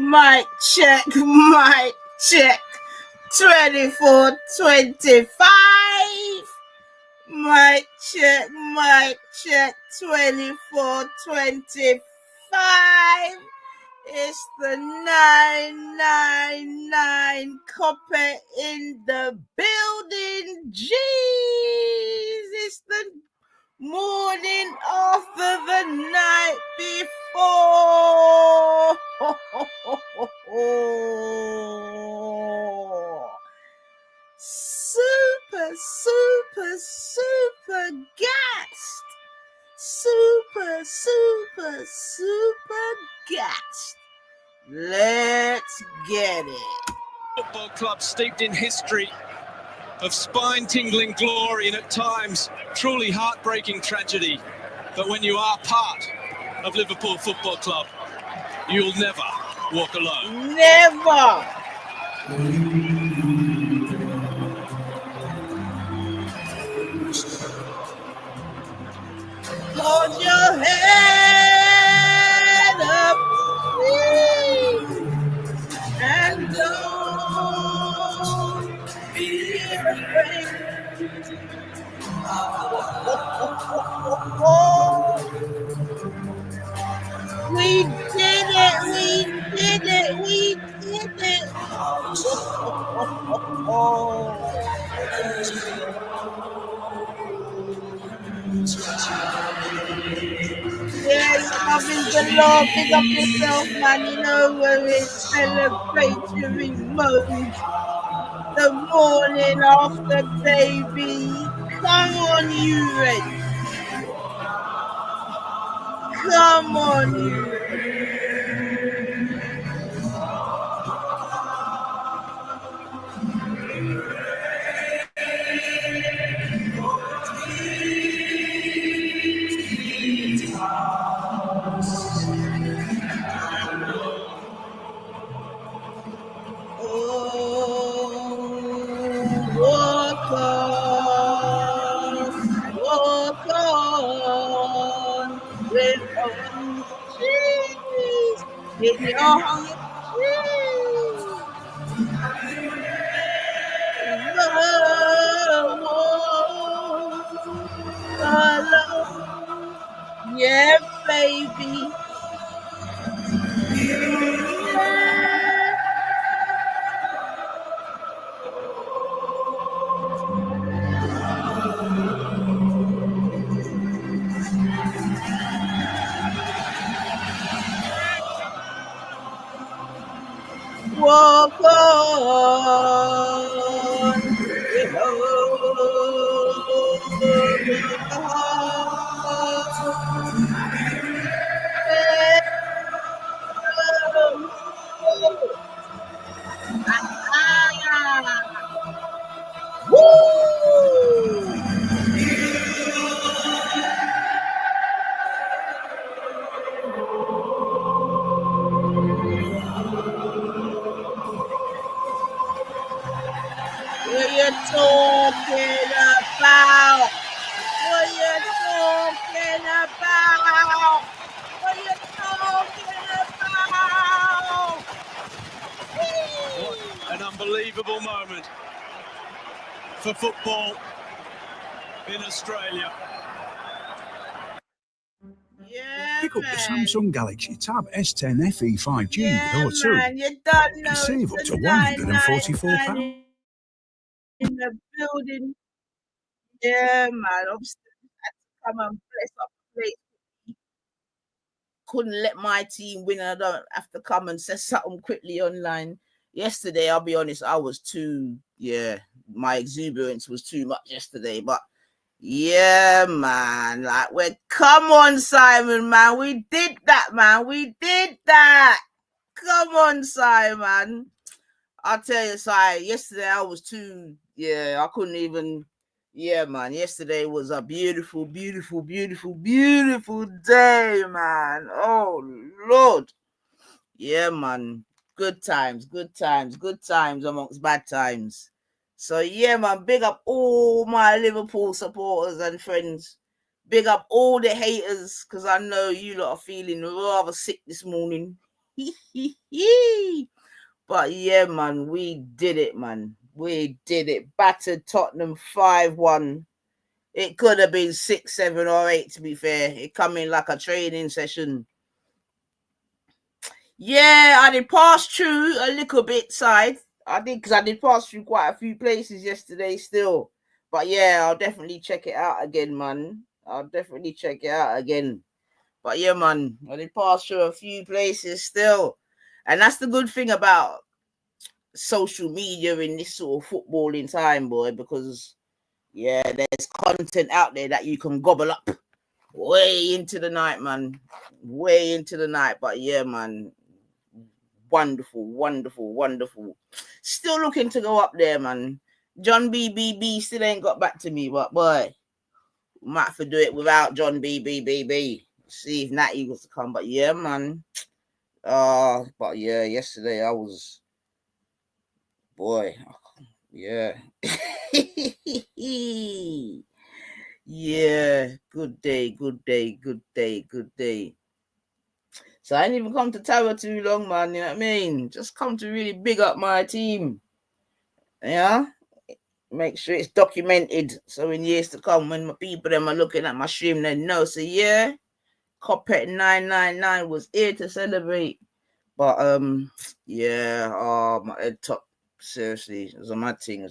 Mic check. 24-25. Mic check. 24-25. It's the 999 copper in the building. Jeez, it's the morning after the night before. Super gassed. Super gassed. Let's get it. Football club steeped in history of spine-tingling glory and at times truly heartbreaking tragedy. But when you are part of Liverpool Football Club, you'll never walk alone. Never. Hold your head up, please, and don't be afraid. We did it. Yes, loving the Lord, big up yourself, man. You know where it's celebratory mode. The morning after, baby. Come on, you ready? Come on, you ready? Walk on, with on trees, in your trees. Yeah, baby. Walk on, What you talking about? What you talking about? What you talking about? What an unbelievable moment for football in Australia. Yeah, Pick up man. the Samsung Galaxy Tab S10 FE 5G Yeah, with O2 man, you don't know and save up it's to the £144. in the building. Yeah, man. I'm still had to come and bless up the place. Couldn't let my team win, and I don't have to come and say something quickly online. Yesterday, I'll be honest, I was my exuberance was too much yesterday, but yeah, man, come on, Simon, man, we did that, come on, Simon. I'll tell you, Si, yesterday I was I couldn't even, man, yesterday was a beautiful day, man. Oh, Lord. Yeah, man. Good times amongst bad times. So, yeah, man, big up all my Liverpool supporters and friends. Big up all the haters, because I know you lot are feeling rather sick this morning. But yeah, man, we did it, man. We did it. Battered Tottenham 5-1. It could have been 6, 7, or 8, to be fair. It come in like a training session. Yeah, I did pass through a little bit side. I did, because I did pass through quite a few places yesterday still. But yeah, I'll definitely check it out again, man. I'll definitely check it out again. But yeah, man, I did pass through a few places still. And that's the good thing about social media in this sort of footballing time, boy, because yeah, there's content out there that you can gobble up way into the night, man. Way into the night. But yeah, man, wonderful, wonderful, wonderful. Still looking to go up there, man. John BBB still ain't got back to me, but boy, might have to do it without John BBB. See if Natty was to come. But yeah, man. But yeah, yesterday I was, boy, yeah. Yeah, good day, good day, good day, good day. So I didn't even come to Tower too long, man, you know what I mean? Just come to really big up my team. Yeah? Make sure it's documented, so in years to come, when my people them are looking at my stream, they know. So yeah, Copet 999 was here to celebrate. But yeah, my head top, seriously, it was a mad thing,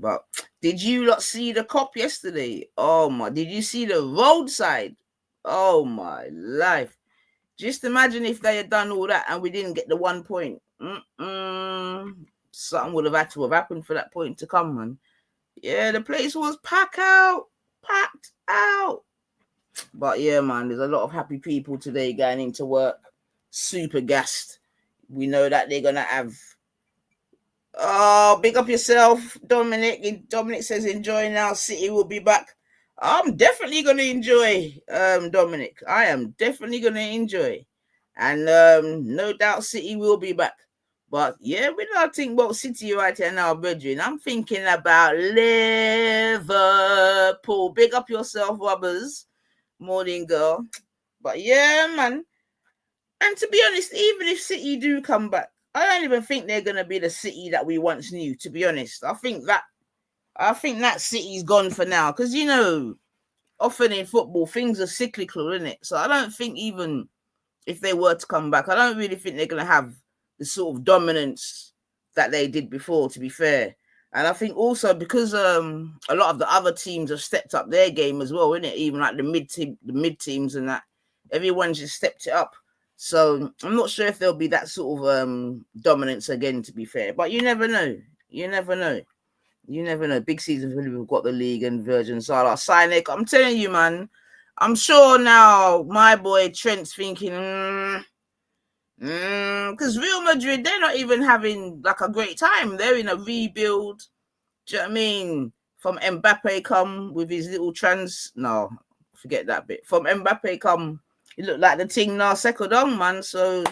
But did you lot see the cop yesterday? Oh my, did you see the roadside? Oh my life. Just imagine if they had done all that and we didn't get the 1 point. Something would have had to have happened for that point to come, man. Yeah, the place was packed out. But yeah, man, there's a lot of happy people today going into work. Super gassed. We know that they're going to have... Oh, big up yourself, Dominic. Dominic says, enjoy now. City will be back. I'm definitely going to enjoy, Dominic. I am definitely going to enjoy. And no doubt City will be back. But yeah, we're not thinking about City right here now, brethren. I'm thinking about Liverpool. Big up yourself, Robbers. Morning, girl. But yeah, man. And to be honest, even if City do come back, I don't even think they're going to be the City that we once knew, to be honest. I think that City's gone for now. Because, you know, often in football, things are cyclical, isn't it? So I don't think even if they were to come back, I don't really think they're going to have the sort of dominance that they did before, to be fair. And I think also because a lot of the other teams have stepped up their game as well, isn't it? Even like the mid teams and that, everyone's just stepped it up. So I'm not sure if there'll be that sort of dominance again, to be fair. But you never know. You never know. Big season when we've got the league and Virgin Salah. Sinek, I'm telling you, man. I'm sure now my boy Trent's thinking, because Real Madrid, they're not even having like a great time. They're in a rebuild. Do you know what I mean? From Mbappe come with his little no, forget that bit. From Mbappe come, it looked like the thing now settled on, man. So,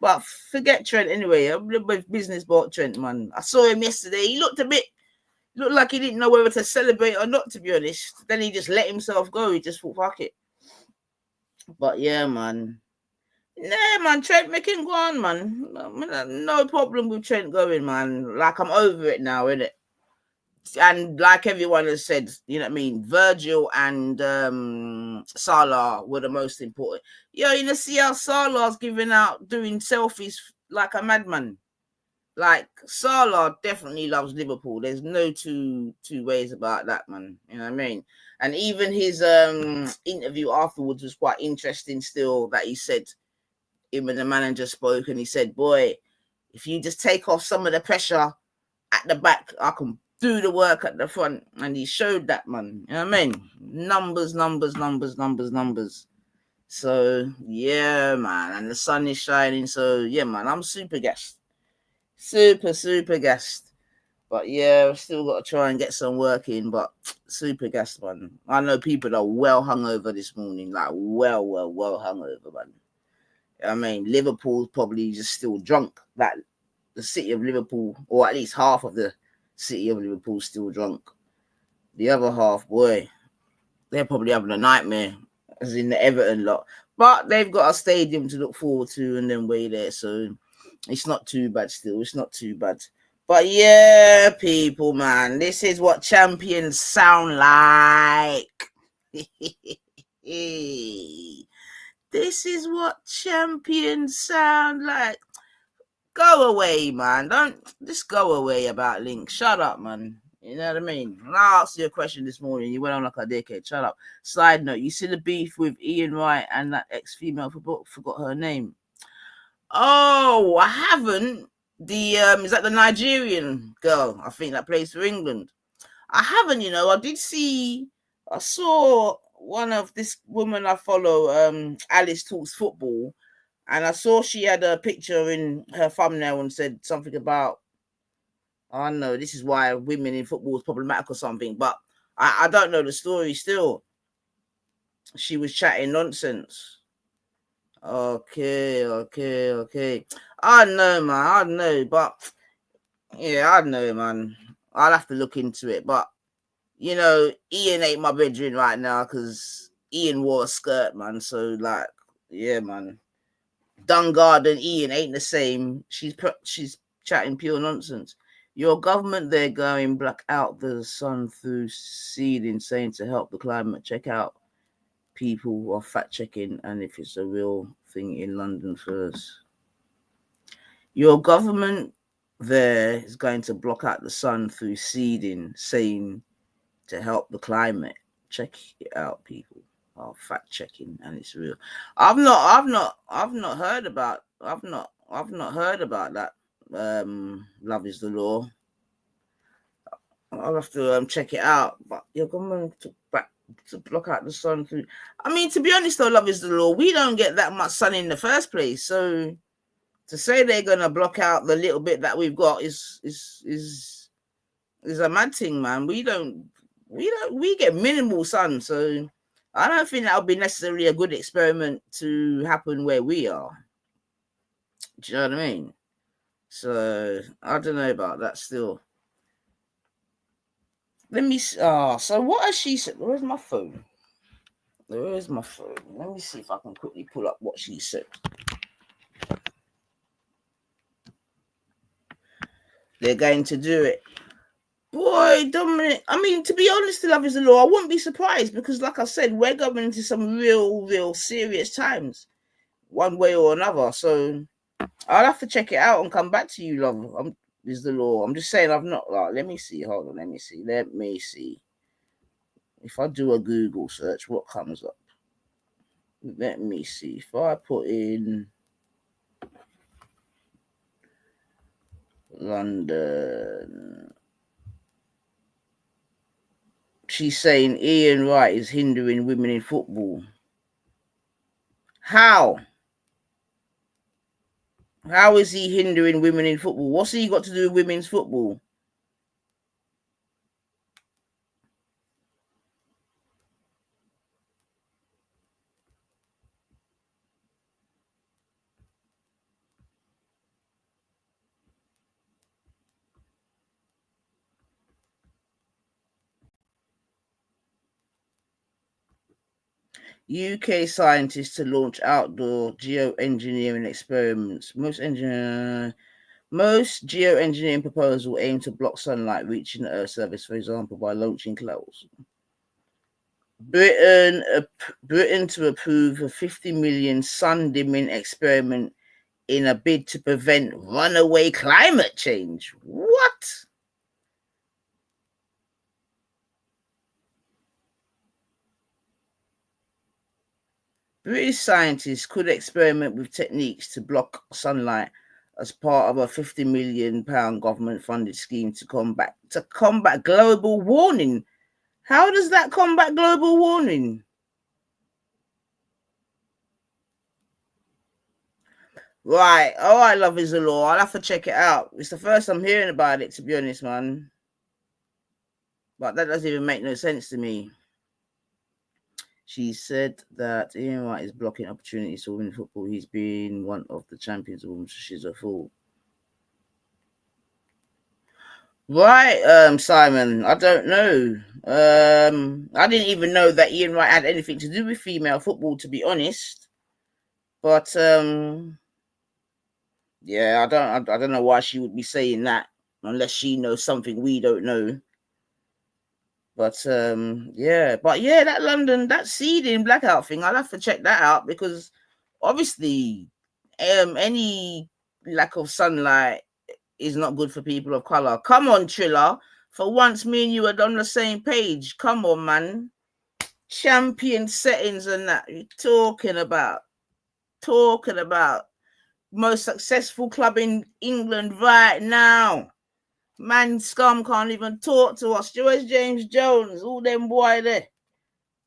but forget Trent anyway. I'm with business about Trent, man. I saw him yesterday. He looked like he didn't know whether to celebrate or not, to be honest. Then he just let himself go. He just thought, fuck it. But yeah, man. Yeah, man, Trent make him go on, man. No problem with Trent going, man. Like, I'm over it now, innit? And like everyone has said, you know what I mean? Virgil and Salah were the most important. Yo, you know, see how Salah's doing selfies like a madman. Like, Salah definitely loves Liverpool. There's no two ways about that, man. You know what I mean? And even his interview afterwards was quite interesting still, that he said, him and the manager spoke, and he said, boy, if you just take off some of the pressure at the back, I can do the work at the front. And he showed that, man. You know what I mean? Numbers. So, yeah, man. And the sun is shining. So, yeah, man, I'm super gassed. Super gassed. But, yeah, I've still got to try and get some work in. But super gassed, man. I know people are well hungover this morning. Like, well hungover, man. I mean, Liverpool's probably just still drunk. That the city of Liverpool, or at least half of the city of Liverpool, still drunk. The other half, boy, they're probably having a nightmare. as in the Everton lot. But they've got a stadium to look forward to and then way there, so it's not too bad still. It's not too bad. But yeah, people, man, this is what champions sound like. This is what champions sound like. Go away, man. Don't just go away about Link. Shut up, man. You know what I mean? When I asked you a question this morning, you went on like a dickhead. Shut up. Side note, you see the beef with Ian Wright and that ex-female, forgot her name. Oh, I haven't. The is that the Nigerian girl? I think that plays for England. I haven't, you know. I saw one of this woman I follow, Alice Talks Football, and I saw she had a picture in her thumbnail and said something about, I don't know, this is why women in football is problematic or something, but I don't know the story still. She was chatting nonsense. Okay. I know, man. I know, but yeah, I know, man. I'll have to look into it. But you know, Ian ain't my bedroom right now because Ian wore a skirt, man. So like, yeah, man. Dungard and Ian ain't the same. She's chatting pure nonsense. Your government, they're going black out the sun through seeding, saying to help the climate. Check out people who are fact checking and if it's a real thing in London first. Your government there is going to block out the sun through seeding, saying to help the climate. Check it out, people. Oh, fact checking and it's real. I've not heard about that. Love is the law. I'll have to check it out. But your government took back to block out the sun through. I mean, to be honest though, love is the law. We don't get that much sun in the first place. So to say they're gonna block out the little bit that we've got is a mad thing, man. We get minimal sun, so I don't think that would be necessarily a good experiment to happen where we are. Do you know what I mean? So I don't know about that still. Let me see. So what has she said? Where's my phone? Let me see if I can quickly pull up what she said. They're going to do it. Boy, Dominic, I mean, to be honest, the love is the law. I wouldn't be surprised because, like I said, we're going into some real serious times, one way or another. So I'll have to check it out and come back to you, love. Is the law. I'm just saying I've not, like, let me see. Hold on, let me see. If I do a Google search, what comes up? Let me see. If I put in London, she's saying Ian Wright is hindering women in football. How? How is he hindering women in football? What's he got to do with women's football? UK scientists to launch outdoor geoengineering experiments. Most geoengineering proposals aim to block sunlight reaching the Earth's surface, for example, by launching clouds. Britain to approve a 50 million sun dimming experiment in a bid to prevent runaway climate change. What? British scientists could experiment with techniques to block sunlight as part of a £50 million government-funded scheme to combat global warming. How does that combat global warming? Right. All right, love is the law. I'll have to check it out. It's the first I'm hearing about it, to be honest, man. But that doesn't even make no sense to me. She said that Ian Wright is blocking opportunities for women in football. He's been one of the champions of women. She's a fool. Right, Simon. I don't know. I didn't even know that Ian Wright had anything to do with female football, to be honest. But yeah, I don't know why she would be saying that unless she knows something we don't know. But yeah, that London, that seeding blackout thing, I'll have to check that out, because obviously any lack of sunlight is not good for people of color. Come on, Triller. For once, me and you are on the same page. Come on, man. Champion settings and that. You're talking about most successful club in England right now. Man, scum can't even talk to us. Where's James Jones? All them boy there.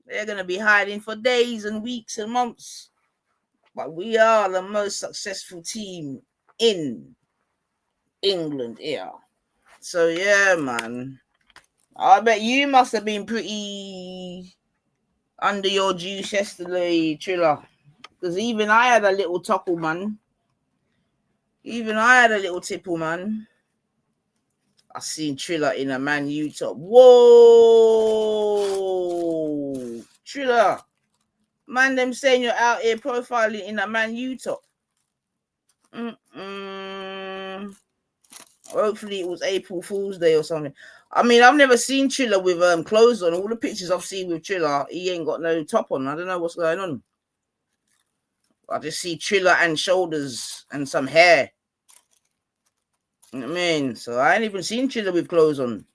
They're going to be hiding for days and weeks and months. But we are the most successful team in England here. So, yeah, man. I bet you must have been pretty under your juice yesterday, Triller. Because even I had a little tuckle, man. Even I had a little tipple, man. I seen Triller in a Man U top. Whoa! Triller. Man, them saying you're out here profiling in a Man U top. Hopefully it was April Fool's Day or something. I mean, I've never seen Triller with clothes on. All the pictures I've seen with Triller, he ain't got no top on. I don't know what's going on. I just see Triller and shoulders and some hair. You know what I mean? So I ain't even seen Triller with clothes on.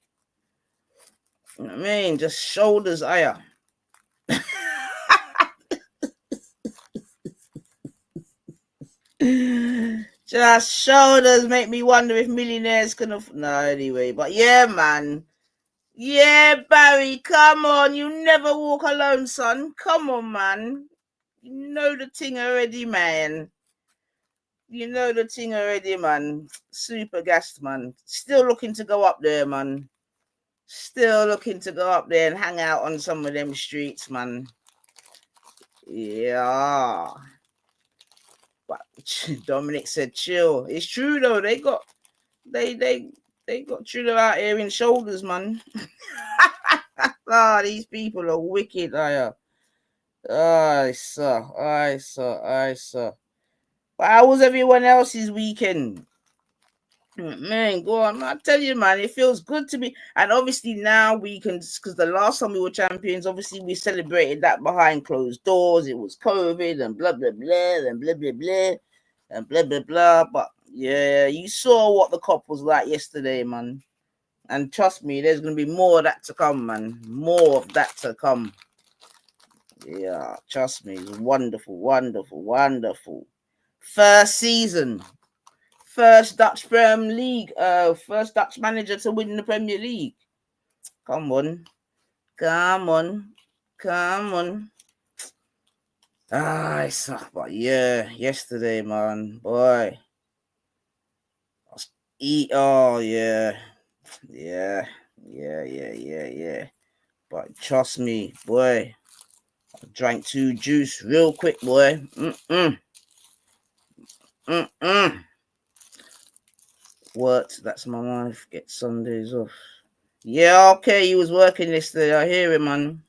You know what I mean? Just shoulders higher. Just shoulders make me wonder if millionaires can no, anyway. But yeah, man. Yeah, Barry, come on. You never walk alone, son. Come on, man. You know the thing already, man. You know the thing already, man. Super gassed, man. Still looking to go up there, man. Still looking to go up there and hang out on some of them streets, man. Yeah. But Dominic said chill. It's true though. They got Triller out here in shoulders, man. These people are wicked. I saw. But how was everyone else's weekend? Man, go on. I tell you, man, it feels good to be. And obviously now we can, because the last time we were champions, obviously we celebrated that behind closed doors. It was COVID and blah, blah, blah, and blah, blah, blah, and blah, blah, blah. But yeah, you saw what the COP was like yesterday, man. And trust me, there's going to be more of that to come, man. More of that to come. Yeah, trust me. It's wonderful, wonderful, wonderful. First season. First Dutch Premier League. First Dutch manager to win the Premier League. Come on. But yeah, yesterday, man. Boy. Oh, yeah. Yeah. But trust me, boy. I drank 2 juice real quick, boy. What? That's my wife. Get Sundays off. Yeah, okay. You was working yesterday. I hear it, man.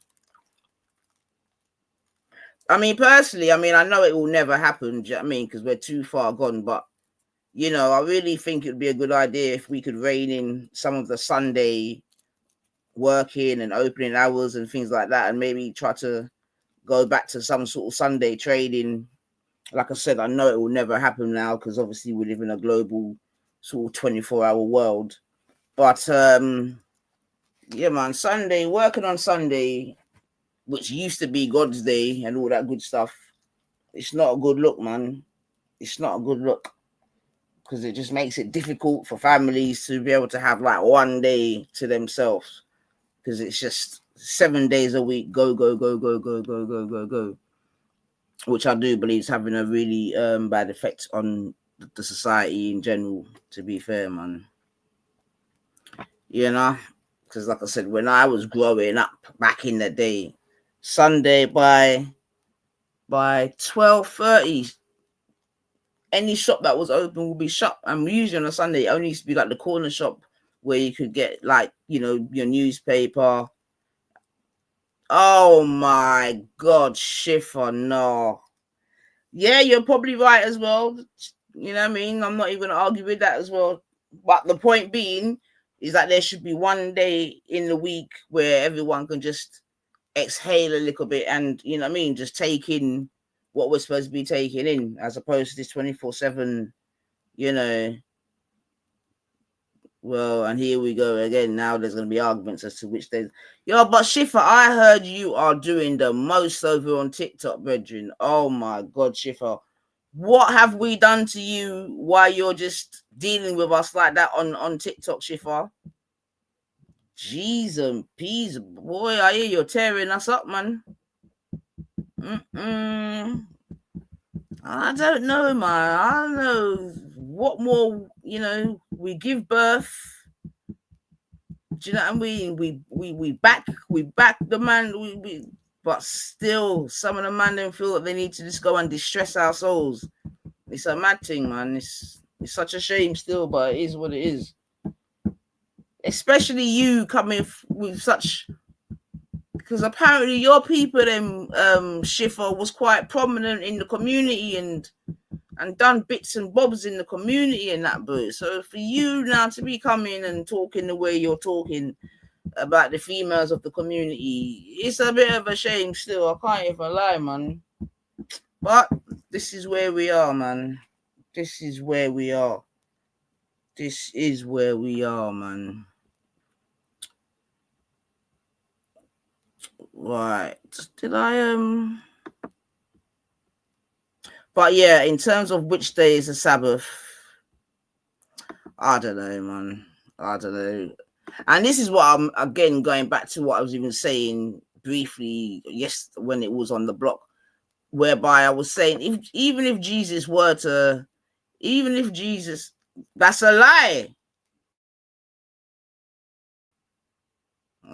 I mean, personally, I know it will never happen. Do you know what I mean? Because we're too far gone. But, you know, I really think it would be a good idea if we could rein in some of the Sunday working and opening hours and things like that, and maybe try to go back to some sort of Sunday trading. Like I said, I know it will never happen now because obviously we live in a global sort of 24-hour world. But yeah, man, Sunday, working on Sunday, which used to be God's day and all that good stuff, it's not a good look, man. It's not a good look because it just makes it difficult for families to be able to have like one day to themselves, because it's just 7 days a week, go, which I do believe is having a really bad effect on the society in general, to be fair, man. You know, because like I said, when I was growing up back in the day, Sunday by 12:30, any shop that was open would be shut. And usually on a Sunday, it only used to be like the corner shop where you could get like, you know, your newspaper Oh my God, Schiffer, no. Yeah, you're probably right as well. You know what I mean? I'm not even gonna argue with that as well. But the point being is that there should be one day in the week where everyone can just exhale a little bit and, you know what I mean, just take in what we're supposed to be taking in, as opposed to this 24/7, you know. Well, and here we go again. Now there's going to be arguments as to which days. Yo, but Schiffer, I heard you are doing the most over on TikTok, brethren. Oh my God, Schiffer. What have we done to you while you're just dealing with us like that on TikTok, Schiffer? Jeez and peas, boy, I hear you're tearing us up, man. I don't know, man. I don't know what more, you know, we give birth. Do you know what I mean? We back the man, but still some of the man don't feel that they need to just go and distress our souls. It's a mad thing, man. It's such a shame still, but it is what it is. Especially you coming with such, because apparently your people, Schiffer, was quite prominent in the community and done bits and bobs in the community and that, bro. So for you now to be coming and talking the way you're talking about the females of the community, it's a bit of a shame still. I can't even lie, man. But this is where we are, man. This is where we are. This is where we are, man. Right. Did I But yeah, in terms of which day is the Sabbath, I don't know, man. I don't know. And this is what I'm, again, going back to what I was even saying briefly, yes, when it was on the block, whereby I was saying, even if Jesus, that's a lie.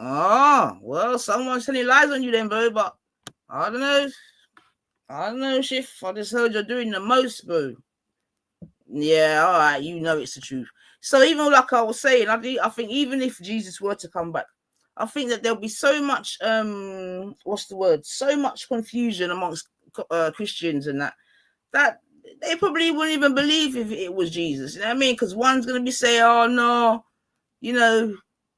Oh, well, someone's telling lies on you then, bro, but I don't know, Schiff. I just heard you're doing the most, bro. Yeah, all right, you know it's the truth. So even like I was saying, I think even if Jesus were to come back, I think that there'll be so much so much confusion amongst Christians and that they probably wouldn't even believe if it was Jesus. You know what I mean? Because one's gonna be saying, "Oh no, you know,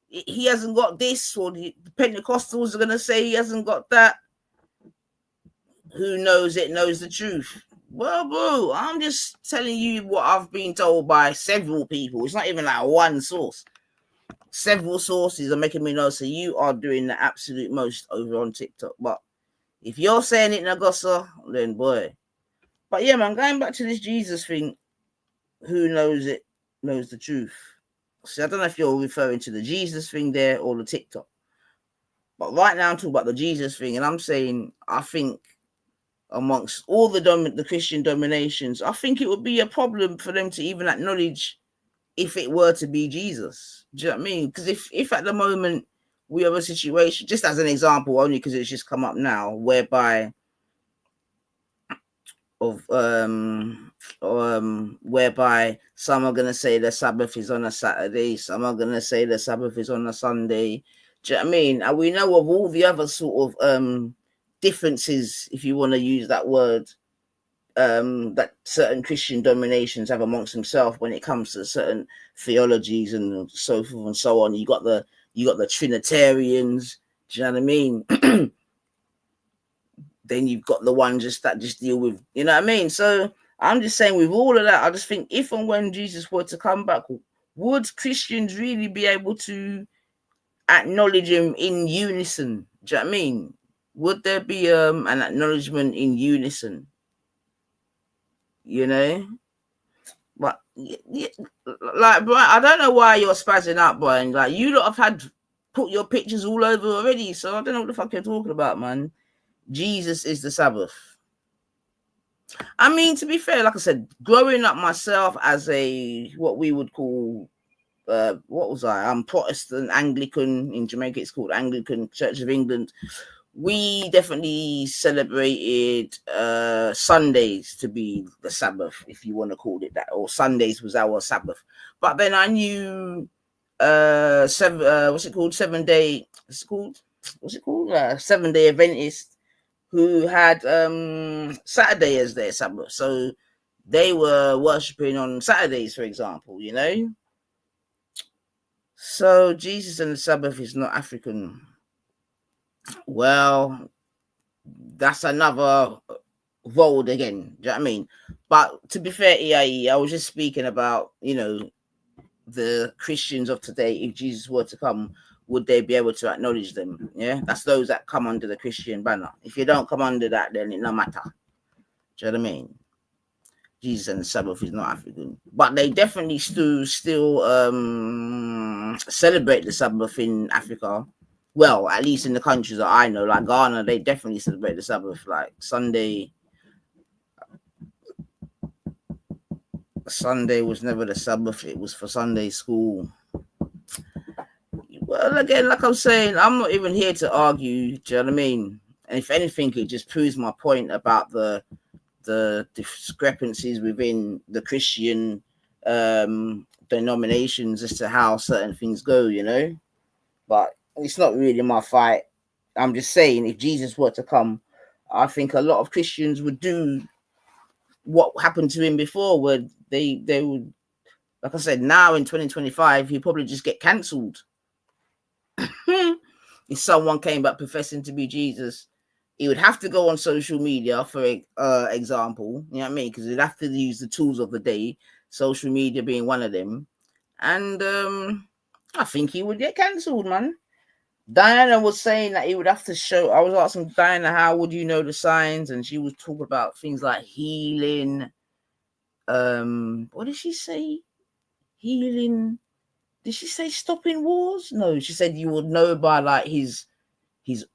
he hasn't got this," or the Pentecostals are gonna say he hasn't got that. Who knows it knows the truth. Well, bro, I'm just telling you what I've been told by several people. It's not even like one source. Several sources are making me know. So you are doing the absolute most over on TikTok. But if you're saying it, Nagosa, then boy. But yeah, man, going back to this Jesus thing, who knows it knows the truth. See, I don't know if you're referring to the Jesus thing there or the TikTok. But right now I'm talking about the Jesus thing, and I'm saying I think amongst all the Christian dominations, I think it would be a problem for them to even acknowledge if it were to be Jesus. Do you know what I mean? Because if at the moment we have a situation, just as an example, only because it's just come up now, whereby some are gonna say the Sabbath is on a Saturday, some are gonna say the Sabbath is on a Sunday. Do you know what I mean? And we know of all the other sort of differences, if you want to use that word, that certain Christian dominations have amongst themselves when it comes to certain theologies and so forth and so on. You got the Trinitarians. Do you know what I mean? Then you've got the ones that just deal with, you know what I mean? So I'm just saying, with all of that, I just think if and when Jesus were to come back, would Christians really be able to acknowledge him in unison? Do you know what I mean? Would there be an acknowledgement in unison? You know? But like, bro, I don't know why you're spazzing out, Brian. Like, you lot have put your pictures all over already, so I don't know what the fuck you're talking about, man. Jesus is the Sabbath. I mean, to be fair, like I said, growing up myself as a what we would call what was I? I'm Protestant, Anglican. In Jamaica it's called Anglican Church of England. We definitely celebrated Sundays to be the Sabbath, if you want to call it that, or Sundays was our Sabbath. But then I knew 7 day, it's called what's it called? 7-day Adventists who had Saturday as their Sabbath. So they were worshipping on Saturdays, for example, you know. So Jesus and the Sabbath is not African. Well, that's another road again. Do you know what I mean? But to be fair, EIE, I was just speaking about, you know, the Christians of today. If Jesus were to come, would they be able to acknowledge them? Yeah, that's those that come under the Christian banner. If you don't come under that, then it no matter. Do you know what I mean? Jesus and the Sabbath is not African, but they definitely still celebrate the Sabbath in Africa. Well, at least in the countries that I know, like Ghana, they definitely celebrate the Sabbath. Like Sunday was never the Sabbath; it was for Sunday school. Well, again, like I'm saying, I'm not even here to argue. Do you know what I mean? And if anything, it just proves my point about the discrepancies within the Christian denominations as to how certain things go, you know. But it's not really my fight. I'm just saying, if Jesus were to come, I think a lot of Christians would do what happened to him before, where they would, like I said, now in 2025, he'd probably just get cancelled. If someone came back professing to be Jesus, he would have to go on social media, for example, you know what I mean? Because he'd have to use the tools of the day, social media being one of them. And I think he would get cancelled, man. Diana was saying that he would have to show. I was asking Diana, how would you know the signs? And she was talking about things like healing. What did she say? Healing. Did she say stopping wars? No, she said you would know by like his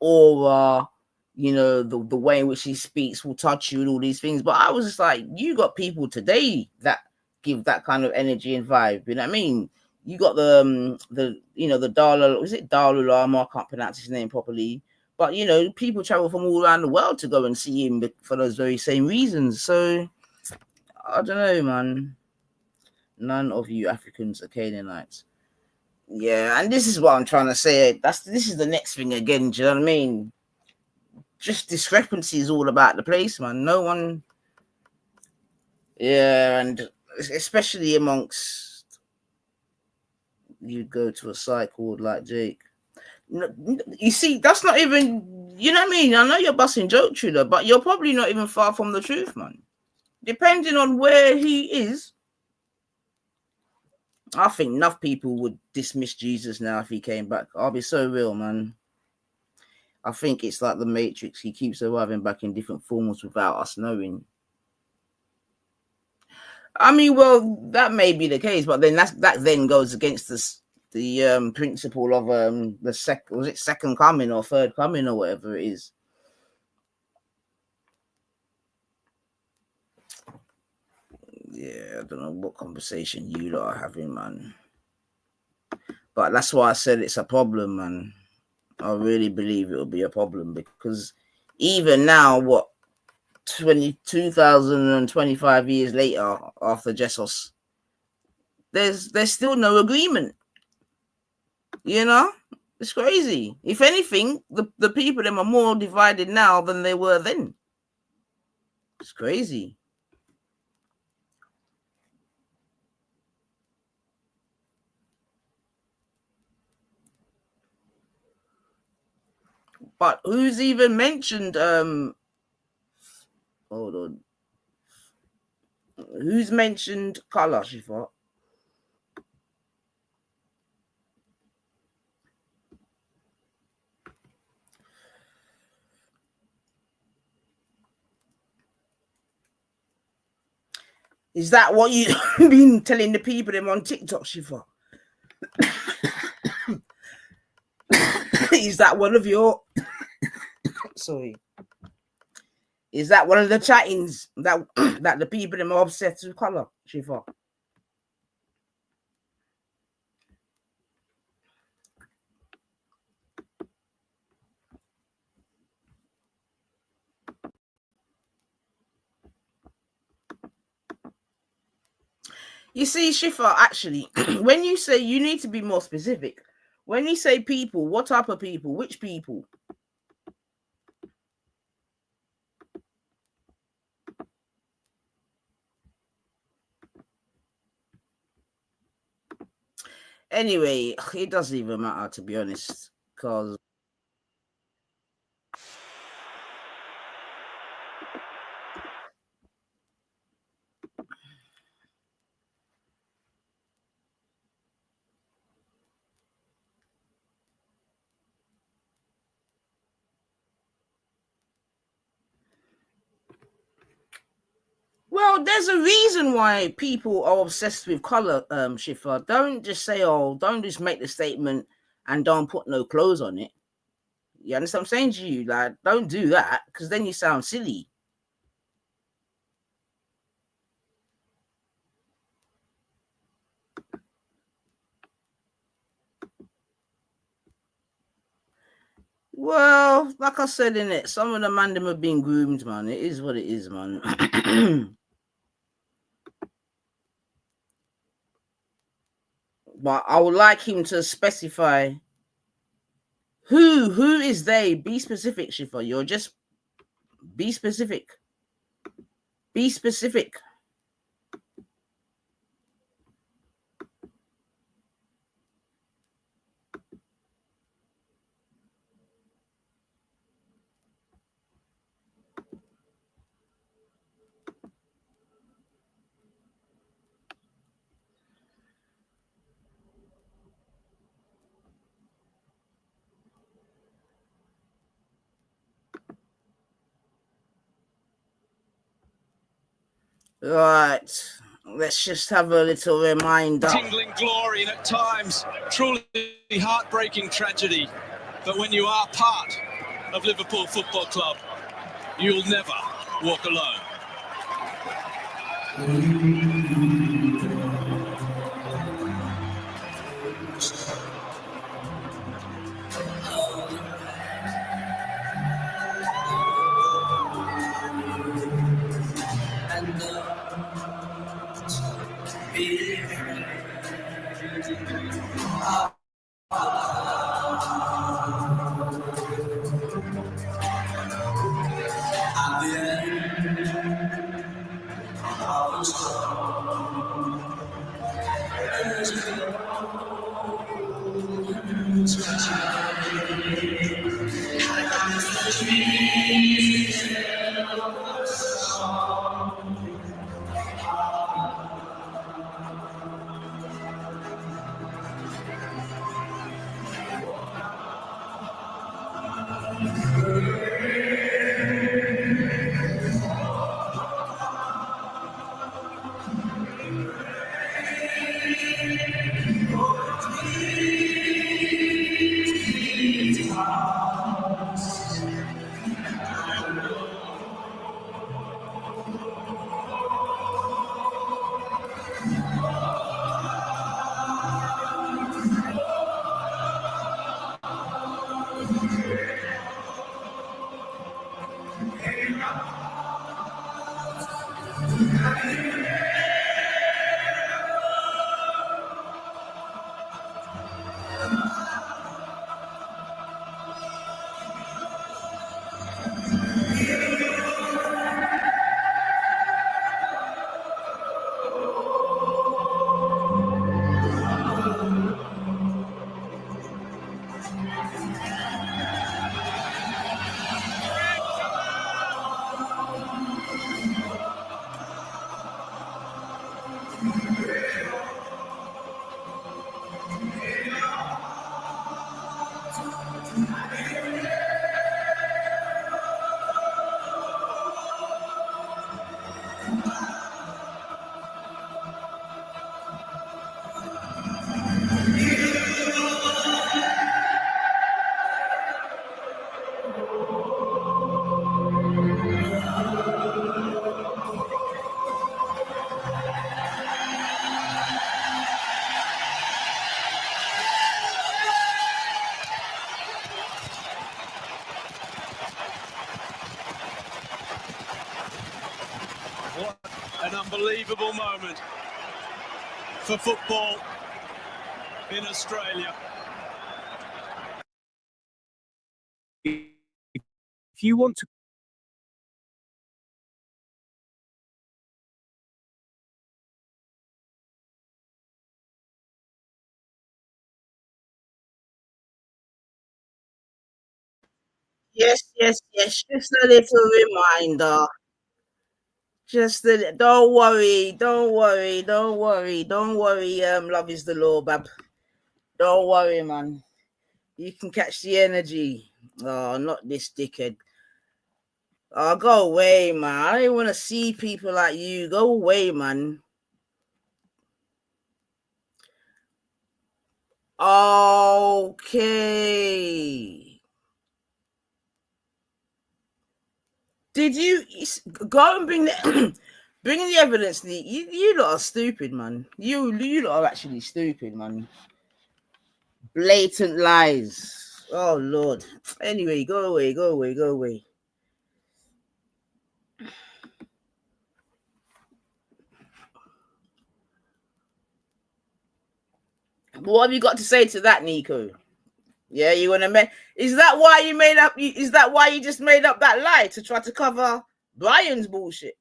aura, you know, the way in which he speaks will touch you and all these things. But I was just like, you got people today that give that kind of energy and vibe. You know what I mean? You got the you know, the Dalai, was it Dalai Lama? I can't pronounce his name properly. But, you know, people travel from all around the world to go and see him for those very same reasons. So, I don't know, man. None of you Africans are Canaanites. Yeah, and this is what I'm trying to say. This is the next thing again. Do you know what I mean? Just discrepancies all about the place, man. No one. Yeah, and especially amongst, you go to a site called like Jake. You see, that's not even. You know what I mean? I know you're busting joke through that, but you're probably not even far from the truth, man. Depending on where he is, I think enough people would dismiss Jesus now if he came back. I'll be so real, man. I think it's like the Matrix. He keeps arriving back in different forms without us knowing. I mean, well, that may be the case, but then that then goes against the principle of the second coming or third coming or whatever it is. Yeah, I don't know what conversation you lot are having, man. But that's why I said it's a problem, man. I really believe it will be a problem, because even now, what, 2025 years later after Jesus, there's still no agreement. You know, it's crazy. If anything, the people them are more divided now than they were then. It's crazy. But who's even mentioned hold on. Who's mentioned color, Shifa? Is that what you been telling the people them on TikTok, Shifa? Is that one of your sorry? Is that one of the chattings that that the people them are obsessed with color, Shifa? You see, Shifa, actually, when you say you need to be more specific, When you say people, what type of people? Which people? Anyway, it doesn't even matter, to be honest, because well, there's a reason why people are obsessed with color, Shifa. Don't just say, oh, don't just make the statement and don't put no clothes on it. You understand what I'm saying to you? Like, don't do that, because then you sound silly. Well, like I said in it, some of the man them have been groomed, man. It is what it is, man. But I would like him to specify who is they. Be specific, Shifa. You're just be specific. Be specific. Right. Let's just have a little reminder. Tingling glory and at times truly heartbreaking tragedy. But when you are part of Liverpool Football Club, you'll never walk alone. What an unbelievable moment for football in Australia. If you want to Yes, yes, yes. Just a little reminder. Don't worry, don't worry, don't worry, don't worry. Love is the law, bab. Don't worry, man. You can catch the energy. Oh, not this dickhead. Oh, go away, man. I don't want to see people like you. Go away, man. Okay. Did you go and bring the bring the evidence? You lot are stupid, man. You lot are actually stupid, man. Blatant lies. Oh Lord. Anyway, go away, go away, go away. What have you got to say to that, Nico? Yeah, you want to make? Is that why you made up? Is that why you just made up that lie to try to cover Brian's bullshit?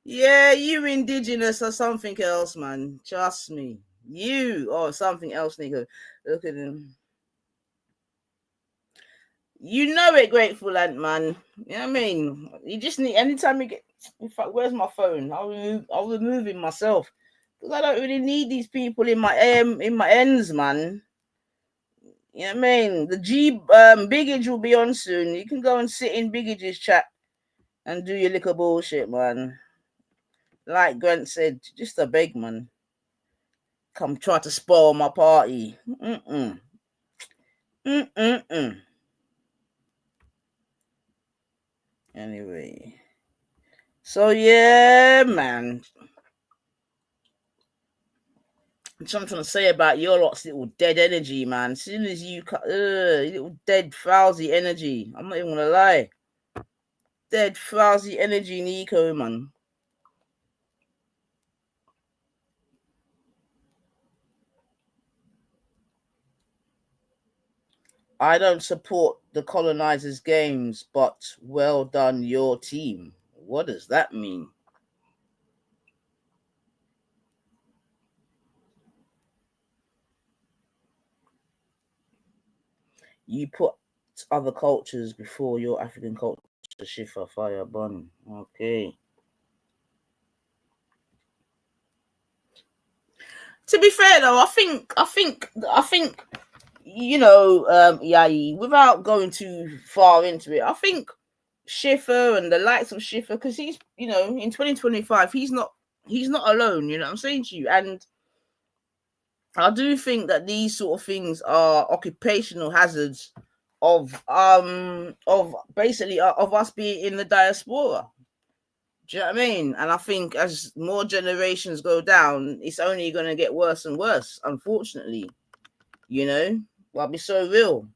Yeah, you indigenous or something else, man. Trust me. You or something else, Nico. Look at him. You know it, Grateful Land, man. You know what I mean? You just need, anytime you get, in fact, where's my phone? I'll remove it myself. Because I don't really need these people in my ends, man. You know what I mean? The Biggage will be on soon. You can go and sit in Biggage's chat and do your little bullshit, man. Like Grant said, just a beg, man. Come try to spoil my party. Anyway. So yeah, man. Something I'm trying to say about your lot's little dead energy, man. As soon as you cut, little dead, frowsy energy. I'm not even gonna lie. Dead, frowsy energy, Nico, man. I don't support the colonizers' games, but well done, your team. What does that mean? You put other cultures before your African culture, Shifa Fire Bun. Okay. To be fair though, I think you know, Yai, without going too far into it, I think Schiffer and the likes of Schiffer, because he's, you know, in 2025, he's not alone, you know what I'm saying to you. And I do think that these sort of things are occupational hazards of basically of us being in the diaspora. Do you know what I mean? And I think as more generations go down, it's only going to get worse and worse, unfortunately. You know, I'll be so real.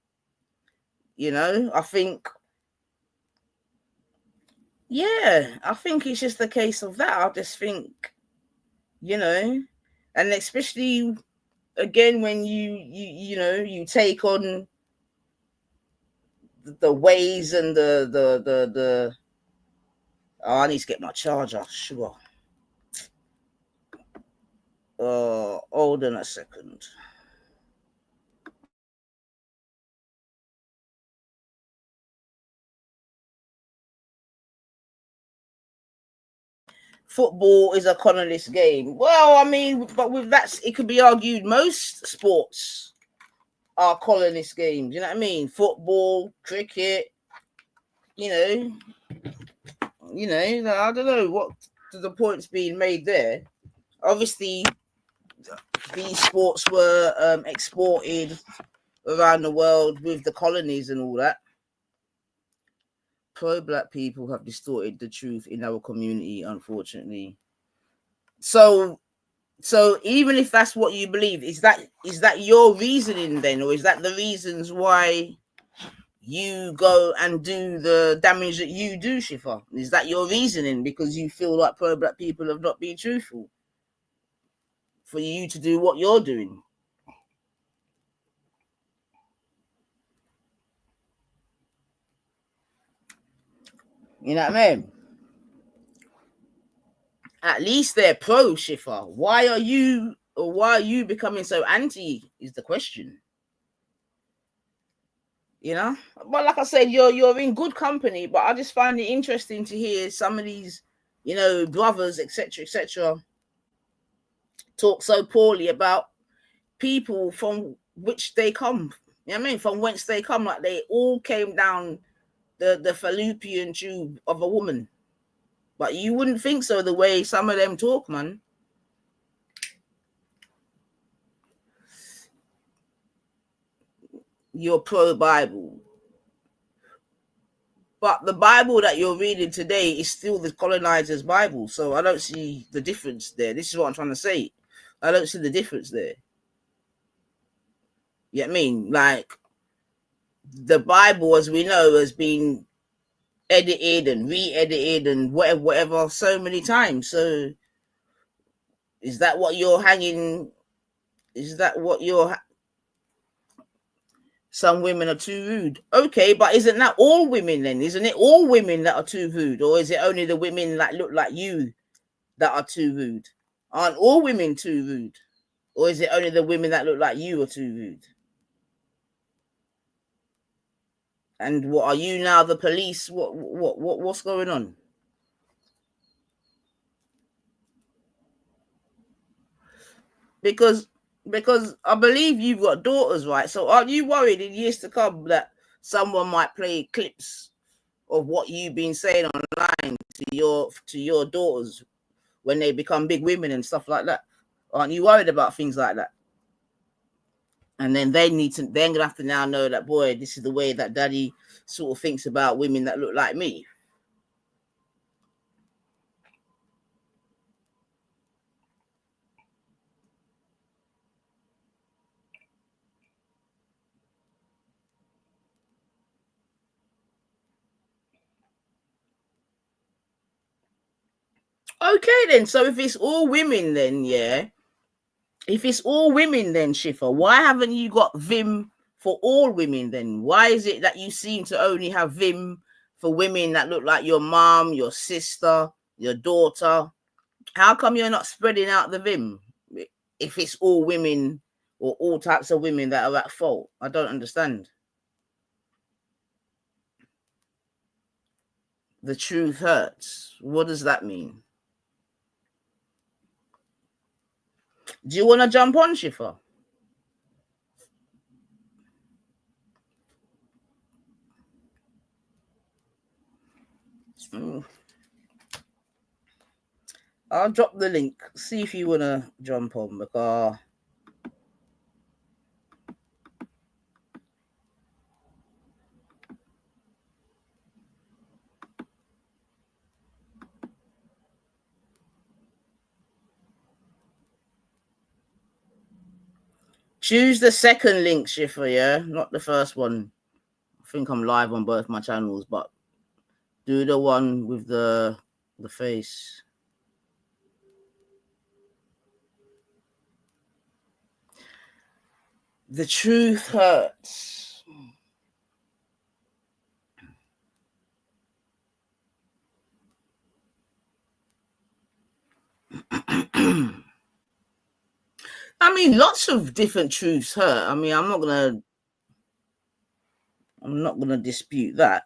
You know, I think, yeah, I think it's just a case of that. I just think, you know, and especially again when you know you take on the ways and the oh, I need to get my charger. Sure. Hold on a second. Football is a colonist game. Well, I mean, but with that, it could be argued most sports are colonist games. You know what I mean? Football, cricket. You know, I don't know what the point's being made there. Obviously, these sports were exported around the world with the colonies and all that. Pro-black people have distorted the truth in our community, unfortunately. So even if that's what you believe, is that your reasoning then, or is that the reasons why you go and do the damage that you do, Shifa? Is that your reasoning because you feel like pro-black people have not been truthful for you to do what you're doing? You know what I mean? At least they're pro, Schiffer. Why are you becoming so anti is the question. You know? But like I said, you're in good company, but I just find it interesting to hear some of these, you know, brothers, etc., talk so poorly about people from which they come. You know what I mean? From whence they come, like they all came down the fallopian tube of a woman. But you wouldn't think so the way some of them talk, man. You're pro-Bible. But the Bible that you're reading today is still the colonizer's Bible. So I don't see the difference there. This is what I'm trying to say. I don't see the difference there. You know what I mean? Like, the Bible, as we know, has been edited and re-edited and whatever so many times. So is that what you're hanging? Is that what you're? Some women are too rude. Okay, but isn't that all women then? Isn't it all women that are too rude, or is it only the women that look like you that are too rude? Aren't all women too rude, or is it only the women that look like you are too rude? And what are you now, the police? What's going on? Because I believe you've got daughters, right? So aren't you worried in years to come that someone might play clips of what you've been saying online to your daughters when they become big women and stuff like that? Aren't you worried about things like that? And then they're gonna have to now know that, boy, this is the way that daddy sort of thinks about women that look like me. Okay, then. So if it's all women, then if it's all women, then Schiffer, why haven't you got Vim for all women then? Why is it that you seem to only have Vim for women that look like your mom, your sister, your daughter? How come you're not spreading out the Vim if it's all women or all types of women that are at fault? I don't understand. The truth hurts. What does that mean? Do you want to jump on, Schiffer? I'll drop the link. See if you want to jump on, because choose the second link, Schiffer, yeah? Not the first one. I think I'm live on both my channels, but do the one with the face. The truth hurts. I mean, lots of different truths hurt. I mean, I'm not gonna dispute that.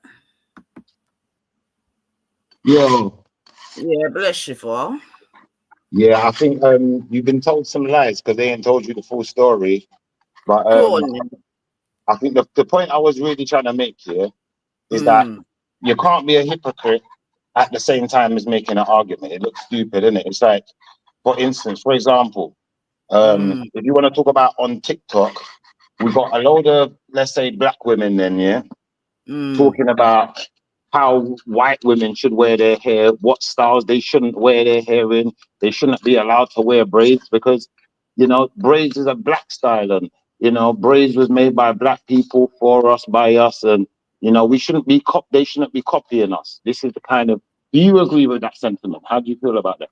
Yeah. Yeah, bless you for. Yeah, I think you've been told some lies because they ain't told you the full story. But Go on. I think the point I was really trying to make here is that you can't be a hypocrite at the same time as making an argument. It looks stupid, isn't it? It's like, for instance, for example, if you want to talk about on TikTok, we've got a load of, let's say, black women then, talking about how white women should wear their hair, what styles they shouldn't wear their hair in. They shouldn't be allowed to wear braids because, you know, braids is a black style, and, you know, braids was made by black people, for us, by us, and, you know, we shouldn't be they shouldn't be copying us. This is the kind of, do you agree with that sentiment? How do you feel about that?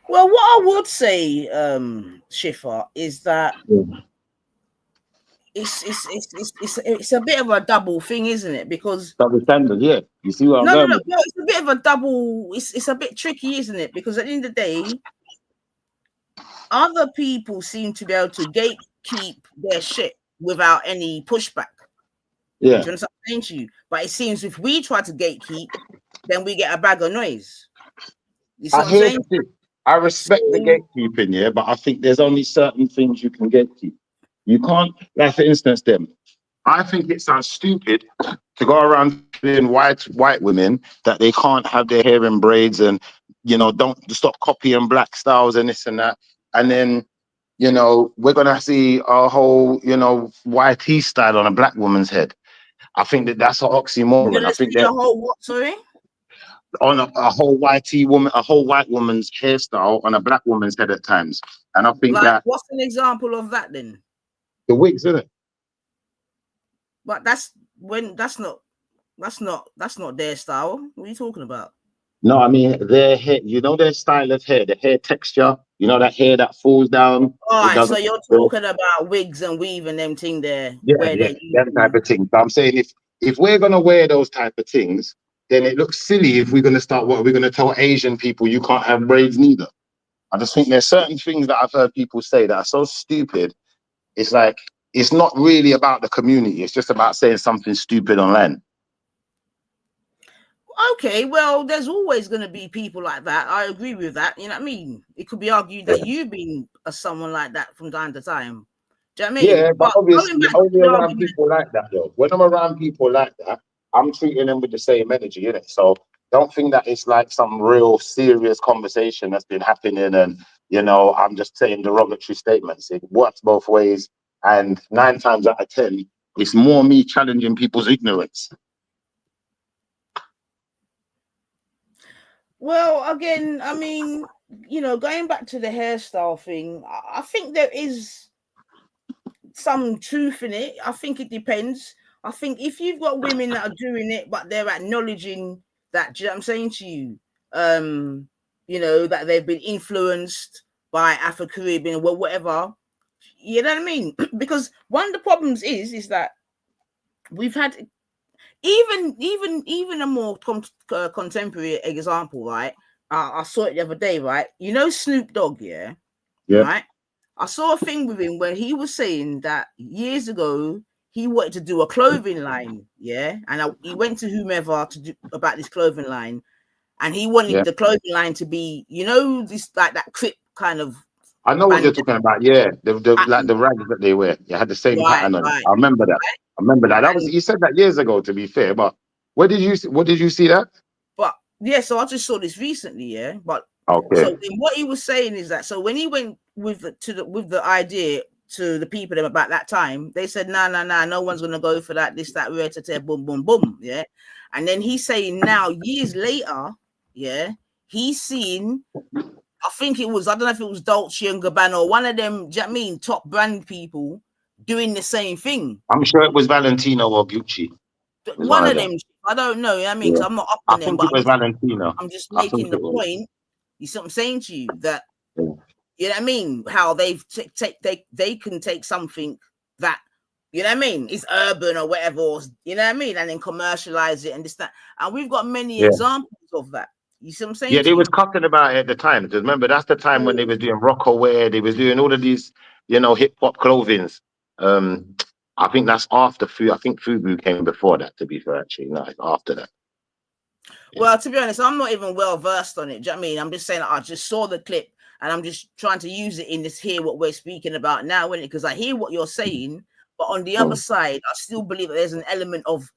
Well, what I would say, Schiffer, is that it's a bit of a double thing, isn't it? Because double standard, yeah. You see what I'm going with? No, it's a bit of a double. It's a bit tricky, isn't it? Because at the end of the day, other people seem to be able to gatekeep their shit without any pushback. Yeah. Do you understand what I'm saying to you? But it seems if we try to gatekeep, then we get a bag of noise. You see what I'm saying? I respect the gatekeeping, yeah, but I think there's only certain things you can gatekeep. You can't, like for instance, I think it sounds stupid to go around telling white women that they can't have their hair in braids and, you know, don't stop copying black styles and this and that. And then, you know, we're going to see a whole, you know, YT style on a black woman's head. I think that's an oxymoron. I think that a whole what, sorry? On a whole YT woman, a whole white woman's hairstyle on a black woman's head at times. And I think like, that... What's an example of that then? The wigs, isn't it? But that's not their style. What are you talking about? No, I mean their hair. You know their style of hair, the hair texture. You know that hair that falls down. All right, so you're talking about wigs and weave and them thing there. Yeah, them type of things. But I'm saying if we're gonna wear those type of things, then it looks silly if we're gonna start. What we're gonna tell Asian people you can't have braids neither. I just think there's certain things that I've heard people say that are so stupid. It's like it's not really about the community. It's just about saying something stupid online. Okay, well, there's always going to be people like that. I agree with that. You know what I mean? It could be argued that you've been someone like that from time to time. Do you know what I mean? Yeah, but obviously only around people like that, though. When I'm around people like that, I'm treating them with the same energy, innit? So don't think that it's like some real serious conversation that's been happening and, you know, I'm just saying derogatory statements. It works both ways. And 9 times out of 10, it's more me challenging people's ignorance. Well, again, I mean, you know, going back to the hairstyle thing, I think there is some truth in it. I think it depends. I think if you've got women that are doing it, but they're acknowledging that, do you know what I'm saying to you? You know, that they've been influenced by Afro-Caribbean, well, whatever. You know what I mean? Because one of the problems is that we've had even a more contemporary example, right? I saw it the other day, right? You know Snoop Dogg, yeah? Right? I saw a thing with him when he was saying that years ago he wanted to do a clothing line, yeah? And he went to whomever to do about this clothing line, and he wanted the clothing line to be, you know, this like that Crip kind of. I know what you're talking about. Yeah, the like the rags that they wear. You had the same pattern on it. I remember that. I remember that. That was you said that years ago. To be fair, but what did you see that? But yeah, so I just saw this recently. Yeah, but okay. So what he was saying is that so when he went with the idea to the people about that time, they said nah, no one's gonna go for that. This that rare to boom boom boom. Yeah, and then he's saying now years later, yeah, he's seen. I think it was, I don't know if it was Dolce & Gabbana or one of them, do you know what I mean, top brand people doing the same thing. I'm sure it was Valentino or Gucci. One of them. I don't know, you know what I mean? Because I'm not up on them. I think it was Valentino. I'm just making the point. You see what I'm saying to you? That, you know what I mean? How they can take something that, you know what I mean, is urban or whatever, or, you know what I mean? And then commercialize it and this, that. And we've got many examples of that. You see what I'm saying? Yeah, they was talking about it at the time. Because remember, that's the time when they was doing Rocco wear. They was doing all of these, you know, hip hop clothings. I think that's after Fubu. I think Fubu came before that. To be fair, actually, no, it's after that. Yeah. Well, to be honest, I'm not even well versed on it. Do you know what I mean? I'm just saying I just saw the clip and I'm just trying to use it in this here what we're speaking about now, isn't it? Because I hear what you're saying, but on the other side, I still believe that there's an element of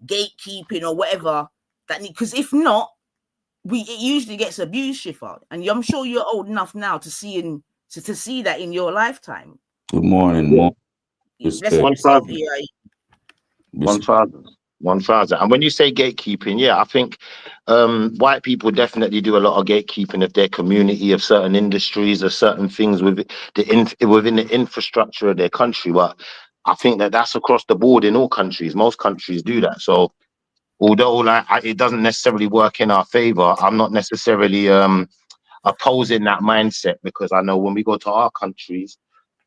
gatekeeping or whatever that because if not. It usually gets abused, Shifa, and I'm sure you're old enough now to see that in your lifetime. Good morning, Let's 1,000. 1,000. And when you say gatekeeping, yeah, I think white people definitely do a lot of gatekeeping of their community, of certain industries, of certain things within the infrastructure of their country. But I think that's across the board in all countries. Most countries do that. So. Although it doesn't necessarily work in our favor, I'm not necessarily opposing that mindset because I know when we go to our countries,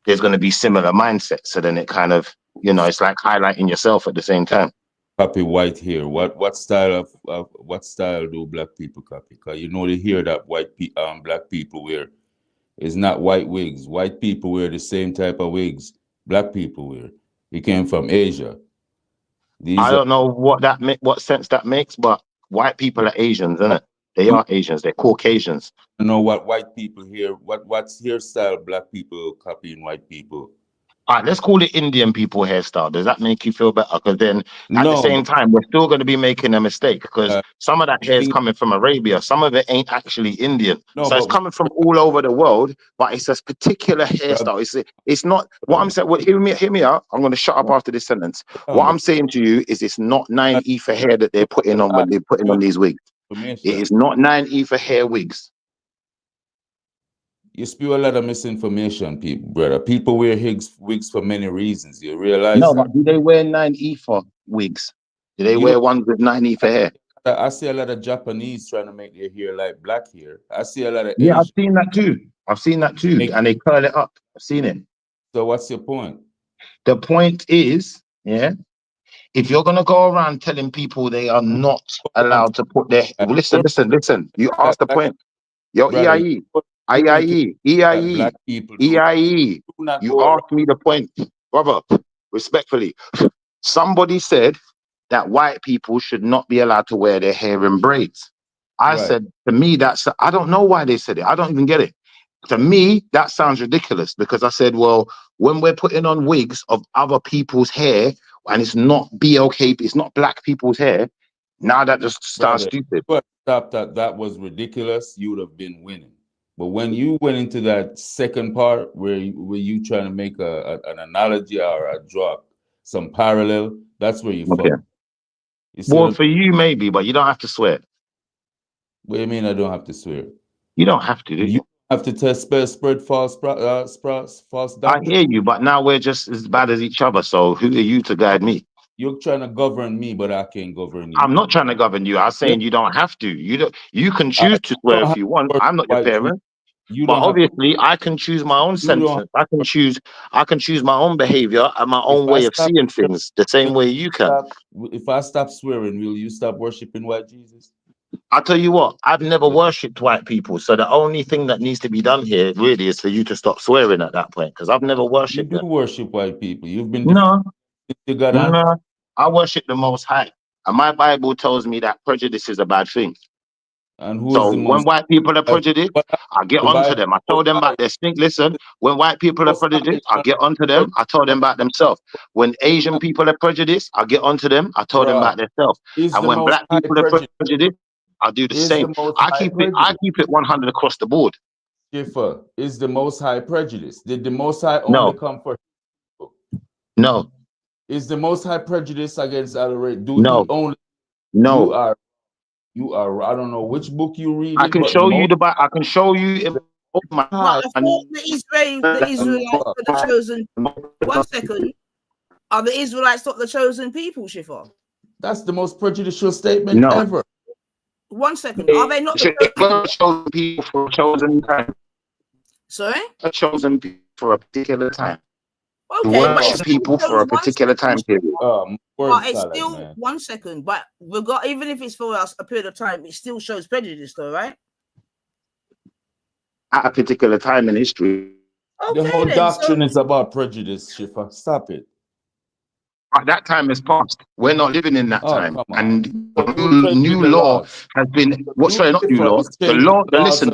there's going to be similar mindsets. So then it kind of You know, it's like highlighting yourself at the same time. Copy white hair. What style of what style do black people copy? Because you know the hair that black people wear is not white wigs. White people wear the same type of wigs black people wear. It came from Asia. I don't know what sense that makes, but white people are Asians, isn't it? They are Asians. They're Caucasians. I know what white people here. What's hairstyle black people copying white people? All right, let's call it Indian people hairstyle. Does that make you feel better? Because then at the No, same time, we're still going to be making a mistake because some of that hair is coming from Arabia. Some of it ain't actually Indian. No, so it's coming from all over the world, but it's a particular hairstyle. It's not what I'm saying. Well, hear me out. I'm going to shut up after this sentence. What I'm saying to you is it's not 9 ether hair that they're putting on when they're putting on these wigs. It is not 9 ether hair wigs. You spew a lot of misinformation, people, brother. People wear wigs for many reasons. You realize No, that? but do they wear 9 ether wigs? Do they wear ones with 9 ether hair? I see a lot of Japanese trying to make their hair like black hair. I see a lot of Yeah, Asian. I've seen that too. And they curl it up. I've seen it. So what's your point? The point is, yeah, if you're gonna go around telling people they are not allowed to put their listen. You asked the point. Yo, EIE. Black people EIE. You asked me the point, brother. Respectfully, somebody said that white people should not be allowed to wear their hair in braids. I said, to me, I don't know why they said it. I don't even get it. To me, that sounds ridiculous because I said, well, when we're putting on wigs of other people's hair and it's not BLK, it's not black people's hair, now that just sounds stupid. But stop that was ridiculous, you would have been winning. But when you went into that second part where you trying to make an analogy or draw some parallel, that's where you fuck. Well, for you maybe, but you don't have to swear. What do you mean I don't have to swear? You don't have to, do you? You have to spread false doctrine. I hear you, but now we're just as bad as each other. So who are you to guide me? You're trying to govern me, but I can't govern you. I'm not trying to govern you. I'm saying you don't have to. You can choose to swear if you want. I'm not your parent. But obviously, I can choose my own sentence. I can choose my own behavior and my own way of seeing things, the same way you can. If I stop swearing, will you stop worshiping white Jesus? I'll tell you what, I've never worshipped white people. So the only thing that needs to be done here really is for you to stop swearing at that point, because I've never worshipped them. You worship white people. You've been no. I worship the Most High. And my Bible tells me that prejudice is a bad thing. And when white people are prejudiced, I get onto them. I tell them about their stink. Listen, when white people are prejudiced, I get onto them. I tell them about themselves. When Asian people are prejudiced, I get onto them. I tell them about themselves. And when black people are prejudiced, I do the same. I keep it 100 across the board. Schiffer, is the Most High prejudice? Did the Most High only come for people? No. Is the Most High prejudice against Alaric? No. You are. I don't know which book you read. I can show you I can show you in my. But I thought the Israelites were the chosen. 1 second. Are the Israelites not the chosen people, Shifa? That's the most prejudicial statement ever. 1 second. Are they not the chosen people for a chosen time? Sorry? A chosen people for a particular time. Okay, but people for a particular time period. But it's still 1 second. But even if it's for us a period of time, it still shows prejudice, though, right? At a particular time in history. Okay, the whole doctrine is about prejudice, Shifa. Stop it. That time has passed. We're not living in that time. And new law has been not new law. The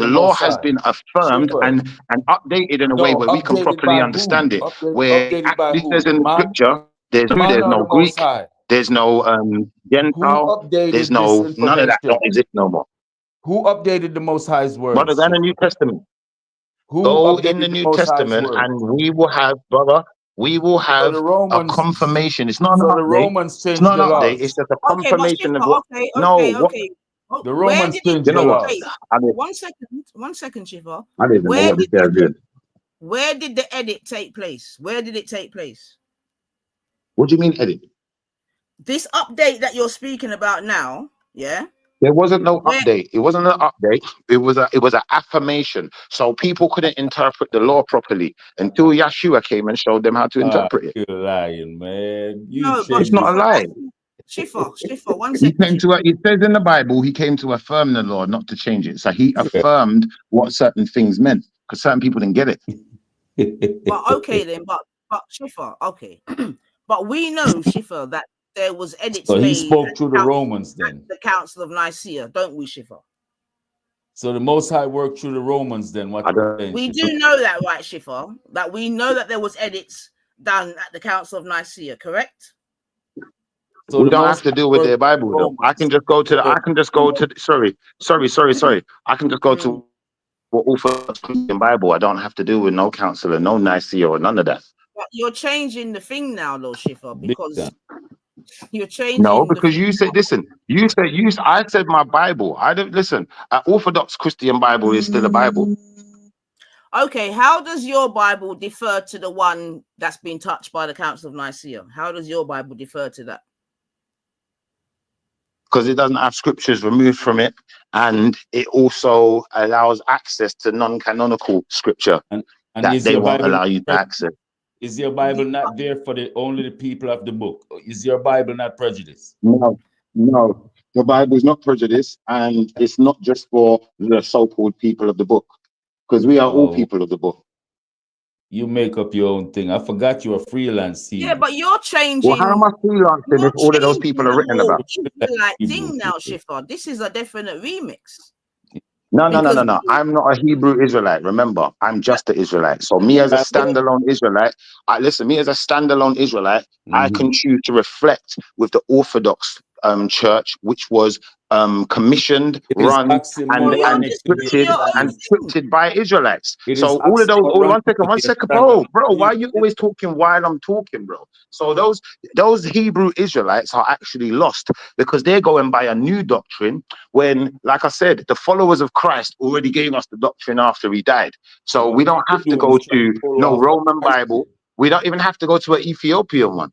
law has been affirmed and updated in a way where we can properly understand it. Where it actually says in the scripture, there's no Greek, there's no Gentile, there's none of that don't exist no more. Who updated the Most High's words? Brother, go in the New Testament. Go in the New Testament and we will have, brother, a confirmation. It's not an update. The Romans changed it's not an the update. laws. It's just a confirmation of what. Okay. The Romans changed the laws. 1 second, Shiva. I didn't know what this guy did. Where did the edit take place? Where did it take place? What do you mean edit? This update that you're speaking about now, yeah? There wasn't no Where update. It wasn't an update. It was an affirmation. So people couldn't interpret the law properly until Yeshua came and showed them how to interpret it. You're lying, man. You no, but It's not a changed. lie. Shifa, one He second, came to. It says in the Bible, he came to affirm the law, not to change it. So he Yeah. affirmed what certain things meant, because certain people didn't get it. But okay then, but Shifa, okay. But we know, Shifa, that there was edits So he made spoke through the Romans then. at the Council of Nicaea, don't we, Shifa? So the Most High worked through the Romans then. What I don't- We do know that, right, Shifa? That we know that there was edits done at the Council of Nicaea, correct? So we the don't Most have to High deal with worked their through Bible the though. I Romans. can just go to the. I can just go to. Sorry. I can just go to what Orthodox Christian Bible. I don't have to deal with no council and no Nicaea or none of that. But you're changing the thing now, though, Shifa, Big because time. you're changing No, the because thing. you said, listen, I said my Bible. I don't listen. An Orthodox Christian Bible is still a Bible. Okay, how does your Bible defer to the one that's been touched by the Council of Nicaea? How does your Bible defer to that? Because it doesn't have scriptures removed from it, and it also allows access to non-canonical scripture And that is they your won't Bible allow you to access. is your Bible not there for only the people of the book? Is your Bible not prejudice? No, no. The Bible is not prejudice, and it's not just for the so-called people of the book, because we are all people of the book. You make up your own thing. I forgot you're a freelance Hebrew. Yeah, but you're changing. Well, how am I freelancing You're if all of those changing people are the written whole about? Israelite Hebrew thing now, people. Shifa. This is a definite remix. No. Because I'm not a Hebrew Israelite. Remember, I'm just an Israelite. So me as a standalone Israelite, me as a standalone Israelite, I can choose to reflect with the Orthodox church, which was commissioned, It is run, But you're oxymoronic just to be doing your own and thing. scripted by Israelites. It So is all of those, oxymoronic one to be second, standalone. bro, why are you always talking while I'm talking, bro? So those Hebrew Israelites are actually lost because they're going by a new doctrine when, like I said, the followers of Christ already gave us the doctrine after he died. So we don't have to go to no Roman Bible. We don't even have to go to an Ethiopian one.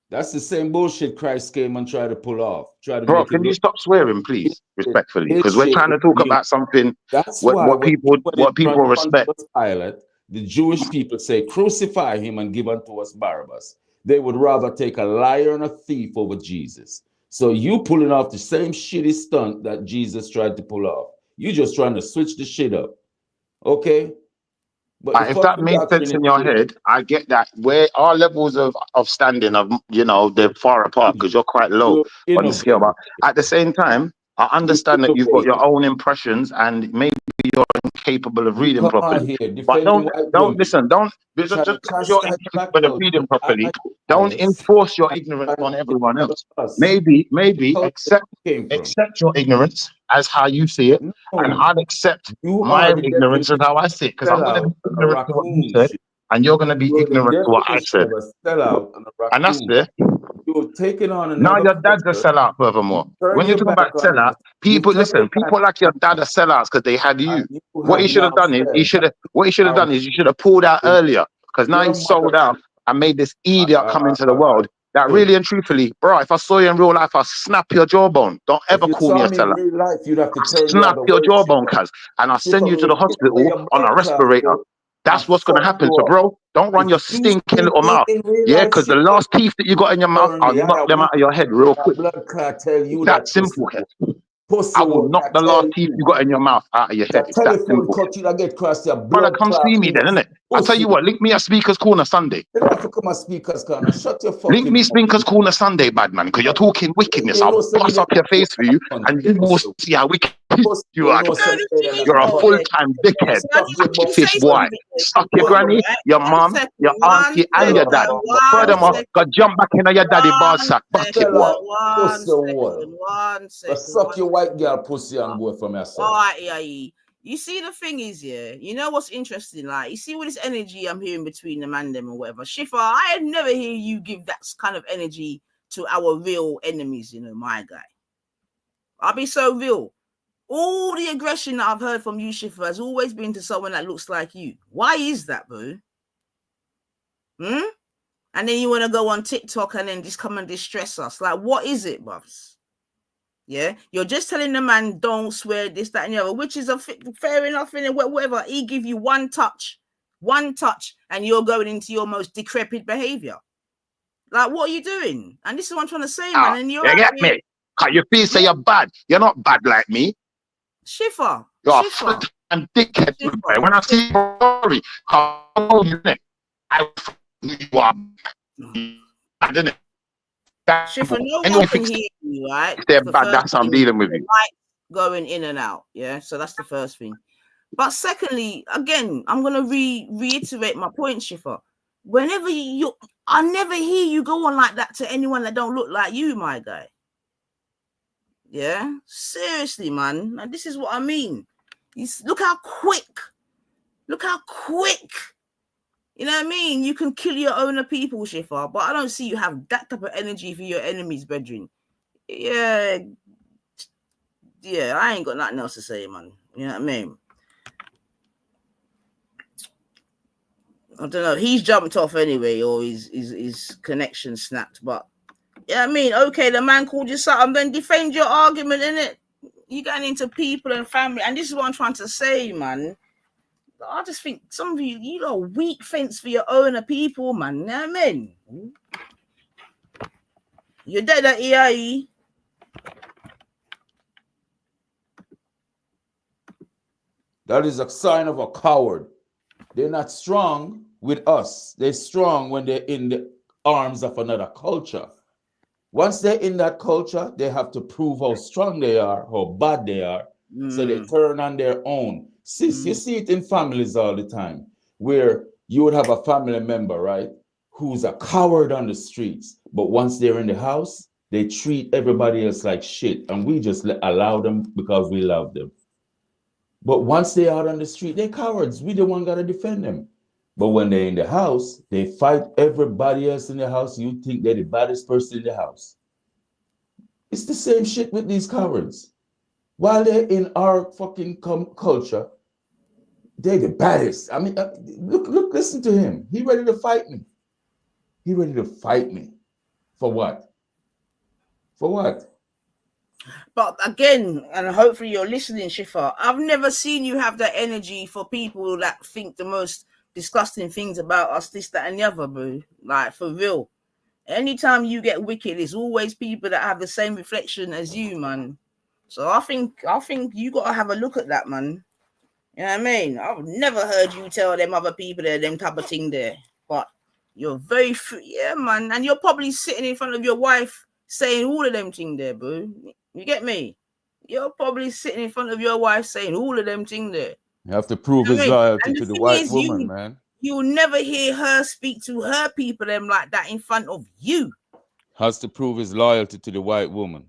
That's the same bullshit Christ came and tried to pull off. Try to Bro, make it can you look stop swearing, please, respectfully? Because we're shit. trying to talk about something That's why what people respect. Pilate, the Jewish people say, crucify him and give unto us Barabbas. They would rather take a liar and a thief over Jesus. So you pulling off the same shitty stunt that Jesus tried to pull off. You just trying to switch the shit up. Okay? But If that made sense in your head, I get that. Where our levels of standing of they're far apart because you're quite low on the scale. But at the same time, I understand that you've got your own impressions and maybe you're incapable of reading properly. But don't listen. Don't just because you're incapable of reading properly. Don't enforce your ignorance on everyone else. Maybe accept your ignorance as how you see it, and I'll accept my ignorance as how I see it, because I'm going to be ignorant to what you said, and you're going to be ignorant to what I said. And that's it. You're taking on Now another your dad's a sellout, furthermore. When you talk about sellout, people like your dad are sellouts because they had you. What he should have done is you should have pulled out earlier, because now he's sold out and made this idiot come into the world. That really and truthfully, bro, if I saw you in real life, I'll snap your jawbone. Don't ever call me a sellout. In real life, you'd have to turn Snap your jawbone, cuz, and I'll send you to the hospital on a respirator. That's what's going to happen. So, bro, don't run your stinking little mouth. Yeah, because the last teeth that you got in your mouth, I'll knock them out of your head real quick. That's simple. I will knock the last teeth you got in your mouth out of your head. It's that simple. Brother, come see me then, innit? I tell you what, link me at Speaker's Corner Sunday. You don't have to come at Speaker's Corner. Shut your fucking Link me Speaker's Corner Sunday, bad man, because you're talking wickedness. I'll bust up your face for you, and you will see how wicked you are. You're a full-time dickhead. Fish boy. Suck your granny, your mum, your auntie, and your dad. But furthermore, got jump back in your daddy ball sack. Basket boy. One second. Suck your white girl pussy and go from your side. All right, yeah. You see, the thing is, yeah, you know what's interesting? Like, you see all this energy I'm hearing between the man them or whatever. Shifa, I never hear you give that kind of energy to our real enemies, my guy. I'll be so real. All the aggression that I've heard from you, Shifa, has always been to someone that looks like you. Why is that, bro? And then you want to go on TikTok and then just come and distress us. Like, what is it, bruv? Yeah, you're just telling the man don't swear, this, that, and the other, which is fair enough. In whatever, he give you one touch, and you're going into your most decrepit behavior. Like, what are you doing? And this is what I'm trying to say, man. And you get me? Cause you feel say you're bad. You're not bad like me. Schiffer. You're and dickhead. When I see your story, I you are. I didn't. Schiffer, no one can hear you, right? They're bad. That's how I'm dealing with you. Going in and out. Yeah. So that's the first thing. But secondly, again, I'm gonna reiterate my point, Schiffer. Whenever I never hear you go on like that to anyone that don't look like you, my guy. Yeah, seriously, man. And this is what I mean. Look how quick. You know what I mean? You can kill your own people, Schiffer, but I don't see you have that type of energy for your enemies, brethren. Yeah, I ain't got nothing else to say, man. You know what I mean? I don't know. He's jumped off anyway, or his connection snapped. But yeah, I mean, okay, the man called you something, then defend your argument, innit? You getting into people and family, and this is what I'm trying to say, man. I just think some of you got a weak fence for your own people, man. You know what I mean? You're dead at EIE. That is a sign of a coward. They're not strong with us. They're strong when they're in the arms of another culture. Once they're in that culture, they have to prove how strong they are, how bad they are. So they turn on their own. Sis, you see it in families all the time, where you would have a family member, right, who's a coward on the streets, but once they're in the house, they treat everybody else like shit, and we just allow them because we love them. But once they're out on the street, they're cowards. We the one got to defend them. But when they're in the house, they fight everybody else in the house. You think they're the baddest person in the house. It's the same shit with these cowards. While they're in our fucking culture, they're the baddest. I mean, look, listen to him. He ready to fight me. He ready to fight me. For what? For what? But again, and hopefully you're listening, Schiffer, I've never seen you have that energy for people that think the most disgusting things about us, this, that, and the other, boo. Like, for real. Anytime you get wicked, it's always people that have the same reflection as you, man. So I think you got to have a look at that, man. You know what I mean? I've never heard you tell them other people there, them type of thing there. But you're very free, yeah, man. And you're probably sitting in front of your wife saying all of them things there, boo. You get me? You're probably sitting in front of your wife saying all of them things there. You have to prove his loyalty to the white woman, man. You'll never hear her speak to her people them like that in front of you. Has to prove his loyalty to the white woman.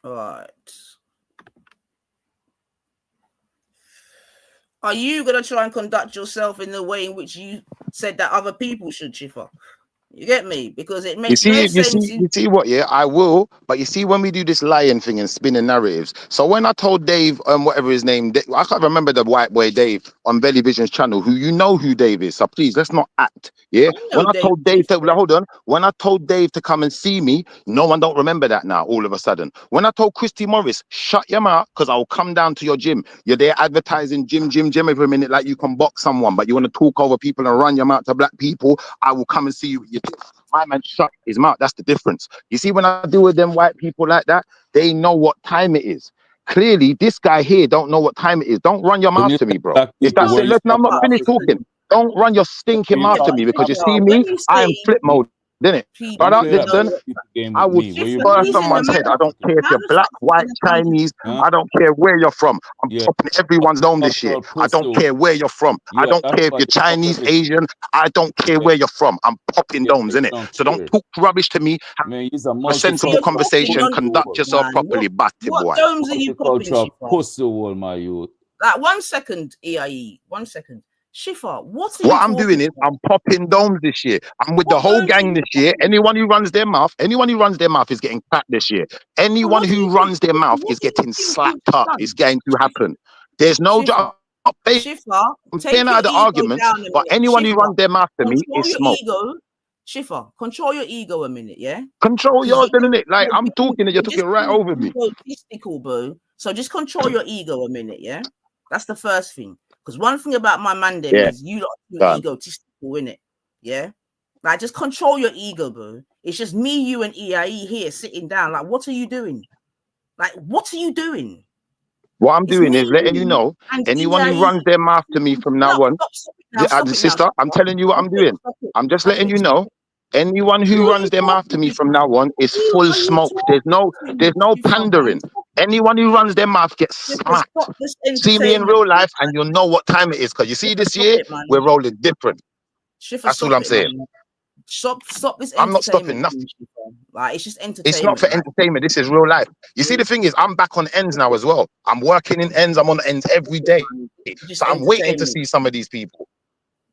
All right. Are you going to try and conduct yourself in the way in which you said that other people should, Schiffer? You get me? Because it makes no sense. You see what, yeah, I will. But you see, when we do this lying thing and spinning narratives. So when I told Dave, whatever his name, I can't remember the white boy Dave on Belly Vision's channel, who you know who Dave is. So please, let's not act. Yeah. When I told Dave to, hold on. When I told Dave to come and see me, no one don't remember that now, all of a sudden. When I told Christy Morris, shut your mouth, because I'll come down to your gym. You're there advertising gym every minute like you can box someone, but you want to talk over people and run your mouth to black people. I will come and see you. My man shut his mouth. That's the difference. You see, when I deal with them white people like that, they know what time it is. Clearly, this guy here don't know what time it is. Don't run your mouth to me, bro. If that's it, listen, I'm not finished talking. Don't run your stinking mouth to me, because you see me, I am flip mode, didn't it? Brother, listen, I will burst someone's head. I don't care if you're black, white, Chinese. I don't care where you're from. I'm popping everyone's dome this year. I don't care where you're from. I don't care if you're Chinese, Asian. I don't care where you're from. I'm popping domes, innit? So don't talk rubbish to me. Have a sensible conversation. Conduct yourself properly, batty boy. What domes are you popping, pussy wall, my youth. Like, 1 second, EIE. 1 second. Schiffer, what I'm doing is I'm popping domes this year. I'm with the whole gang this year. Anyone who runs their mouth is getting clapped this year. Anyone who runs their mouth is getting slapped up. It's going to happen. There's no job. Schiffer, I'm take staying your out of the ego arguments, down a but minute. anyone who Schiffer, runs their mouth to me control is your smoke. ego. Schiffer, control your ego a minute, yeah? Control Because yours, you isn't it? Like, I'm talking and you took it right over me. egotistical, bro. So just control your ego a minute, yeah? That's the first thing. Because one thing about my man them is you lot are egotistical, innit? Yeah? Like, just control your ego, bro. It's just me, you, and EIE here sitting down. Like, what are you doing? Like, what are you doing? What I'm doing is letting you know, anyone who runs their mouth to me from now on, sister, I'm telling you what I'm doing. I'm just letting you know, anyone who runs their mouth to me from now on is full smoke. There's no pandering. Anyone who runs their mouth gets smacked. See me in real life and you'll know what time it is. Because you see, this year, we're rolling different. That's all I'm saying. Stop this. I'm not stopping nothing. Like, it's just entertainment. It's not for entertainment. This is real life. You see, the thing is, I'm back on ends now as well. I'm working in ends. I'm on ends every day. So I'm waiting to see some of these people.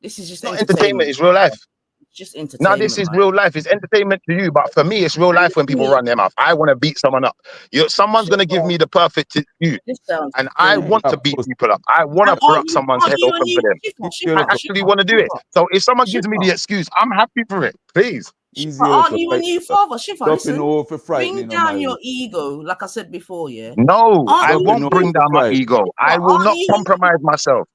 This is just not entertainment. It's real life. It's just entertainment. Now this is real life. It's entertainment to you, but for me, it's real life when people run their mouth. I want to beat someone up. Someone's gonna give me the perfect excuse, and I want to beat people up. I want to crack someone's head open for them. I actually want to do it. So if someone gives me the excuse, I'm happy for it. Please. Aren't you a new father, Schiffer? Listen, bring down your ego, like I said before, yeah? No, I won't bring down my ego. I will not compromise myself.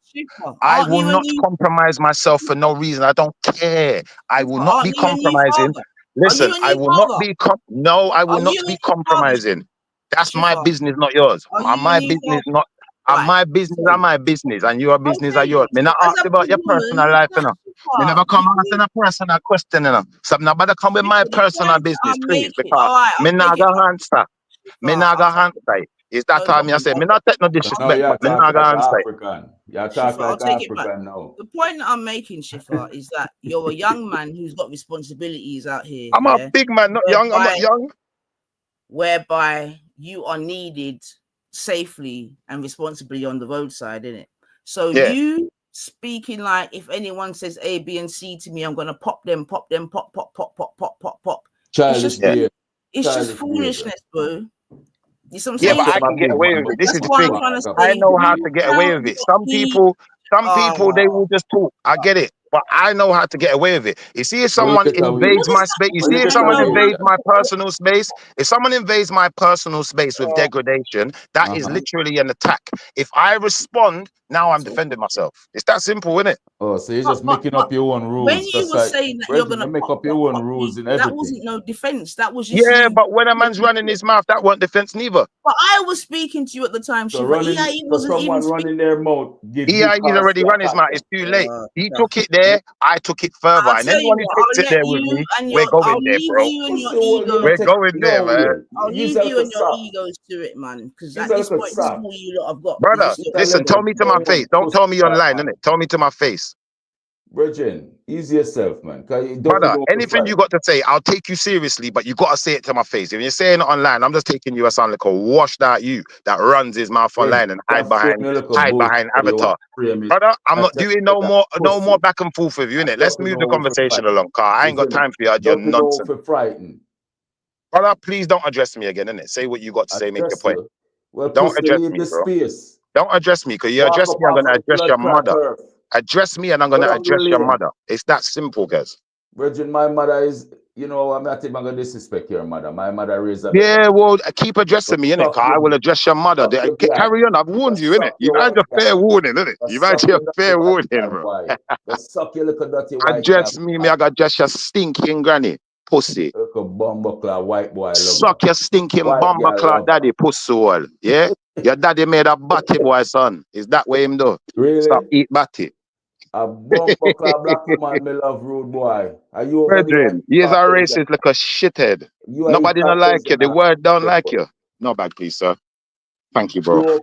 I will not compromise myself for no reason. I don't care. I will not be compromising. Listen, I will not be I will not be compromising. That's my business, not yours. My business, not my business are my business, and your business are yours. Me not ask about your personal life, you know. Me never come asking a personal question, you know. So nobody come with my personal business, please, because me not gonna answer. Me not gonna answer. Is that time I say? Me not take no disrespect, but me not gonna answer. You're talking like African now. The point that I'm making, Schiffer, is that you're a young man who's got responsibilities out here. I'm a big man, not young. I'm not young. Whereby you are needed safely and responsibly on the roadside, innit? So you speaking like, if anyone says A, B, and C to me, I'm gonna pop them, pop, pop. It's just foolishness, bro. Yeah, but I can get away with it. This is the thing. I know how to get away with it. Some people, they will just talk. I get it. But I know how to get away with it. You see, if someone invades my space, you see, if someone invades my personal space, if someone invades my personal space with degradation, that is literally an attack. If I respond, now I'm defending myself. It's that simple, isn't it? Oh, so you're just making up your own rules. When you were saying that you're gonna make up your own rules in everything. That wasn't no defense. That was just but when a man's running his mouth, that wasn't defense neither. But I was speaking to you at the time. So someone running their mouth. He's already run his mouth. It's too late. He took it there. I took it further. And anyone who takes it there with me, we're going there, bro. We're going there, man. I'll leave you and your egos to it, man. Because at this point, this is all you lot have got. Brother, listen, tell me to my face. Don't tell me online, innit? Tell me to my face. Virgin, ease yourself, man. Brother, anything you got to say, I'll take you seriously, but you got to say it to my face. If you're saying it online, I'm just taking you as sound like a washed out you that runs his mouth online and hide behind avatar. Brother, I'm not doing no more back and forth with you, innit? Let's move the conversation along, car. I ain't got time for your nonsense. Brother, please don't address me again, innit? Say what you got to say, make your point. Don't address me, bro. Don't address me, because you address me, I'm going to address your mother. Address me and I'm going to address your mother. It's that simple, guys. Virgin, my mother is, I'm not even going to disrespect your mother. My mother raised her. Yeah, well, keep addressing me, innit? I will address your mother. Carry on, I've warned you, innit? You've had your fair warning, innit? You've had your fair warning, bro. Address me, I got address your stinking granny, pussy. White boy. Suck your stinking bumbuckler daddy, pussy all. Yeah? Your daddy made a batty boy, son. Is that way him do? Really? Stop eat batty. A bumbuckler black woman, me love rude boy. Are you Brethren, he is a racist like a shithead. Nobody don't like you. The word don't like you. No bad, please, sir. Thank you, bro.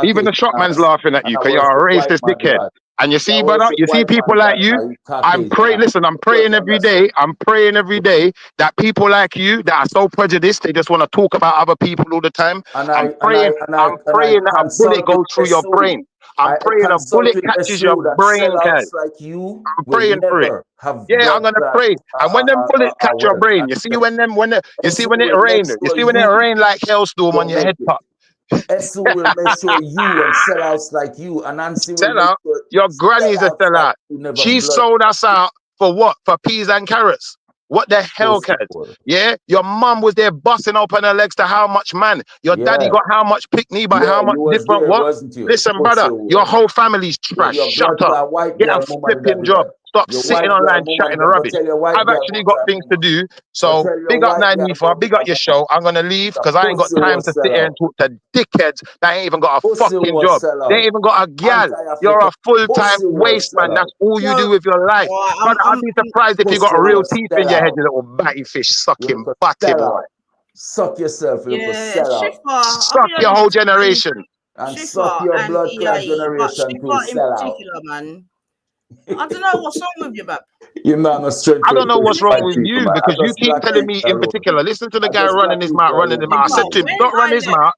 Even the shop man's laughing at you because you're a racist dickhead. And you see, brother, you see people like you. I'm praying. Listen, I'm praying every day. I'm praying every day that people like you that are so prejudiced, they just want to talk about other people all the time. I'm praying that a bullet goes through your brain. I'm praying a bullet catches your brain, guys. I'm praying for it. Yeah, I'm gonna pray. And when them bullets catch your brain, you see when it rain like hailstorm on your head top. Esu will make sure you and sellouts like you, and Nancy will Sell make out. sure Your granny's a sellouts like sellout. you never She blood. sold us out for what? For peas and carrots. What the hell, Post Kaz? war. Yeah, your mum was there busting open her legs to how much man. Your daddy Yeah. got how much pickney by how Yeah, much you was different there, what? wasn't you? Listen, Post brother, your war. whole family's trash. Your Shut blood up. clot white Get girl, a mama flipping daddy job. that. Stop Your sitting white girl, online mama chatting daddy. Go rubbish. tell your white I've girl, actually got mama things to do. Go So tell your big up white girl, Nanifa, big up your show. I'm gonna leave because I ain't got pussy time was to sell sit here out. and talk to dickheads that ain't even got a Pussy fucking was job. sell They out. ain't even got a gal. You're Anti-African. a full-time Pussy was waste sell man. That's out. all you do with your life. Well, Brother, I'd be surprised if you got Pussy real was teeth in sell your head, out. you little batty fish You sucking look a butty sell boy. out. Suck yourself, you look a yeah, sell out. Shifa, I'll Suck be your honest whole with you, generation. And suck Shifa your and blood clot EIE, but generation too, Shifa in sell out. particular, man. I don't know what's wrong with you, man. You man no strength I to don't know what's push wrong white with people, you man. I because you just keep black telling people me in alone. particular, listen to the I guy just running black his people mouth, running his alone. mouth. I said Shifa, to him, when don't run I his left, mouth.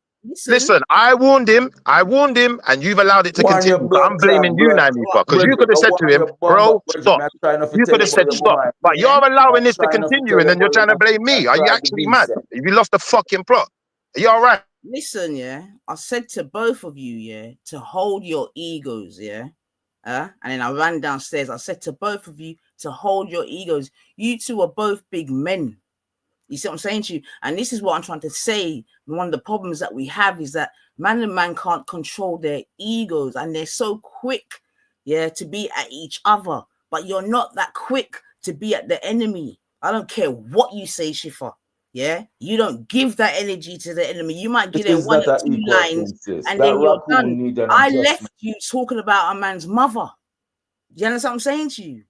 Listen, I warned him, and you've allowed it to One your continue. So blood I'm clot, blaming you, blood Nanifa, because you brethren. could have I said to want him, your bomb bro, up, brethren. stop. I'm trying to You tell could you have about said your stop. mama. But yeah, you're allowing I'm this to trying to continue, tell and you then you're about your trying to mama. blame me. I Are you tried to actually be mad? said. Have you lost the fucking plot? Are you all right? listen, yeah, I said to both of you, yeah, to hold your egos, yeah. And then I ran downstairs. I said to both of you to hold your egos. You two are both big men. You see what I'm saying to you? And this is what I'm trying to say. One of the problems that we have is that man and man can't control their egos, and they're so quick, yeah, to be at each other. But you're not that quick to be at the enemy. I don't care what you say, Shifa. Yeah, you don't give that energy to the enemy. You might give This them is one not or an two equal lines, thing, sis. and That then you're raccoon done. need an I adjustment. left you talking about a man's mother. You understand what I'm saying to you?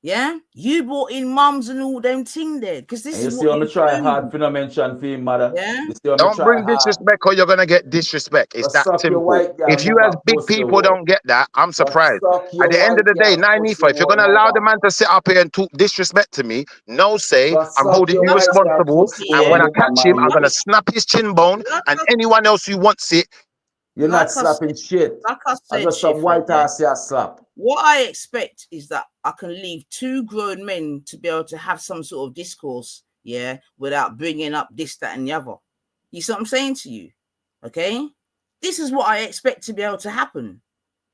Yeah, you brought in mums and all them thing there because this And you is see what how me you try do. hard for no mention for him, mother. Yeah, You see how me Don't try bring hard. disrespect or you're gonna get disrespect. It's Go that suck your simple. white girl, If you as mama big pussy people hole. don't get that, I'm Go surprised. suck At your the end of white the day, girl pussy 9-4, if you're hole, gonna allow the mother. man to sit up here and talk disrespect to me, no say, Go I'm suck holding your you like white I girl said, responsible. pussy And hole, when I yeah, mama catch him, I'm man. gonna snap his chin bone, like and I, anyone else who wants it. You're like not I slapping shit. like I I said, just some Shifa, white yeah. ass here slap. What I expect is that I can leave two grown men to be able to have some sort of discourse, yeah, without bringing up this, that, and the other. You see what I'm saying to you? Okay, this is what I expect to be able to happen.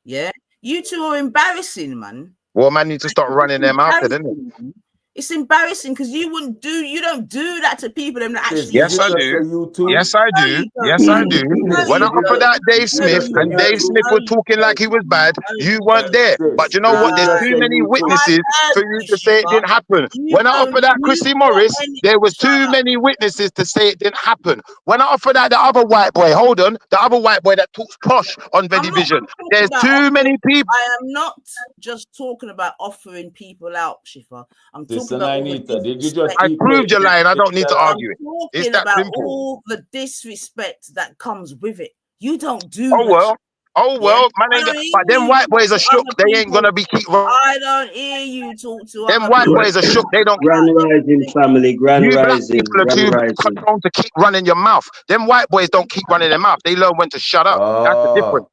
Yeah, you two are embarrassing, man. Well, man, need to start running them out there, didn't it? It's embarrassing because you don't do that to people that actually Did Yes, you I hate just do. say you too? Yes, I No, do. you don't. Yes, I do. No, When I you offered don't. that Dave No, Smith you and you Dave don't. too? Smith No, was you talking like don't. he was bad, No, you you weren't don't. there. But Sis, you know did what? you There's just too say many you too? I witnesses heard for you you, to say it Shiva. didn't happen. You When I don't. offered that You Chrissy got Morris, any? there was Shut too up. many witnesses to say it didn't happen. When I offered that the other white boy, hold on, the other white boy that talks posh on I'm not Division, just talking there's about too offering. many people. I am not just talking about offering people out, Shifa. I'm talking Sister about all the Nainita, did you just disrespect. I equate proved your line. I don't need to sell out? I'm argue it. It's talking that about simple. all the disrespect that comes with it. You don't do Oh that. well. Oh Yeah, well, man I ain't. don't hear But them you white talk boys are to shook. other They ain't people. gonna be keep. I don't hear you talk to Them other white people. boys are shook. They don't. Grand Rising family, Grand You black Rising, people are Grand too Rising. prone to keep running your mouth. Them white boys don't keep running their mouth. They learn when to shut up. That's the difference.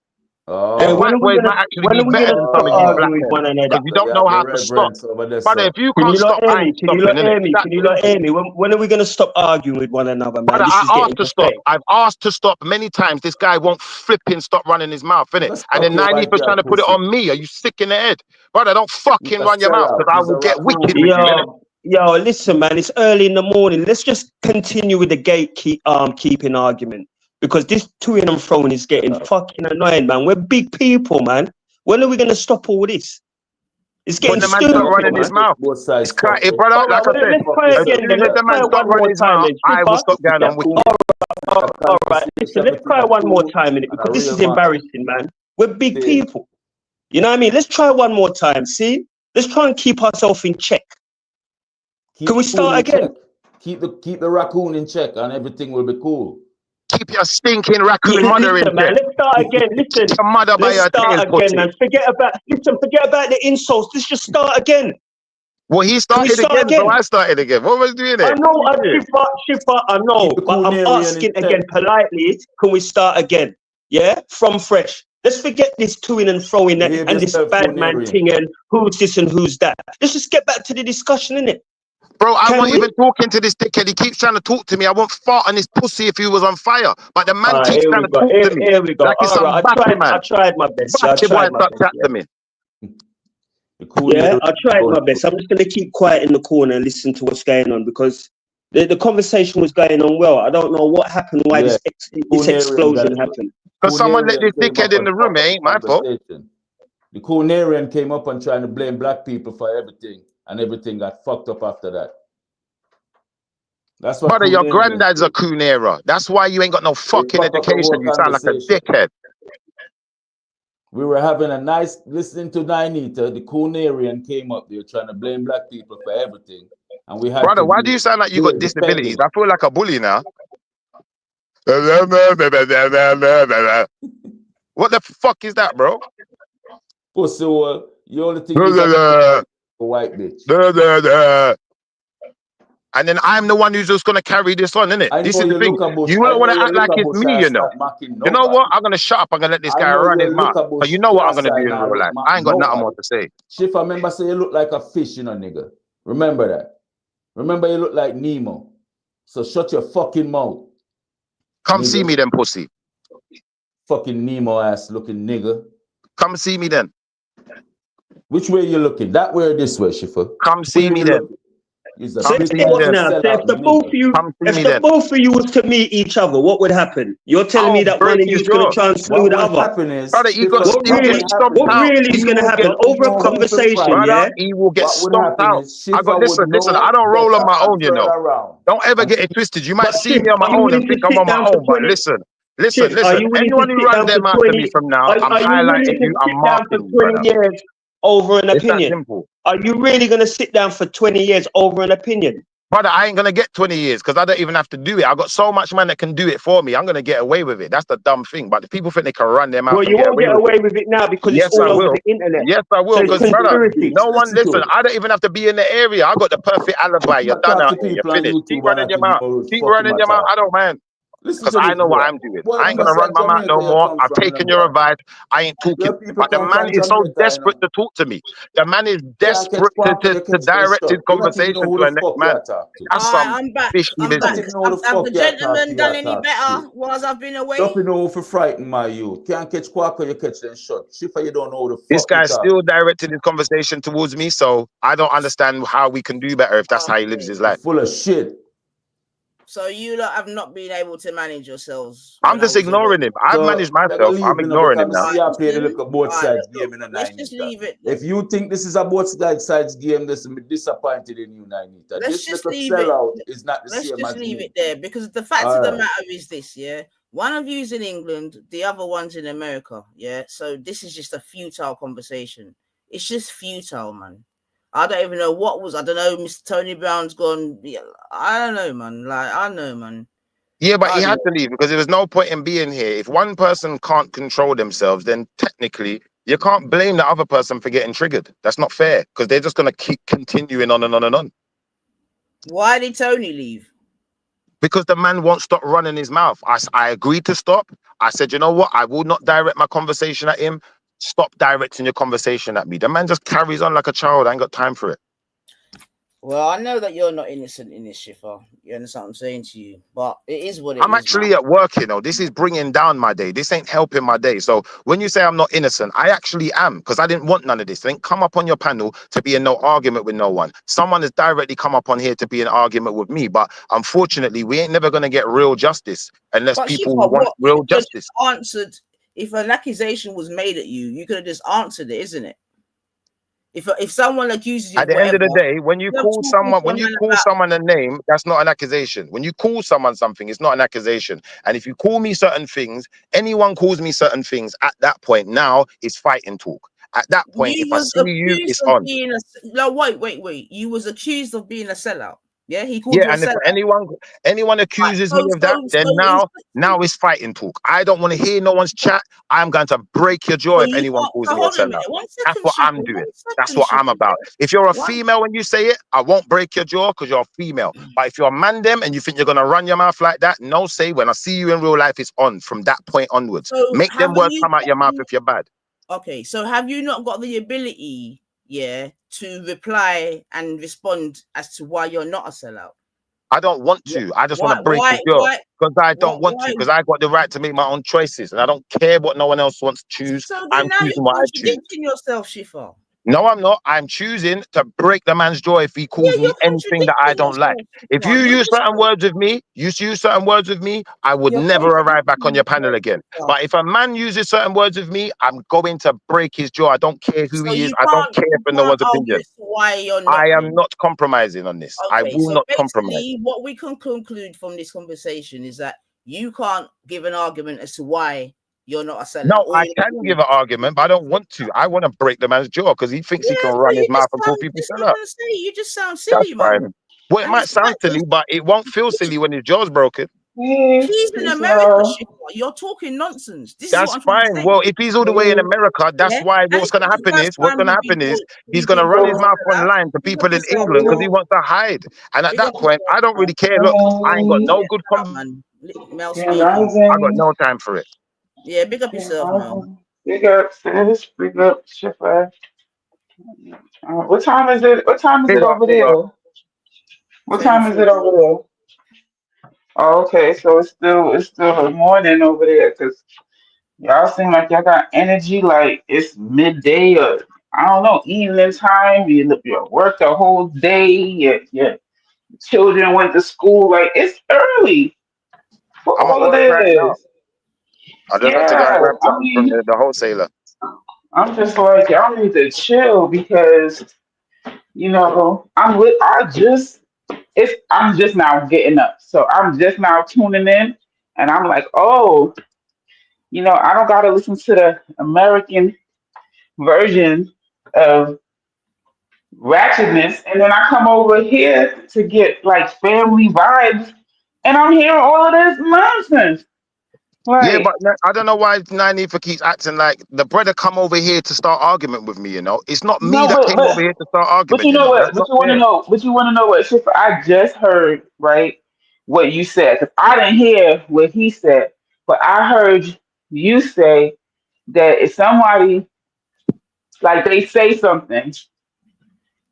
Hey, Them Oh, when white are we boys gonna might actually when be are we better gonna than some stop of you arguing black with men one another? because you so don't you know have the how to stop. reverence over there, Brother, sir. if you Can can't you lot stop, hear I me? ain't Can you stopping, lot innit? hear It's me? that Can you lot simple. hear me? When are we gonna stop arguing with one another, man? Brother, This I is asked getting to stop. pathetic. I've asked to stop many times. This guy won't flipping stop running his mouth, You innit? just And suck then your 90 white for girl trying to put it pussy. on me. Are you sick in the head? Brother, don't You fucking just run your sell mouth out. because I He's a will get wicked raccoon. with you, innit? Yo, listen, man. It's early in the morning. Let's just continue with the keeping argument because this to and fro is getting fucking annoying, man. We're big people, man. When are we gonna stop all this? It's When getting the man start stupid, running his man. mouth. Both It's sides crack, fuck you. brother. All right, Like I well, said, let's try as again soon then. as Let's the try man it stop one more running his time mouth, then. I will Shipper. stop going Yeah. on wicked. All right. Listen, let's try one more time in it And a because this real is man. embarrassing, man. We're big See, people. You know what I mean? Let's try one more time. See? Let's try and keep ourselves in check. keep Can we the raccoon start in again? check. Keep the raccoon in check, and everything will be cool. Keep your stinking Yeah, raccoon mother in listen, man. check. Let's start again. Listen. Your mother by Let's your tail, start again, pussy. man. Forget about the insults. Let's just start again. Well, he Can we started start again, so again? I started again. What was doing I it? know, Shipper, I know, Keep the but I'm Coonarian in asking check. again politely. Can we start again? Yeah, from fresh. Let's forget this toing and froing Behave and this yourself, bad man Coonarian. thing and who's this and who's that. Let's just get back to the discussion, innit? Bro, I Can wasn't we? even talking to this dickhead. He keeps trying to talk to me. I won't fart on his pussy if he was on fire. But the man keeps Here trying we to go. talk to me. Here we go. Like it's All some right. batty man. I tried my best. Yeah, I Batty boy tried my start best. chat Yeah. to me. Yeah, I tried my best. I'm just going to keep quiet in the corner and listen to what's going on because the conversation was going on well. I don't know what happened, why this explosion happened. Because someone let this dickhead in the room, it ain't my fault. The Coonarian came up and trying to blame black people for everything, and everything got fucked up after that. That's what. Brother, your granddad's a Coonera. That's why you ain't got no fucking education. You sound like a dickhead. We were having a nice listening to Nainita. The Coonarian came up there trying to blame black people for everything, and we had. Brother, why do you sound like you got disabilities? I feel like a bully now. What the fuck is that, bro? Pussy, you only think a white bitch. And then I'm the one who's just gonna carry this on, innit? This is the thing. You don't want to act like it's me, you know. You know what? I'm gonna shut up. I'm gonna let this guy run his mouth. But you know what I'm gonna do in real life. I ain't got nothing more to say. Shift, I remember say you look like a fish, you know, nigga. Remember that. Remember you look like Nemo. So shut your fucking mouth. Come see me then, pussy. Fucking Nemo ass looking nigga. Come see me then. Which way you looking? That way or this way, Shiffer? Come see me then. If the both of you was to meet each other, what would happen? You're telling me that one of you is going to try and slew the other. What really is going to happen over a conversation? Yeah, he will get stomped out. I got listen. I don't roll on my own, you know. Don't ever get it twisted. You might see me on my own and think I'm on my own, but listen. Anyone who runs their mouth to me from now, I'm highlighting you. I'm marking you. Over an opinion. Are you really going to sit down for 20 years over an opinion? Brother, I ain't going to get 20 years because I don't even have to do it. I got so much man that can do it for me. I'm going to get away with it. That's the dumb thing. But the people think they can run their mouth. Well, you won't get away with it now because it's all over the internet. Yes, I will. Because, brother, no one, listen, I don't even have to be in the area. I got the perfect alibi. You're done out here. You're finished. Keep running your mouth. Keep running your mouth. I don't mind. Because I know what I'm doing. I ain't going to run my mouth no more. I've taken your advice. I ain't talking. But the man is so desperate to talk to me. The man is desperate to direct his conversation to a next man. That's I'm back. Have the gentleman done any better whilst I've been away? Don't know for frighten my youth. Can't catch quack or you catch them shot. Shifa, you don't know the fuck. This guy's still directing his conversation towards me, so I don't understand how we can do better if that's how he lives his life. Full of shit. So you lot have not been able to manage yourselves. I'm just ignoring him. I've managed myself. I'm ignoring him now. Let's just leave it. If you think this is a both sides game, this is disappointed in you, Nainita. Let's just leave it. Is not the same. Let's just leave it there because the fact of the matter is this, yeah. One of you's in England, the other one's in America, yeah. So this is just a futile conversation. It's just futile, man. I don't even know what was. I don't know. Mr. Tony Brown's gone. I don't know, man. Like I know, man. Yeah, but he had to leave because there was no point in being here. If one person can't control themselves, then technically you can't blame the other person for getting triggered. That's not fair because they're just gonna keep continuing on and on and on. Why did Tony leave? Because the man won't stop running his mouth. I agreed to stop. I said, you know what? I will not direct my conversation at him. Stop directing your conversation at me. The man just carries on like a child. I ain't got time for it. Well, I know that you're not innocent in this, Shiffer. You understand what I'm saying to you? But it is what it is. I'm actually at work, you know. This is bringing down my day. This ain't helping my day. So when you say I'm not innocent, I actually am because I didn't want none of this. I didn't come up on your panel to be in no argument with no one. Someone has directly come up on here to be in argument with me. But unfortunately, we ain't never going to get real justice unless people want real justice. Answered. If an accusation was made at you, you could have just answered it, isn't it? If someone accuses you, at the end of the day, when you call someone a name, that's not an accusation. When you call someone something, it's not an accusation. And if you call me certain things, anyone calls me certain things at that point, now it's fighting talk. At that point, if I see you, it's on. No, wait. You was accused of being a sellout. Yeah, he called you a and if sellout. anyone accuses me of that, then now it's fighting talk. I don't want to hear no one's chat. I'm going to break your jaw if anyone calls me a sellout. That's what I'm doing. That's what I'm about. If you're a female and you say it, I won't break your jaw because you're a female. But if you're a man them and you think you're gonna run your mouth like that, no, say when I see you in real life, it's on from that point onwards. Make them words come out your mouth if you're bad. Okay, so have you not got the ability, to reply and respond as to why you're not a sellout? I don't want to. I just want to break his jaw because I don't want to, because I got the right to make my own choices and I don't care what no one else wants to choose. So then now you're contradicting yourself, Shifa. No, I'm not. I'm choosing to break the man's jaw if he calls me anything that I don't like. If you use certain words with me, I would never arrive back on your panel again. But if a man uses certain words with me, I'm going to break his jaw. I don't care who he is. I don't care for no one's opinion. I am not compromising on this. I will not compromise. What we can conclude from this conversation is that you can't give an argument as to why you're not a sellout. No, I can give an argument, but I don't want to. I want to break the man's jaw because he thinks he can run his mouth and call people sellout. You just sound silly, man. Well, it might sound silly, but it won't feel silly when his jaw's broken. He's in America, you're talking nonsense. That's fine. Well, if he's all the way in America, that's why what's going to happen is he's going to run his mouth online to people in England because he wants to hide. And at that point, I don't really care. Look, I ain't got no good conversation. I got no time for it. Yeah, big up yourself, man. Big up, sis. Big up, Shifa. What time is it? What time is it over there? What time is it over there? Oh, okay, so it's still morning over there because y'all seem like y'all got energy like it's midday or I don't know, evening time. You work the whole day. Your children went to school. Like it's early for all of this. I don't have to go and grab something from the wholesaler. I'm just like, y'all need to chill because, I'm just now getting up. So I'm just now tuning in and I'm like, oh, I don't got to listen to the American version of ratchetness. And then I come over here to get like family vibes and I'm hearing all of this nonsense. Right. Yeah, but I don't know why Nanifa keeps acting like the brother come over here to start argument with me. It's not me that came over here to start argument. But you know what? But you want to know? But you want to know what? Shifa, I just heard what you said because I didn't hear what he said, but I heard you say that if somebody like they say something,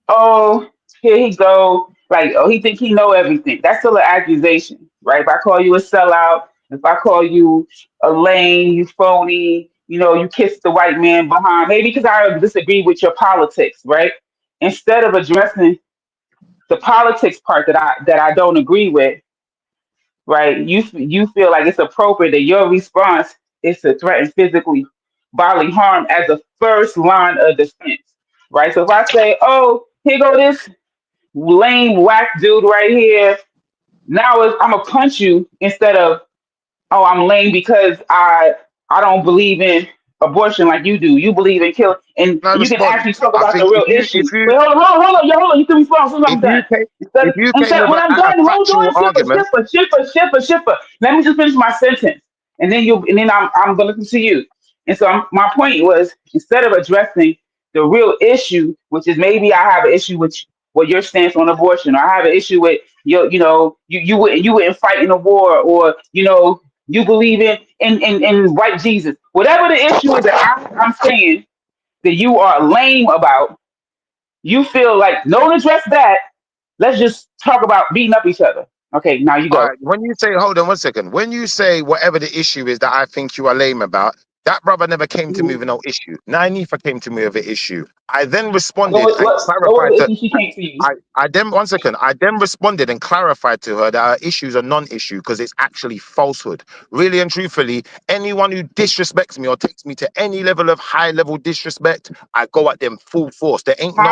oh here he go, like oh he think he know everything. That's still an accusation, right? If I call you a sellout. If I call you a lame, you phony, you kiss the white man behind, maybe because I disagree with your politics, right? Instead of addressing the politics part that I don't agree with, right? You feel like it's appropriate that your response is to threaten physically bodily harm as the first line of defense, right? So if I say, oh, here go this lame whack dude right here, now I'm gonna punch you instead of oh, I'm lame because I don't believe in abortion like you do. You believe in killing, and you can actually talk about the real issue. Wait, hold on. You can respond soon as I'm done. When I'm done, hold on, Shipper. Let me just finish my sentence, and then I'm gonna listen to you. And so my point was, instead of addressing the real issue, which is maybe I have an issue with what your stance on abortion, or I have an issue with you wouldn't fight in a war, or you believe in white Jesus. Whatever the issue is that I'm saying that you are lame about, you feel like no one address that. Let's just talk about beating up each other. Okay, now you go. All right, when you say, hold on 1 second. When you say whatever the issue is that I think you are lame about, that brother never came to me with no issue. Nanifa came to me with an issue. I then responded and clarified. I then 1 second. I then responded and clarified to her that her issue is a non-issue because it's actually falsehood. Really and truthfully, anyone who disrespects me or takes me to any level of high-level disrespect, I go at them full force. There ain't no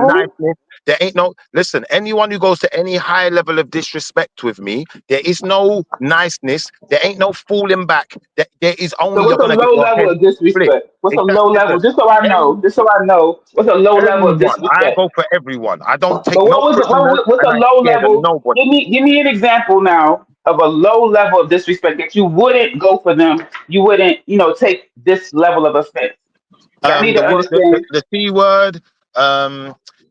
niceness. There ain't no, listen, anyone who goes to any high level of disrespect with me, there is no niceness. There ain't no falling back. There is only. So what's a low level of disrespect? What's a low level? Just so I know. What's a low level of disrespect? I go for everyone. I don't take what's a low level? Give me an example now of a low level of disrespect that you wouldn't go for them. You wouldn't, take this level of offense. I need to understand the C word.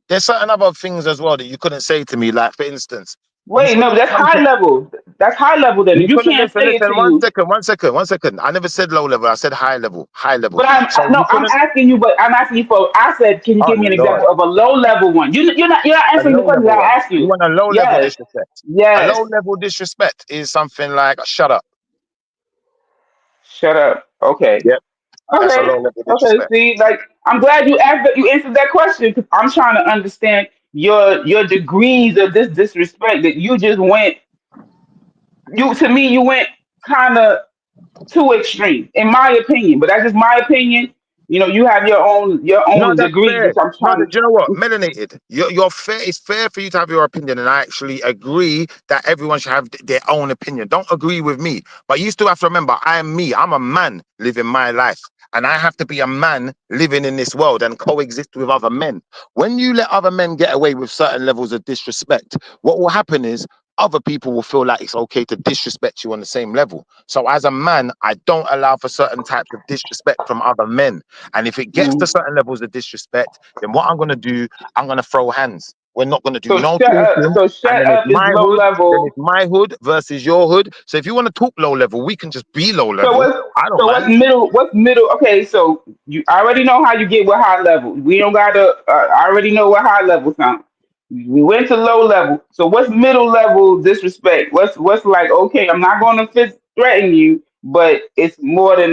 There's certain other things as well that you couldn't say to me. Like, for instance, Wait, no, that's high level. That's high level. Then You you couldn't can't listen. say it Listen, to you. one second. I never said low level. I said high level. High level. But So no, you I'm couldn't. asking you. But I'm asking you for. I said, can you Oh give me an Lord, example of a low level one? You're not a answering the low question level that one. I asked You you. want a low level Yes, disrespect? A yes. low level disrespect is something like shut up. Shut up. Okay. Yep, that's a Okay. low level Okay. disrespect. See, like I'm glad you asked that. You answered that question because I'm trying to understand your degrees of this disrespect that you just went. You to me, you went kind of too extreme, in my opinion. But that's just my opinion. You have your No, own that's degrees, fair. which I'm No, trying you know what? to. Melanated. You're fair. It's fair for you to have your opinion, and I actually agree that everyone should have their own opinion. Don't agree with me, but you still have to remember, I am me. I'm a man living my life, and I have to be a man living in this world and coexist with other men. When you let other men get away with certain levels of disrespect, what will happen is other people will feel like it's okay to disrespect you on the same level. So as a man, I don't allow for certain types of disrespect from other men. And if it gets to Mhm. certain levels of disrespect, then what I'm going to do, I'm going to throw hands. We're not going to do So no shut up. talking. So And shut then it's up is my low hood, then level. it's my hood versus your hood. So if you want to talk low level, we can just be low So level. what's I don't so what's mind. middle? What's middle? Okay, so you I already know how you get with high level. We don't got to. I already know what high level sounds. We went to low level. So what's middle level disrespect? What's like? Okay, I'm not going to threaten you, but it's more than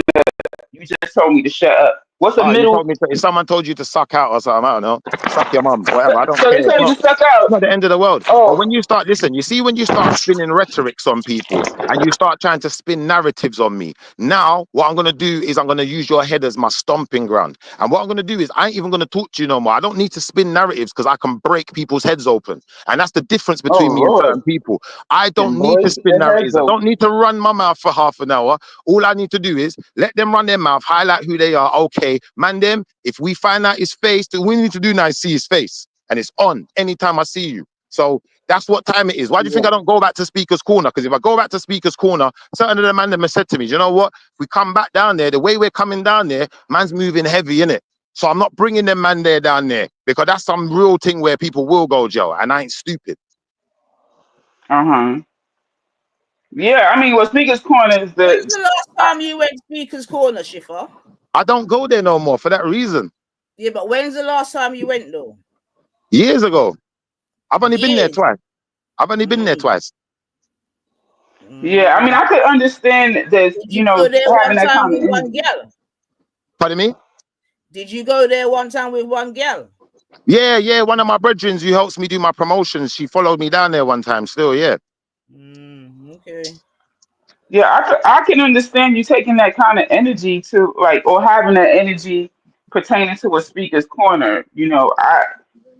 you just told me to shut up. What's a Oh, you middle? told me if someone told you to suck out or something, I don't know. Suck your mum, So, whatever. I don't so care. they tell you to suck It's out. not the end of the world. But when Oh, you start, listen, you see, when you start spinning rhetorics on people and you start trying to spin narratives on me, now what I'm going to do is I'm going to use your head as my stomping ground. And what I'm going to do is I ain't even going to talk to you no more. I don't need to spin narratives because I can break people's heads open. And that's the difference oh between me and Lord, certain people. I don't and need to break spin their heads narratives. I don't open. need to run my mouth for half an hour. All I need to do is let them run their mouth, highlight who they are. Okay, man, them, if we find out his face, then we need to do now is see his face. And it's on anytime I see you. So that's what time it is. Why do you think Yeah. I don't go back to Speaker's Corner? Because if I go back to Speaker's Corner, certain of the man them have said to me, you know what? If we come back down there, the way we're coming down there, man's moving heavy, innit? So I'm not bringing them man there down there because that's some real thing where people will go, Joe, and I ain't stupid. Uh-huh. Yeah, I mean, what Speaker's Corner is When's the. the last time you went Speaker's Corner, Schiffer? I don't go there no more for that reason. Yeah, but when's the last time you went though? Years ago. I've only been there Years. twice. I've only been there Mm. twice. Yeah, I mean, Mm. I could understand this, Did you go there having one that time kind of with one energy. girl? Pardon me? Did you go there one time with one girl? Yeah. One of my brethren who helps me do my promotions, she followed me down there one time still, yeah. Okay. Yeah, I can understand you taking that kind of energy to like, or having that energy pertaining to a Speaker's Corner.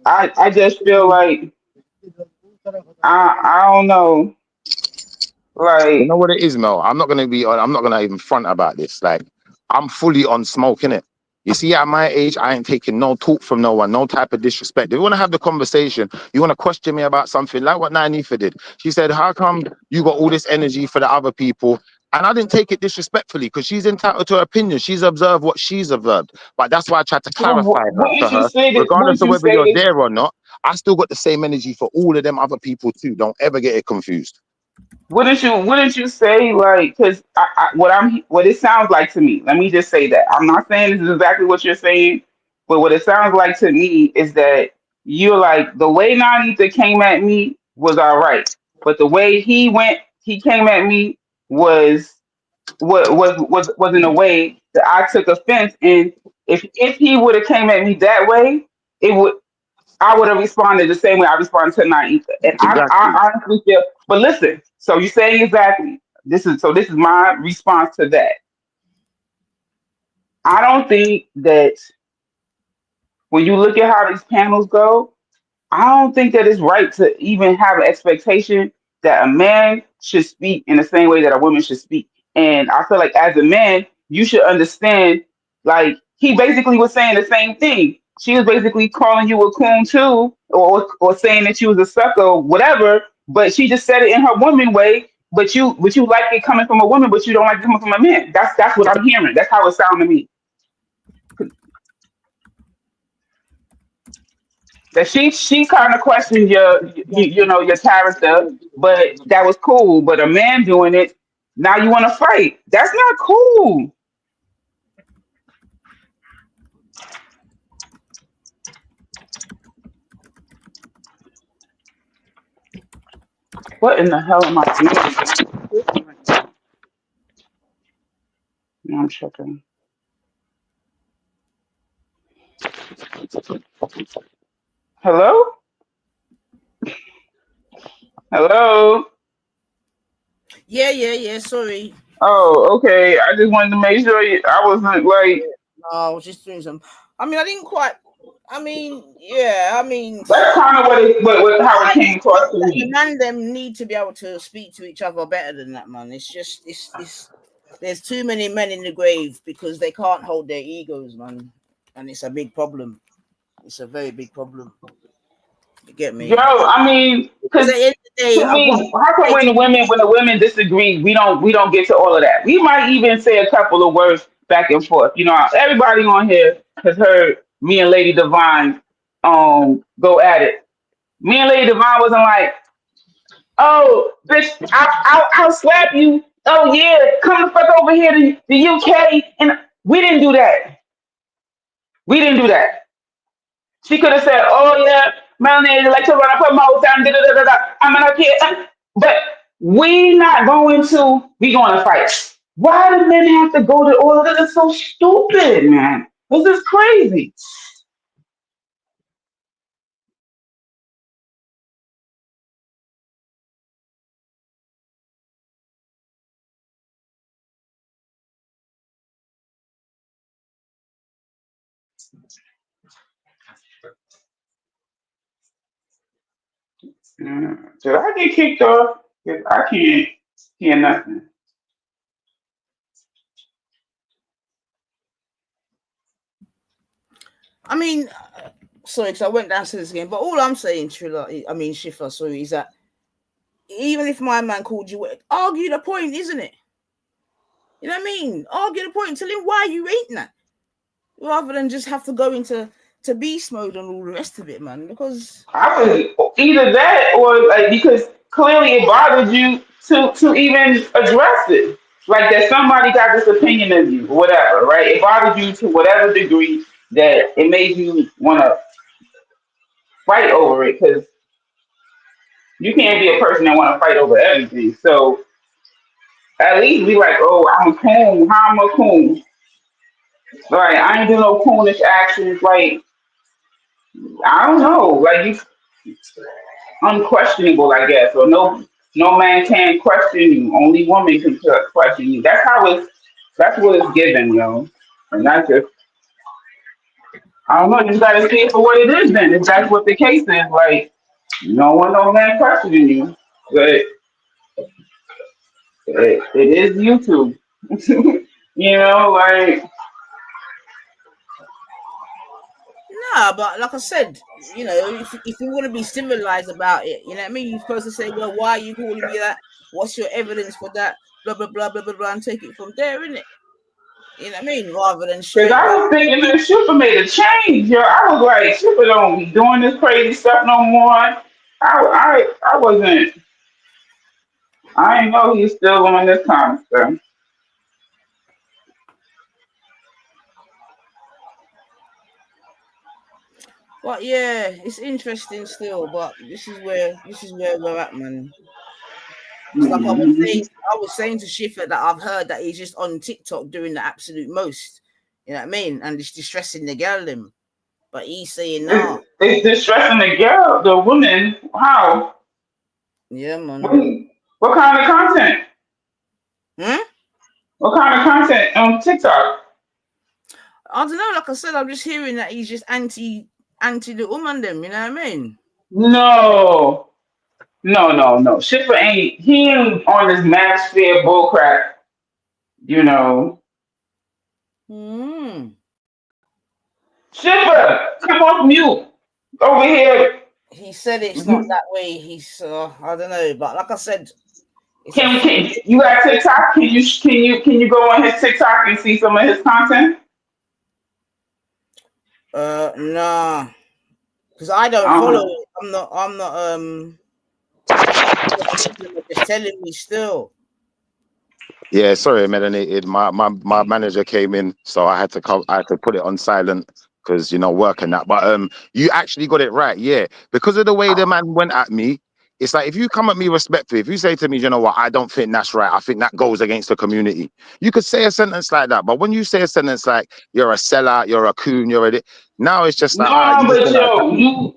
I just feel like I don't know, You know like. what it is, Mel? I'm not gonna even front about this. Like, I'm fully on smoke, innit? You see, at my age, I ain't taking no talk from no one, no type of disrespect. If you want to have the conversation, you want to question me about something like what Nanifa did. She said, how come you got all this energy for the other people? And I didn't take it disrespectfully because she's entitled to her opinion. She's observed what she's observed. But that's why I tried to clarify to Wouldn't you her, say that? regardless Wouldn't of you whether say you're that? there or not, I still got the same energy for all of them other people too. Don't ever get it confused. Wouldn't you say like because what it sounds like to me. Let me just say that I'm not saying this is exactly what you're saying, but what it sounds like to me is that you're like the way Nanita came at me was all right, but the way he came at me was was in a way that I took offense. And if he would have came at me that way, it would I would have responded the same way I responded to Naita. And Exactly. I honestly feel, but listen, so you're saying exactly this is my response to that. I don't think that when you look at how these panels go, I don't think that it's right to even have an expectation that a man should speak in the same way that a woman should speak. And I feel like as a man, you should understand, like he basically was saying the same thing. She was basically calling you a coon too, or saying that you was a sucker or whatever, but she just said it in her woman way. But you like it coming from a woman, but you don't like it coming from a man. That's what I'm hearing. That's how it sounded to me. That she kind of questioned your character, but that was cool. But a man doing it, now you want to fight? That's not cool. What in the hell am I doing? No, I'm checking. Hello? Hello? Yeah. Sorry. Oh, okay. I just wanted to make sure I wasn't like. No, I was just doing some. I mean, I didn't quite. I mean, yeah. I mean, That's kind of how it I came just across think to that the me. man them need to be able to speak to each other better than that, man. It's just it's there's too many men in the grave because they can't hold their egos, man, and it's a big problem. It's a very big problem. You get Yo, me? I mean, Because because at the end of the day, to me, how come when the women disagree, we don't get to all of that. We might even say a couple of words back and forth. Everybody on here has heard me and Lady Divine go at it. Me and Lady Divine wasn't like, oh, bitch, I'll slap you. Oh yeah, come the fuck over here to the UK, and we didn't do that. We didn't do that. She could have said, "Oh yeah, my name is like to run up her mouth and da da da da." I'm not here, but we not going to. We going to fight. Why do men have to go to all of this? It's so stupid, man. This is crazy. Did I get kicked off? 'Cause I can't hear nothing. I mean, sorry, because I went downstairs again. But all I'm saying, Trilla, I mean, Shifa, sorry, is that even if my man called you, argue the point, isn't it? You know what I mean? Argue the point. Tell him why you ain't that, rather than just have to go into beast mode and all the rest of it, man. Because I was either that or like because clearly it bothered you to even address it. Like that somebody got this opinion of you, or whatever, right? It bothered you to whatever degree that it made you want to fight over it because you can't be a person that want to fight over everything. So at least be like, oh, I'm a coon. How I'm a coon? Like I ain't do no coonish actions. Like I don't know. Like you unquestionable, I guess, or no man can question you. Only woman can question you. That's what it's given, yo. And that's just I don't know, you just gotta see it for what it is then. If that's what the case is, like you don't want no man questioning you. But it is YouTube. Like nah, but like I said, if you want to be civilized about it, you know what I mean. You're supposed to say, well, why are you calling me that? What's your evidence for that? Blah blah blah blah blah blah, and take it from there, innit? You know what I mean? Rather than because straight I back. was thinking that Shipper made a change, yo. I was like, Shipper don't be doing this crazy stuff no more. I wasn't. I didn't know he's still on this kind of stuff. But yeah, it's interesting still. But this is where we're at, man. It's like Mhm. I was saying to Schiffer that I've heard that he's just on TikTok doing the absolute most. You know what I mean? And it's distressing the girl him. But he's saying, nah. It's distressing the girl, the woman. How? Yeah, What, man. what kind of content? Hmm? What kind of content on TikTok? I don't know. Like I said, I'm just hearing that he's just anti the woman them. You know what I mean? No, no. Schiffer ain't. He ain't on this manosphere bullcrap. You know, Hmm. Schiffer, come off mute over here. He said it's not that way. He's I don't know, but like I said, it's a Can you got TikTok? Can you go on his TikTok and see some of his content? nah. because I don't follow it. I'm not just telling me still. Yeah, sorry, melanated. My manager came in, so I had to put it on silent because work and that. But you actually got it right, yeah. Because of the way the man went at me, it's like if you come at me respectfully, if you say to me, you know what, I don't think that's right, I think that goes against the community. You could say a sentence like that, but when you say a sentence like you're a sellout, you're a coon, now it's just like No, you just but feel like you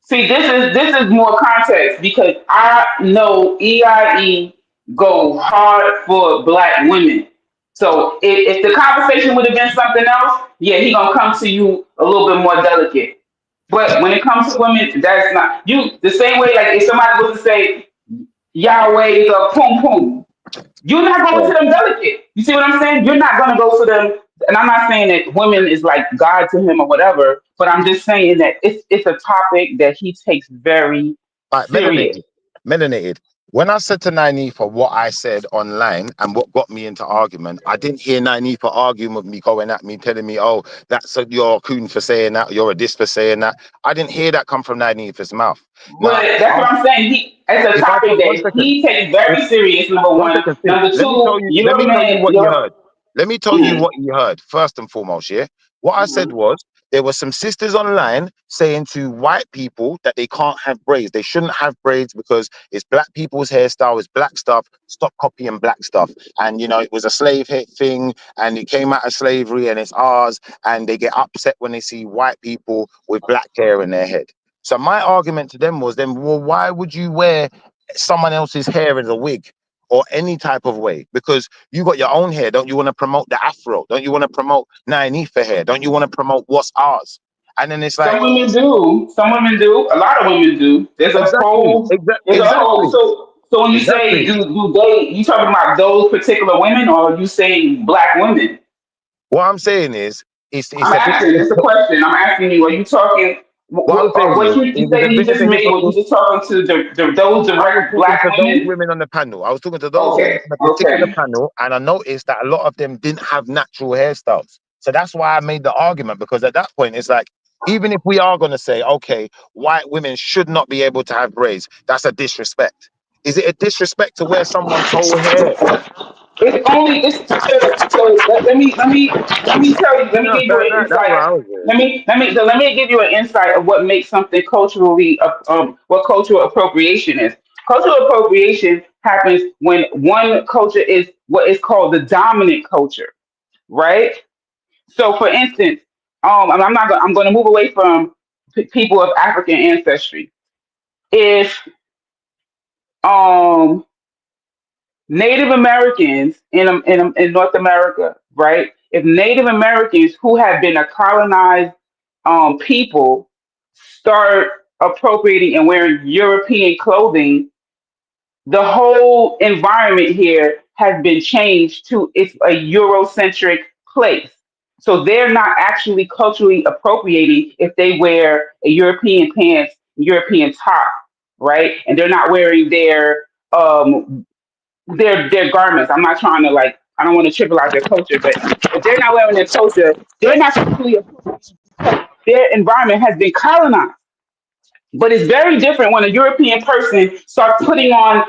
see, this is more context because I know EIE go hard for black women. So if the conversation would have been something else, yeah, he gonna come to you a little bit more delicate. But when it comes to women, that's not you. The same way, like if somebody was to say Yahweh is a pum pum, you're not going to them delicate. You see what I'm saying? You're not going to go to them. And I'm not saying that women is like God to him or whatever, but I'm just saying that it's a topic that he takes very Right, serious. melanated. When I said to Nynefa what I said online and what got me into argument, I didn't hear Nynefa arguing with me, going at me, telling me, "Oh, you're a coon for saying that, you're a this for saying that." I didn't hear that come from Nynefa's mouth. But Now, that's what I'm saying. It's a if I topic put one that second, he takes if, very serious. Number one one. second, sis, Number two, let you're me a tell you man. what you You're heard. Let me tell you mm, what you heard first and foremost. Yeah, what I said mm. was there were some sisters online saying to white people that they can't have braids. They shouldn't have braids because it's black people's hairstyle, it's black stuff. Stop copying black stuff. And it was a slave hit thing, and it came out of slavery, and it's ours. And they get upset when they see white people with black hair in their head. So my argument to them was, then, well, why would you wear someone else's hair as a wig or any type of way? Because you got your own hair. Don't you want to promote the afro? Don't you want to promote Nynefa hair? Don't you want to promote what's ours? And then it's like, Some women do. Some women do. A lot of women do. exactly, There's a whole. exactly, So when you say exactly. do they, you talking about those particular women, or are you saying black women? What I'm saying is, it's I'm a bit. asking. It's a question. I'm asking you. Are you talking? What I'm Or saying what is, you it was a say you bit of just a made? Were you hypocrite. just talking to those I was direct talking black to those women? women on the panel. I was talking to those women Okay. on a particular Okay. panel, and I noticed that a lot of them didn't have natural hairstyles. So that's why I made the argument, because at that point, it's like, even if we are going to say, okay, white women should not be able to have braids, that's a disrespect. Is it a disrespect to wear someone's whole hair? It's only it's so let me tell you. Let me No, give you an that's what insight. I was saying. Let me give you an insight of what makes something culturally what cultural appropriation is. Cultural appropriation happens when one culture is what is called the dominant culture, right? So, for instance, and I'm going to move away from people of African ancestry. If um Native Americans in North America, right? If Native Americans who have been a colonized people start appropriating and wearing European clothing, the whole environment here has been changed to it's a Eurocentric place. So they're not actually culturally appropriating if they wear a European pants, European top, right? And they're not wearing their garments. I'm not trying to like I don't want to trivialize their culture, but if they're not wearing their culture, they're not truly their environment has been colonized. But it's very different when a European person starts putting on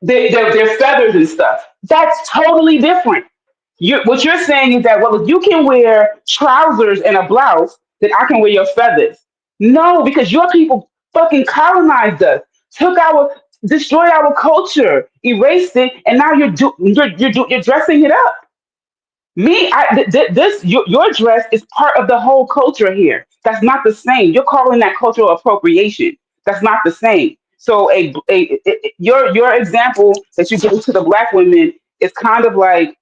their feathers and stuff. That's totally different. What you're saying is that, well, if you can wear trousers and a blouse, then I can wear your feathers. No, because your people fucking colonized us, destroyed our culture, erased it, and now you're dressing it up. Me, your dress is part of the whole culture here. That's not the same. You're calling that cultural appropriation. That's not the same. So your example that you gave to the black women is kind of like,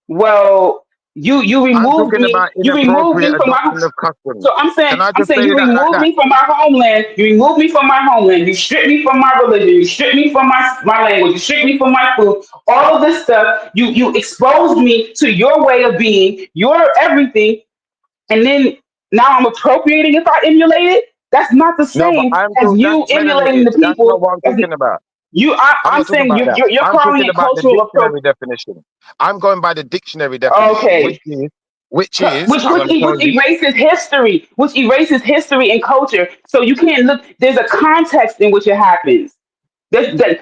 well, I'm talking about you removed inappropriate me from my adoption of customs. so I'm saying, Can I I'm just saying say you that like removed that? me from my homeland. You removed me from my homeland. You stripped me from my religion. You stripped me from my language. You stripped me from my food. All of this stuff. You exposed me to your way of being, your everything, and then now I'm appropriating if I emulate it. That's not the No, but same as that's you emulating melanated. the That's not people. what I'm talking about. I'm I'm not talking saying about that. you're I'm calling talking it about the cultural dictionary appropriation. definition. I'm going by the dictionary definition, which Okay, is which is, which I'm going to tell which you. erases history and culture. So you can't look. There's a context in which it happens.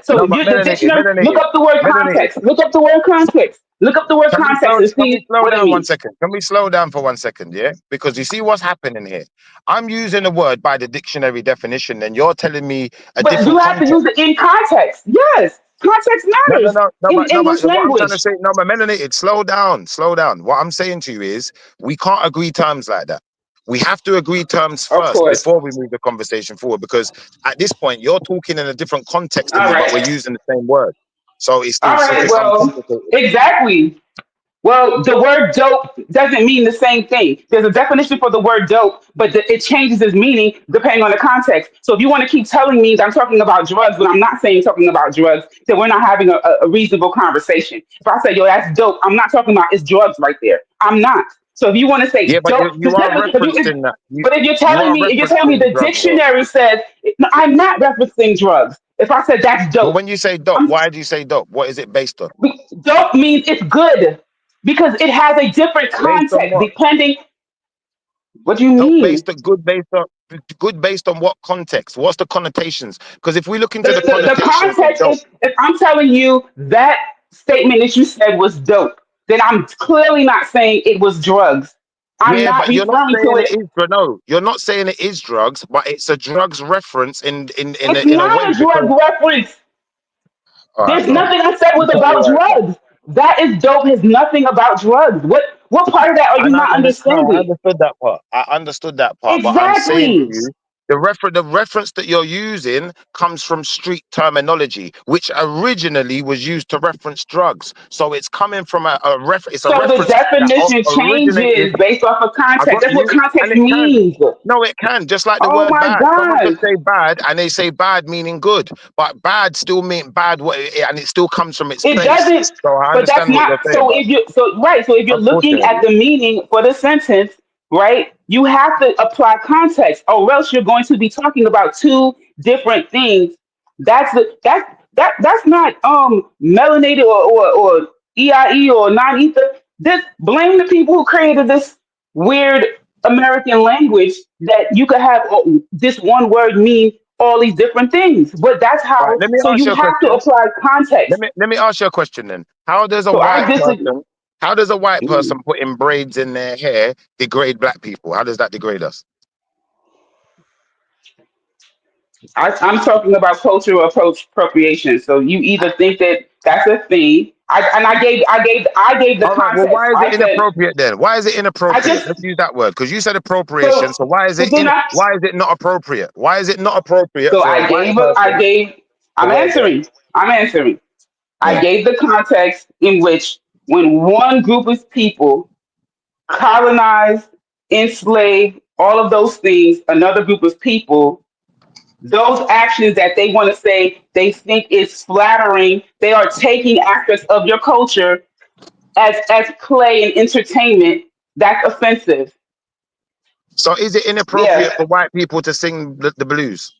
So No, if but you're the dictionary, look melanated, up the word melanated. context. Look up the word context. Look up the word context and Can we see slow what it down 1 means. second? Can we slow down for 1 second? Yeah, because you see what's happening here. I'm using a word by the dictionary definition, and you're telling me a But you different have to context. use it in context. Yes, context matters in But English what I'm trying to language. say, no, but melanated, slow down, slow down. What I'm saying to you is, we can't agree terms like that. We have to agree terms Of first course. before we move the conversation forward. Because at this point, you're talking in a different context to All me, but we're right. using the same word. So it's All it's right. it's Well, uncomplicated. exactly. Well, the word dope doesn't mean the same thing. There's a definition for the word dope, but it changes its meaning depending on the context. So if you want to keep telling me that I'm talking about drugs, but I'm not saying talking about drugs, then we're not having a reasonable conversation. If I say, yo, that's dope, I'm not talking about it's drugs right there. I'm not. So if you want to say Yeah, but dope, you are specifically, referencing that. but You are if you're telling me referencing the drugs, though. dictionary says, no, I'm not referencing drugs. If I said that's But dope, when you say dope, I'm why do you say dope? What is it based on? dope means it's good because it has a different Based on context what? depending. What do you Dope mean? based on good based on what context? What's the connotations? Because if we look into the The connotations of context dope, is if I'm telling you that statement that you said was dope, then I'm clearly not saying it was drugs. I'm yeah, not but you're not referring to saying it it. is. No, you're not saying it is drugs, but it's a drugs reference It's in a way not a drug because. reference. All right, There's bro. nothing I said You was can be about all right, bro. drugs. That is dope has nothing about drugs. What part of that are you And not I understanding? understood that part. I understood that part. But I'm saying to Exactly. you, the reference that you're using comes from street terminology, which originally was used to reference drugs. So it's coming from it's a So the reference that definition originated. changes based off of I context. got That's what you, and context it can. means. No, it can. Just like the Oh word my bad. Someone God. could say bad, and they say bad meaning good, but bad still mean bad, and it still comes from its It place. doesn't, So I but that's understand what not you're saying, so but if you so right. So if you're looking at unfortunately, the meaning for the sentence, right, you have to apply context, or else you're going to be talking about two different things. That's not melanated or EIE or non-ether. This blame the people who created this weird American language that you could have this one word mean all these different things. But that's right. how. Let me So ask you you a have to question. apply context. Let me ask you a question then. So I disagree. How does a white person putting braids in their hair degrade black people? How does that degrade us? I'm talking about cultural appropriation. So you either think that that's a thing. I gave the All right. Well, context. why is it I said inappropriate then? Why is it I inappropriate? just Let's use that word because you said appropriation. so So why is so then I why is it not appropriate? Why is it not appropriate so for a I white gave a I person gave to I'm wear braids? answering. I'm answering. I Yeah. gave the context in which when one group of people colonized, enslaved, all of those things, another group of people, those actions that they want to say they think is flattering, they are taking aspects of your culture as play and entertainment. That's offensive. So is it inappropriate Yeah, for white people to sing the blues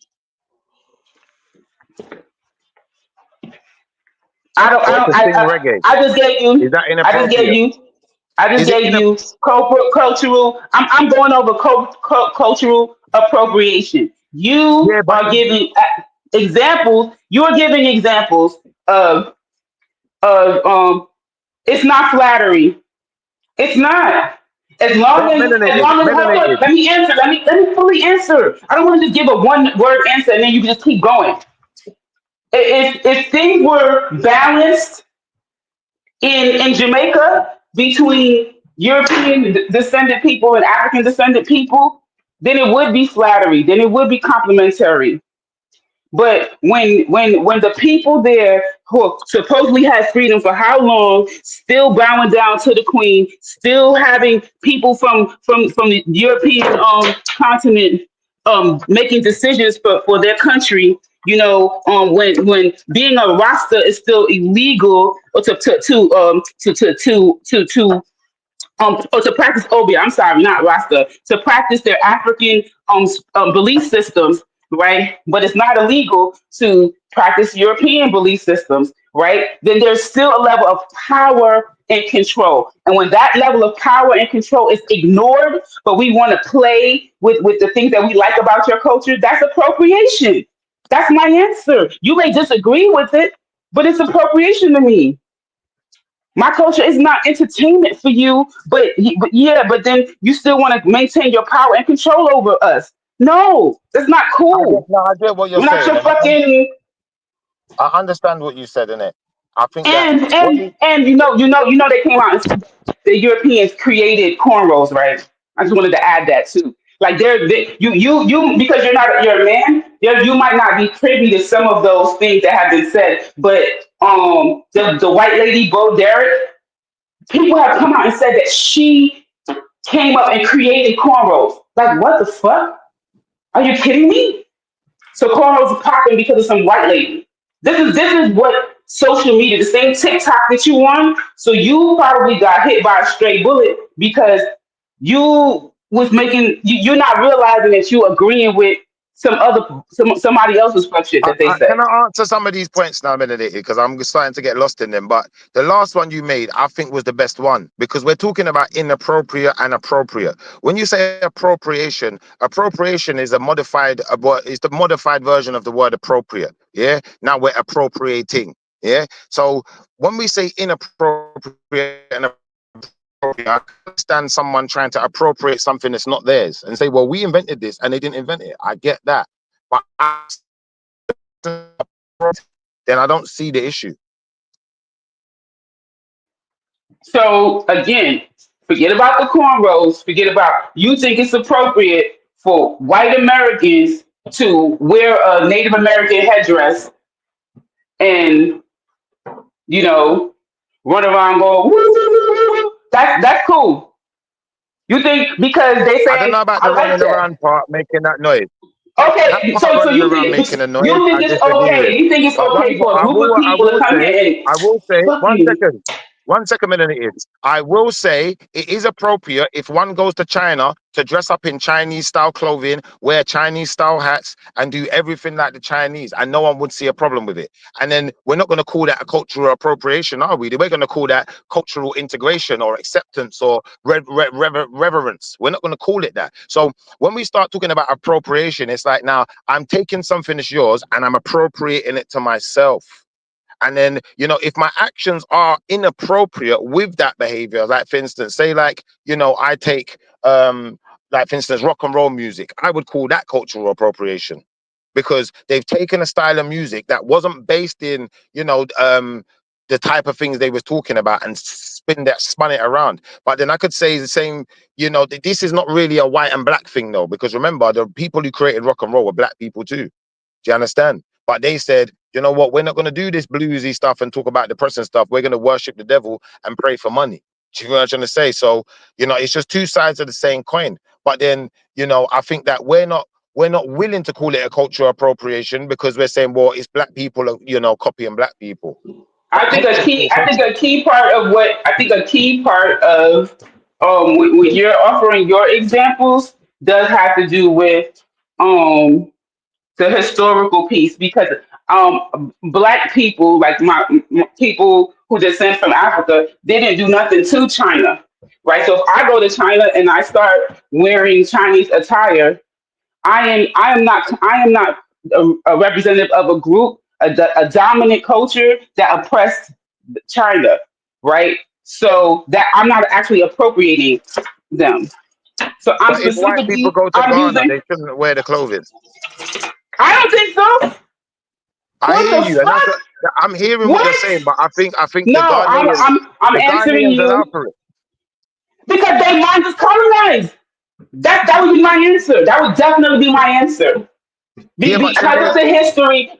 or to sing reggae? I just gave Is you. that I just gave inappropriate? you. I just Is it gave in a you cultural. I'm going over cultural appropriation. yeah? You But are giving examples. You're giving examples of of. It's not flattery. It's not. but As melanated, long as hold on, melanated. let me answer. Let me fully answer. I don't want to just give a one word answer and then you can just keep going. If things were balanced in Jamaica between European descended people and African descended people, then it would be flattery. Then it would be complimentary. But when the people there who supposedly had freedom for how long, still bowing down to the queen, still having people from the European continent making decisions for their country, when being a Rasta is still illegal or to practice obia. I'm sorry, not Rasta. To practice their African belief systems, right? But it's not illegal to practice European belief systems, right? Then there's still a level of power and control. And when that level of power and control is ignored, but we want to play with the things that we like about your culture, that's appropriation. That's my answer. You may disagree with it, but it's appropriation to me. My culture is not entertainment for you, but then you still want to maintain your power and control over us. No, that's not cool. I get what you're We're not saying. your fucking. I understand what you said, innit? I think that And they came out and said the Europeans created cornrows, right? I just wanted to add that too. Like you because you're a man, you might not be privy to some of those things that have been said, but the white lady Bo Derek, people have come out and said that she came up and created cornrows. Like what the fuck? Are you kidding me? So cornrows are popping because of some white lady. This is what social media, the same TikTok that you on. So you probably got hit by a stray bullet because you was you're not realizing that you agreeing with somebody else's fuck shit that they say. Can I answer some of these points now, Benedict? Because I'm starting to get lost in them. But the last one you made, I think, was the best one because we're talking about inappropriate and appropriate. When you say appropriation is a modified, it's the modified version of the word appropriate. Yeah. Now we're appropriating. Yeah. So when we say inappropriate and appropriate, I understand someone trying to appropriate something that's not theirs and say, well, we invented this and they didn't invent it. I get that. But then I don't see the issue. So again, forget about the cornrows. Forget about you think it's appropriate for white Americans to wear a Native American headdress and run around go woo, woo, woo. That's cool. You think because they say I don't know about the running around part making that noise. Okay, so you think it's okay? You think it's okay for a group of people to come here and I will say, one second, minute it is. I will say it is appropriate if one goes to China to dress up in Chinese style clothing, wear Chinese style hats, and do everything like the Chinese, and no one would see a problem with it. And then we're not going to call that a cultural appropriation, are we? We're going to call that cultural integration or acceptance or reverence. We're not going to call it that. So when we start talking about appropriation, it's like now I'm taking something that's yours and I'm appropriating it to myself. And then, if my actions are inappropriate with that behavior, like for instance, say like, I take, like for instance, rock and roll music, I would call that cultural appropriation because they've taken a style of music that wasn't based in, the type of things they was talking about and spun it around. But then I could say the same, this is not really a white and black thing though, because remember, the people who created rock and roll were black people too. Do you understand? But they said, you know what, we're not going to do this bluesy stuff and talk about depressing stuff. We're going to worship the devil and pray for money. Do you know what I'm trying to say? So, it's just two sides of the same coin. But then, I think that we're not willing to call it a cultural appropriation because we're saying, well, it's black people, copying black people. I think a key part of when you're offering your examples does have to do with the historical piece because black people like my people who descend from Africa, they didn't do nothing to China, right? So if I go to China and I start wearing Chinese attire, I am not a representative of a group, a dominant culture that oppressed China, right? So that I'm not actually appropriating them. So I'm but if white people go to Ghana, they shouldn't wear the clothing. I don't think so. I hear you, and I'm hearing what you're saying, but I think no, I'm answering you because their minds is colonized. That would be my answer. That would definitely be my answer. Because of the history,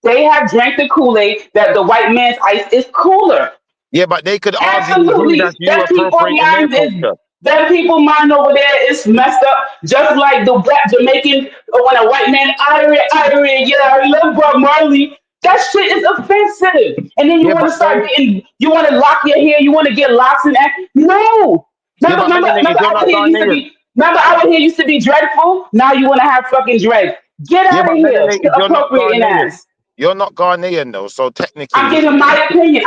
they have drank the Kool-Aid that the white man's ice is cooler. Yeah, but they could argue that you appropriating their culture. That people mind over there is messed up, just like the black Jamaican when a white man Irish, yeah, I love Bob Marley. That shit is offensive. And then you want to start getting, you want to lock your hair, you want to get locks and act. No. Remember our hair used to be dreadful. Now you want to have fucking dread. Get out of here, appropriating ass. You're not Ghanaian though, so technically I'm giving my opinion.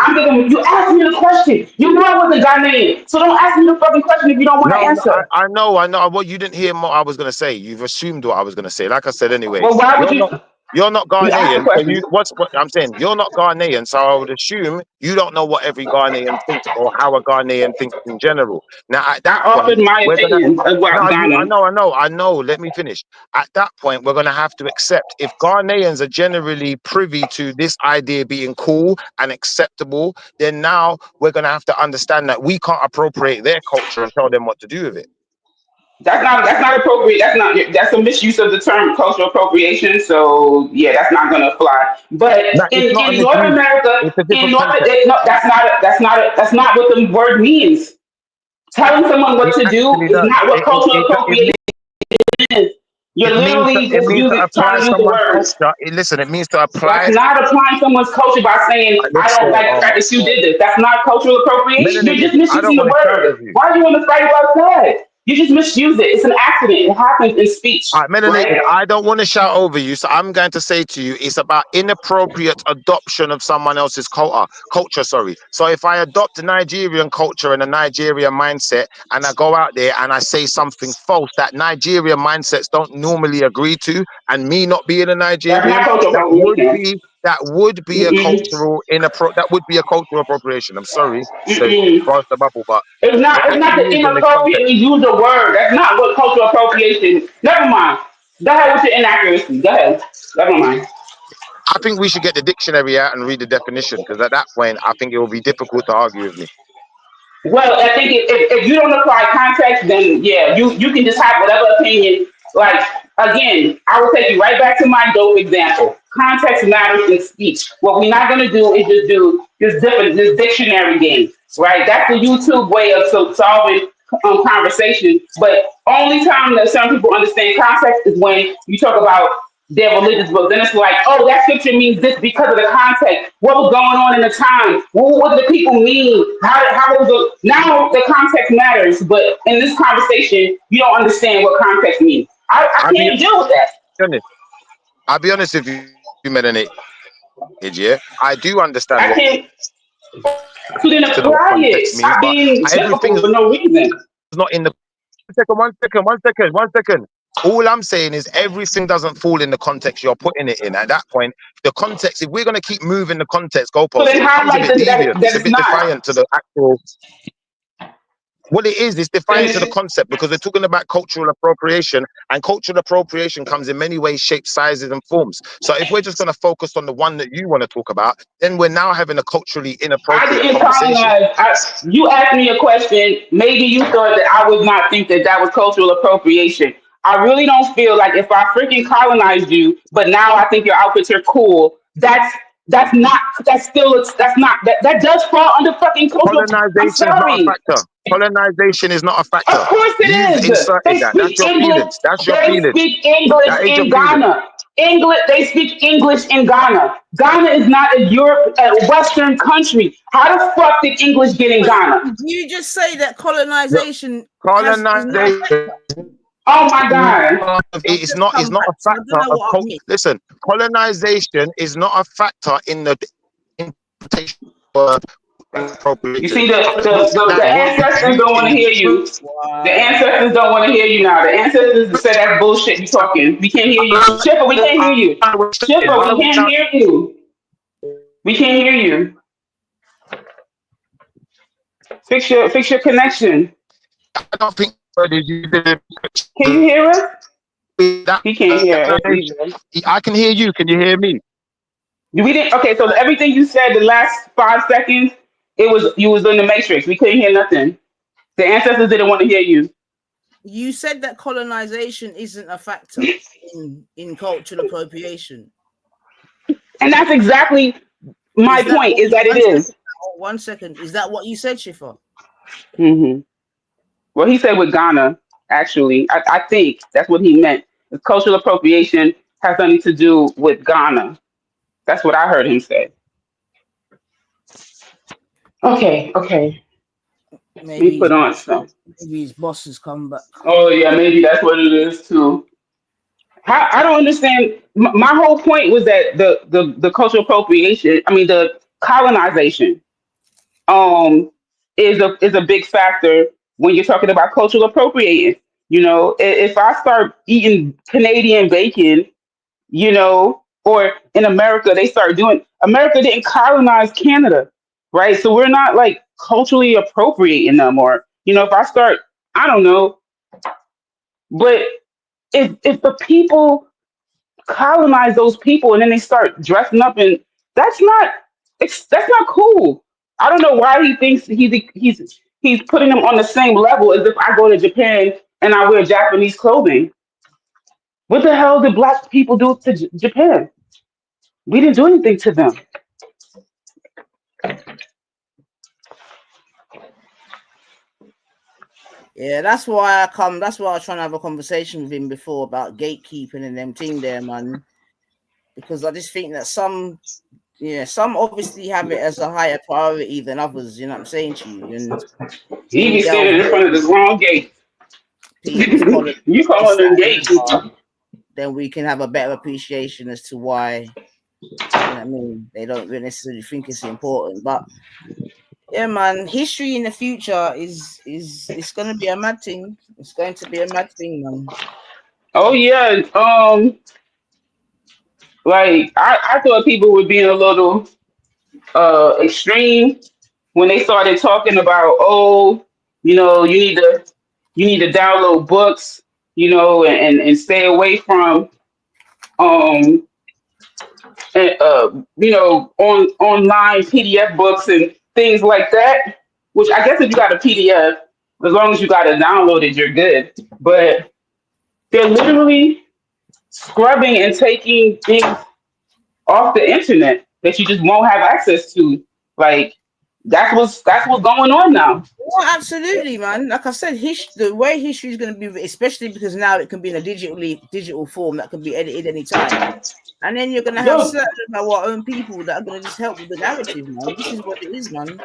You asked me the question. You know I wasn't Ghanaian. So don't ask me the fucking question if you don't want to no, answer. I know. Well, you didn't hear what I was gonna say. You've assumed what I was gonna say. Like I said, anyway, Well, why would you? you're not You asked the Ghanaian. So question. what I'm saying? You're not Ghanaian, so I would assume you don't know what every Ghanaian thinks or how a Ghanaian thinks in general. Now, at I that offered point, my we're gonna. opinion about No, Ghana. I know. Let me finish. At that point, we're gonna have to accept if Ghanaians are generally privy to this idea being cool and acceptable, then now we're gonna have to understand that we can't appropriate their culture and tell them what to do with it. That's not appropriate. That's a misuse of the term cultural appropriation. So yeah, that's not gonna fly. But No, it's not a in North misuse. America, It's a in different North, context. no, that's not what the word means. Telling someone what It to do actually is does. not what cultural appropriation is. You're literally It just means to trying apply to use the someone's words. culture. Listen, it means to That's apply. not applying someone's culture by saying, I don't Listen, like the oh fact my that you God. did this. That's not cultural appropriation. You're just Melanated, I don't misusing the want to shout word. with you. Why do you want to fight about that? You just misuse it. It's an accident. It happens in speech, Melanated, right? I don't want to shout over you, so I'm going to say to you, it's about inappropriate adoption of someone else's culture. Sorry. So if I adopt a Nigerian culture and a Nigerian mindset, and I go out there and I say something false that Nigerian mindsets don't normally agree to, and me not being a That's Nigerian, not cultural that would appropriation. be a Mm-mm. cultural appropriation. I'm sorry to Mm-mm. burst the bubble, but It's we're not actually the using this context. inappropriately use a word. That's not what cultural appropriation. Never mind. Go ahead with your inaccuracy. Go ahead. Never mind. I think we should get the dictionary out and read the definition, because at that point, I think it will be difficult to argue with me. Well, I think if you don't apply context, then yeah, you can just have whatever opinion. Like again, I will take you right back to my dope example. Context matters in speech. What we're not going to do is just do this dictionary game, right? That's the YouTube way of solving conversation. But only time that some people understand context is when you talk about their religious book. Then it's like, oh, that scripture means this because of the context. What was going on in the time? What did the people mean? How was the now the context matters, but in this conversation, you don't understand what context means. I I'll be can't deal with that. honest. I'll be honest with you, Melanie. Yeah, I do understand I what can't so then to know what apply context it. means, Stop but being everything difficult is for no reason. not in the one second. All I'm saying is everything doesn't fall in the context you're putting it in. At that point, the context, if we're going to keep moving the context So goalposts, then it becomes a highlight bit deviant. that It's a it's bit not. defiant to the actual. What it is, it's defiant to the Finish. concept, because we're talking about cultural appropriation, and cultural appropriation comes in many ways, shapes, sizes, and forms. So if we're just going to focus on the one that you want to talk about, then we're now having a culturally I inappropriate didn't conversation. colonize. You asked me a question. Maybe you thought that I would not think that that was cultural appropriation. I really don't feel like if I freaking colonized you, but now I think your outfits are cool. That's not. That's still. That's not. That does fall under fucking cultural. I'm Colonization is not a sorry. factor. Colonization is not a Of factor. course You've it is. inserted They that. That's speak your English. feelings. That's your They feelings. speak English That is your in feelings. Ghana. English. They speak English in Ghana. Ghana is not a Western country. How the fuck did English get in Ghana? Did you just say that Look, colonization is not a colonization factor? Oh my God. I've it's just not come a back, so I don't factor know of what I've missed. listen, colonization is not a factor in the interpretation of You appropriation. see, the ancestors don't want to hear you. The Wow. ancestors don't want to hear you now. The ancestors said that's bullshit. You talking? We can't hear you, Shipper. We can't hear you, Shipper. Why We are we can't shouting? hear you. We can't hear you. Fix your connection. I don't think you did Can you hear us? that. He can't hear us either. I can hear you. Can you hear me? We didn't. Okay, so everything you said the last 5 seconds, you was in the matrix. We couldn't hear nothing. The ancestors didn't want to hear you. You said that colonization isn't a factor in cultural appropriation. And that's exactly my point, is that it is. 1 second. Is that what you said, Shifa? Mm-hmm. Well, he said with Ghana, actually. I think that's what he meant. Cultural appropriation has nothing to do with Ghana. That's what I heard him say. Okay. Let me put on some. Maybe his boss has come back. Oh, yeah, maybe that's what it is, too. I don't understand. my whole point was that the cultural appropriation, I mean the colonization, is a big factor when you're talking about cultural appropriating. You know, if I start eating Canadian bacon, you know, or in America they start doing. America didn't colonize Canada, right? So we're not like culturally appropriating them, or you know, if I start, I don't know, but if the people colonize those people and then they start dressing up and that's not that's not cool. I don't know why he thinks he's putting them on the same level as if I go to Japan and I wear Japanese clothing. What the hell did black people do to Japan? We didn't do anything to them. Yeah, that's why I come. That's why I was trying to have a conversation with him before about gatekeeping and them thing there, man. Because I just think that some obviously have it as a higher priority than others. You know what I'm saying to you? And He we be delve standing in front of the wrong gate. people's politics, You calling them gatekeepers? then we can have a better appreciation as to why. You know what I mean? They don't really necessarily think it's important, but yeah, man, history in the future is it's going to be a mad thing. It's going to be a mad thing, man. Oh yeah. Like I thought people were being a little extreme when they started talking about, oh, you know, you need to download books, you know, and stay away from um you know, online PDF books and things like that. Which I guess if you got a PDF, as long as you got it downloaded, you're good. But they're literally scrubbing and taking things off the internet that you just won't have access to. Like that's what's going on now. Well, absolutely, man. Like I said, the way history is going to be, especially because now it can be in a digital form that can be edited anytime. And then you're going to have Yo, certain of our own people that are going to just help with the narrative, man. This is what it is, man.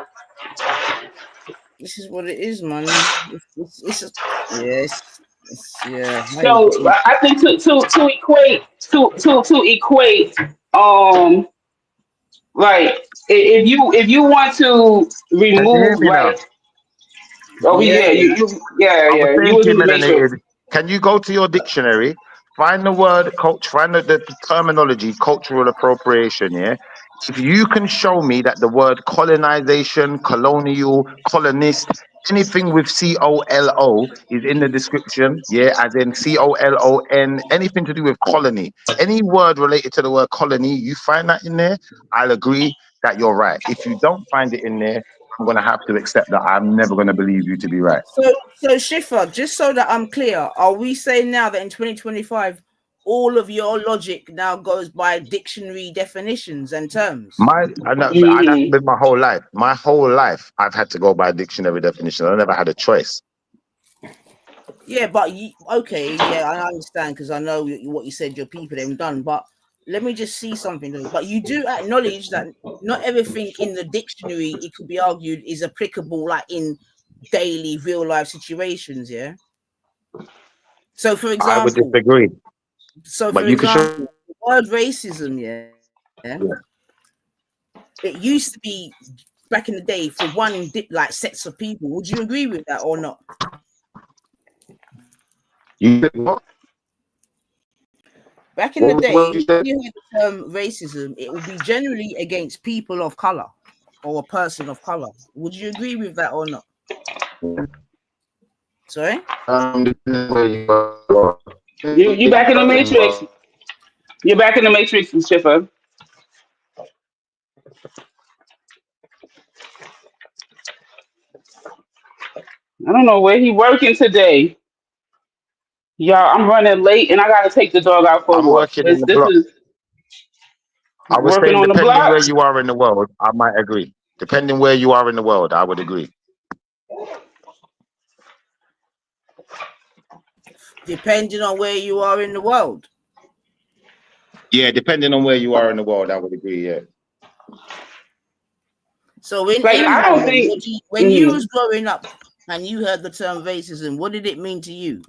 This is what it is, man. Yeah. so I think to equate to equate like if you want to Can you hear remove me now? like oh Yeah. yeah I was you saying was to you, in the matrix. Melanated, can you go to your dictionary, find the word coach, find the terminology, cultural appropriation, yeah? If you can show me that the word colonization, colonial, colonist, anything with COLO is in the description, yeah, as in COLON, anything to do with colony, any word related to the word colony, you find that in there, I'll agree that you're right. If you don't find it in there, I'm going to have to accept that I'm never going to believe you to be right. So Schiffer, just so that I'm clear, are we saying now that in 2025, all of your logic now goes by dictionary definitions and terms? And that's been my whole life. My whole life, I've had to go by dictionary definition. I never had a choice. Yeah, but okay, yeah, I understand because I know what you said. Your people they've done, but let me just see something. Though. But you do acknowledge that not everything in the dictionary, it could be argued, is applicable, like in daily, real life situations. Yeah. So, for I would example, disagree. But you can show. the word racism, yeah, it used to be back in the day for one like sets of people. Would you agree with that or not? What? Back in the day, You when said? you heard the term racism, it would be generally against people of color or a person of color. Would you agree with that or not? Sorry? You back in the matrix. You're back in the matrix, Schiffer. I don't know where he working today. Y'all, I'm running late and I gotta take the dog out for a I'm walk. working in the This block. is I was working saying, on the depending where block. you are in the world, I might agree. Depending where you are in the world, I would agree. Depending on where you are in the world. Yeah, depending on where you are in the world, I would agree. Yeah. So in Like I don't England, think when you was growing up and you heard the term racism, what did it mean to you?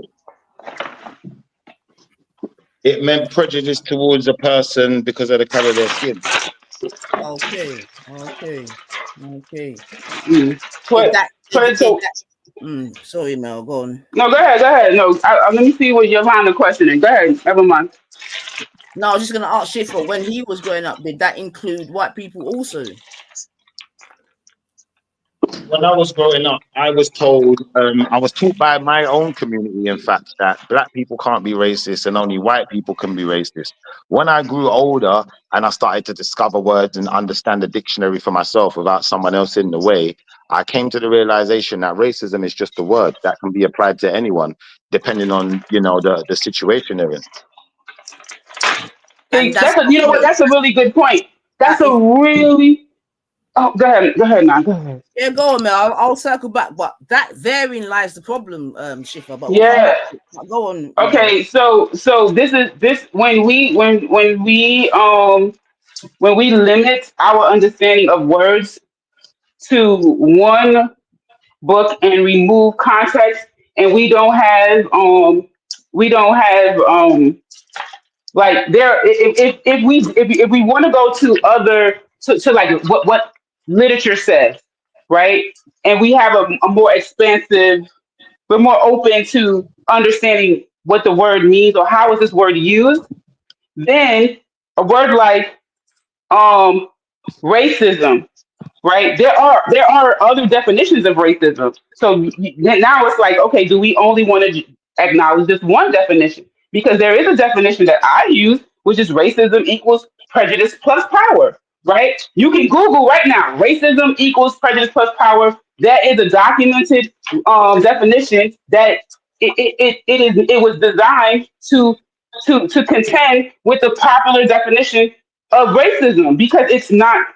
it meant prejudice towards a person because of the color of their skin. Okay. Mm. Did that? So, Sorry, Mel. Go on. no, go ahead. No, let me see what your line of questioning. Go ahead. Never mind. No, I was just gonna ask Schiffer, when he was growing up, did that include white people also? When I was growing up, I was told, I was taught by my own community, in fact, that black people can't be racist and only white people can be racist. When I grew older and I started to discover words and understand the dictionary for myself without someone else in the way, I came to the realization that racism is just a word that can be applied to anyone, depending on, you know, the situation they're in. And that's You know what? That's a really good point. That's a really. Oh, go ahead, now. Go ahead. Yeah, go on, Mel. I'll circle back, but that therein lies the problem, Schiffer. But we'll Yeah. go on. Okay, so this when we limit our understanding of words to one book and remove context, and we don't have like there if we want to go to other to like what literature says, right, and we have a more expansive, we're more open to understanding what the word means or how is this word used, then a word like racism, right? There are other definitions of racism. So now it's like, okay, do we only want to acknowledge this one definition? Because there is a definition that I use, which is racism equals prejudice plus power, right? You can Google right now, racism equals prejudice plus power. That is a documented definition that it was designed to contend with the popular definition of racism because it's not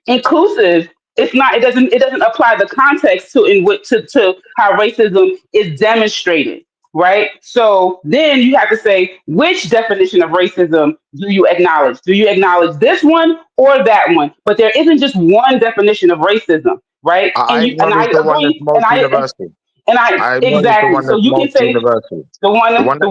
inclusive. It doesn't apply the context to how racism is demonstrated, right? So then you have to say, which definition of racism do you acknowledge? Do you acknowledge this one or that one? But there isn't just one definition of racism, right? I And I acknowledge the one that's agree, most universal. and I I acknowledge the exactly. one So that's you can most say universal. the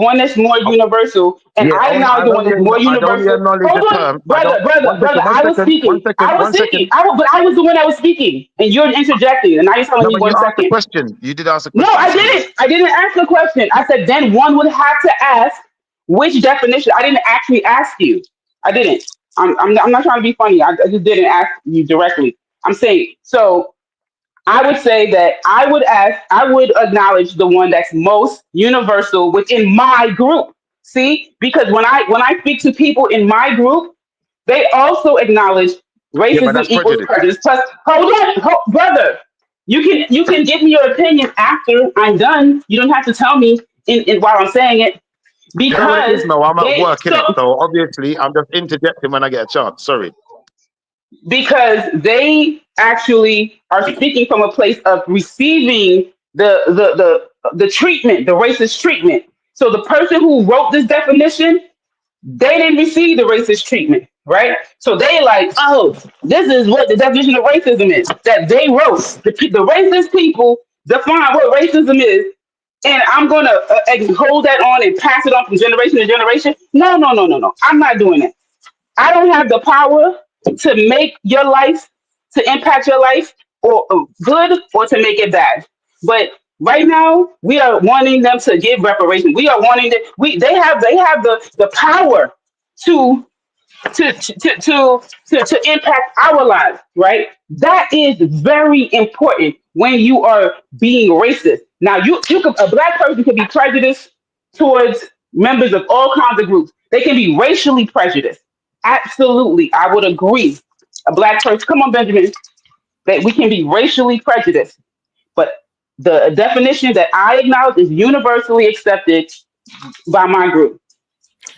one that's more universal, and Yeah, I acknowledge the one that's more I'd only universal. acknowledge the Hold on, term. I brother, don't. brother, brother. I was speaking. I was speaking. But I was the one that was speaking, and you're interjecting, and now you're telling No, me but you one asked the second. question. You did ask a No, question. I didn't. I didn't ask the question. I said then one would have to ask which definition. I didn't actually ask you. I didn't. I'm not trying to be funny. I just didn't ask you directly. I'm saying so. I would say that I would acknowledge the one that's most universal within my group. See, because when I speak to people in my group, they also acknowledge Yeah, but racism that's equals prejudice. prejudice. Plus, brother, you can give me your opinion after I'm done. You don't have to tell me in while I'm saying it You know what it is, because Mo? I'm at they work, innit? So obviously, I'm just interjecting when I get a chance. Sorry. because they actually are speaking from a place of receiving the treatment, the racist treatment. So the person who wrote this definition, they didn't receive the racist treatment, right? So they like, oh, this is what the definition of racism is that they wrote. The racist people define what racism is, and I'm gonna hold that on and pass it on from generation to generation. No, no, no, no, no. I'm not doing that. I don't have the power to make your life, to impact your life, or good, or to make it bad. But right now, we are wanting them to give reparation. We are wanting that they have the power to to impact our lives, right? That is very important when you are being racist. Now, a black person can be prejudiced towards members of all kinds of groups. They can be racially prejudiced. Absolutely, I would agree. A black person, come on, Benjamin, that we can be racially prejudiced, but the definition that I acknowledge is universally accepted by my group.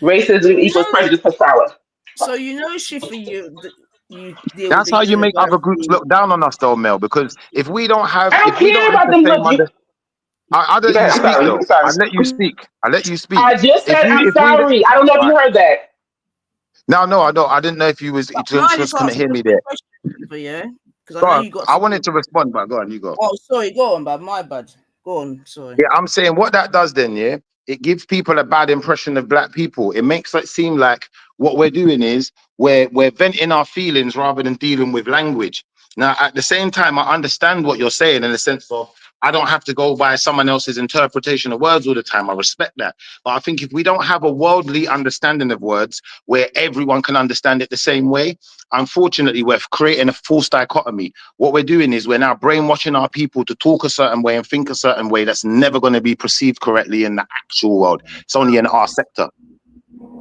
Racism You equals know, prejudice plus power. so Schiffer, you deal with That's the how you make other groups university. look down on us, though, Mel. Because if we don't I don't care have about the them. same Look, I'll let you I'm speak, sorry. I'm though. sorry. I'll let you speak. I'll let you speak. I just said I'm If we, sorry. I don't know if all you right. heard that. No, I don't. I didn't know if you Can I just just couldn't ask hear you a me quick there. question, Schiffer, yeah? Because I Go know on. you got I something. wanted to respond, but go on, you go. Oh, sorry, go on, bad. My bad. Go on, sorry. Yeah, I'm saying what that does then, yeah, it gives people a bad impression of black people. It makes it seem like what we're doing is we're venting our feelings rather than dealing with language. Now, at the same time, I understand what you're saying in the sense of I don't have to go by someone else's interpretation of words all the time. I respect that. But I think if we don't have a worldly understanding of words where everyone can understand it the same way, unfortunately, we're creating a false dichotomy. What we're doing is we're now brainwashing our people to talk a certain way and think a certain way that's never going to be perceived correctly in the actual world. It's only in our sector.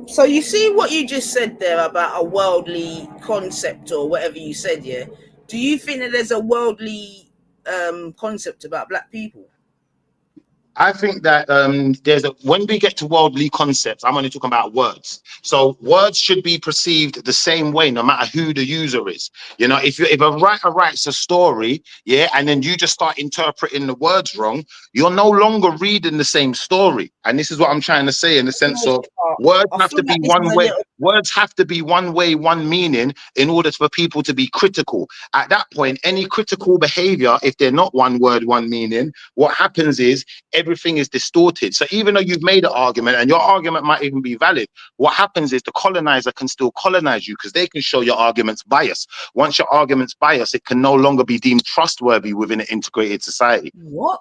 So you see what you just said there about a worldly concept or whatever you said, yeah? Do you think that there's a worldly concept about black people? I think that when we get to worldly concepts, I'm only talking about words. So words should be perceived the same way, no matter who the user is. You know, if a writer writes a story, yeah, and then you just start interpreting the words wrong, you're no longer reading the same story. And this is what I'm trying to say in the sense of words have to be one way. Words have to be one way, one meaning in order for people to be critical. At that point, any critical behavior, if they're not one word, one meaning, what happens is everything is distorted. So even though you've made an argument and your argument might even be valid, what happens is the colonizer can still colonize you because they can show your argument's bias. Once your argument's bias, it can no longer be deemed trustworthy within an integrated society. What?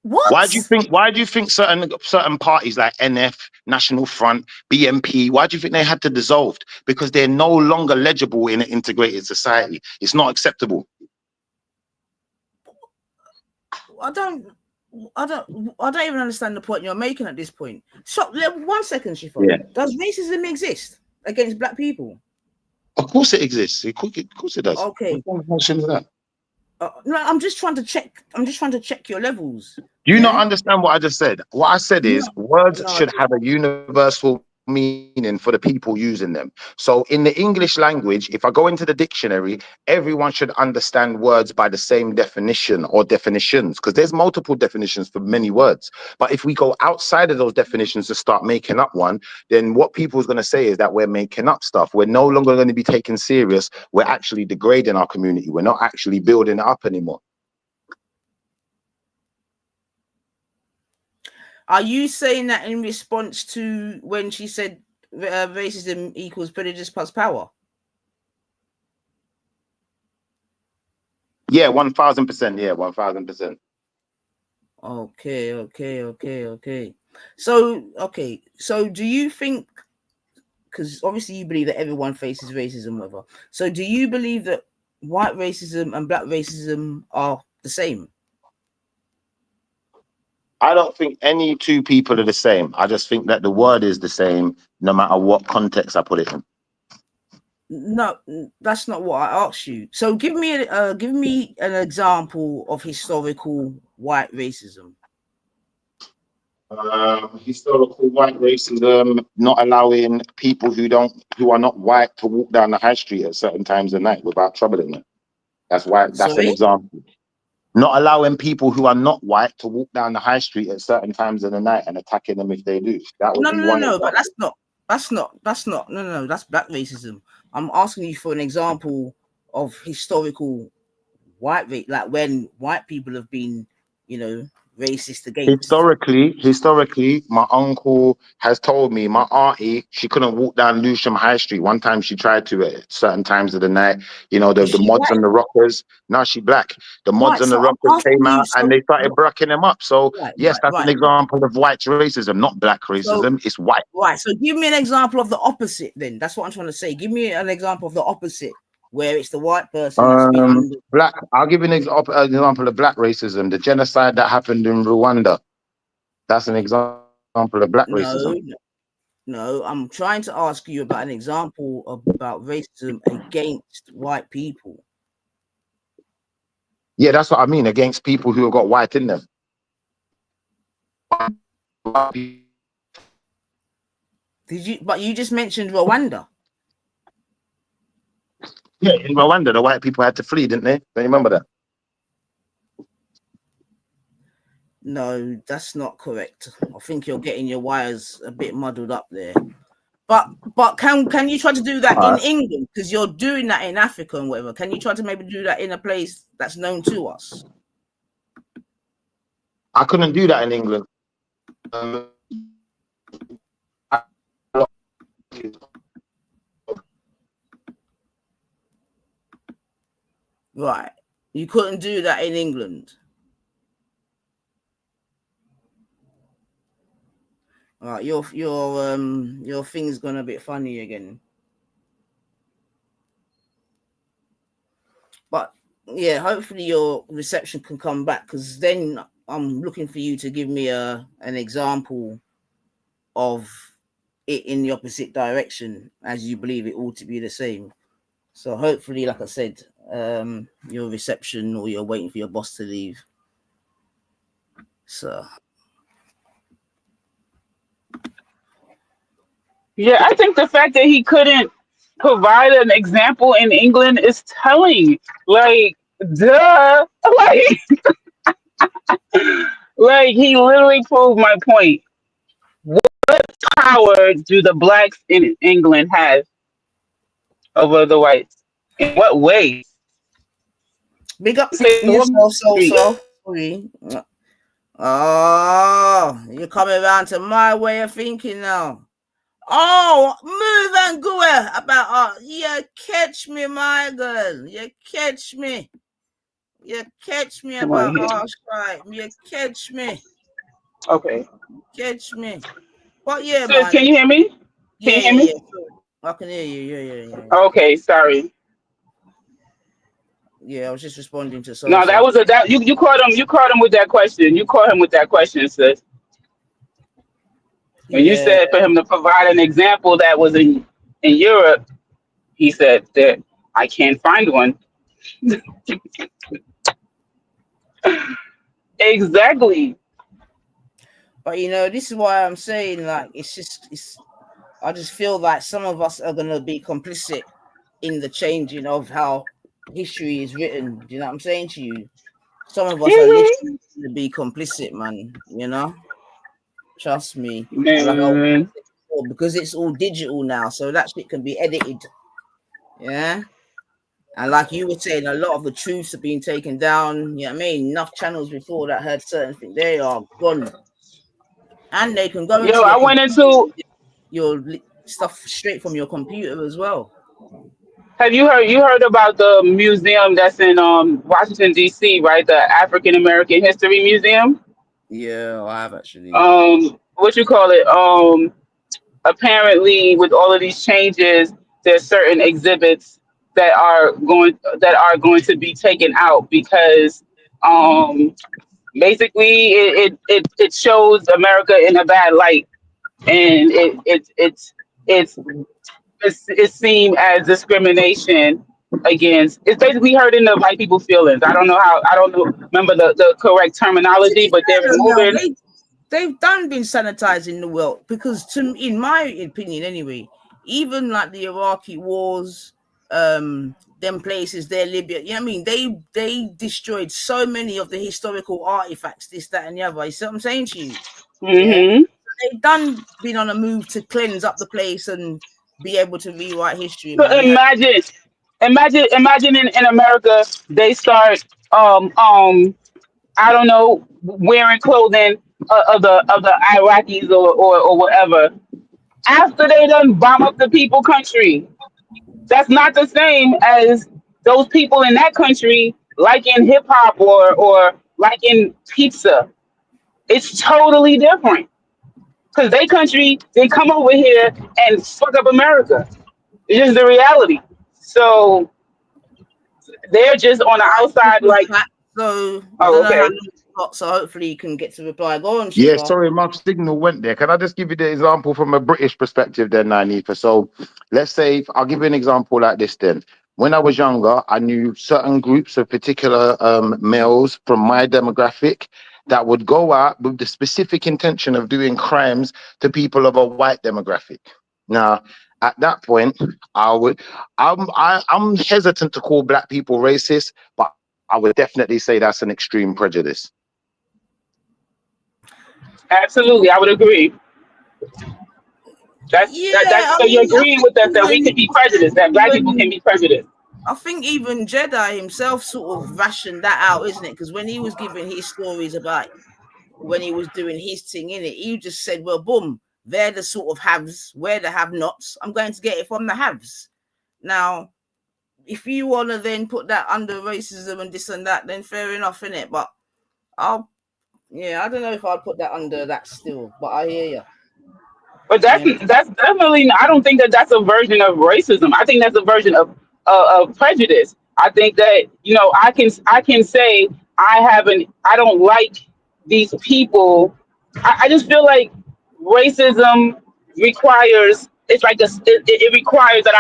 Why do you think certain parties like NF, National Front, BNP, why do you think they had to dissolve? Because they're no longer legible in an integrated society. It's not acceptable. I don't even understand the point you're making at this point. So 1 second, Shifa. Yeah. Does racism exist against black people? Of course it exists. Of course it does. Okay. That? No, I'm just trying to check your levels. Do you not understand what I just said? What I said is words should have a universal meaning for the people using them. So in the English language, if I go into the dictionary, everyone should understand words by the same definition or definitions, because there's multiple definitions for many words. But if we go outside of those definitions to start making up one, then what people is going to say is that we're making up stuff. We're no longer going to be taken serious. We're actually degrading our community. We're not actually building it up anymore. Are you saying that in response to when she said racism equals prejudice plus power? Yeah, 1,000%. Yeah, 1,000%. Okay. So do you think, because obviously you believe that everyone faces racism, whatever. So do you believe that white racism and black racism are the same? I don't think any two people are the same. I just think that the word is the same no matter what context I put it in. No, that's not what I asked you. So give me an example of historical white racism. Historical white racism, not allowing people who are not white to walk down the high street at certain times of night without troubling them. That's why. That's an example. Not allowing people who are not white to walk down the high street at certain times of the night and attacking them if they do. That would be one example. But that's black racism. I'm asking you for an example of historical white race, like when white people have been, racist against. Historically, my uncle has told me, my auntie, she couldn't walk down Lewisham High Street. One time she tried to at certain times of the night. The mods and the rockers. Now she black. The mods and the rockers came out and they started bracking them up. So that's an example of white racism, not black racism. It's white. Right. So give me an example of the opposite then. That's what I'm trying to say. Give me an example of the opposite, where it's the white person. Black. I'll give you an example of black racism. The genocide that happened in Rwanda. That's an example of black racism. No, I'm trying to ask you about an example about racism against white people. Yeah, that's what I mean. Against people who have got white in them. But you just mentioned Rwanda. Yeah, in Rwanda, the white people had to flee, didn't they? Don't you remember that? No, that's not correct. I think you're getting your wires a bit muddled up there. But can you try to do that in England? Because you're doing that in Africa and whatever. Can you try to maybe do that in a place that's known to us? I couldn't do that in England. Right. You couldn't do that in England. All right, your thing's gone a bit funny again. But yeah, hopefully your reception can come back, because then I'm looking for you to give me an example of it in the opposite direction as you believe it ought to be the same. So hopefully, like I said, your reception, or you're waiting for your boss to leave. So yeah, I think the fact that he couldn't provide an example in England is telling. Like, duh. Like he literally proved my point. What power do the blacks in England have over the whites? In what way? big up Say yourself, Street. sorry. Oh, you're coming around to my way of thinking now. Oh, move and go about you catch me, my girl. You catch me. You catch me Come on about here. harsh crime. You catch me. Okay. Catch me. But yeah, Sis, man. can you hear me? Can you hear me? I can hear you. Yeah. Okay, sorry. Yeah, I was just responding to No, that was you caught him with that question. You caught him with that question, sis. When you said for him to provide an example that was in Europe, he said that I can't find one. Exactly. But this is why I'm saying, like, I just feel like some of us are gonna be complicit in the changing of how history is written. Do you know what I'm saying to you? Some of us are literally going to be complicit, man. Trust me. Man. Because it's all digital now, so that shit can be edited. Yeah. And like you were saying, a lot of the truths are being taken down. You know what I mean? Enough channels before that heard certain things. They are gone. And they can go into I went into your stuff straight from your computer as well. Have you heard about the museum that's in Washington D.C., right? The African American History Museum? Yeah, I have actually. What you call it? Apparently with all of these changes, there's certain exhibits that are going to be taken out because basically it shows America in a bad light, and it's seen as discrimination against. It's basically hurting the white people's feelings. I don't remember the correct terminology, but they're removing. They've been sanitizing the world, because in my opinion anyway, even like the Iraqi wars, them places there, Libya, you know what I mean? They destroyed so many of the historical artifacts, this, that, and the other. You see what I'm saying to you? Mm-hmm. Yeah? They've been on a move to cleanse up the place and be able to rewrite history. So imagine in America they start I don't know, wearing clothing of the Iraqis or whatever after they done bomb up the people country. That's not the same as those people in that country liking hip hop or liking pizza. It's totally different because they country, they come over here and fuck up America. It's just the reality. So they're just on the outside, like. So Oh, I don't know okay. how long it's got, so hopefully you can get to reply. Go on, Yeah, Shifa. sorry, my signal went there. Can I just give you the example from a British perspective then, Nanifa? So let's say, I'll give you an example like this then. When I was younger, I knew certain groups of particular males from my demographic that would go out with the specific intention of doing crimes to people of a white demographic. Now, at that point, I'm hesitant to call black people racist, but I would definitely say that's an extreme prejudice. Absolutely, I would agree. So you're agreeing with us that we can be prejudiced, that black people can be prejudiced. I think even Jedi himself sort of rationed that out, isn't it? Because when he was giving his stories about when he was doing his thing in it, he just said, well, boom, they're the sort of haves, we're the have-nots. I'm going to get it from the haves. Now, if you want to then put that under racism and this and that, then fair enough, innit? But I don't know if I'd put that under that still, but I hear you. But that's definitely. I don't think that that's a version of racism. I think that's a version of prejudice. I think that I can say I don't like these people. I just feel like racism requires. It's like it requires that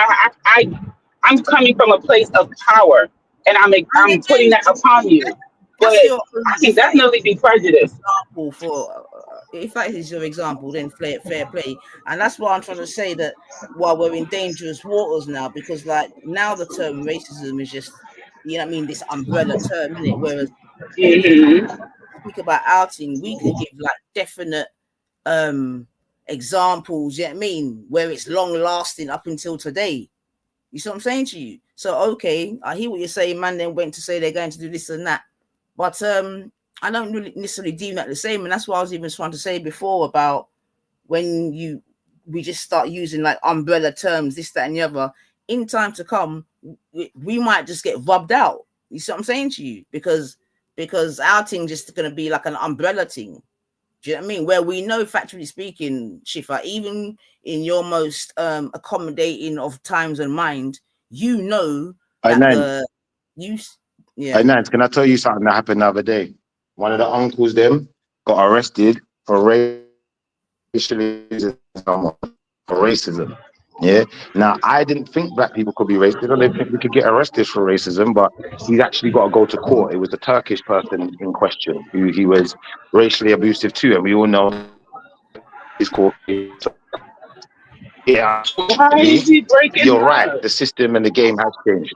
I'm coming from a place of power and I'm putting that upon you. But I can definitely be prejudiced. Example for if that is your example, then fair play, and that's why I'm trying to say that while we're in dangerous waters now, because like now the term racism is just this umbrella term, isn't it? Whereas speak about outing, we can give like definite examples. Where it's long lasting up until today. You see what I'm saying to you? So okay, I hear what you're saying, man. Then went to say they're going to do this and that. But I don't really necessarily deem that the same. And that's what I was even trying to say before about when we just start using like umbrella terms, this, that, and the other. In time to come, we might just get rubbed out. You see what I'm saying to you? Because outing just going to be like an umbrella thing. Do you know what I mean? Where we know, factually speaking, Shifa, even in your most accommodating of times and mind, Hey, Nance, can I tell you something that happened the other day? One of the uncles them got arrested for racism. Yeah. Now, I didn't think black people could be racist. I didn't think we could get arrested for racism, but he's actually got to go to court. It was a Turkish person in question who he was racially abusive to, and we all know he's called. Yeah, you're right. The system and the game has changed.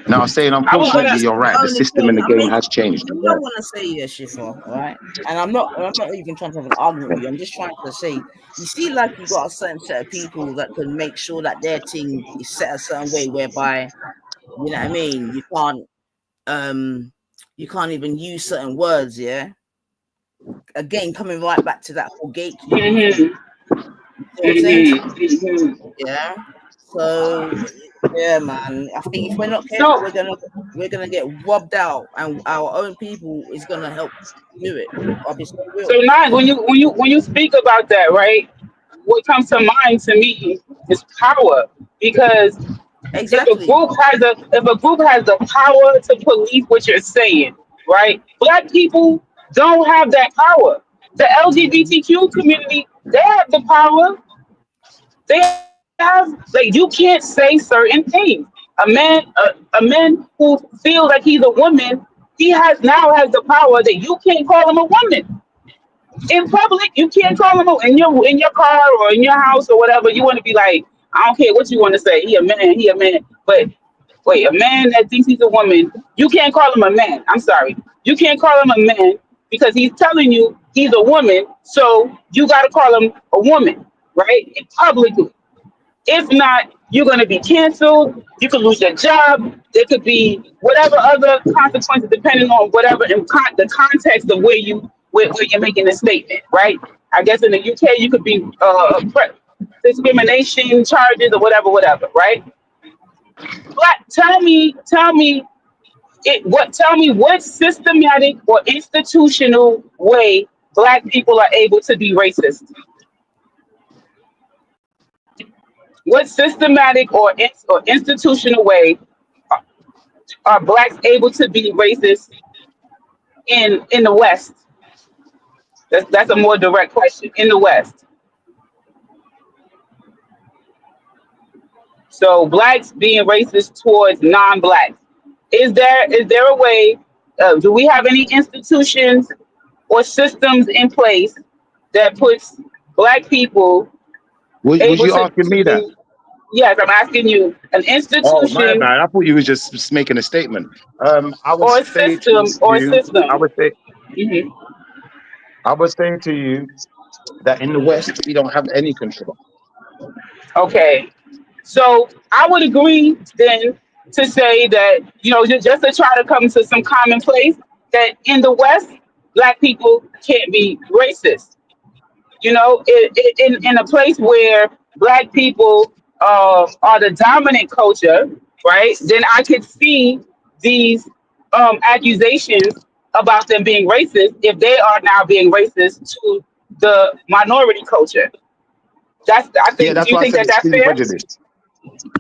No, I'm saying, unfortunately, you're right. The system and the game has changed. I want to say yes, Shifa, right? And I'm not even trying to have an argument with you. I'm just trying to say, you see, like you got a certain set of people that can make sure that their team is set a certain way, whereby, you know what I mean, you can't even use certain words. Yeah. Again, coming right back to that whole gatekeeping. Yeah. So yeah, man. I think if we're not careful, we're gonna get robbed out, and our own people is gonna help do it. Obviously. So now, when you speak about that, right? What comes to mind to me is power, because if a group has the power to police what you're saying, right? Black people don't have that power. The LGBTQ community, they have the power. They have, like, you can't say certain things. A man who feels like he's a woman, he now has the power that you can't call him a woman. In public, you can't call him in your car or in your house or whatever. You want to be like, I don't care what you want to say. He a man. But wait, a man that thinks he's a woman, you can't call him a man. I'm sorry. You can't call him a man because he's telling you he's a woman. So you got to call him a woman, right? Publicly. If not, you're going to be canceled. You could lose your job. There could be whatever other consequences depending on whatever the context of where you're making the statement, right? I guess in the UK you could be discrimination charges or whatever, right? But tell me what systematic or institutional way Black people are able to be racist. What systematic or institutional way are Blacks able to be racist in the West? That's a more direct question. In the West. So Blacks being racist towards non-Blacks. Is there a way, do we have any institutions or systems in place that puts Black people Was you asking me that? Yes, I'm asking you. An institution. Oh, my bad. I thought you were just making a statement. I would say to you that in the West we don't have any control. Okay, so I would agree then to say that just to try to come to some common place that in the West black people can't be racist. You know, in a place where black people are the dominant culture, right? Then I could see these accusations about them being racist if they are now being racist to the minority culture. That's I Yeah, think. Do that's you why I think said that that's extreme fair? prejudice.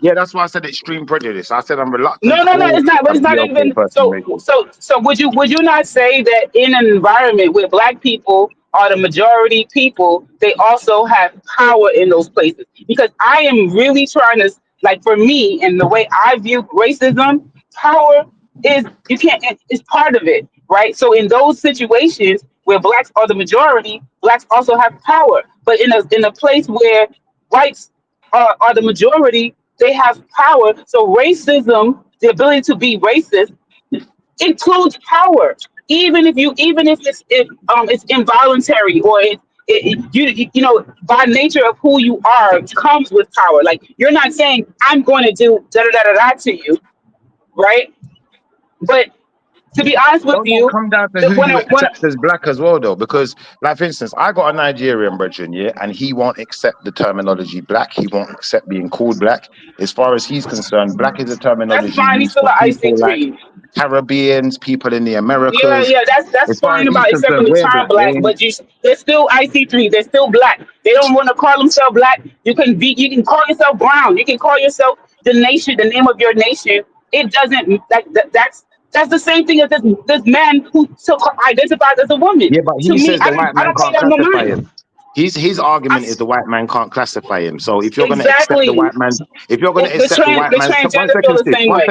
Yeah, that's why I said extreme prejudice. I said I'm reluctant No, to no, no. call It's not. But a it's not BLK even. person racist. So would you not say that in an environment where black people are the majority people, they also have power in those places? Because I am really trying to, like, for me and the way I view racism, power is you can't. It's part of it, right? So in those situations where blacks are the majority, blacks also have power. But in a place where whites are the majority, they have power. So racism, the ability to be racist, includes power. Even if it's involuntary or you know, by nature of who you are comes with power. Like, you're not saying I'm going to do da da da da da to you, right? But to be honest with Don't that you, come down to that who you accept as black as well, though? Because, like, for instance, I got a Nigerian brethren, yeah, and he won't accept the terminology black. He won't accept being called black. As far as he's concerned, black is a that's terminology fine. He's used still for an people like IC3. Caribbeans, people in the Yeah, Americas. yeah, that's As far fine as he's about accepting concerned, the we're term black. black, but they're still IC3. They're still black. They don't want to call themselves black. You can call yourself brown. You can call yourself the nation, the name of your nation. It doesn't that's the same thing as this man who identifies as a woman. Yeah, but To he me, says the white I man don't pay can't that no classify mind. him. His argument is the white man can't classify him. So if you're going to accept the Exactly. white man, if you're going to accept the white The man's, one transgender feel second, the Sid, same way.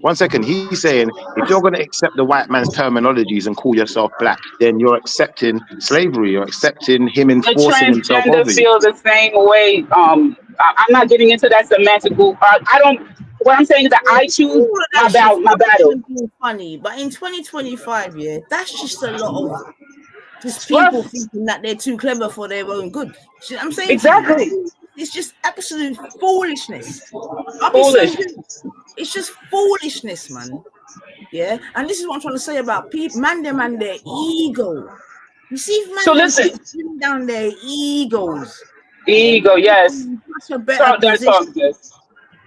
one second. He's saying if you're going to accept the white man's terminologies and call yourself black, then you're accepting slavery. You're accepting him The enforcing himself transgender over you. feel the same way. I'm not getting into that semantical. I don't. What I'm saying is that I choose All of my that shit my battle. being funny, but in 2025, yeah, that's just a lot of just people Fluff. thinking that they're too clever for their own good. See what I'm saying to you? Exactly. It's just absolute foolishness. I'll be so Foolish. good. It's just foolishness, man. Yeah, and this is what I'm trying to say about people, man, their ego. You see, if So man, them listen. could bring down their egos. Ego. Yes. Such a better Talk that talk. position. Yes.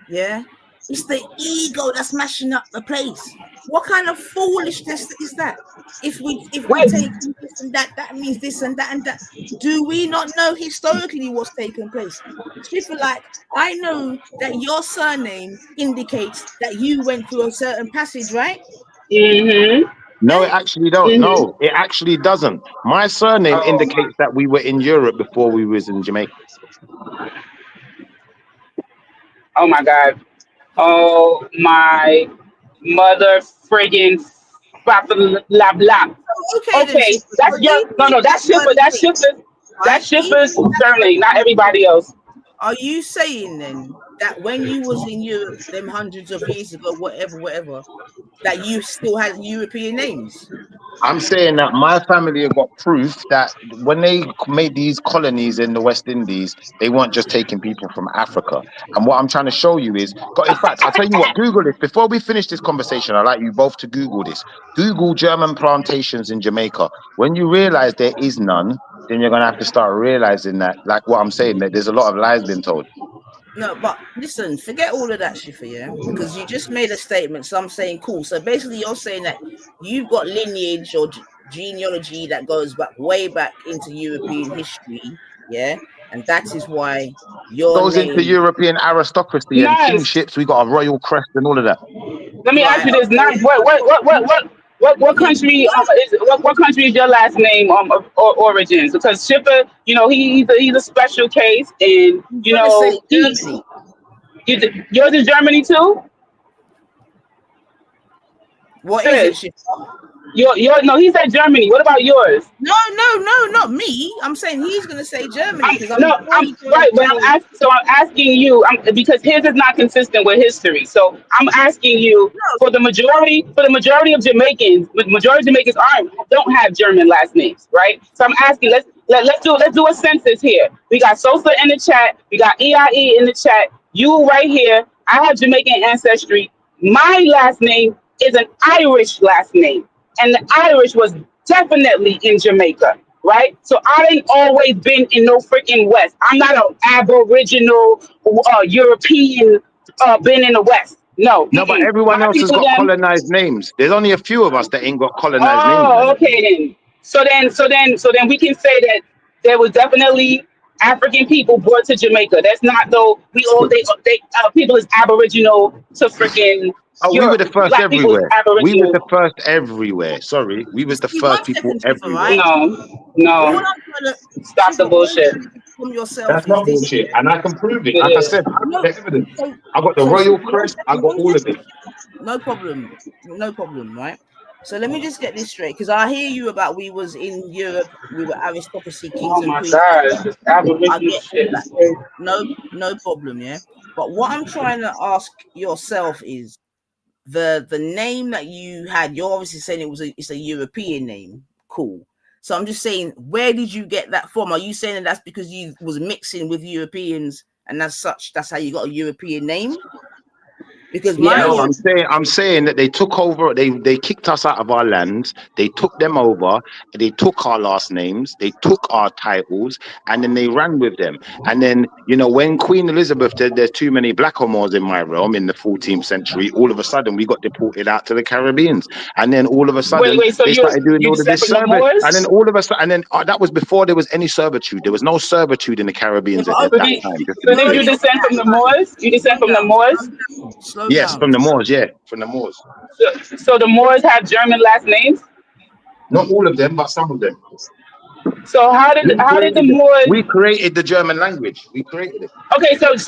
Yeah, it's the ego that's mashing up the place. What kind of foolishness is that? If we Wait. take this and that, that means this and that and that. Do we not know historically what's taken place? People like, I know that your surname indicates that you went through a certain passage, right? Mhm. No, Yeah. it actually don't. Mhm. No, it actually doesn't. My surname Oh my. indicates that we were in Europe before we was in Jamaica. Oh my God. Oh my mother friggin' blah blah. Okay, then, Okay, Shipper. So that's your you no take no. that That's Shipper. word That's faith, Shipper's. right? That's You Shipper's take that word surname, not faith. everybody else. Are you saying then that when you was in Europe, them hundreds of years ago, whatever, that you still had European names? I'm saying that my family have got proof that when they made these colonies in the West Indies, they weren't just taking people from Africa. And what I'm trying to show you is, in fact, I'll tell you what, Google this. Before we finish this conversation, I'd like you both to Google this. Google German plantations in Jamaica. When you realize there is none, then you're going to have to start realizing that, like what I'm saying, that there's a lot of lies being told. No, but listen, forget all of that, Shifa, yeah? Because you just made a statement, so I'm saying cool. So basically, you're saying that you've got lineage or genealogy that goes back way back into European history, yeah? And that is why your Goes into name, European aristocracy and Nice. kingships. We got a royal crest and all of that. Let me ask right? you this. Okay. Nice. What country is what country is your last name of origins? Because Shipper, you know, he's a special case, and I'm you gonna say know Germany. yours is Germany too. What is it, Sis, Shifa? your no, he said Germany. What about yours? No, not me. I'm saying he's gonna say Germany because I'm No, sure I'm he's gonna right, but say I'm asking you because his is not consistent with history. So I'm asking you no. for the majority of Jamaicans, don't have German last names, right? So I'm asking, let's do a census here. We got Sosa in the chat, we got EIE in the chat. You right here, I have Jamaican ancestry. My last name is an Irish last name, and the Irish was definitely in Jamaica, right? So I ain't always been in no freaking West. I'm not an Aboriginal European been in the West. No, No, but everyone my else has people got them. colonized names. There's only a few of us that ain't got colonized names, man. Oh, okay then. So then we can say that there was definitely African people brought to Jamaica. That's not though. We all they people is Aboriginal to freaking Oh, we were Europe. the first Black people is everywhere. We was Aboriginal. the first everywhere. Sorry, we was the See, one first people second, Schiffer, right? everywhere. All No, I'm trying to stop the Schiffer, all I'm bullshit. trying to get from yourself That's is not this. bullshit, and I can prove it. It Like I is. said, I got No, the evidence. so, I got the so royal Schiffer, crest. I got all of it. no problem, no problem, right? So let me just get this straight, because I hear you about we was in Europe, we were aristocracy, kings Oh and my queens. God, this I Aboriginal get shit that. is crazy. No problem, yeah. But what I'm trying to ask yourself is the name that you had. You're obviously saying it's a European name. Cool. So I'm just saying, where did you get that from? Are you saying that that's because you was mixing with Europeans, and that's how you got a European name? Because Yeah. No, I'm saying that they took over. They kicked us out of our lands. They took them over. They took our last names. They took our titles, and then they ran with them. And then when Queen Elizabeth said there's too many blackamoors in my realm in the 14th century, all of a sudden we got deported out to the Caribbeans. And then all of a sudden Wait. So they started doing you all of descend this from the service. Moors? And then all of a sudden, that was before there was any servitude. There was no servitude in the Caribbeans but at okay, that time. Just to So be did clear. you descend from the Moors? You descend from the Moors? slow Yes, down. from the Moors. Yeah, from the Moors. So the Moors have German last names. Not all of them, but some of them. So how did the Moors? We created the German language. We created it. Okay, so What?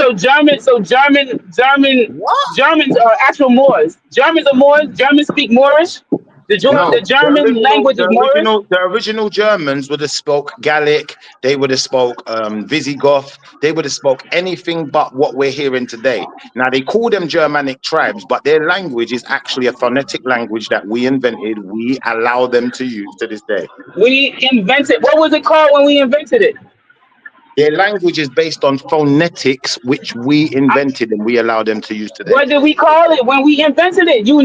Germans are actual Moors. Germans are Moors. Germans speak Moorish. No, The German language is Moorish. the original Germans would have spoke Gallic. They would have spoke Visigoth. They would have spoke anything but what we're hearing today. Now they call them Germanic tribes, but their language is actually a phonetic language that we invented. We allow them to use to this day. We invented. What was it called when we invented it? Their language is based on phonetics, which we invented and we allow them to use today. What did we call it when we invented it? You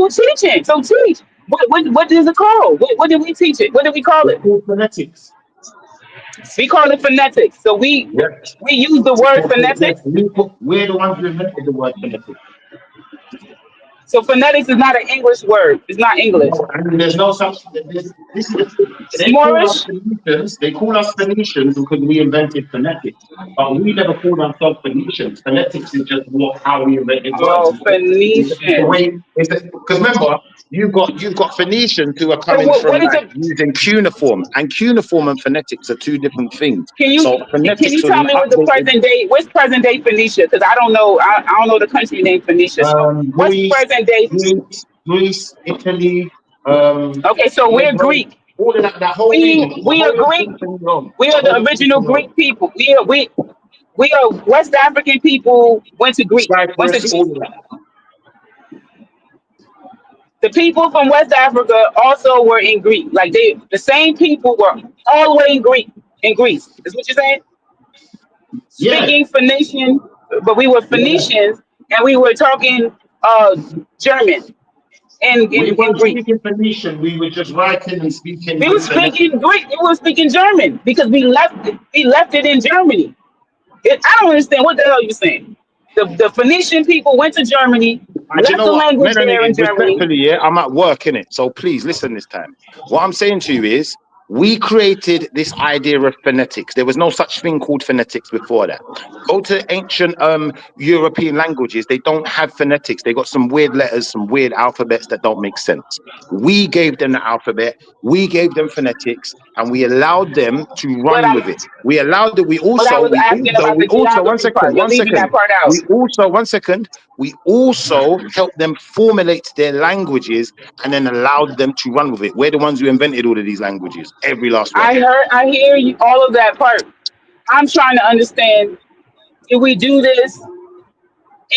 teaching. So teach. What is it called? What did we teach it? What did we call it? It's called phonetics. We call it phonetics. So we Yes. use the word phonetics. We're the ones who invented the word phonetics. So phonetics is not an English word. It's not English. No, I mean, there's no such. It's They call us Moorish. Phoenicians. They call us Phoenicians because we invented phonetics, but we never called ourselves Phoenicians. Phonetics is just how we invented Oh, words. It's the Phoenician. way. Because remember, you've got Phoenicians who are So coming from what is like it? using cuneiform, and cuneiform and phonetics are two different things. Can you So can you phonetics was tell an me what the updated. present day? What's present day Phoenicia? Because I don't know. I don't know the country named Phoenicia. So what's Greece, present day? Italy, Okay, so we're Greek. all of that whole region, the We are whole of Greek. Eastern Rome, We the are the whole of original Eastern Rome, Greek people. We are West African people. Went to Greece. Went to Cyprus, Greece. all of that. The people from West Africa also were in Greek. Like the same people were all the way in Greek in Greece. Is what you're saying? Yeah, Speaking Phoenician, but we were yeah. Phoenicians and we were talking German We in weren't Greek. speaking Phoenician. We were just writing and speaking We were with phonetic. speaking Greek. We were speaking German because we left it in Germany. I don't understand what the hell you're saying. The Phoenician people went to Germany, Do you left know the what? language there in Melanated, Germany. respectfully, yeah, I'm at work, innit? So please listen this time. What I'm saying to you is, we created this idea of phonetics. There was no such thing called phonetics before that. Go to ancient European languages, they don't have phonetics. They got some weird letters, some weird alphabets that don't make sense. We gave them the alphabet, we gave them phonetics, and we allowed them to But run with it. We allowed it. but I was asking about the One geography second, part. You're leaving that part out. we also helped them formulate their languages and then allowed them to run with it. We're the ones who invented all of these languages, every last one. I hear you, all of that part. I'm trying to understand, did we do this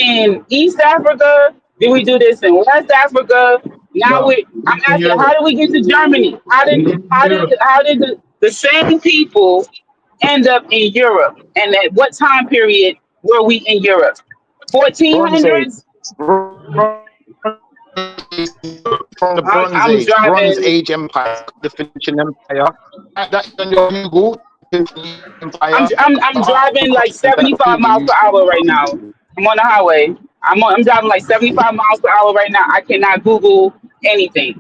in East Africa? Did we do this in West Africa? Now No, I'm in asking, how Europe. did we get to Germany? How did the same people end up in Europe? And at what time period were we in Europe? Bronze Age. 1400s? from the Bronze Age Empire, definition empire. That's on your Google. Empire. I'm driving like 75 miles per hour right now. I'm on the highway. I'm driving like 75 miles per hour right now. I cannot Google anything.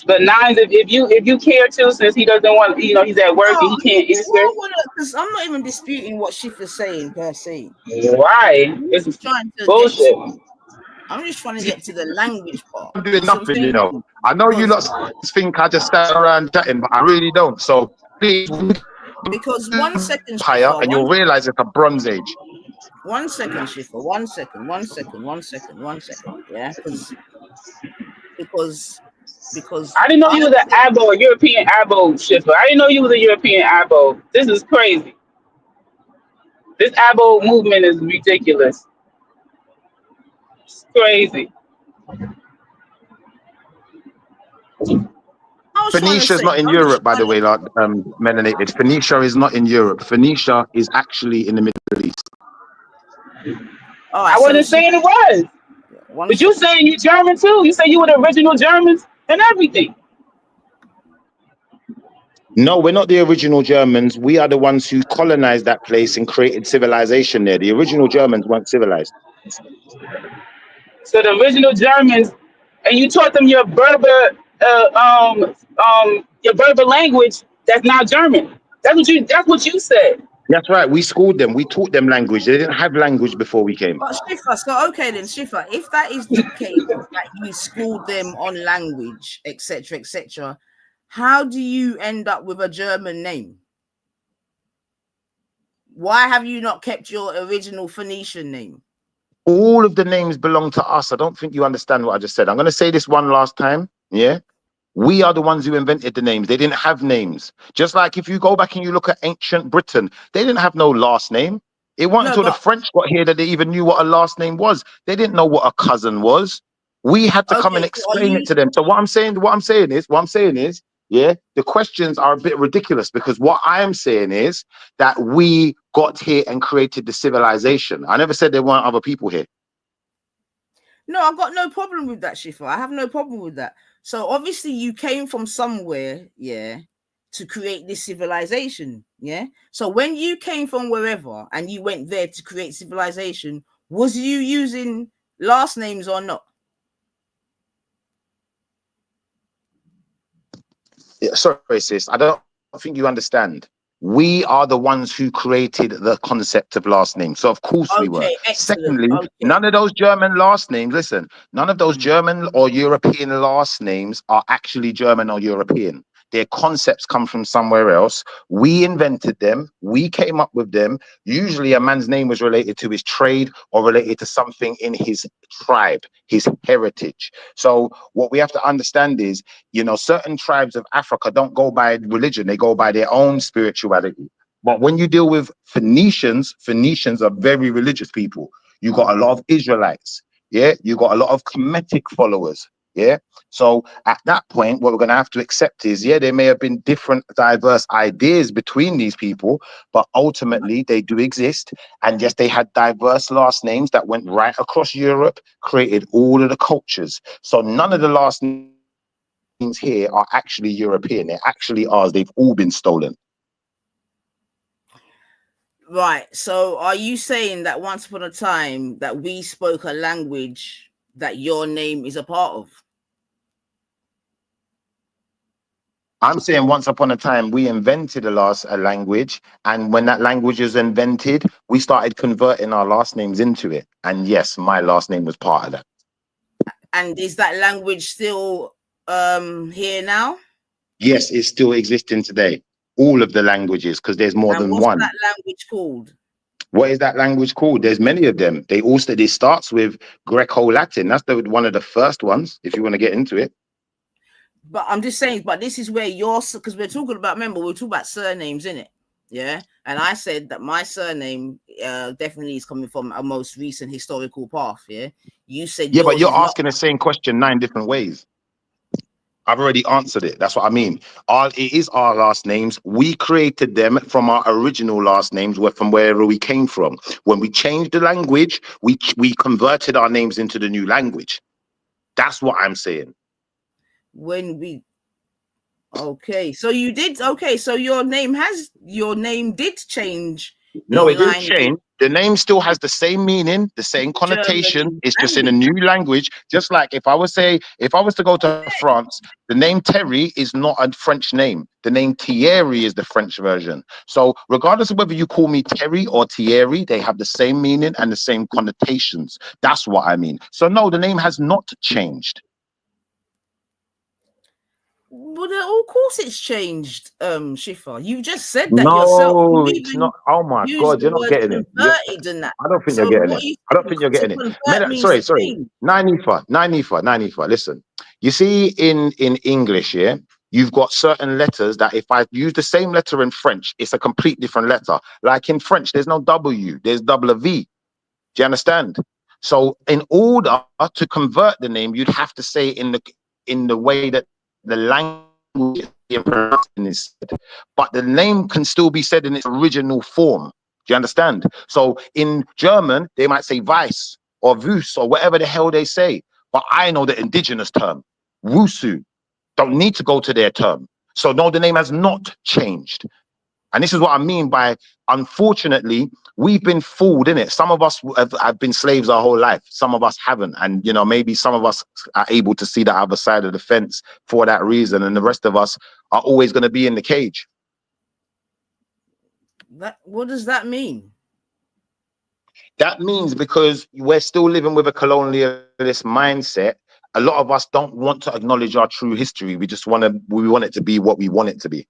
But Nines, if you care to, since he doesn't want, he's at work and he can't answer. Because I'm not even disputing what Shifa's saying per se. Why? It's trying to bullshit. I'm just trying to get to the language part. I'm doing nothing, you know. I know you lot think I just stand around chatting, but I really don't. So please, because 1 second, higher, Shifa, and you'll realize it's a Bronze Age. 1 second, Shifa. 1 second. Yeah, because I didn't know you was an Abo, a European Abo shipper. I didn't know you was a European Abo. This is crazy. This Abo movement is ridiculous. It's crazy. Phoenicia is not in Europe, by the way, like melanated. Phoenicia is not in Europe. Phoenicia is actually in the Middle East. I wasn't saying it was. But you saying you German too. You say you were the original Germans and everything. No, we're not the original Germans. We are the ones who colonized that place and created civilization there. The original Germans weren't civilized. So the original Germans, and you taught them your Berber language that's now German. That's what you said. That's right. We schooled them. We taught them language. They didn't have language before we came. But Shifa, so okay then, Shifa, if that is the case, that you schooled them on language, etc., how do you end up with a German name? Why have you not kept your original Phoenician name? All of the names belong to us. I don't think you understand what I just said. I'm going to say this one last time. Yeah. We are the ones who invented the names. They didn't have names. Just like if you go back and you look at ancient Britain, they didn't have no last name. It wasn't until the French got here that they even knew what a last name was. They didn't know what a cousin was. We had to come and explain it to them. So what I'm saying is, yeah, the questions are a bit ridiculous because what I am saying is that we got here and created the civilization. I never said there weren't other people here. No, I've got no problem with that, Shifa. I have no problem with that. So obviously you came from somewhere, yeah, to create this civilization, yeah? So when you came from wherever and you went there to create civilization, was you using last names or not? Yeah, sorry, sis. I don't think you understand. We are the ones who created the concept of last name. So of course we were. Excellent. Secondly, none of those German last names, listen, none of those German or European last names are actually German or European. Their concepts come from somewhere else. We invented them. We came up with them. Usually a man's name was related to his trade or related to something in his tribe, his heritage. So what we have to understand is, you know, certain tribes of Africa don't go by religion. They go by their own spirituality. But when you deal with Phoenicians are very religious people. You got a lot of Israelites. Yeah. You got a lot of Kemetic followers. Yeah. So at that point, what we're going to have to accept is, yeah, there may have been different diverse ideas between these people, but ultimately they do exist. And yes, they had diverse last names that went right across Europe, created all of the cultures. So none of the last names here are actually European. They're actually ours. They've all been stolen. Right. So are you saying that once upon a time that we spoke a language that your name is a part of? I'm saying once upon a time, we invented a language. And when that language was invented, we started converting our last names into it. And yes, my last name was part of that. And is that language still here now? Yes, it's still existing today. All of the languages, because there's more than one. What's that language called? What is that language called? There's many of them. It starts with Greco-Latin. That's one of the first ones, if you want to get into it. But I'm just saying, but this is where because we're talking about, remember, we're talking about surnames, innit? Yeah. And I said that my surname definitely is coming from a most recent historical path. Yeah. You said, yeah, but you're asking the same question 9 different ways. I've already answered it. That's what I mean. It is our last names. We created them from our original last names, from wherever we came from. When we changed the language, we converted our names into the new language. That's what I'm saying. Okay, so you did. Okay, so your name did change. No, it didn't change. The name still has the same meaning, the same connotation. German It's just in a new language. Just like if I was to go to France, the name Terry is not a French name. The name Thierry is the French version. So regardless of whether you call me Terry or Thierry, they have the same meaning and the same connotations. That's what I mean. So no, the name has not changed. Well, of course it's changed, Shifa. You just said that yourself. No, You it's even not. Oh my used God, the you're not word getting it. converted and that. I don't think So you're getting what it. you I don't think you're to getting it. convert means to Sorry. change. Nanifa. Listen, you see, in English, yeah, you've got certain letters that if I use the same letter in French, it's a complete different letter. Like in French, there's no W, there's double V. Do you understand? So in order to convert the name, you'd have to say in the way that the language is said, but the name can still be said in its original form. Do you understand? So in German, they might say Weiss or Wüs or whatever the hell they say. But I know the indigenous term, Wusu. Don't need to go to their term. So no, the name has not changed. And this is what I mean by, unfortunately, we've been fooled, innit? Some of us have been slaves our whole life. Some of us haven't. And, you know, maybe some of us are able to see the other side of the fence for that reason. And the rest of us are always going to be in the cage. What does that mean? That means because we're still living with a colonialist mindset, a lot of us don't want to acknowledge our true history. We want it to be what we want it to be.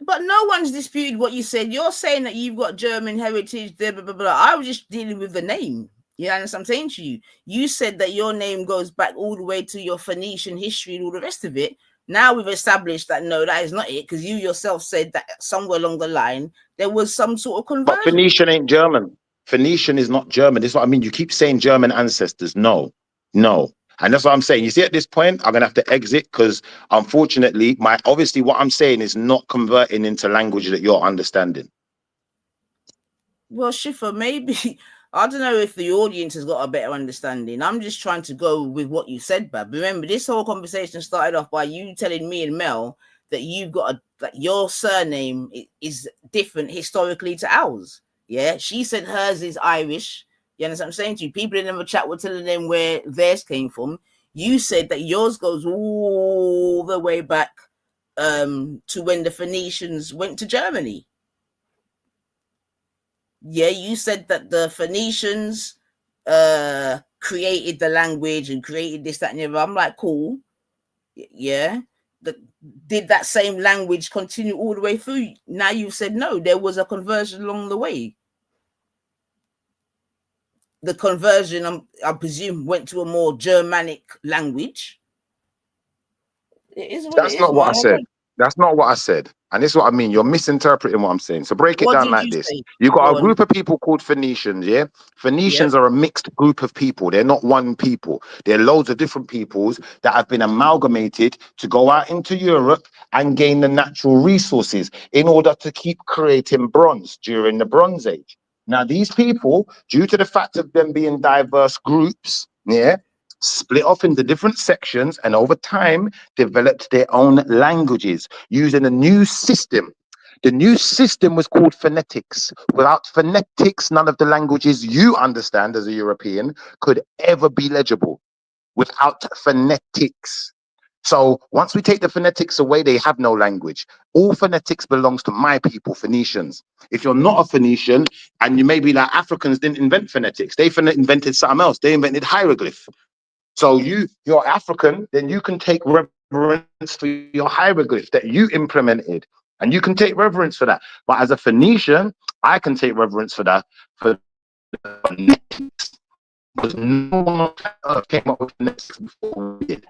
But no one's disputed what you said. You're saying that you've got German heritage, blah, blah, blah, blah. I was just dealing with the name. You know what I'm saying to you? You said that your name goes back all the way to your Phoenician history and all the rest of it. Now we've established that no, that is not it, because you yourself said that somewhere along the line there was some sort of conversion. But Phoenician ain't German. Phoenician is not German. This is what I mean. You keep saying German ancestors. No. And that's what I'm saying. You see, at this point, I'm gonna have to exit because unfortunately, obviously what I'm saying is not converting into language that you're understanding. Well, Shifa, maybe I don't know if the audience has got a better understanding. I'm just trying to go with what you said, Bab. Remember, this whole conversation started off by you telling me and Mel that you've got that your surname is different historically to ours. Yeah, she said hers is Irish. You understand what I'm saying to you? People in the chat were telling them where theirs came from. You said that yours goes all the way back to when the Phoenicians went to Germany. Yeah, you said that the Phoenicians created the language and created this, that, and the other. I'm like, cool. Yeah. Did that same language continue all the way through? Now you said no, there was a conversion along the way. The conversion, I presume, went to a more Germanic language. That's not what I said. That's not what I said. And this is what I mean. You're misinterpreting what I'm saying. So break it down like this. You got a group of people called Phoenicians, yeah? Phoenicians are a mixed group of people. They're not one people. They're loads of different peoples that have been amalgamated to go out into Europe and gain the natural resources in order to keep creating bronze during the Bronze Age. Now, these people, due to the fact of them being diverse groups, yeah, split off into different sections and over time developed their own languages using a new system. The new system was called phonetics. Without phonetics, none of the languages you understand as a European could ever be legible without phonetics. So once we take the phonetics away, they have no language. All phonetics belongs to my people, Phoenicians. If you're not a Phoenician and you may be like Africans didn't invent phonetics, they invented something else. They invented hieroglyph. So you're African, then you can take reverence for your hieroglyph that you implemented, and you can take reverence for that. But as a Phoenician, I can take reverence for that, for the phonetics, because no one on earth came up with phonetics before we did.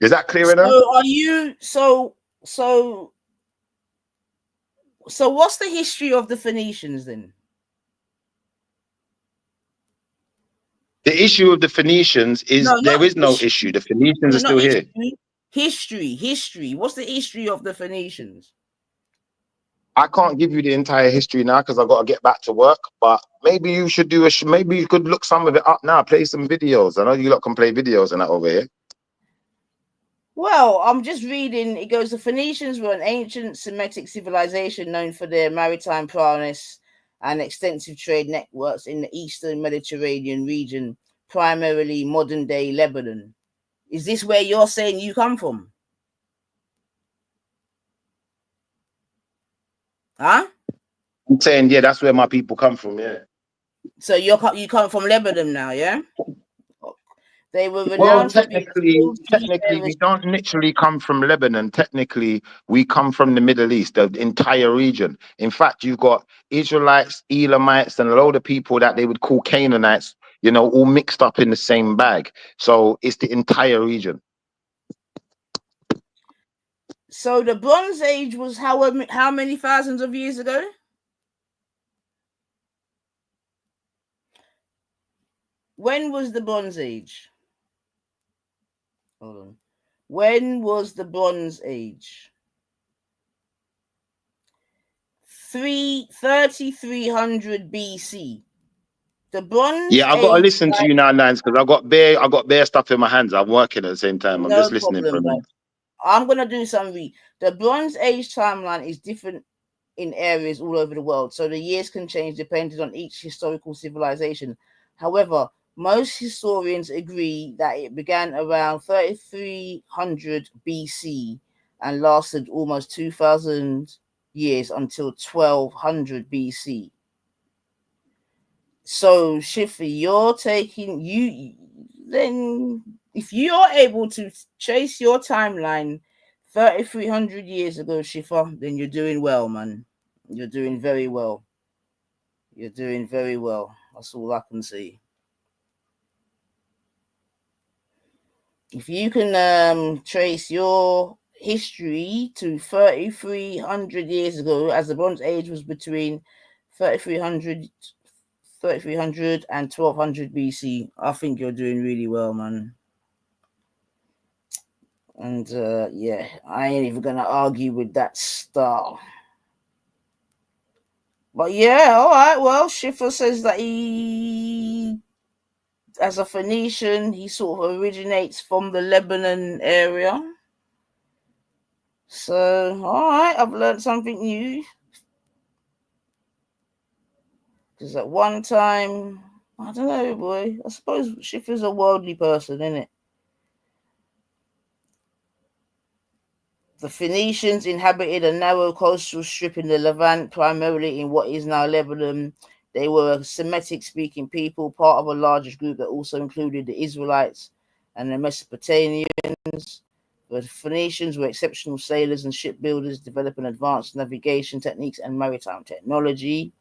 Is that clear enough? So are you so So what's the history of the Phoenicians then? The issue of the Phoenicians is there is no issue. The Phoenicians are still here. History. What's the history of the Phoenicians? I can't give you the entire history now because I've got to get back to work. But maybe you should do maybe you could look some of it up now. Play some videos. I know you lot can play videos and that over here. Well, I'm just reading. It goes, the Phoenicians were an ancient Semitic civilization known for their maritime prowess and extensive trade networks in the eastern Mediterranean region, primarily modern-day Lebanon. Is this where you're saying you come from? Huh? I'm saying, yeah, that's where my people come from, yeah. So you come from Lebanon now, yeah? They were renowned. Well, technically, we don't literally come from Lebanon. Technically, we come from the Middle East, the entire region. In fact, you've got Israelites, Elamites, and a load of people that they would call Canaanites, you know, all mixed up in the same bag. So it's the entire region. So the Bronze Age was how many thousands of years ago? When was the Bronze Age? Hold on. When was the Bronze Age? 3300 BC. The Bronze Yeah, I got to listen to you now, Nines, because I got bare stuff in my hands. I'm working at the same time. I'm just listening for a minute. I'm gonna do some The Bronze Age timeline is different in areas all over the world, so the years can change depending on each historical civilization. However, most historians agree that it began around 3300 BC and lasted almost 2000 years until 1200 BC. So, Shifa, you're taking then if you're able to trace your timeline 3,300 years ago, Shifa, then you're doing well, man. You're doing very well. You're doing very well. That's all I can say. If you can trace your history to 3,300 years ago, as the Bronze Age was between 3,300 and 1200 BC, I think you're doing really well, man. And yeah, I ain't even gonna argue with that style. But yeah, all right. Well, Schiffer says that he, as a Phoenician, he sort of originates from the Lebanon area. So, all right, I've learned something new. Because at one time, I don't know, boy. I suppose Schiffer's a worldly person, isn't it? The Phoenicians inhabited a narrow coastal strip in the Levant, primarily in what is now Lebanon. They were a Semitic-speaking people, part of a larger group that also included the Israelites and the Mesopotamians. The Phoenicians were exceptional sailors and shipbuilders, developing advanced navigation techniques and maritime technology.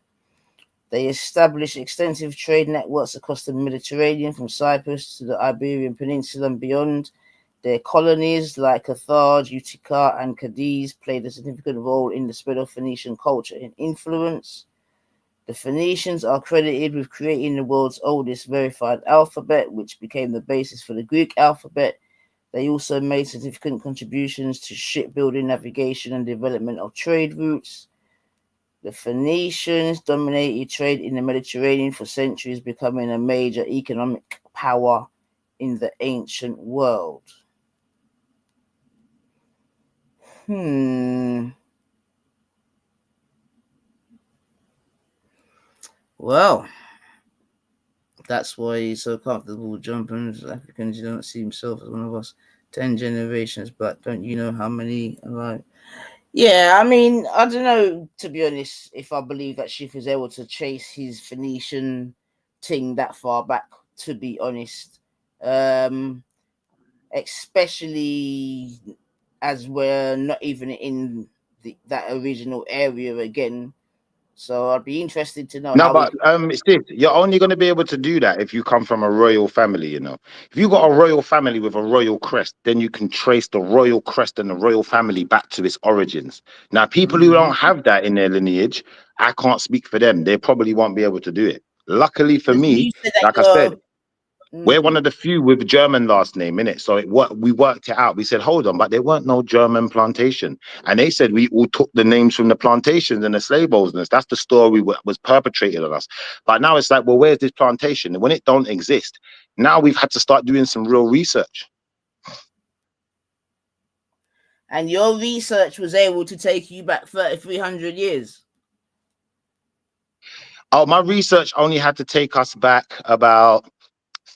They established extensive trade networks across the Mediterranean, from Cyprus to the Iberian Peninsula and beyond. Their colonies like Carthage, Utica, and Cadiz played a significant role in the spread of Phoenician culture and influence. The Phoenicians are credited with creating the world's oldest verified alphabet, which became the basis for the Greek alphabet. They also made significant contributions to shipbuilding, navigation, and development of trade routes. The Phoenicians dominated trade in the Mediterranean for centuries, becoming a major economic power in the ancient world. Well, that's why he's so comfortable jumping. Africans, you don't see himself as one of us. 10 generations back, don't you know how many alive? Yeah, I mean, I don't know, to be honest, if I believe that Schiff is able to chase his Phoenician thing that far back, to be honest. Especially as we're not even in that original area again. So I'd be interested to know No, how but Steve, you're only going to be able to do that if you come from a royal family, you know. If you got a royal family with a royal crest, then you can trace the royal crest and the royal family back to its origins. Now, people who don't have that in their lineage, I can't speak for them. They probably won't be able to do it. Luckily for me, You said that like I you're. said, we're one of the few with German last name in it. So we worked it out. We said, hold on, but there weren't no German plantation. And they said we all took the names from the plantations and the slave owners. That's the story was perpetrated on us. But now it's like, well, where's this plantation? And when it don't exist, now we've had to start doing some real research. And your research was able to take you back 3,300 years. Oh, my research only had to take us back about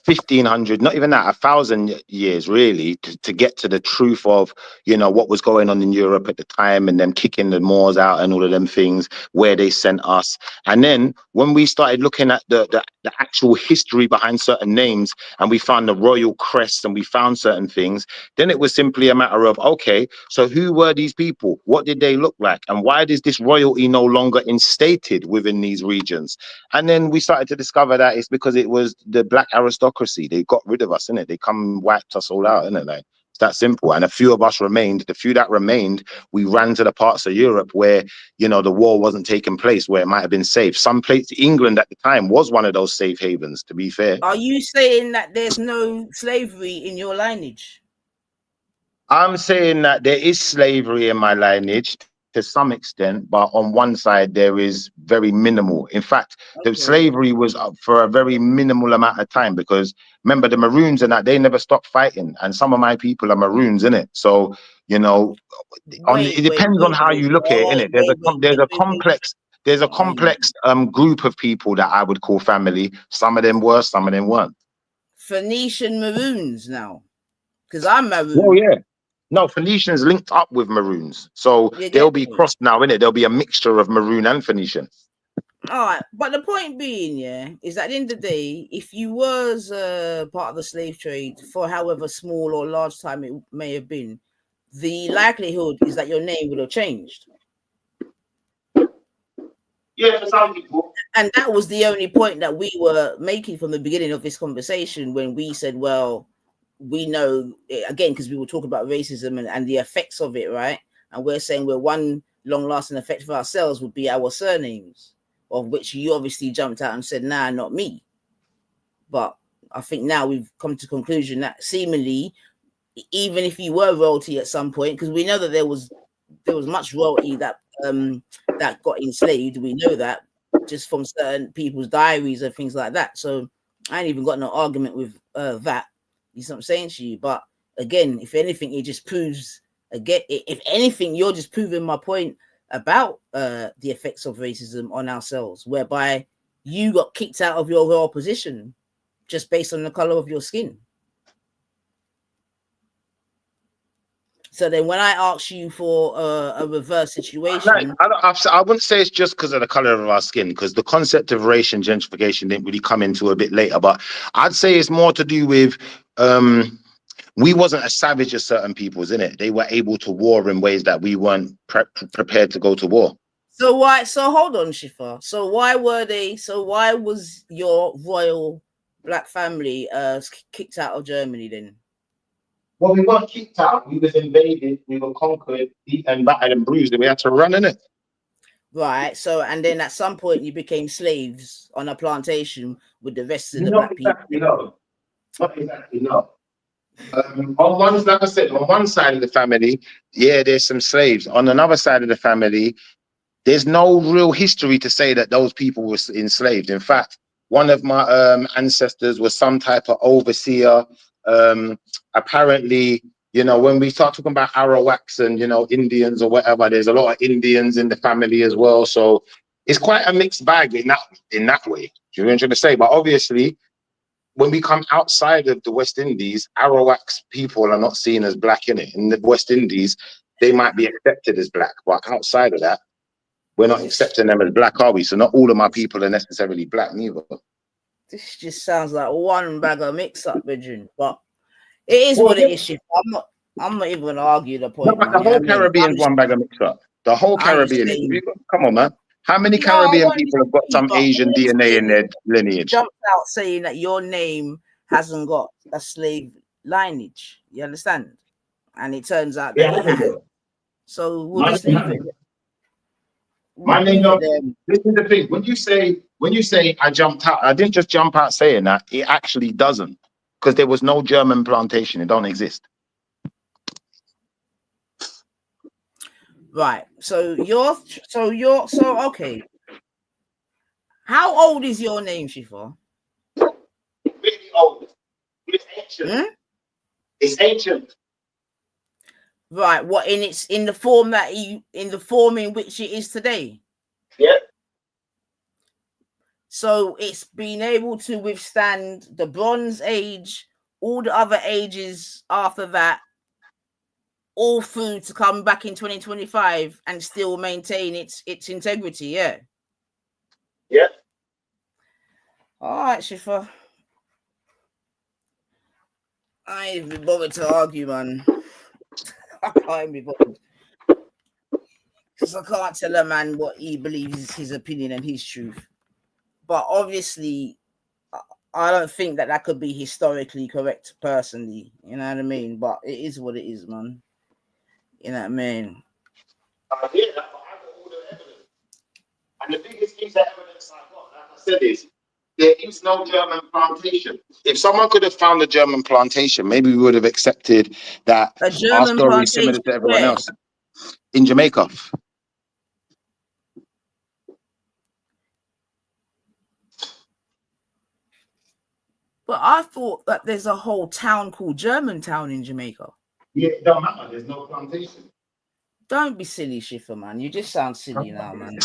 1,500, not even that, 1,000 years really, to get to the truth of, you know, what was going on in Europe at the time, and them kicking the Moors out and all of them things, where they sent us. And then when we started looking at the actual history behind certain names, and we found the royal crests and we found certain things, then it was simply a matter of, okay, so who were these people? What did they look like? And why is this royalty no longer instated within these regions? And then we started to discover that it's because it was the black aristocracy. They got rid of us, innit? They come and wiped us all out, innit? Like, it's that simple. And a few of us remained. The few that remained, we ran to the parts of Europe where, you know, the war wasn't taking place, where it might have been safe. Some place, England at the time was one of those safe havens, to be fair. Are you saying that there's no slavery in your lineage? I'm saying that there is slavery in my lineage to some extent, but on one side there is very minimal. In fact, the slavery was up for a very minimal amount of time, because remember the Maroons and that, they never stopped fighting, and some of my people are Maroons, innit? So, you know, it depends on how you look at it, innit? There's a complex group of people that I would call family. Some of them were, some of them weren't. Phoenician Maroons now, because I'm Maroon. Oh yeah. No, Phoenicians linked up with Maroons. So they'll be crossed now, innit? There'll be a mixture of Maroon and Phoenician. All right. But the point being, yeah, is that at the end of the day, if you was part of the slave trade for however small or large time it may have been, the likelihood is that your name would have changed. Yeah, for some people. And that was the only point that we were making from the beginning of this conversation, when we said, well, we know, again, because we were talking about racism and the effects of it, right? And we're saying one long-lasting effect for ourselves would be our surnames, of which you obviously jumped out and said, nah, not me. But I think now we've come to the conclusion that seemingly, even if you were royalty at some point, because we know that there was much royalty that got enslaved, we know that just from certain people's diaries and things like that. So I ain't even got no argument with that. You know what I'm saying to you? But again, if anything, it just proves, again, if anything, you're just proving my point about the effects of racism on ourselves, whereby you got kicked out of your royal position just based on the color of your skin. So then when I ask you for a reverse situation... I wouldn't say it's just because of the color of our skin, because the concept of race and gentrification didn't really come into a bit later. But I'd say it's more to do with... we wasn't as savage as certain people's, innit? They were able to war in ways that we weren't prepared to go to war. So hold on, Shifa. So why was your royal black family kicked out of Germany then? Well, we weren't kicked out. We was invaded. We were conquered, beaten, battered, and bruised, and we had to run, innit? Right. So, and then at some point you became slaves on a plantation with the rest of the black people. No. Not exactly, no. On one, like I said, on one side of the family, yeah, there's some slaves. On another side of the family, there's no real history to say that those people were enslaved. In fact, one of my ancestors was some type of overseer. Apparently, you know, when we start talking about Arawaks and, you know, Indians or whatever, there's a lot of Indians in the family as well. So it's quite a mixed bag in that way. Do you know what I'm trying to say? But obviously, when we come outside of the West Indies, Arawaks people are not seen as black, in it. In the West Indies, they might be accepted as black, but outside of that, we're not accepting them as black, are we? So not all of my people are necessarily black, neither. This just sounds like one bag of mix-up, Benjamin. But it is what it is. I'm not even gonna argue the point. No, the whole Caribbean's one bag of mix-up. The whole Caribbean. Come on, man. How many No, I Caribbean won't people have got disagree, some but all Asian I'm DNA in saying their is lineage? jumped out saying that your name hasn't got a slave lineage. You understand? And it turns out that Yeah, it I has. know. So we'll My just name leave hasn't. it. My We'll name leave it don't. there. This is the thing. When you say I jumped out, I didn't just jump out saying that. It actually doesn't, because there was no German plantation. It don't exist. Right. So okay. How old is your name, Shifa? Really old. It's ancient. Hmm? It's ancient. Right. What in the form in which it is today? Yeah. So it's been able to withstand the Bronze Age, all the other ages after that, all through to come back in 2025 and still maintain its integrity. Yeah. Yeah. All right, Shifa. I ain't even bothered to argue, man. I can't be bothered. Because I can't tell a man what he believes is his opinion and his truth. But obviously, I don't think that could be historically correct personally. You know what I mean? But it is what it is, man. You know what I mean? I hear that, but I got all the evidence. And the biggest piece of evidence I got, like I said, is there is no German plantation. If someone could have found a German plantation, maybe we would have accepted that A our German story is similar plantation, to everyone where? else. In Jamaica. But I thought that there's a whole town called Germantown in Jamaica. Yeah, it don't matter. There's no plantation. Don't be silly, Schiffer, man. You just sound silly now, man.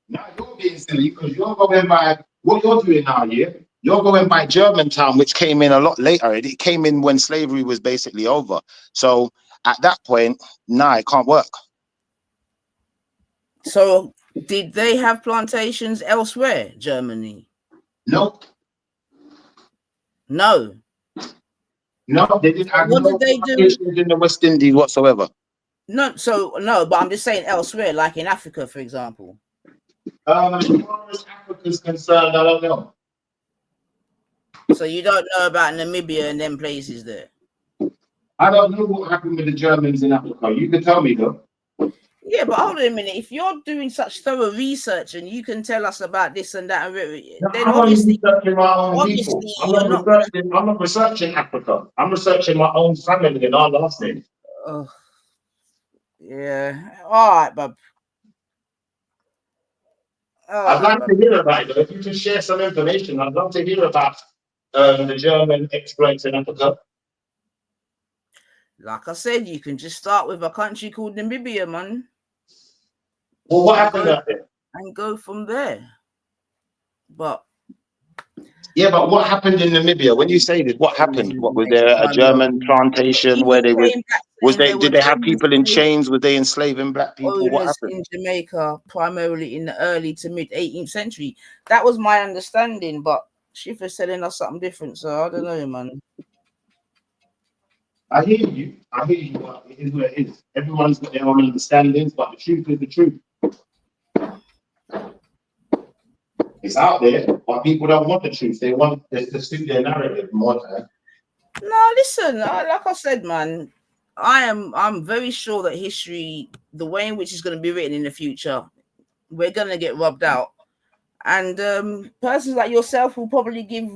Now you're being silly because you're going by what you're doing now, yeah? You're going by Germantown, which came in a lot later. It came in when slavery was basically over. So at that point, nah, it can't work. So did they have plantations elsewhere, Germany? Nope. No. No, they didn't have What no did they do? plantations in the West Indies whatsoever. No, but I'm just saying elsewhere, like in Africa, for example. As far as Africa's concerned, I don't know. So you don't know about Namibia and them places there? I don't know what happened with the Germans in Africa. You can tell me though. Yeah, but hold on a minute. If you're doing such thorough research and you can tell us about this and that, then I'm obviously, researching my own people. I'm not researching Africa. I'm researching my own family and our last name. Oh, yeah. All right, bub. I'd like to hear about it. If you can share some information, I'd love to hear about the German exploits in Africa. Like I said, you can just start with a country called Namibia, man. Well, what happened out there? And go from there. But yeah, but what happened in Namibia? When you say this, what happened? What was there a German plantation where they did they have people in chains? Were they enslaving black people? What happened in Jamaica, primarily in the early to mid 18th century? That was my understanding, but Schiffer's telling us something different, so I don't know, man. I hear you. But it is what it is. Everyone's got their own understandings, but the truth is the truth. It's out there, but people don't want the truth. They want to suit their narrative more time. No, listen, like I said, man, I'm very sure that history, the way in which it's going to be written in the future, we're going to get rubbed out. And persons like yourself will probably give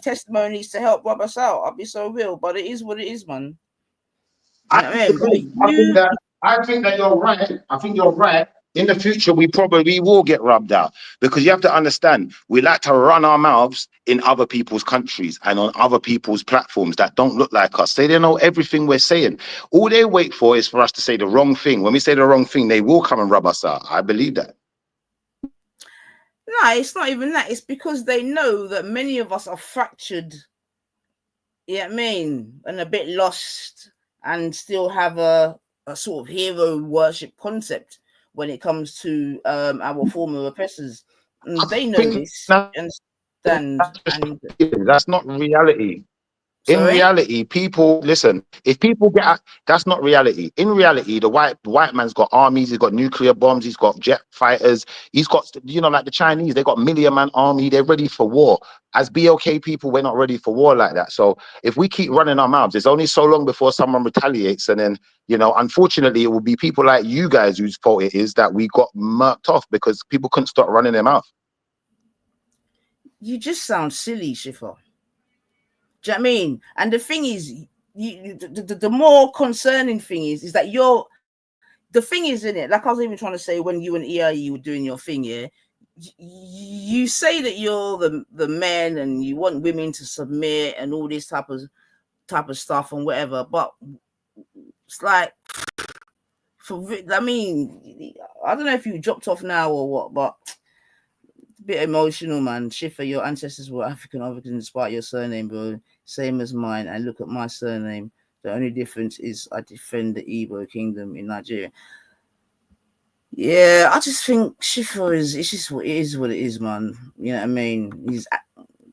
testimonies to help rub us out. I'll be so real, but it is what it is, man. I think that you're right. I think you're right. In the future, we probably will get rubbed out because you have to understand, we like to run our mouths in other people's countries and on other people's platforms that don't look like us. They don't know everything we're saying. All they wait for is for us to say the wrong thing. When we say the wrong thing, they will come and rub us out. I believe that. No, it's not even that. It's because they know that many of us are fractured, you know what I mean, and a bit lost and still have a sort of hero worship concept when it comes to our former oppressors. And they know this, understand, and that's not reality. In Sorry? reality, people listen. If people get, that's not reality. In reality, the white man's got armies. He's got nuclear bombs. He's got jet fighters. He's got, like the Chinese. They got million-man army. They're ready for war. As BLK people, we're not ready for war like that. So if we keep running our mouths, it's only so long before someone retaliates, and then unfortunately, it will be people like you guys whose fault it is that we got murked off because people couldn't stop running their mouth. You just sound silly, Schiffer. Do you know what I mean? And the thing is, the more concerning thing is that the thing is, in it, like I was even trying to say when you and EIE were doing your thing, yeah, you say that you're the men and you want women to submit and all this type of stuff and whatever, but it's like, I mean, I don't know if you dropped off now or what, but it's a bit emotional, man. Schiffer, your ancestors were African origin despite your surname, bro. Same as mine. And look at my surname. The only difference is I defend the Igbo kingdom in Nigeria. Yeah, I just think Schiffer it's just what it is, man. You know what I mean? He's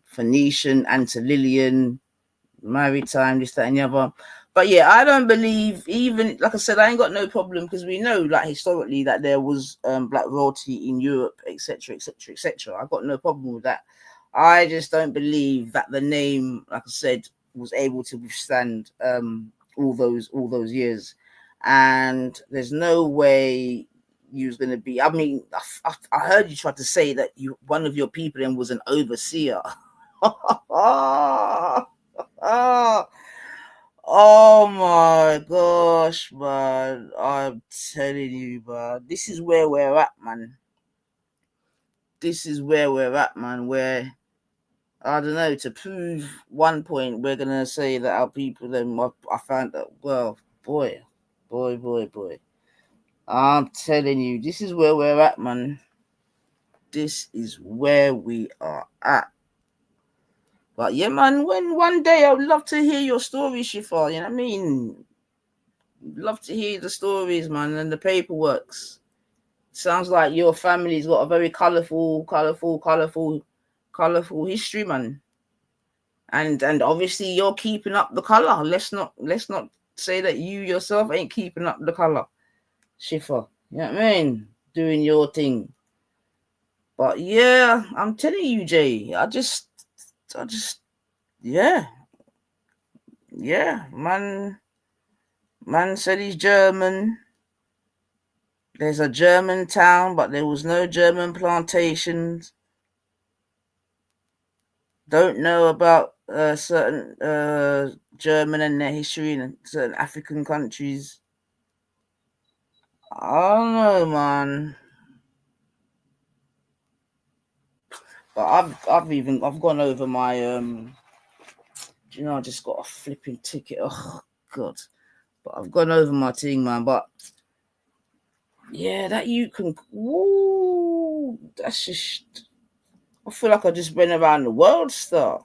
Phoenician, Antillean, maritime, this, that, and the other. But yeah, I don't believe, even like I said, I ain't got no problem because we know, like, historically, that there was black royalty in Europe, etc., etc., etc. I got no problem with that. I just don't believe that the name, like I said, was able to withstand all those years, and there's no way you was gonna be. I mean, I heard you tried to say that one of your people then was an overseer. Oh my gosh, man. I'm telling you, man. This is where we're at, man. Where, I don't know, to prove one point, we're going to say that our people, then I found that, well, boy. I'm telling you, this is where we're at, man. This is where we are at. But yeah, man, when one day I would love to hear your story, Shifa, you know what I mean? Love to hear the stories, man, and the paperworks. Sounds like your family's got a very colourful history, man. And obviously you're keeping up the colour. Let's not say that you yourself ain't keeping up the colour, Shifa. You know what I mean? Doing your thing. But yeah, I'm telling you, Jay, I just yeah, man said he's German. There's a German town, but there was no German plantations. Don't know about certain German and their history in certain African countries. I don't know, man. But I've gone over my I just got a flipping ticket. Oh God. But I've gone over my thing, man. But yeah, that you can. Woo, that's just. I feel like I just went around the world, star.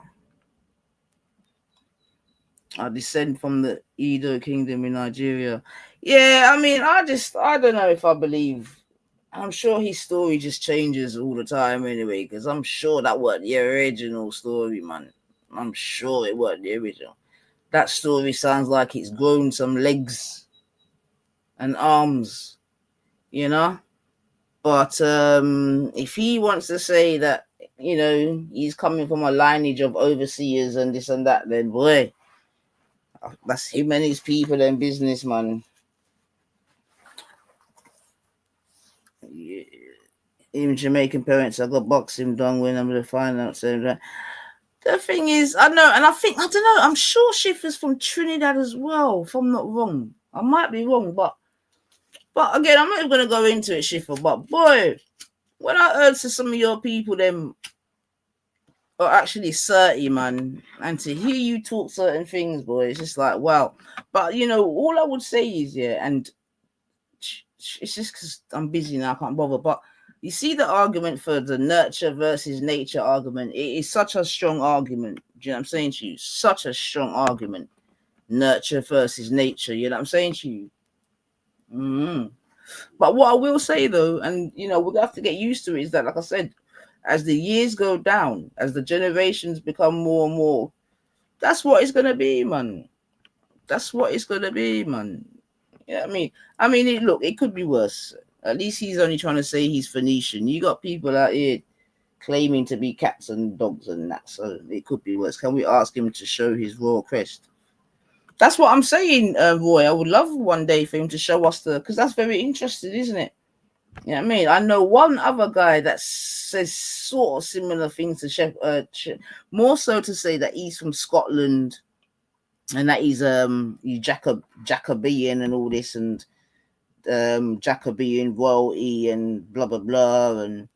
I descend from the Edo Kingdom in Nigeria. Yeah, I mean, I don't know if I believe. I'm sure his story just changes all the time anyway, because I'm sure that wasn't the original story, man. I'm sure it wasn't the original. That story sounds like it's grown some legs and arms, you know? But if he wants to say that, he's coming from a lineage of overseers and this and that, then boy, that's him and his people and business, man. Yeah. Even Jamaican parents, I got boxing done when I'm the finance. The thing is, I know, and I don't know, I'm sure Schiffer's from Trinidad as well, if I'm not wrong. I might be wrong, but again, I'm not even going to go into it, Schiffer, but boy, when I heard to some of your people, them are actually 30, man, and to hear you talk certain things, boy, it's just like, wow. But, all I would say is, yeah, and it's just because I'm busy now, I can't bother, but you see the argument for the nurture versus nature argument. It is such a strong argument. Do you know what I'm saying to you? Such a strong argument. Nurture versus nature. You know what I'm saying to you? Mm-hmm. But what I will say, though, and, we'll have to get used to it, is that, like I said, as the years go down, as the generations become more and more That's what it's gonna be, man. That's what it's gonna be, man. Yeah, I mean, look, it could be worse. At least he's only trying to say he's Phoenician. You got people out here claiming to be cats and dogs and that, so it could be worse. Can we ask him to show his royal crest? That's what I'm saying, Roy. I would love one day for him to show us because that's very interesting, isn't it? You know what I mean? I know one other guy that says sort of similar things to Chef, more so to say that he's from Scotland and that he's Jacobean and all this and Jacobean royalty and blah blah blah, and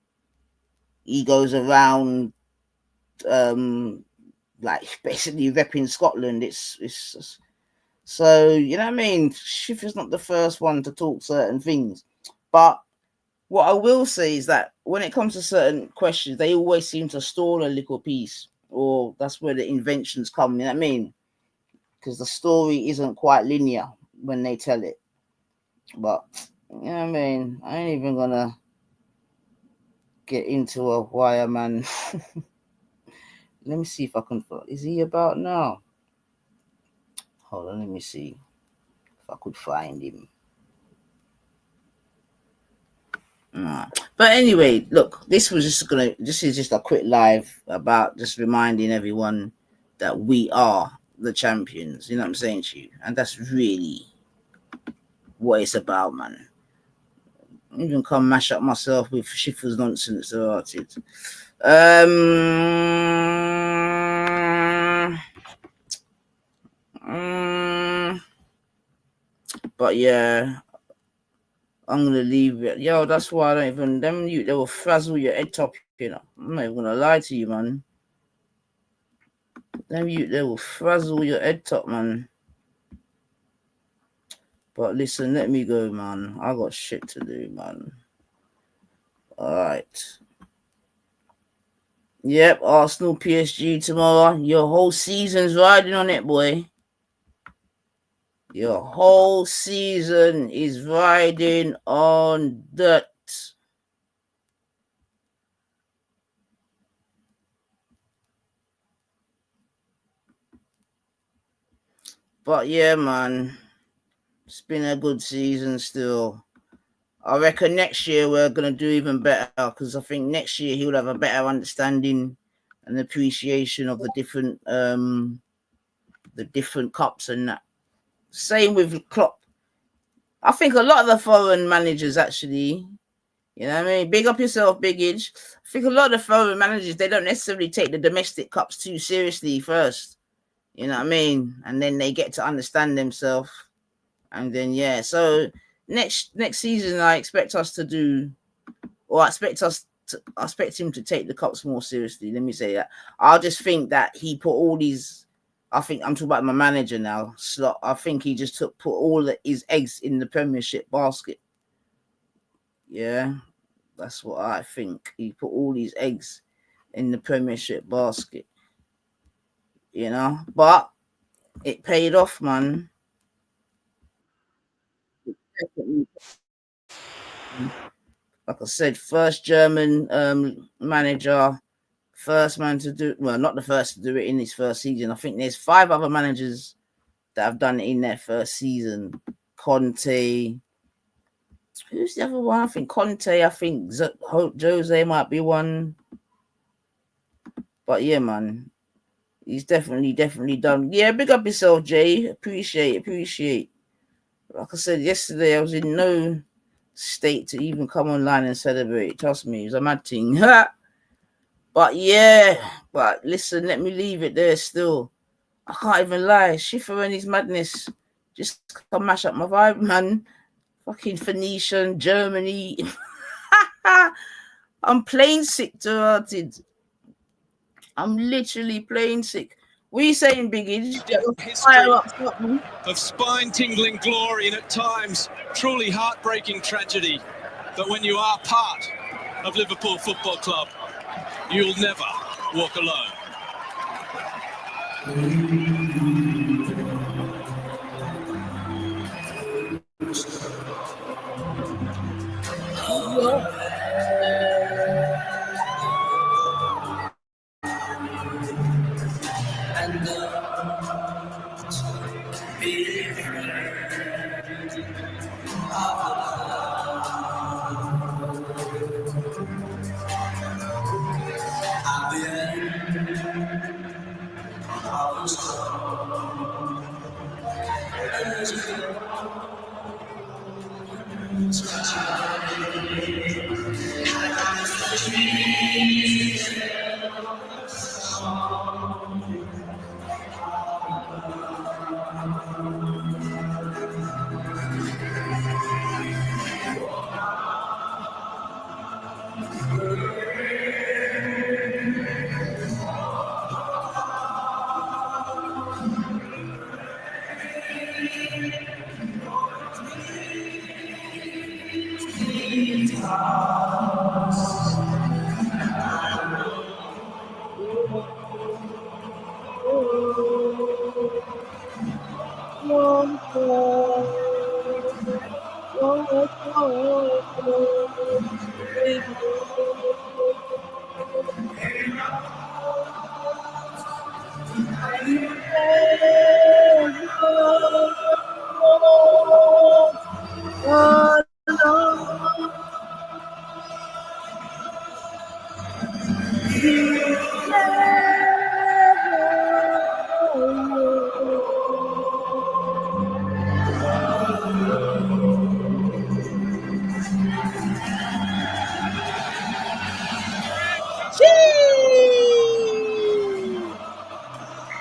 he goes around like basically repping Scotland. It's so, you know what I mean? Schiff is not the first one to talk certain things, but what I will say is that when it comes to certain questions, they always seem to stall a little piece, or that's where the inventions come. You know what I mean? Because the story isn't quite linear when they tell it. But you know what I mean? I ain't even gonna get into a wire, man. Let me see if I can. Is he about now? Hold on, let me see if I could find him. But anyway, look, this is just a quick live about just reminding everyone that we are the champions. You know what I'm saying to you? And that's really what it's about, man. I'm even come mash up myself with Schiffer's nonsense about it. But yeah, I'm gonna leave it. Yo, that's why I don't even they will frazzle your head top, you know. I'm not even gonna lie to you, man. They will frazzle your head top, man. But listen, let me go, man. I got shit to do, man. Alright. Yep, Arsenal PSG tomorrow. Your whole season's riding on it, boy. Your whole season is riding on that. But yeah, man, it's been a good season still. I reckon next year we're going to do even better because I think next year he'll have a better understanding and appreciation of the different cups and that. Same with Klopp. I think a lot of the foreign managers actually, you know what I mean? Big up yourself, Biggage. I think a lot of the foreign managers, they don't necessarily take the domestic cups too seriously first. You know what I mean? And then they get to understand themselves. And then, yeah. So next season, I expect us to do, or I expect him to take the cups more seriously. Let me say that. I just think that he put all these, I think I'm talking about my manager now, Slot. I think he just put all his eggs in the Premiership basket. Yeah, that's what I think. He put all his eggs in the Premiership basket. You know, but it paid off, man. Like I said, first German manager, first man to do, well, not the first to do it in his first season. I think there's 5 other managers that have done it in their first season. Conte. Who's the other one? I think Conte. I think Jose might be one. But yeah, man. He's definitely done. Yeah, big up yourself, Jay. Appreciate. Like I said yesterday, I was in no state to even come online and celebrate. Trust me, it was a mad thing. But yeah, but listen, let me leave it there still. I can't even lie. Schiffer and his madness just come mash up my vibe, man. Fucking Phoenician, Germany. I'm plain sick to it. I'm literally plain sick. What are you saying, Biggie? History of spine-tingling glory and at times truly heartbreaking tragedy. But when you are part of Liverpool Football Club, you'll never walk alone.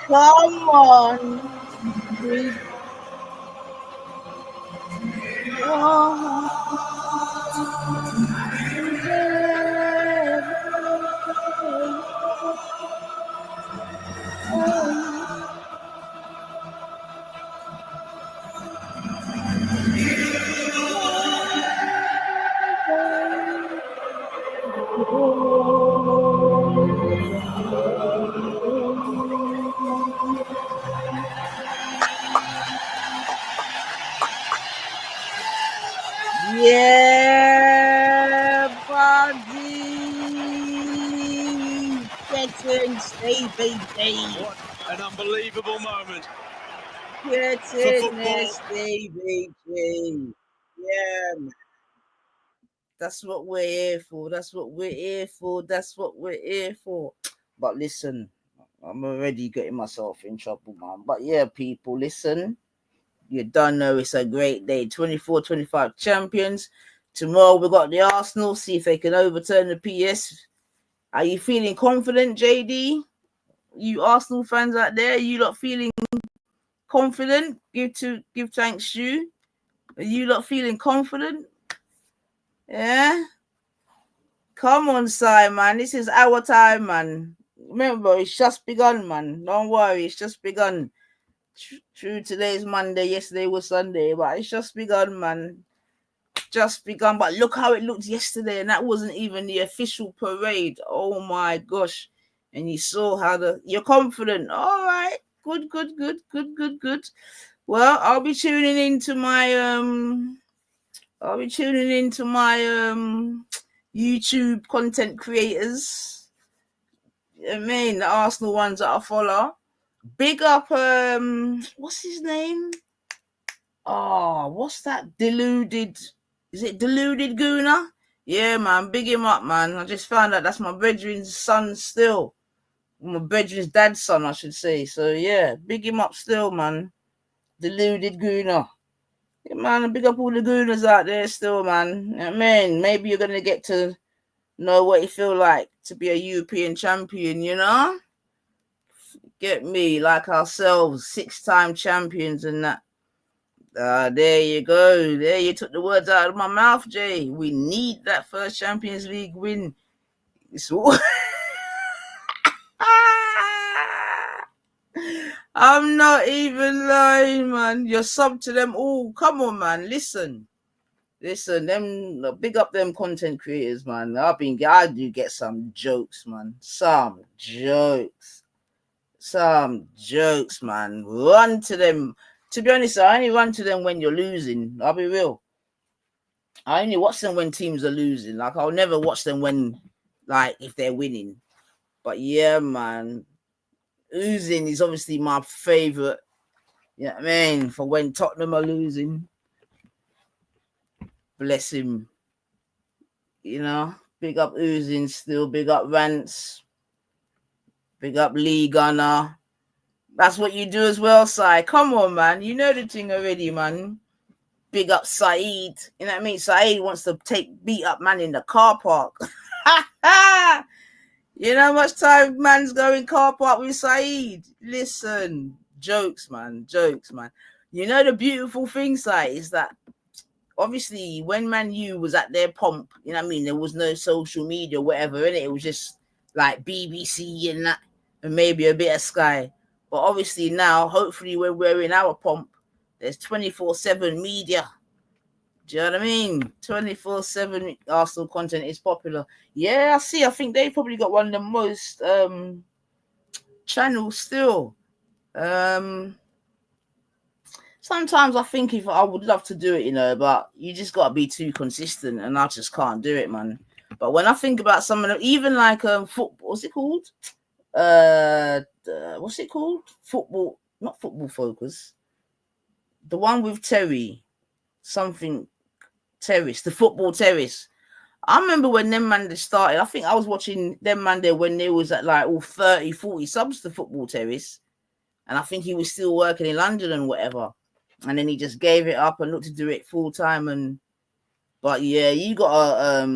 Come on. Yeah, buddy. Getting stay, baby. What an unbelievable moment. Getting stay, baby. Yeah, man. That's what we're here for. That's what we're here for. That's what we're here for. But listen, I'm already getting myself in trouble, man. But yeah, people, listen. You don't know it's a great day. 24-25 champions. Tomorrow we got the Arsenal. See if they can overturn the PS. Are you feeling confident, JD? You Arsenal fans out there, you lot feeling confident? Give thanks, you. Are you lot feeling confident? Yeah. Come on, Si, man. This is our time, man. Remember, it's just begun, man. Don't worry, it's just begun. True, today's Monday, yesterday was Sunday, but it's just begun, man. Just begun. But look how it looked yesterday, and that wasn't even the official parade. Oh my gosh. And you saw how you're confident. All right. Good. Well, I'll be tuning into my YouTube content creators. I mean, the Arsenal ones that I follow. Big up, what's his name? Oh, what's that? Deluded. Is it Deluded Gooner? Yeah, man. Big him up, man. I just found out that's my brethren's son still. My brethren's dad's son, I should say. So, yeah, big him up still, man. Deluded Gooner. Yeah, man, big up all the Gooners out there still, man. Yeah, man, maybe you're going to get to know what it feel like to be a European champion, you know? Get me, like ourselves, 6-time champions and that. There you go. There you took the words out of my mouth, Jay. We need that first Champions League win. It's all... I'm not even lying, man. You're sub to them all. Come on, man. Listen, them big up them content creators, man. I do get some jokes, man. Some jokes, man. Run to them. To be honest, I only run to them when you're losing. I'll be real. I only watch them when teams are losing. Like, I'll never watch them when, like, if they're winning. But yeah, man. Losing is obviously my favorite. You know what I mean? For when Tottenham are losing. Bless him. You know, big up Oozing still, big up Rants, big up Lee Gunner, That's what you do as well, Si. Come on, man. You know the thing already, man. Big up Saeed. You know what I mean? Saeed wants to beat up man in the car park. You know how much time man's going car park with Saeed? Listen, jokes, man. You know the beautiful thing, Si, is that obviously when Man U was at their pomp, you know what I mean, there was no social media, whatever, innit? It was just like BBC and that, and maybe a bit of Sky. But obviously now, hopefully when we're in our pomp, there's 24/7 media. Do you know what I mean? 24/7 Arsenal content is popular. Yeah, I see. I think they probably got one of the most channels still. Sometimes I think if I would love to do it, you know, but you just got to be too consistent, and I just can't do it, man. But when I think about some of them, even like football, what's it called? What's it called? Football, not Football Focus. The one with Terry, something Terrace, the Football Terrace. I remember when them man they started. I think I was watching them man there when they was at like all 30, 40 subs to Football Terrace, and I think he was still working in London and whatever. And then he just gave it up and looked to do it full time. But yeah, you gotta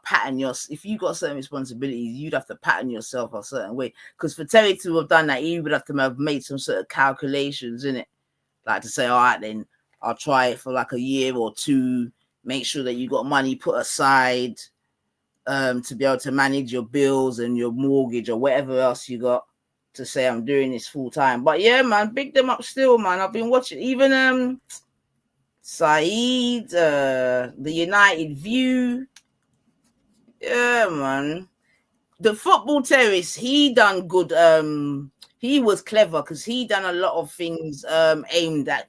pattern if you got certain responsibilities, you'd have to pattern yourself a certain way. Because for Terry to have done that, he would have to have made some sort of calculations in it, like to say, all right, then I'll try it for like a year or two. Make sure that you got money put aside to be able to manage your bills and your mortgage or whatever else you got, to say I'm doing this full time. But yeah, man, big them up still, man. I've been watching even Saeed, the United View. Yeah, man. The Football Terrace, he done good. He was clever because he done a lot of things aimed at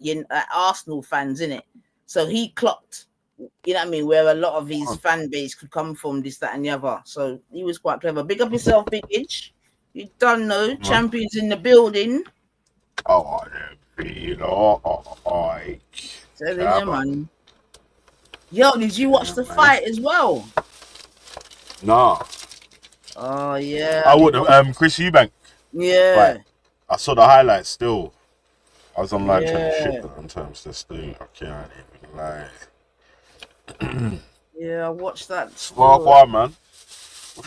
Arsenal fans, innit? So he clocked, you know what I mean, where a lot of his fan base could come from, this, that, and the other. So he was quite clever. Big up yourself, Big Itch. You don't know, champions in the building. Oh, you know, Telling you, man. Yo, did you watch the fight as well? Nah. Oh yeah. I would have Chris Eubank. Yeah. Right. I saw the highlights still. I was online trying to shit on terms to thing. I can't even lie. Yeah, I watched that. Far, man.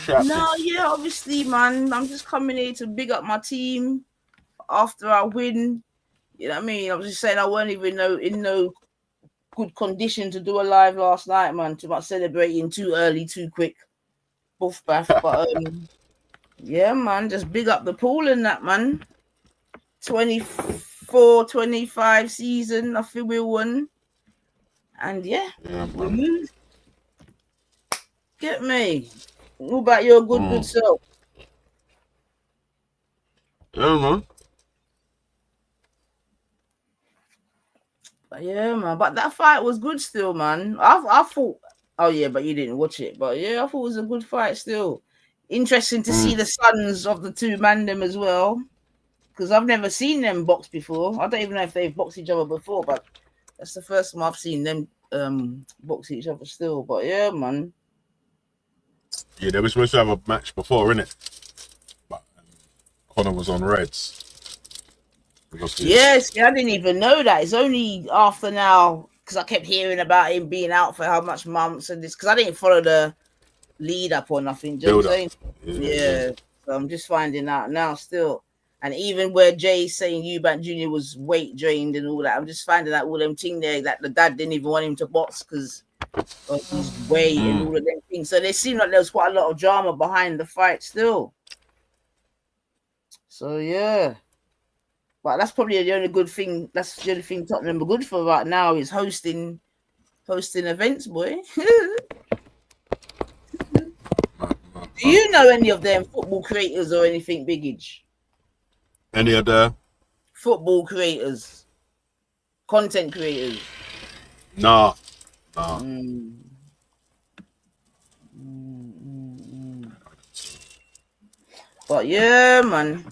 No, yeah, obviously, man. I'm just coming here to big up my team after I win. You know what I mean? I was just saying I weren't even in no good condition to do a live last night, man. Too much celebrating too early, too quick. Buff bath. But yeah, man, just big up the pool and that, man. 24-25 season, I feel we won. And yeah, we moved. Get me. What about your good self? Yeah, man. But yeah, man. But that fight was good still, man. I thought, oh yeah, but you didn't watch it. But yeah, I thought it was a good fight still. Interesting to see the sons of the two Mandem as well. Because I've never seen them box before. I don't even know if they've boxed each other before, but that's the first time I've seen them box each other still. But yeah, man. Yeah, they were supposed to have a match before, innit? But Conor was on Reds. Yes, I didn't even know that. It's only after now, because I kept hearing about him being out for how much months and this, because I didn't follow the lead up or nothing. Do you know what I'm saying? Yeah. So I'm just finding out now still. And even where Jay's saying Eubank Jr. was weight drained and all that, I'm just finding out all them things there that the dad didn't even want him to box because of his weight and all of them things. So they seem like there was quite a lot of drama behind the fight still. So yeah. But that's probably the only good thing. That's the only thing Tottenham are good for right now is hosting events, boy. Do you know any of them football creators or anything, Biggage? Any of the football creators, content creators? Nah. But yeah, man.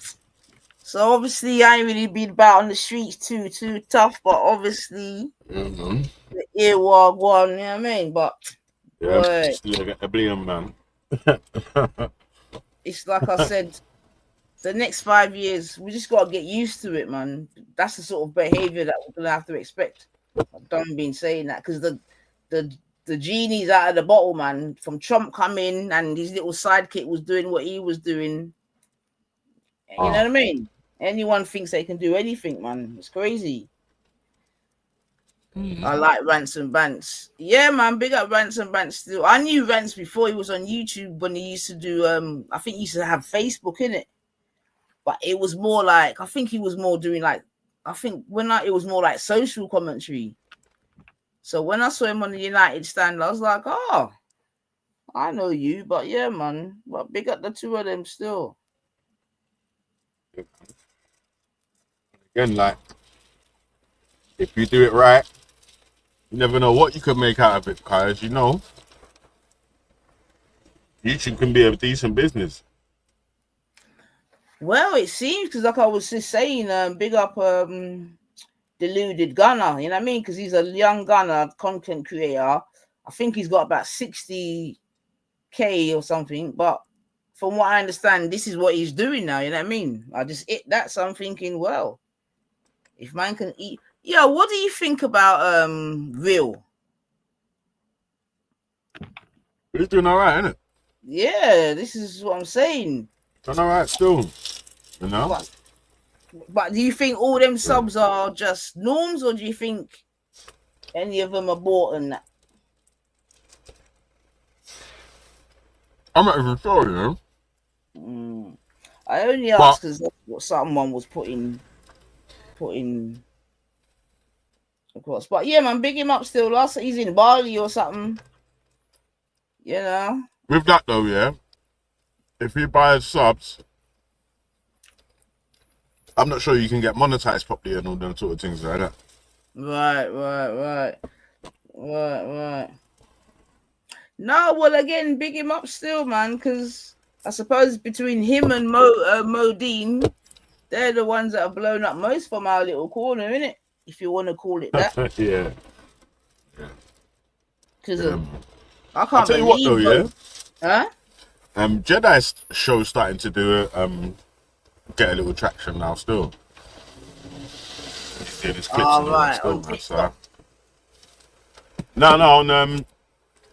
So obviously I ain't really been about on the streets too tough, but obviously the earwag one, you know what I mean? But yeah, still got a blame, man. It's like I said, the next 5 years, we just got to get used to it, man. That's the sort of behavior that we're gonna have to expect. I don't been saying that because the genie's out of the bottle, man. From Trump coming and his little sidekick was doing what he was doing. You know what I mean? Anyone thinks they can do anything, man. It's crazy. I like Rants and Bants. Yeah, man, big up Rants and Bants still. I knew Rants before he was on YouTube when he used to do I think he used to have Facebook in it. But it was more like, I think he was more doing like, it was more like social commentary. So when I saw him on the United stand, I was like, oh, I know you, but yeah, man. But big up the two of them still. Again, like, if you do it right, you never know what you could make out of it, because you know, YouTube can be a decent business. Well, it seems, because like I was just saying, big up Deluded Gunner, you know what I mean? Because he's a young gunner, content creator. I think he's got about 60K or something. But from what I understand, this is what he's doing now, you know what I mean? I just hit that, so I'm thinking, well, if man can eat. Yeah, what do you think about Real? He's doing all right, isn't it? Yeah, this is what I'm saying. Done all right still, you know? But do you think all them subs are just norms, or do you think any of them are bought and that? I'm not even sure, you know? I only asked because that's what someone was putting across. But yeah, man, big him up still. Last he's in Bali or something. You know? With that though, yeah, if he buys subs, I'm not sure you can get monetized properly and all them sort of things like that. Right. No, well, again, big him up still, man, because I suppose between him and Modine, they're the ones that have blown up most from our little corner, innit? If you want to call it that. Yeah. Because I can't tell you what though, yeah. Huh? Jedi's show starting to do get a little traction now still. He's doing his clips and all that still, man, so. No,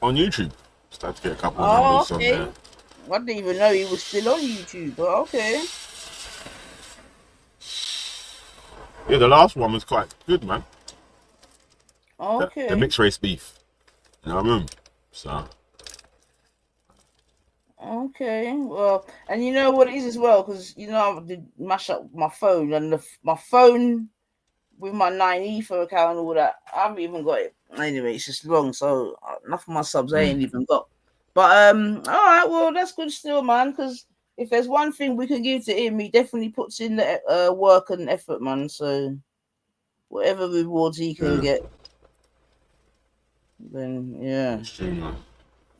on YouTube. Started to get a couple of numbers on there. I didn't even know he was still on YouTube, but okay. Yeah, the last one was quite good, man. Okay. The mixed race beef. You know what I mean? So. Okay, well, and you know what it is as well, because you know I did mash up my phone, and my phone with my 9ether account and all that, I haven't even got it. Anyway, it's just long, so enough of my subs I ain't even got. But all right, well, that's good still, man, because if there's one thing we can give to him, he definitely puts in the work and effort, man. So whatever rewards he can get, then yeah,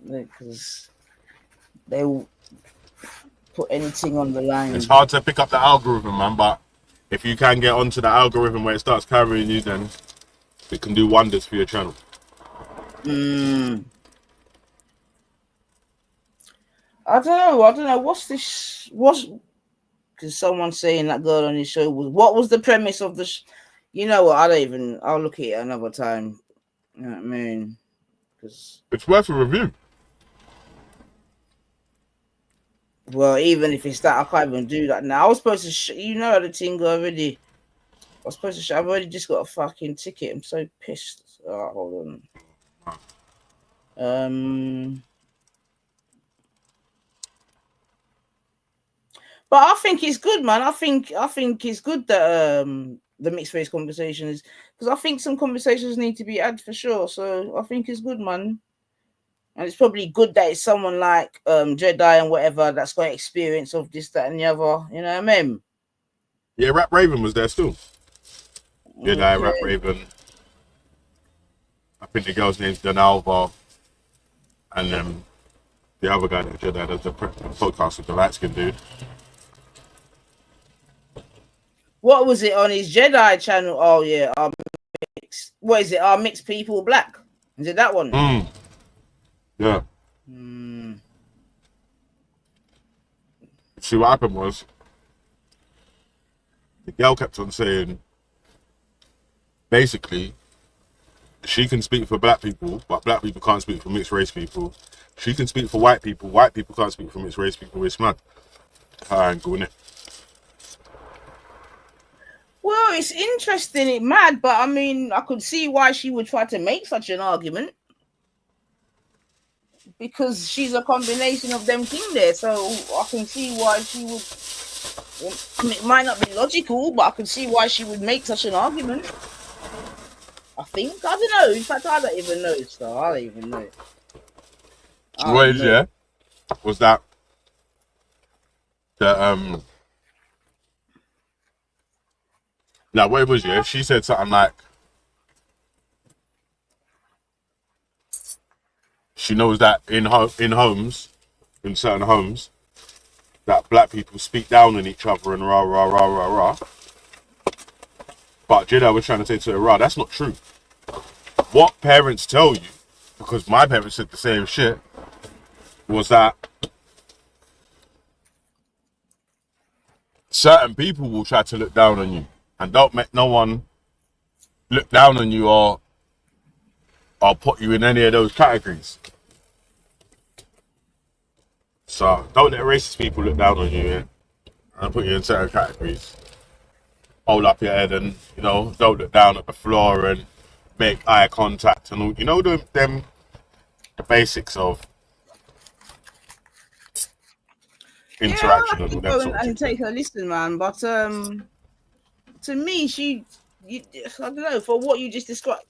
because they will put anything on the line. It's hard to pick up the algorithm, man, but if you can get onto the algorithm where it starts carrying you, then it can do wonders for your channel. I don't know. What's this? Because someone's saying that girl on his show what was the premise of the? You know what? I'll look at it another time. You know what I mean? Because it's worth a review. Well, even if it's that, I can't even do that now. I was supposed to, you know, the thing already. I was supposed to. I've already just got a fucking ticket. I'm so pissed. Oh, hold on. But I think it's good, man. I think it's good that the mixed race conversation is, because I think some conversations need to be had for sure. So I think it's good, man. And it's probably good that it's someone like Jedi and whatever that's got experience of this, that, and the other. You know what I mean? Yeah, Rap Raven was there still. Jedi, Rap Raven. I think the girl's name's Donalva. And the other guy, the Jedi, does the podcast with the light skin dude. What was it on his Jedi channel? Oh yeah, what is it? Our Mixed People Black. Is it that one? Yeah. See, what happened was the girl kept on saying, basically, she can speak for black people, but black people can't speak for mixed race people. She can speak for white people can't speak for mixed race people. It's mad. Her angle, innit? Well, it's interesting, it's mad, but I mean, I could see why she would try to make such an argument. Because she's a combination of them things there. So I can see why she would. It might not be logical, but I can see why she would make such an argument. I think. I don't know. In fact, I don't even know it, so I don't even know. What is, yeah? Was that now what it was, yeah? She said something like she knows that in homes, in certain homes, that black people speak down on each other and rah rah rah rah rah. But Jada was trying to say to her, rah, that's not true. What parents tell you, because my parents said the same shit, was that certain people will try to look down on you, and don't make no one look down on you or put you in any of those categories. So don't let racist people look down on you, yeah? And put you in certain categories. Hold up your head and, you know, don't look down at the floor and make eye contact and all, you know, the basics of interaction and all that sort of and take her listen, man. But to me, I don't know, for what you just described,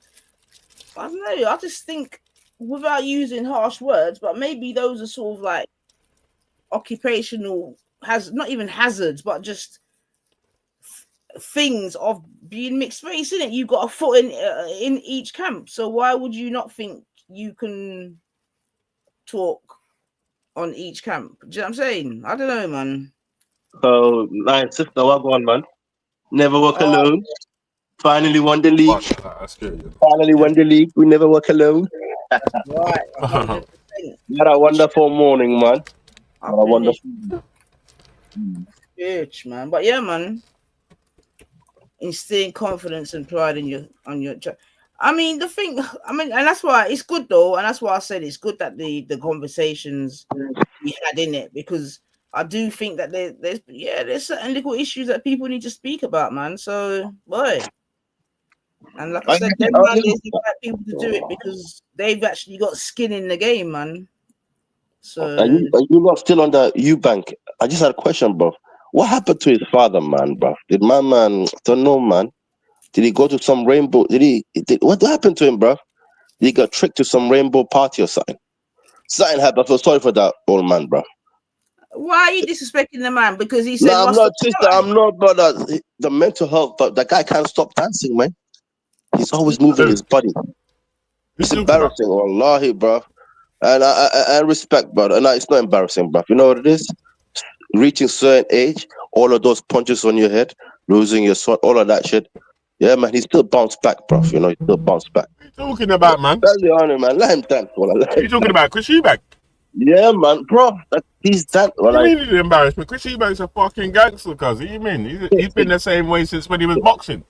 I don't know, I just think, without using harsh words, but maybe those are sort of like occupational, not even hazards, but just things of being mixed race, innit? You've got a foot in each camp, so why would you not think you can talk on each camp? Do you know what I'm saying? I don't know, man. So, nice sister, what going, man? Never walk alone. Finally won the league. That's good. Finally won the league. We never walk alone. Right. 100%. What a wonderful morning, man. What a wonderful. Church, man. But yeah, man. Instilling confidence and pride in your job. I mean, and that's why it's good though, and that's why I said it's good that the conversations we had in it, because I do think that there's certain little issues that people need to speak about, man. So, boy. And like I said, there's the right people to do it because they've actually got skin in the game, man. So are you not still on the Eubank? I just had a question, bro. What happened to his father, man, bro? Did my man, don't know, man. Did he go to some rainbow? What happened to him, bro? Did he got tricked to some rainbow party or something? Something happened. I feel sorry for that old man, bro. Why are you disrespecting the man? Because he said, no, I'm not, sister. I'm not, brother. The mental health, but the guy can't stop dancing, man. He's always moving his body. It's embarrassing, wallahi, bro. And I respect, brother. And it's not embarrassing, bro. You know what it is? Reaching certain age, all of those punches on your head, losing your sword, all of that shit. Yeah, man, he still bounced back, bro. You know, he still bounced back. What are you talking about, man? That's the honor, man. Let him dance. What are you talking about? Chris Eubank? Yeah, man, bro. He's that. What do you mean he's embarrassment? Chris Eubank's a fucking gangster, cuz. What do you mean? He's been the same way since when he was boxing.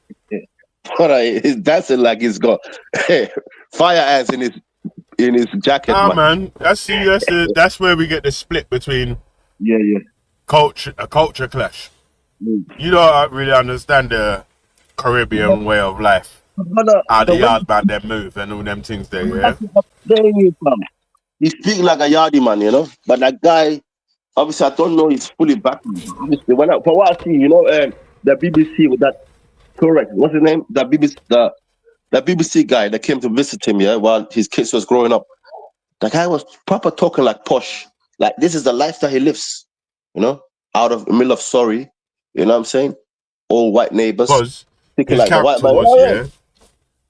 He's dancing like he's got fire ants in his jacket. Nah, man. That's where we get the split between a culture clash. You don't really understand the Caribbean way of life. How the yard man them move and all them things there, yeah. He speaks like a yardie man, you know. But that guy, obviously, I don't know. He's fully back. For what I see, you know, the BBC with that. Correct. What's his name? The BBC guy that came to visit him, yeah, while his kids was growing up. The guy was proper talking like posh. Like, this is the lifestyle he lives, you know, out of the middle of Surrey, you know what I'm saying? All white neighbors. Because his like character was,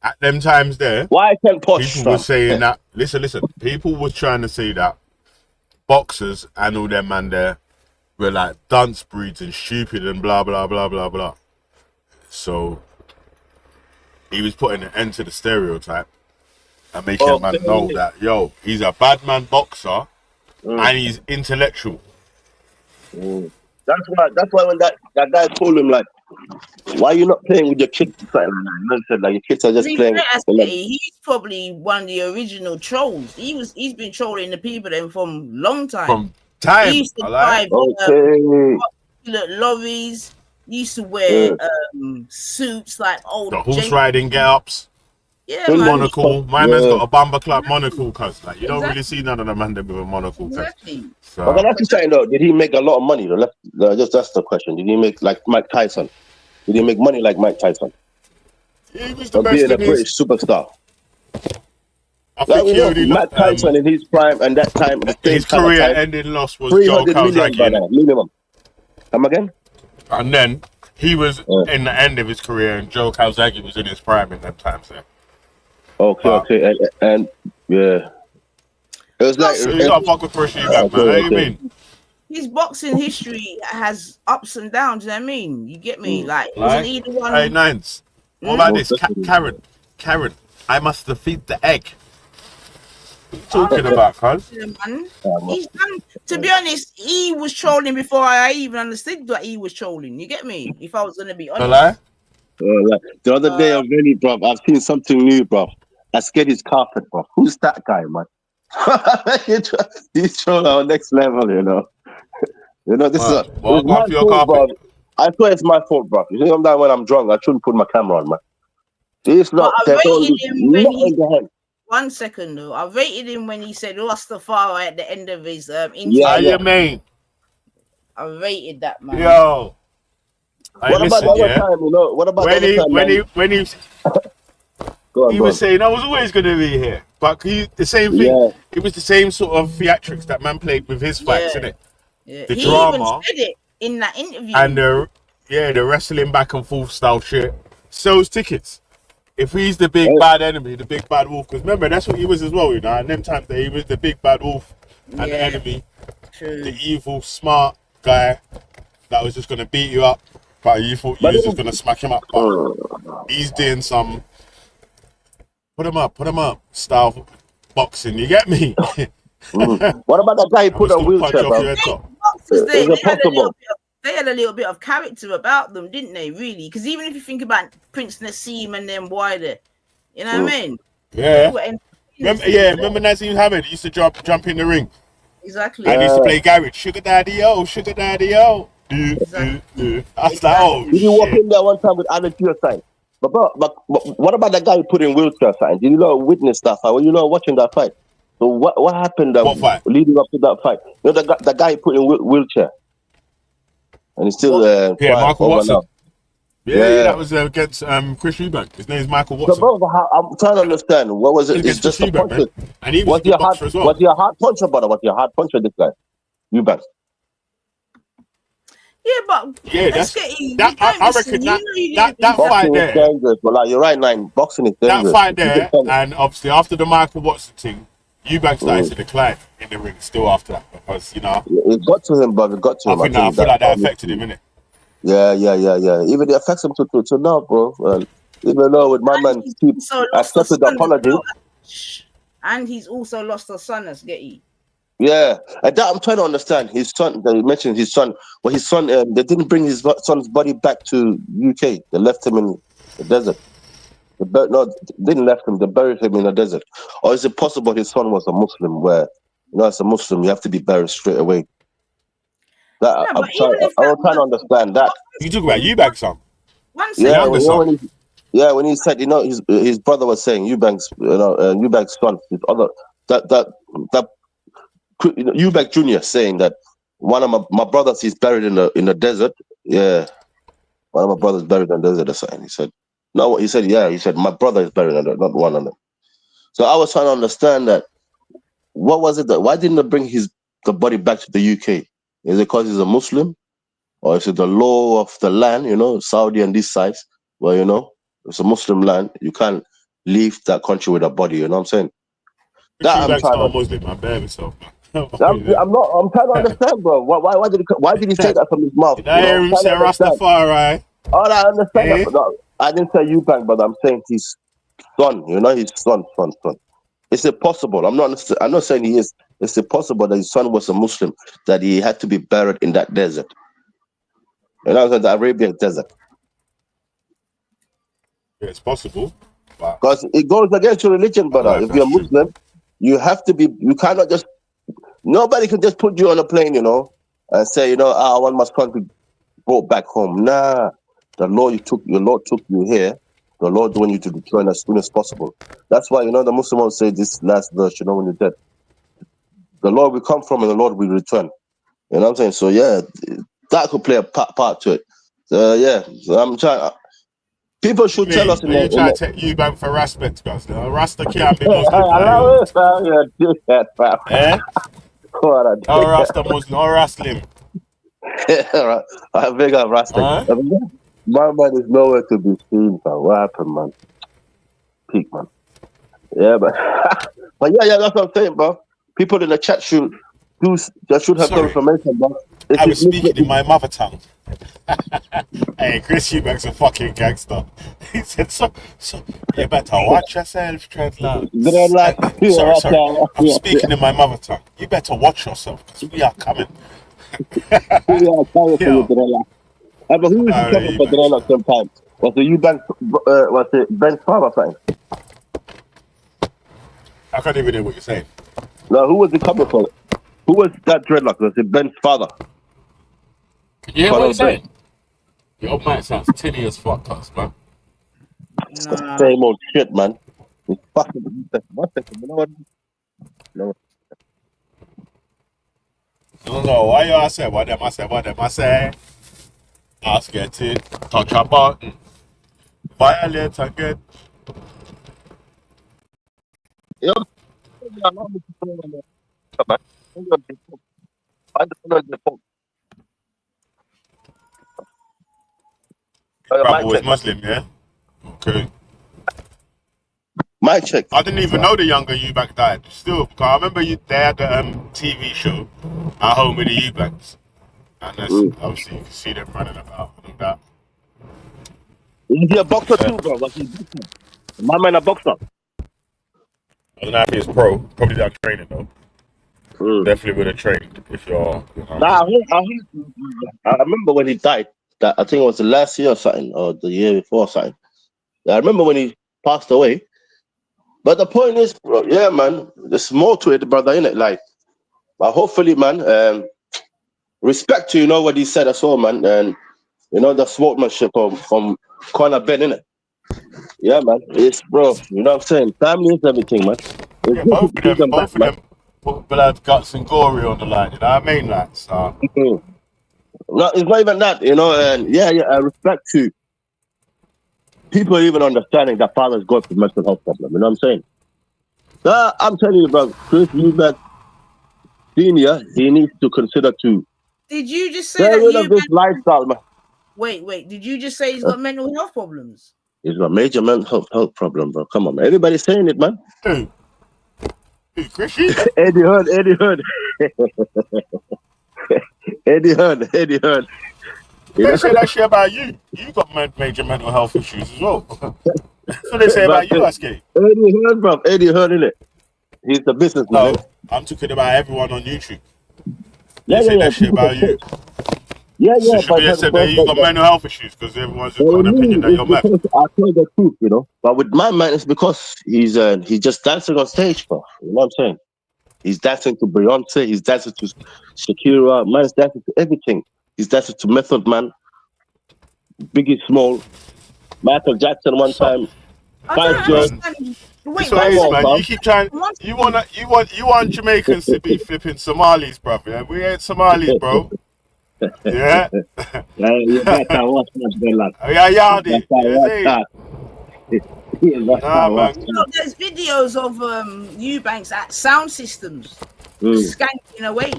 at them times there, why can't posh? People were saying that, listen, people was trying to say that boxers and all them man there were like dunce breeds and stupid and blah, blah, blah, blah, blah. So he was putting an end to the stereotype and making a man know that, he's a bad man boxer and he's intellectual. That's why when that guy told him, like, Why are you not playing with your kids? Like you said, like your kids are just playing. He's probably one of the original trolls. He's been trolling the people then from long time. From time. He used to drive lorries. He used to wear suits like old. The horse riding get-ups. Yeah, man. Monocle. My man's got a Bumper Club monocle, cuz like you don't really see none of the man with a monocle. Exactly. So, but that's just saying though, did he make a lot of money? Just that's the question. Did he make like Mike Tyson? Did he make money like Mike Tyson? He was the best being a British superstar. I think he only Mike Tyson in his prime and that time, his career ending loss was Joe 300 million minimum. Come again? And then he was in the end of his career, and Joe Calzaghe was in his prime in them times there. Okay, and yeah, it was like you gotta fuck with Chris Eubank, man. What do you mean? His boxing history has ups and downs. You know what I mean? You get me? Like, wasn't he the one? Hey, Nines. What about this? Karen, I must defeat the egg. What are you talking about, cuz? He's done. To be honest, he was trolling before I even understood that he was trolling. You get me? If I was gonna be honest. The other day on Vinny, bro, I've seen something new, bro. I scared his carpet, bro. Who's that guy, man? He's trolling our next level, you know. This is my fault, bro. I swear it's my fault, bro. You think I'm down when I'm drunk? I shouldn't put my camera on, man. He's not. One second though, I rated him when he said Rastafari at the end of his interview. Yeah, man. I rated that, man. Yo. What about the other time? You know, what about when he was saying I was always going to be here, but the same thing. Yeah. It was the same sort of theatrics that man played with his fights, isn't it? Yeah. The drama even said it in that interview, and the wrestling back and forth style shit sells tickets. If he's the big bad enemy, the big bad wolf, because remember that's what he was as well, you know. And them times that he was the big bad wolf and the enemy, the evil smart guy that was just gonna beat you up, but you thought you was just gonna smack him up. But he's doing some put him up style boxing. You get me? What about that guy who put a wheelchair, bro? They had a little bit of character about them, didn't they? Really? Because even if you think about Prince Nassim and them wider, you know what I mean? Yeah. Remember Nazim Hamid used to jump in the ring. Exactly. And he used to play garage. Sugar daddy yo, sugar daddy yo. I was like, oh, did you walk in there one time with attitude sign? But what about that guy who put in wheelchair sign? Did you know witness that fight? Were you not watching that fight? So what happened leading up to that fight? You know the guy who put in wheelchair. And he's still Michael Watson. Yeah, that was against Chris Eubank. His name is Michael Watson. So, bro, I'm trying to understand. What was it? It's just a puncher. And he was a good boxer as well. Was he a hard puncher, brother? Was he a hard puncher, this guy? Eubank. Yeah, but I reckon that fight there. Dangerous, but like, you're right, boxing is dangerous. That fight there, and obviously after the Michael Watson thing, Eubank started to decline in the ring still after that because, you know. It got to him, brother. It got to him. I feel like that affected him, innit? Yeah. Even it affects him to now, bro. Even though with my man keep accepted the apology. And he's also lost a son as Getty. Yeah. And that I'm trying to understand. His son, you mentioned his son. Well, his son, they didn't bring his son's body back to UK. They left him in the desert. Didn't left him. They buried him in the desert. Or is it possible his son was a Muslim? Where as a Muslim you have to be buried straight away. I'm trying to understand that. You talk about Eubank's son. When he said, his brother was saying Eubank's son, his other that Eubank Jr. saying that one of my brothers is buried in the desert. Yeah, one of my brothers buried in the desert or something. He said. No, he said, he said, my brother is buried under, not one of them. So I was trying to understand that. What was it why didn't they bring the body back to the UK? Is it because he's a Muslim? Or is it the law of the land, Saudi and these sides, where, it's a Muslim land, you can't leave that country with a body, you know what I'm saying? I'm trying to Muslim, I'm bare myself. I'm trying to understand, bro. Why did he say that from his mouth? I hear him say Rastafari. Oh, I understand that, but no, I didn't say Eubank, but I'm saying his son, his son. Is it possible? I'm not saying he is. Is it possible that his son was a Muslim, that he had to be buried in that desert? The Arabian desert. Yeah, it's possible, but Because it goes against your religion, I don't know brother. if If you're that's true. Muslim, you have to be. You cannot just. Nobody can just put you on a plane, you know, and say, you know, one must come to go back home. Nah, the Lord took you here. The Lord want you to return as soon as possible. That's why, you know, the Muslim will say this last verse, you know, when you're dead. The Lord will come from and the Lord will return. You know what I'm saying? So yeah, that could play a part to it. Yeah, so I'm trying. People should tell us in When you try to take you back for respect, guys. Rasta can't be Muslim, I man. love it, man. Yeah, do that, man. Eh? What a Or Rasta Muslim, or Raslim. Right. I think I'm rustic. Huh? My man is nowhere to be seen, man. What happened, man? Peak, man. Yeah, but but yeah, that's what I'm saying, bro. People in the chat should have Sorry, confirmation, bro. If I it's was speaking in my mother tongue. Hey, Chris Eubank's a fucking gangster. He said, so you better watch yourself, dreadlocks. Sorry. I'm speaking in my mother tongue. You better watch yourself, because we are coming. Yo, But who was the cover for Eubank. Drella sometimes? Was it Eubank, was it Ben's father thing? I can't even hear what you're saying. No, who was the cover for it? Who was that dreadlock? Was it Ben's father? Can you hear what Colonel you're saying? Your mic sounds tinny as fuck, us, man. Nah. Same old shit, man. It's fucking. One second, you know what? No. No, why you I say? What them I say? Ask get it, touch a button, violate again. Yo, allow me to play on the- man. I don't know the phone. Brother Mic was check, man. Muslim, yeah? Okay. Mic check. I didn't even know the younger Eubank died. Still, because I remember they had the TV show at home with the Eubanks. And that's, obviously you can see them running about and that. Is he a boxer too, bro? Was he a boxer? My man a boxer. I don't know if he's pro. Probably done training though. Definitely would have trained if you're. Nah, I remember when he died. That I think it was the last year or something, or the year before or something. I remember when he passed away. But the point is, bro, yeah, man, there's more to it, brother, innit? Like, but hopefully, man, respect to, you know, what he said as well, man, and, you know, the sportsmanship from Conor Ben, innit? Yeah, man, it's, bro, you know what I'm saying? Family is everything, man. It's Yeah, good to see them back, both of them put blood, guts, and gory on the line. You know what I mean, like, so. No, it's not even that, you know, and yeah, I respect to people even understanding that father's going through mental health problem, you know what I'm saying? I'm telling you, bro, Chris Eubank Senior, he needs to consider to Did you just say get that rid of this lifestyle, man. Wait. Did you just say he's got mental health problems? He's got major mental health problem, bro. Come on, man. Everybody's saying it, man. Who, Chris Eubank? Eddie Hearn. Eddie Hearn. They say that shit about you. You got major mental health issues as well. That's what they say about you, Askey. Eddie Hearn, bro. Eddie Hearn, innit? He's the businessman. No, I'm talking about everyone on YouTube. They say that shit about you. Yeah, but they said that you got mental health issues because everyone's just got an opinion that you're mad. I tell the truth, you know. But with my man, it's because he's just dancing on stage, bro. You know what I'm saying? He's dancing to Beyonce. He's dancing to Shakira. Man's dancing to everything. He's dancing to Method Man, Biggie Small, Michael Jackson one time. I don't understand. Wait, so man, you keep trying. You want Jamaicans to be flipping Somalis, bro. Yeah? We ain't Somalis, bro. Yeah. You better watch that, yeah, yardy. Nah, man. There's videos of Eubanks at sound systems skanking away.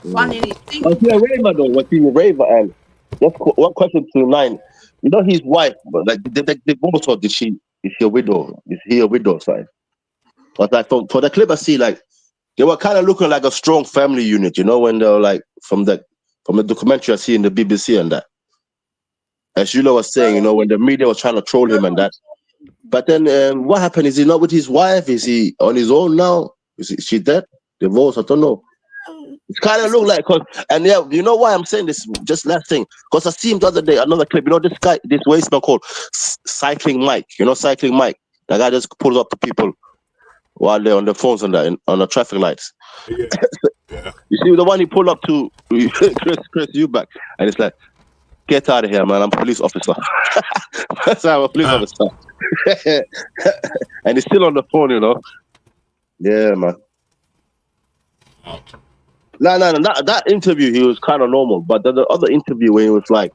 Running his thing. Was he a raver though? Was he a raver? And just one question to 9. You know his wife, but like they both, or is she a widow? Is he a widow side? But like for the clip I see, like they were kind of looking like a strong family unit, you know, when they were like from the documentary I see in the BBC and that. As Shula was saying, you know, when the media was trying to troll him and that. But then what happened? Is he not with his wife? Is he on his own now? Is she dead? Divorced? I don't know. It's kind of look like, and yeah, you know why I'm saying this? Just last thing, because I see him the other day, another clip. You know this guy, this wasteman called Cycling Mike. You know Cycling Mike. That guy just pulls up the people while they're on their phones on the traffic lights. Yeah. Yeah. You see the one he pulled up to Chris Eubank, and it's like, get out of here, man! I'm a police officer. That's how I'm a police officer. And he's still on the phone, you know. Yeah, man. No. That interview, he was kind of normal. But the other interview where he was like,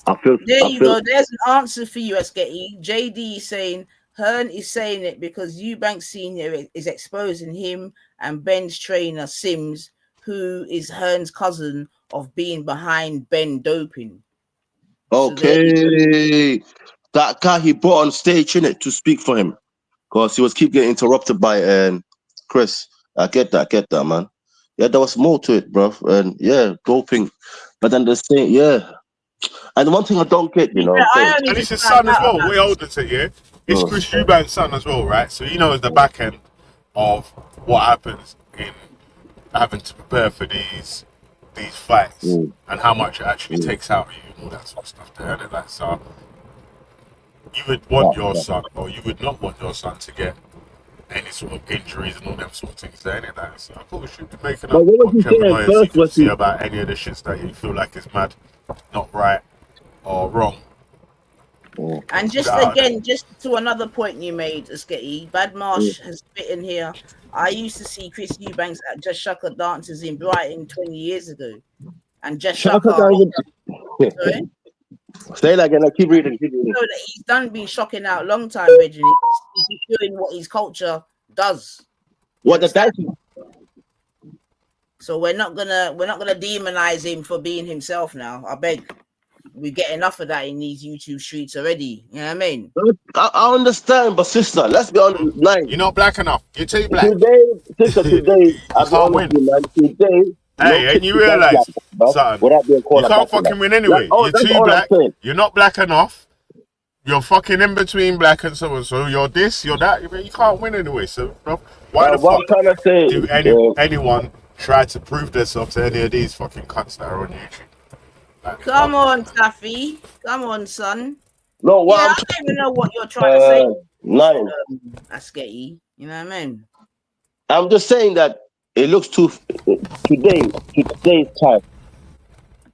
There you go. There's an answer for you, Sketty. JD is saying, Hearn is saying it because Eubank Sr. is exposing him and Ben's trainer, Sims, who is Hearn's cousin, of being behind Ben doping. Okay. So that guy he brought on stage, innit, to speak for him. Because he was keep getting interrupted by Chris. I get that, man. Yeah, there was more to it, bro. And yeah, doping. But then the same, yeah. And one thing I don't get, you know. And it's his son as well. Way older to it, yeah. It's Chris Eubank's son as well, right? So he knows the back end of what happens in having to prepare for these fights and how much it actually takes out of you and all that sort of stuff. There, and like, so you would want your son, or you would not want your son to get any sort of injuries and all them sort of things there, ain't that? So I thought we should be making up about any of the shits that you feel like is mad, not right, or wrong. And just again, just to another point you made, Sketty, Bad Marsh has bitten here. I used to see Chris Eubanks at Just Shaka dances in Brighton 20 years ago. And Just Shaka. Sorry? Say that again, I keep reading. You know that he's been shocking out a long time, Reggie. He's doing what his culture does. What the dancing? So we're not gonna demonize him for being himself now. I beg. We get enough of that in these YouTube streets already. You know what I mean? I understand, but sister, let's be on the line. You're not black enough. You're too black. Today, I can't win. Today, hey, and you realise something? You can't fucking win anyway. You're too black. You're not black enough. You're fucking in between black and so and so. You're this, you're that. You can't win anyway. So why the fuck do anyone try to prove themselves to any of these fucking cunts that are on YouTube? Like, come on, Taffy. Come on, son. No, I don't even know what you're trying to say. Sketty. You know what I mean? I'm just saying that it looks today's time.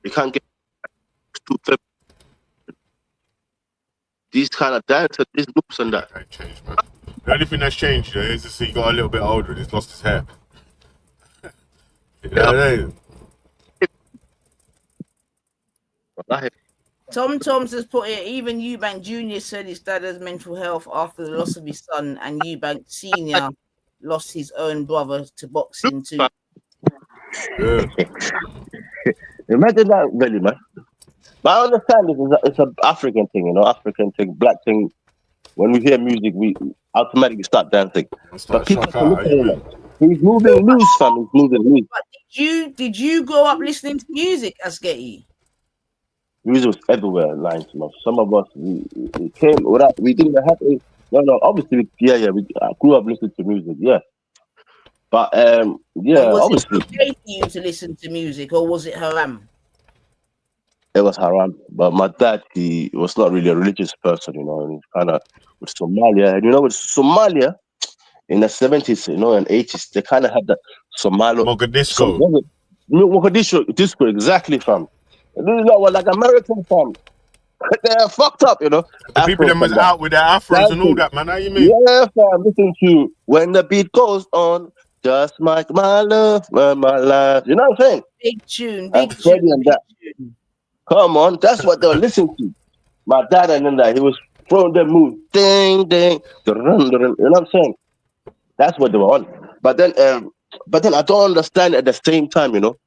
You can't get too these kind of dances, these loops and that. Ain't changed, man. The only thing that's changed is to see he got a little bit older and he's lost his hair. You know what I mean? Tom Toms has put it, even Eubank Jr. said his dad has mental health after the loss of his son, and Eubank Sr. lost his own brother to boxing too. Yeah. Imagine that, really, man. But I understand it's an African thing, you know, African thing, black thing. When we hear music, we automatically start dancing. But people he's moving loose, fam. He's moving loose. But did you grow up listening to music, Sketty? Music was everywhere in lines, you know. Some of us we came without, we didn't have to. No, obviously, we grew up listening to music, yeah. But was obviously, it okay for you to listen to music, or was it haram? It was haram. But my dad, he was not really a religious person, you know, and kind of with Somalia. And you know, with Somalia in the 70s, you know, and 80s, they kind of had the Mogadishu disco, exactly, fam. This is not like American fam. They're fucked up, you know. The people that was out with their afros and all that, man. How you mean? Yeah, fam. Listen to when the beat goes on, just like my love, my life. You know what I'm saying? Big tune, big tune. Come on, that's what they were listening to. My dad and then that he was throwing them moves, ding, ding, you know what I'm saying? That's what they were on. But then I don't understand at the same time, you know.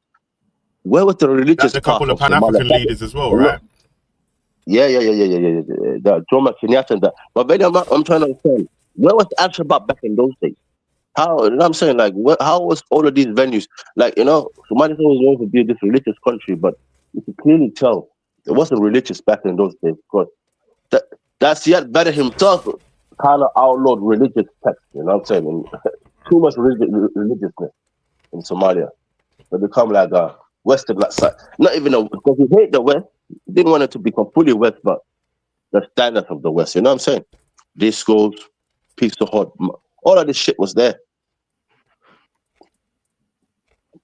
Where was the religious? That's a couple of Pan-African leaders as well, right? Yeah. The Jomo Kenyatta and that. But then I'm trying to understand, where was Al-Shabaab back in those days? How, you know what I'm saying? Like, how was all of these venues? Like, you know, Somalia was going to be this religious country, but you can clearly tell it wasn't religious back in those days, because that's yet better himself kind of outlawed religious texts, you know what I'm saying? And too much religiousness in Somalia. to become like a Western black side. Not even a, because he hate the West. He didn't want it to become fully West, but the standard of the West. You know what I'm saying? Discourse, Peace to Heart, all of this shit was there.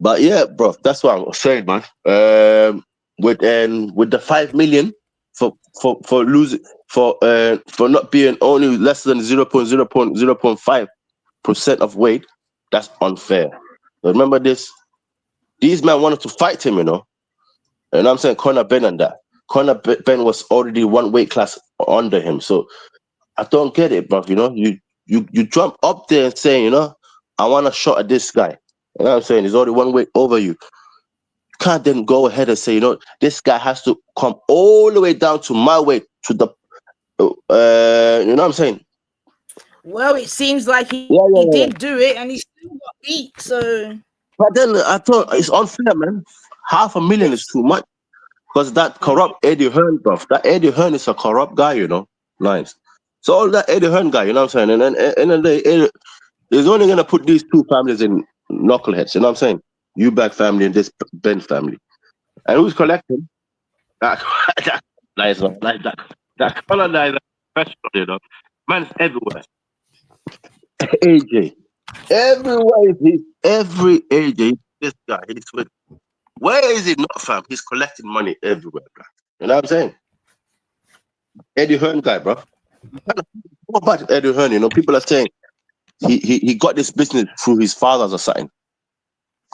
But yeah, bro, that's what I was saying, man. With the 5 million for losing for not being only less than 0.5% of weight, that's unfair. Remember this? These men wanted to fight him, you know. And I'm saying Conor Ben and that. Conor Ben was already one weight class under him. So I don't get it, bro. You know, you jump up there and say, you know, I want a shot at this guy. You know what I'm saying? He's already one weight over you. You can't then go ahead and say, you know, this guy has to come all the way down to my weight to the you know what I'm saying? Well, it seems like he did do it and he still got beat, so. But then I thought it's unfair, man. 500,000 is too much. Because that corrupt Eddie Hearn, bro. That Eddie Hearn is a corrupt guy, you know. Nice. So all that Eddie Hearn guy, you know what I'm saying? And then in the day, he's only gonna put these two families in knuckleheads, you know what I'm saying? Eubank family and this Ben family. And who's collecting? That colonizer professional, you know. Man's everywhere. AJ. Everywhere every AJ, this guy, he's with. Where is it not, fam? He's collecting money everywhere, bro. You know what I'm saying? Eddie Hearn guy, bro. What about Eddie Hearn? You know, people are saying he got this business through his father's or something.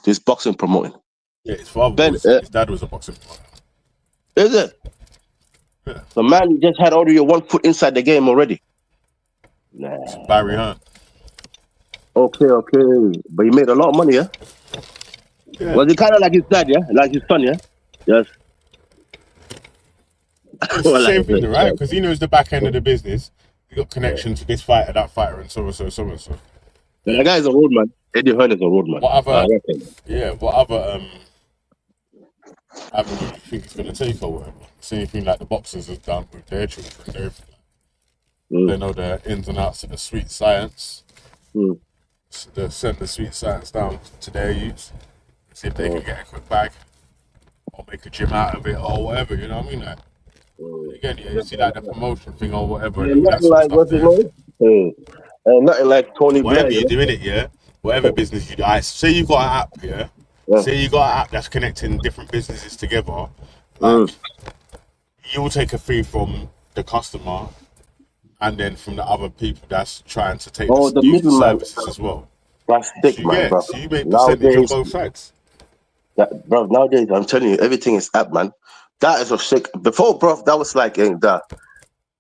His boxing promoting. Yeah, his father his dad was a boxing promoter. Is it? Yeah. The man just had already 1 foot inside the game already. Nah. It's Barry Hearn. Okay. But he made a lot of money, yeah? Was he kind of like his dad, yeah? Like his son, yeah? Yes. It's the same thing, right? Because he knows the back end of the business. He got connection to this fighter, that fighter, and so and so. Yeah. The guy is a roadman. Eddie Hearn is a roadman. What other avenue do you think it's going to take or whatever? Same thing like the boxers have done with their children and everything. They know the ins and outs of the sweet science. So they send the sweet science down to their youths. See if they can get a quick bag or make a gym out of it or whatever, you know what I mean? Like, again, you see like the promotion thing or whatever. Yeah, nothing like what's his name? Nothing like Tony Blair. Whatever you're doing it, yeah. Whatever business you do. Say you got an app, yeah. Say you got an app that's connecting different businesses together. Like, you'll take a fee from the customer and then from the other people that's trying to take the user services as well. That's thick, man, bro. So you make percentage on both sides. Bro, nowadays, I'm telling you, everything is app, man. That is a sick. Before, bro, that was like that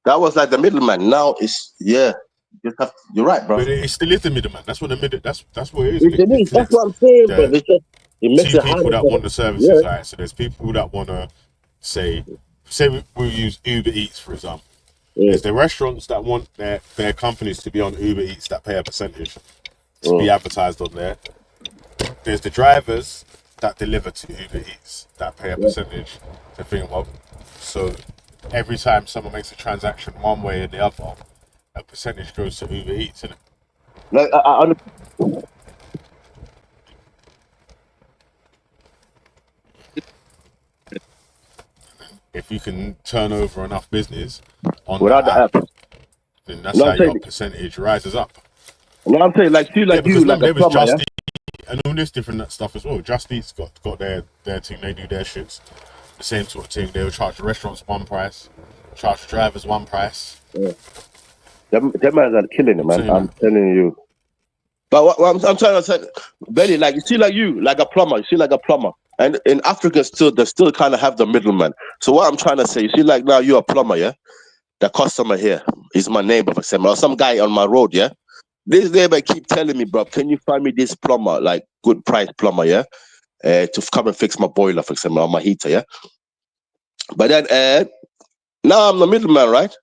was like the middleman. Now it's you're right, bro. But it still is the middleman. That's what the middle. That's what it is. That's what I'm saying, bro. It's just, it makes two people that want the services, right? So there's people that want to say we use Uber Eats for example. There's the restaurants that want their companies to be on Uber Eats that pay a percentage to be advertised on there. There's the drivers that deliver to Uber Eats that pay a percentage. So every time someone makes a transaction one way or the other, a percentage goes to Uber Eats, isn't it? Like if you can turn over enough business on without the app, then that's how your percentage rises up. No, I'm saying like you, like you, like there was Just Eat and all this different stuff as well. Just Eat's got their thing. They do their shits. The same sort of thing. They will charge the restaurants one price, charge the drivers one price. Yeah. Them guys are killing it, man. I'm telling you. But what I'm trying to say, Benny, like you see, like you, like a plumber. You see, like a plumber. And in Africa, they still kind of have the middleman. So what I'm trying to say, you see, like now you're a plumber, yeah. The customer here is my neighbor, for example, or some guy on my road, yeah. This neighbor keep telling me, bro, can you find me this plumber, like good price plumber, yeah, to come and fix my boiler, for example, or my heater, yeah. But then now I'm the middleman, right?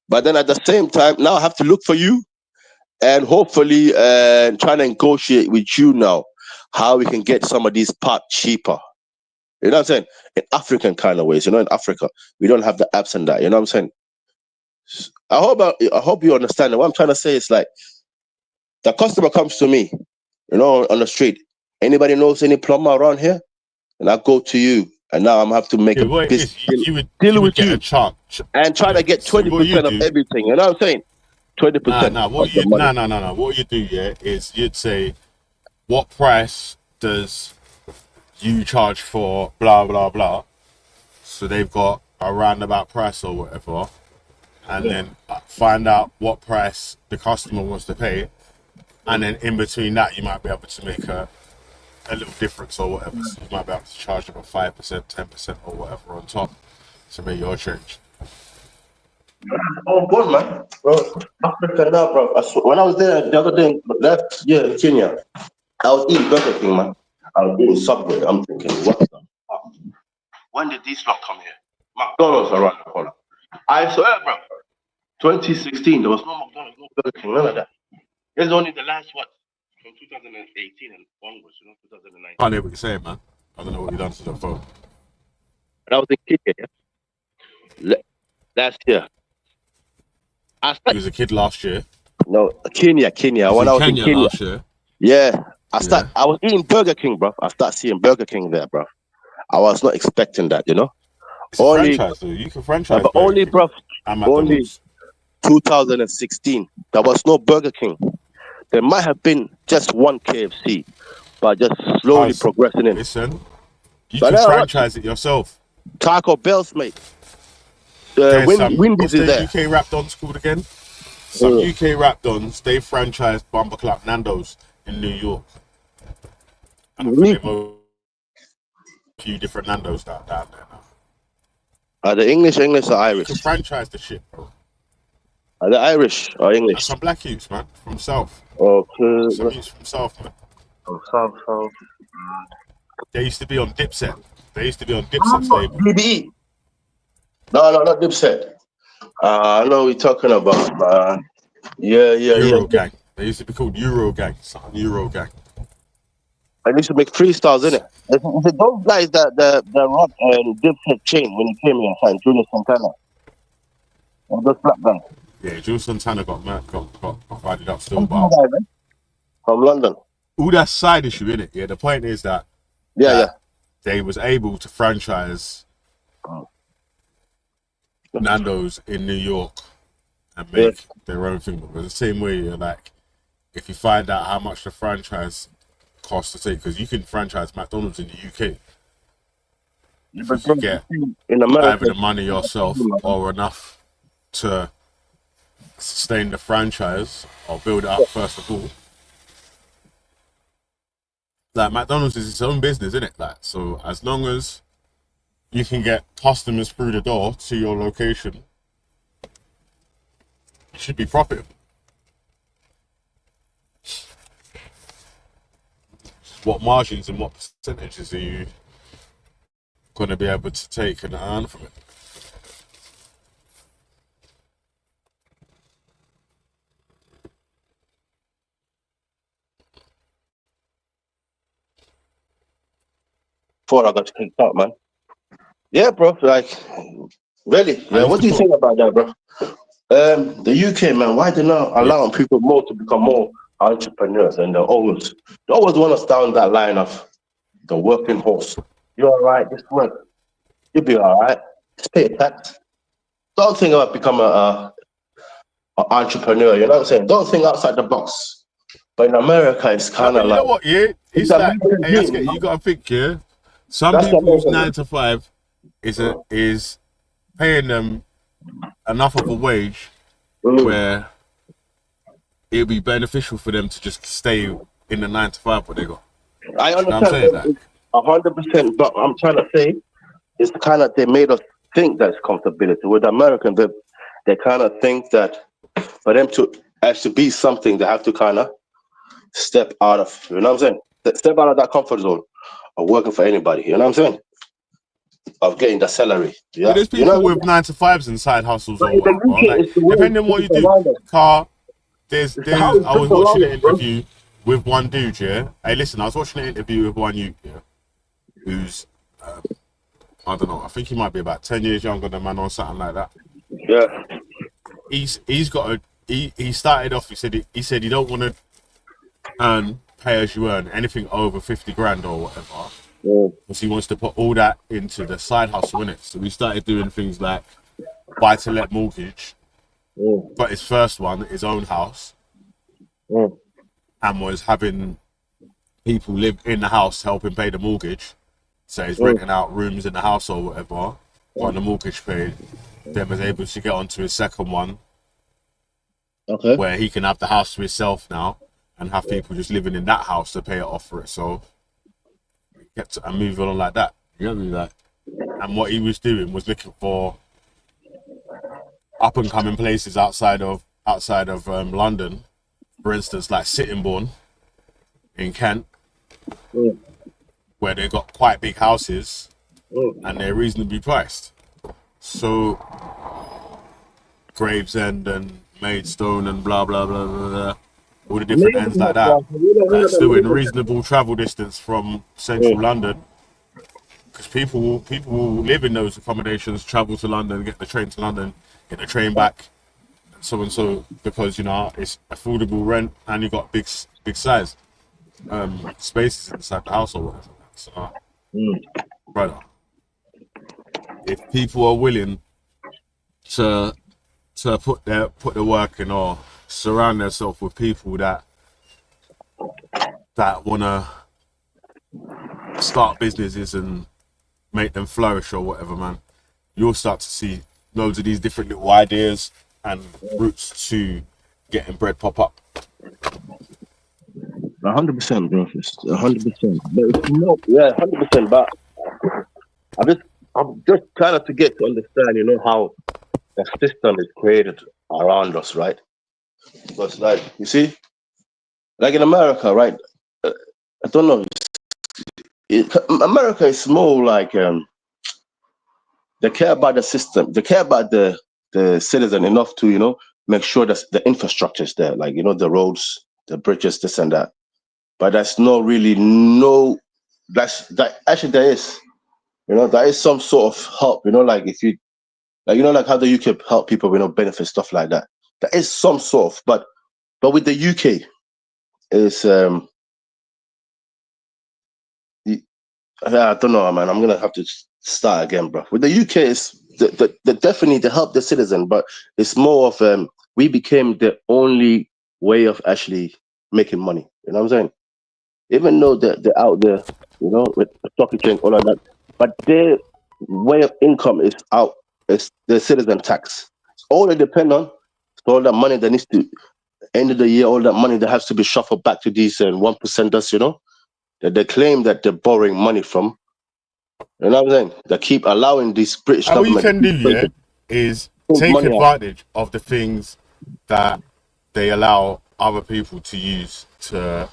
But then at the same time, now I have to look for you and hopefully try to negotiate with you now how we can get some of these parts cheaper. You know what I'm saying? In African kind of ways, you know, in Africa, we don't have the apps and that, you know what I'm saying? I hope you understand. What I'm trying to say is like, the customer comes to me, you know, on the street. Anybody knows any plumber around here? And I go to you, and now I'm have to make Yeah, a what it is, business you would deal with get you a chart. and try to get So what you 20% of do? everything. You know what I'm saying? 20% Nah. of the money. What you do, yeah, is you'd say, what price does you charge for blah blah blah? So they've got a roundabout price or whatever, and then find out what price the customer wants to pay, and then in between that, you might be able to make a little difference or whatever. So you might be able to charge them a 5%, 10% or whatever on top to make your change. Oh, good, man. Bro, Africa now, bro. When I was there the other day, last year in Kenya, I was eating Burger King, man. I was eating Subway. I'm thinking, what the fuck? When did these lot come here? McDonald's around the corner. I swear, bro. 2016, there was no McDonald's, no Burger King, none of that. It's only the last one from 2018 and onwards, 2019. I can't hear what you're saying, man. I don't know what you done to the phone. And I was in Kenya last year. He was a kid last year. No, Kenya. When I was in Kenya last year. Yeah. I was eating Burger King, bro. I started seeing Burger King there, bro. I was not expecting that, It's a franchise, though. You can franchise. But only, bro, only 2016. There was no Burger King. There might have been just one KFC, but just slowly progressing in. Listen, you can franchise it yourself. Taco Bell's, mate. Wendy's is there. UK rap dons called again? Some UK rap dons, they franchised Bumper Clap Nando's in New York. And they've a few different Nando's down there now. Are they English or Irish? You can franchise the shit, bro. Are they Irish or English? Some black youths, man, from South. Okay. Some youths from South, man. Oh, South. They used to be on Dipset. Stable. BBE. No, not Dipset. I know what you're talking about, man. Yeah. Euro Gang. They used to be called Euro Gang. Euro Gang. I used to make freestyles, innit? Is it those guys that rock and Dipset chain when he came here, like Julius Santana? Or those black guys? Yeah, Jules Santana got divided up still, but from London. All that side issue, innit? Yeah, the point is that they was able to franchise Nando's in New York and make their own thing. But the same way, like, if you find out how much the franchise costs to take, because you can franchise McDonald's in the UK. If you get in America, either the money yourself or enough to sustain the franchise or build it up first of all. Like, McDonald's is its own business, isn't it? Like, so as long as you can get customers through the door to your location, it should be profitable. What margins and what percentages are you going to be able to take and earn from it? Before I got kicked out, man. Yeah, bro. Like, really? Yeah. What do you think about that, bro? The UK, man. Why they not allowing people more to become more entrepreneurs? And they always want us down that line of the working horse. You're all right. Just work. You'll be all right. Just pay tax. Don't think about becoming an entrepreneur. You know what I'm saying? Don't think outside the box. But in America, it's kind of like, you know what? Yeah, it's like, you got to think. Yeah, some people's 9 to 5 is paying them enough of a wage where it'll be beneficial for them to just stay in the 9 to 5 what they got. I understand that 100%, but I'm trying to say it's kind of, they made us think that's comfortability. With Americans, they kind of think that for them to actually be something, they have to kind of step out of, you know what I'm saying? Step out of that comfort zone of working for anybody, you know what I'm saying? Of getting the salary. Yeah. But there's people with 9 to 5s and side hustles or whatever. Like, depending on what you do. Car, I was watching an interview with one dude, yeah. Hey, listen, I was watching an interview with one youth, yeah, who's, I don't know, I think he might be about 10 years younger than man or something like that. Yeah. He's got he started off, he said he don't want to earn pay as you earn, anything over 50 grand or whatever. Mm. Because he wants to put all that into the side hustle, innit? So we started doing things like buy to let mortgage. Got his first one, his own house, and was having people live in the house helping pay the mortgage. So he's renting out rooms in the house or whatever, got the mortgage paid. Then was able to get onto his second one, where he can have the house to himself now and have people just living in that house to pay it off for it. So kept and moving on like that. You know what I mean? Like, and what he was doing was looking for up and coming places outside of London, for instance, like Sittingbourne in Kent, where they got quite big houses and they're reasonably priced. So Gravesend and Maidstone and blah blah blah blah blah, all the different ends like that. That's still in reasonable travel distance from central London. Because people will live in those accommodations, travel to London, get the train to London, get the train back, and so, because, you know, it's affordable rent and you got big size spaces inside the house or whatever. So, brother, if people are willing to put their work in or surround themselves with people that wanna start businesses and make them flourish or whatever, man, you'll start to see loads of these different little ideas and routes to getting bread pop up. 100%, bro. 100%. But it's not, 100%. But I'm just trying to get to understand, you know, how the system is created around us, right? Because, like, you see, like in America, right? I don't know. America is more like they care about the system. They care about the citizen enough to, you know, make sure that the infrastructure is there, like, you know, the roads, the bridges, this and that. But that's not really that actually there is, you know, there is some sort of help, you know, like if you, like, you know, like how the UK help people, you know, benefit stuff like that. There is some sort of, but with the UK is I don't know, man. I'm gonna have to start again, bro. With the UK, is the definitely to help the citizen, but it's more of we became the only way of actually making money. You know what I'm saying? Even though they're out there, you know, with the stock exchange, all of that, but their way of income is out. It's the citizen tax. All they depend on, all that money that needs to end of the year, all that money that has to be shuffled back to these 1%ers, you know, that they claim that they're borrowing money from. You know what I'm saying? They keep allowing these British And what you government can do, is take advantage of the things that they allow other people to use to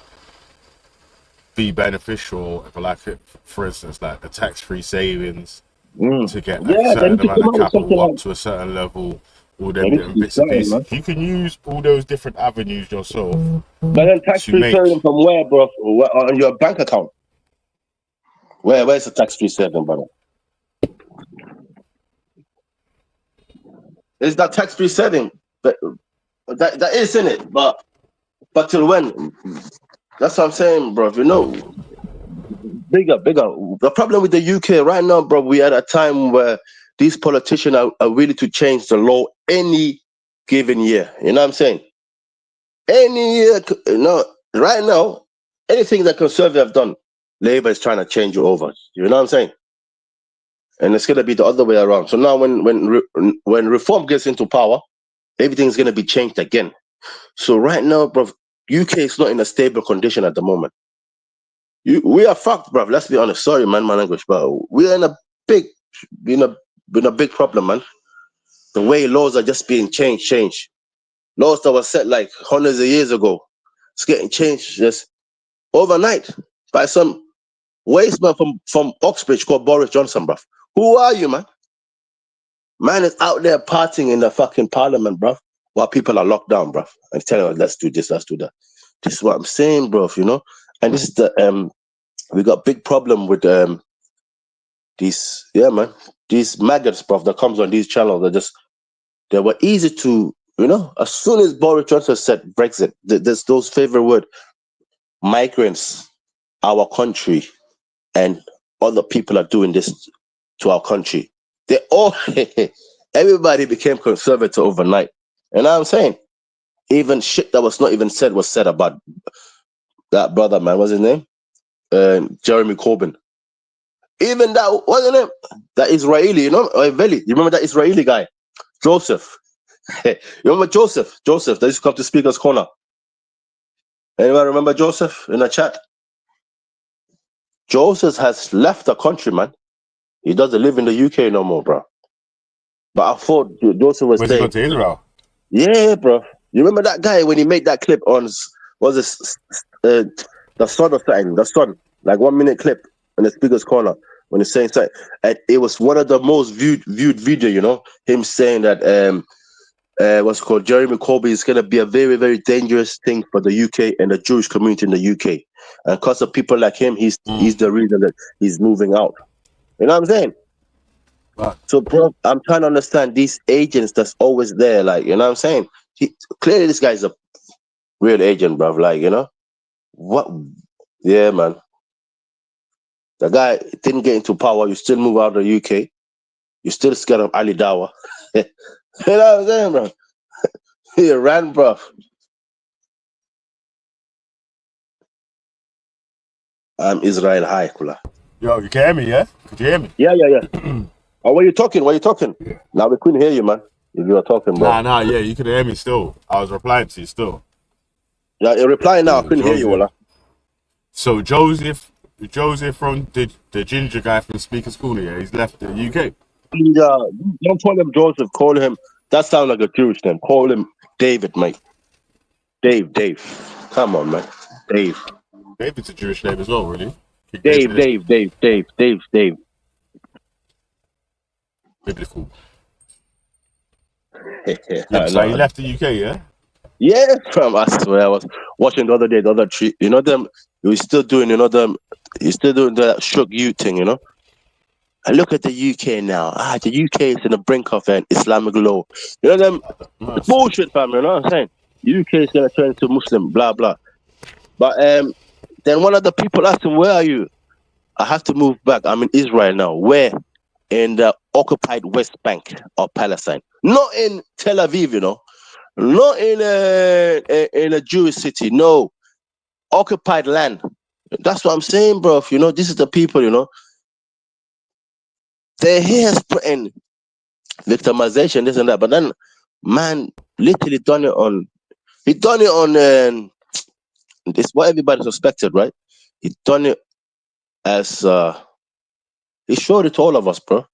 be beneficial. If I like it, for instance, like the tax-free savings to get a certain amount of capital up to a certain level, all them different bits and pieces. You can use all those different avenues yourself. But then tax-free saving from where, bro? On your bank account? Where's the tax-free saving, brother? Is that tax-free saving? But that is in it, but till when? That's what I'm saying, bro. You know, bigger. The problem with the UK right now, bro, we at a time where these politicians are willing to change the law any given year. You know what I'm saying? Any year, you know, right now, anything that Conservative have done, Labour is trying to change it over. You know what I'm saying? And it's going to be the other way around. So now when Reform gets into power, everything's going to be changed again. So right now, bro, UK is not in a stable condition at the moment. We are fucked, bro. Let's be honest. Sorry, man, my language, but we're in a big problem, man. The way laws are just being changed. Laws that were set like hundreds of years ago, it's getting changed just overnight by some waste man from Oxbridge called Boris Johnson, bruv. Who are you, man? Man is out there partying in the fucking parliament, bruv, while people are locked down, bruv, and telling us, let's do this, let's do that. This is what I'm saying, bruv, you know? And this is the, we got big problem with these maggots, bruv, that comes on these channels. They were easy to, you know, as soon as Boris Johnson said Brexit, there's those favorite word, migrants, our country, and other people are doing this to our country. They all, everybody became conservative overnight. And I'm saying, even shit that was not even said was said about that brother, man. What's his name? Jeremy Corbyn. Even that, wasn't it? That Israeli, you know, Veli. You remember that Israeli guy, Joseph? You remember Joseph? Joseph, that used to come to Speaker's Corner. Anyone remember Joseph in the chat? Joseph has left the country, man. He doesn't live in the UK no more, bro. But I thought Joseph was Where's he saying, gone to Israel? yeah, bro. You remember that guy when he made that clip on, was this the Sun or something? The Sun, like 1 minute clip in the Speaker's Corner when he's saying something, and it was one of the most viewed video. You know, him saying that what's it called, Jeremy Corbyn is going to be a very, very dangerous thing for the UK and the Jewish community in the UK, and because of people like him, he's the reason that he's moving out. You know what I'm saying? So, bro, I'm trying to understand these agents that's always there. Like, you know what I'm saying? Clearly, this guy's a real agent, bro. Like, you know? What? Yeah, man. The guy didn't get into power. You still move out of the UK. You still scared of Ali Dawa. You know what I'm saying, bro? He ran, bro. I'm Israel High, Kula. Yo, you can hear me, yeah? Could you hear me? Yeah. Oh, what are you talking? Yeah. Now we couldn't hear you, man. If you were talking, bro. Nah, yeah, you could hear me still. I was replying to you still. Yeah, you're replying now. I couldn't hear you, Walla. So Joseph from the ginger guy from Speaker's Corner, yeah, he's left the UK. Yeah, don't call him Joseph. Call him. That sounds like a Jewish name. Call him David, mate. Dave. Come on, man. Dave. David's a Jewish name as well, really. Dave. Biblical. Yeah, so he left the UK, yeah? Yeah, fam. I swear, I was watching the other day, the other tree. You know them. He's still doing, he's still doing that shook youth thing, you know. And look at the UK now. The UK is in the brink of an Islamic law. You know them bullshit, fam. You know what I'm saying? UK is gonna turn into Muslim, blah blah. But then one of the people asked him, "Where are you?" I have to move back. I'm in Israel now. Where? In the occupied West Bank of Palestine, not in Tel Aviv. You know, not in a Jewish city. No, occupied land. That's what I'm saying, bro. You know, this is the people. You know, they're here spreading victimization, this and that. But then, man, literally done it on. He done it on. It's what everybody suspected, right? He done it as he showed it to all of us, bro.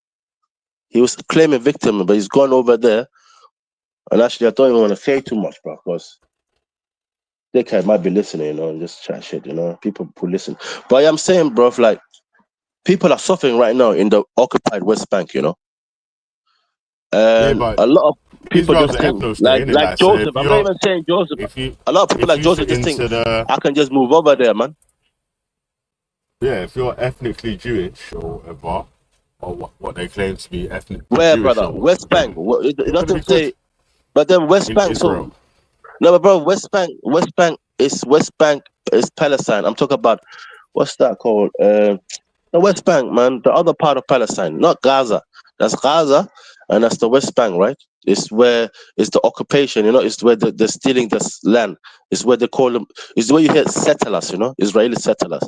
He was claiming victim, but he's gone over there. And actually, I don't even want to say too much, bro, because they might be listening, you know, and just chat shit, you know. People who listen. But I'm saying, bro, like, people are suffering right now in the occupied West Bank, you know. And a lot of people Israel's just think, like Joseph, I'm not even saying Joseph. A lot of people like Joseph just think, I can just move over there, man. Yeah, if you're ethnically Jewish or whatever, or what they claim to be ethnic. Where, Jewish, brother? West Bank. It doesn't say, but then West Bank. Israel. So, no, but bro, West Bank is Palestine. I'm talking about, what's that called? The West Bank, man. The other part of Palestine, not Gaza. That's Gaza, and that's the West Bank, right? It's where it's the occupation, you know. It's where they're stealing this land. It's where they call them. It's where you hear settlers, you know, Israeli settlers,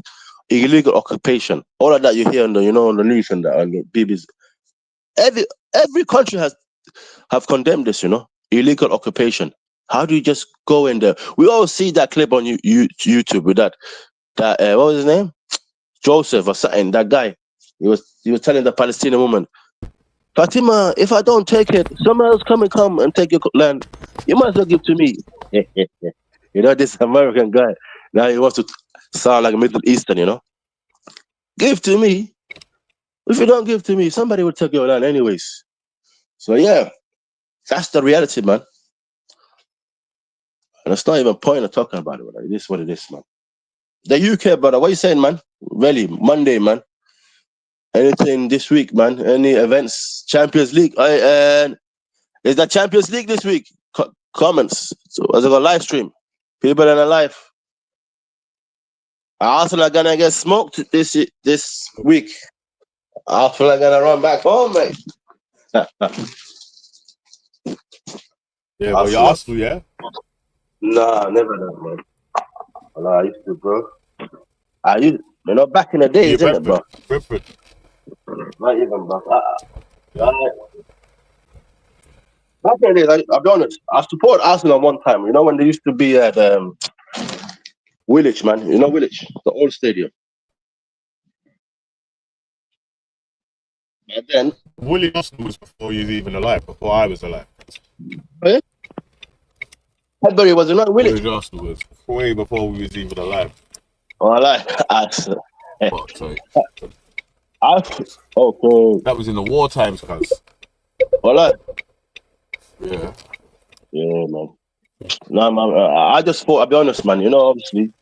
illegal occupation. All of that you hear on the, you know, on the news and the BBC. Every country have condemned this, you know, illegal occupation. How do you just go in there? We all see that clip on YouTube with that what was his name? Joseph or something. That guy. He was telling the Palestinian woman, Fatima, if I don't take it, someone else come and take your land. You might as well give to me. You know, this American guy. Now he wants to sound like a Middle Eastern, you know. Give to me. If you don't give to me, somebody will take your land anyways. So yeah, that's the reality, man. And it's not even a point of talking about it. Like, this is what it is, man. The UK, brother, what you saying, man? Really, Monday, man. Anything this week, man? Any events? Champions League? Is that Champions League this week? Comments. So, as I got live stream, people in a live. Arsenal are gonna get smoked this week. Arsenal are gonna run back home, mate. Yeah, but you're Arsenal, yeah? Nah, never done, man. Nah, I used to, bro. Back in the days, isn't it, bro? Brentford. Not even, bro. Back in the days, I'll be honest. I support Arsenal one time. You know when they used to be at Woolwich, man. You know Woolwich, the old stadium. But then Willie Arsenal was before you was even alive, before I was alive. Oh, yeah? Hedbury was not Woolwich. Willie Arsenal was way before we was even alive. Oh, I like Arsenal. Sorry. Okay. That was in the war times, cuz. Well, Yeah. Yeah, man. No, man. I just thought, I'll be honest, man. Obviously,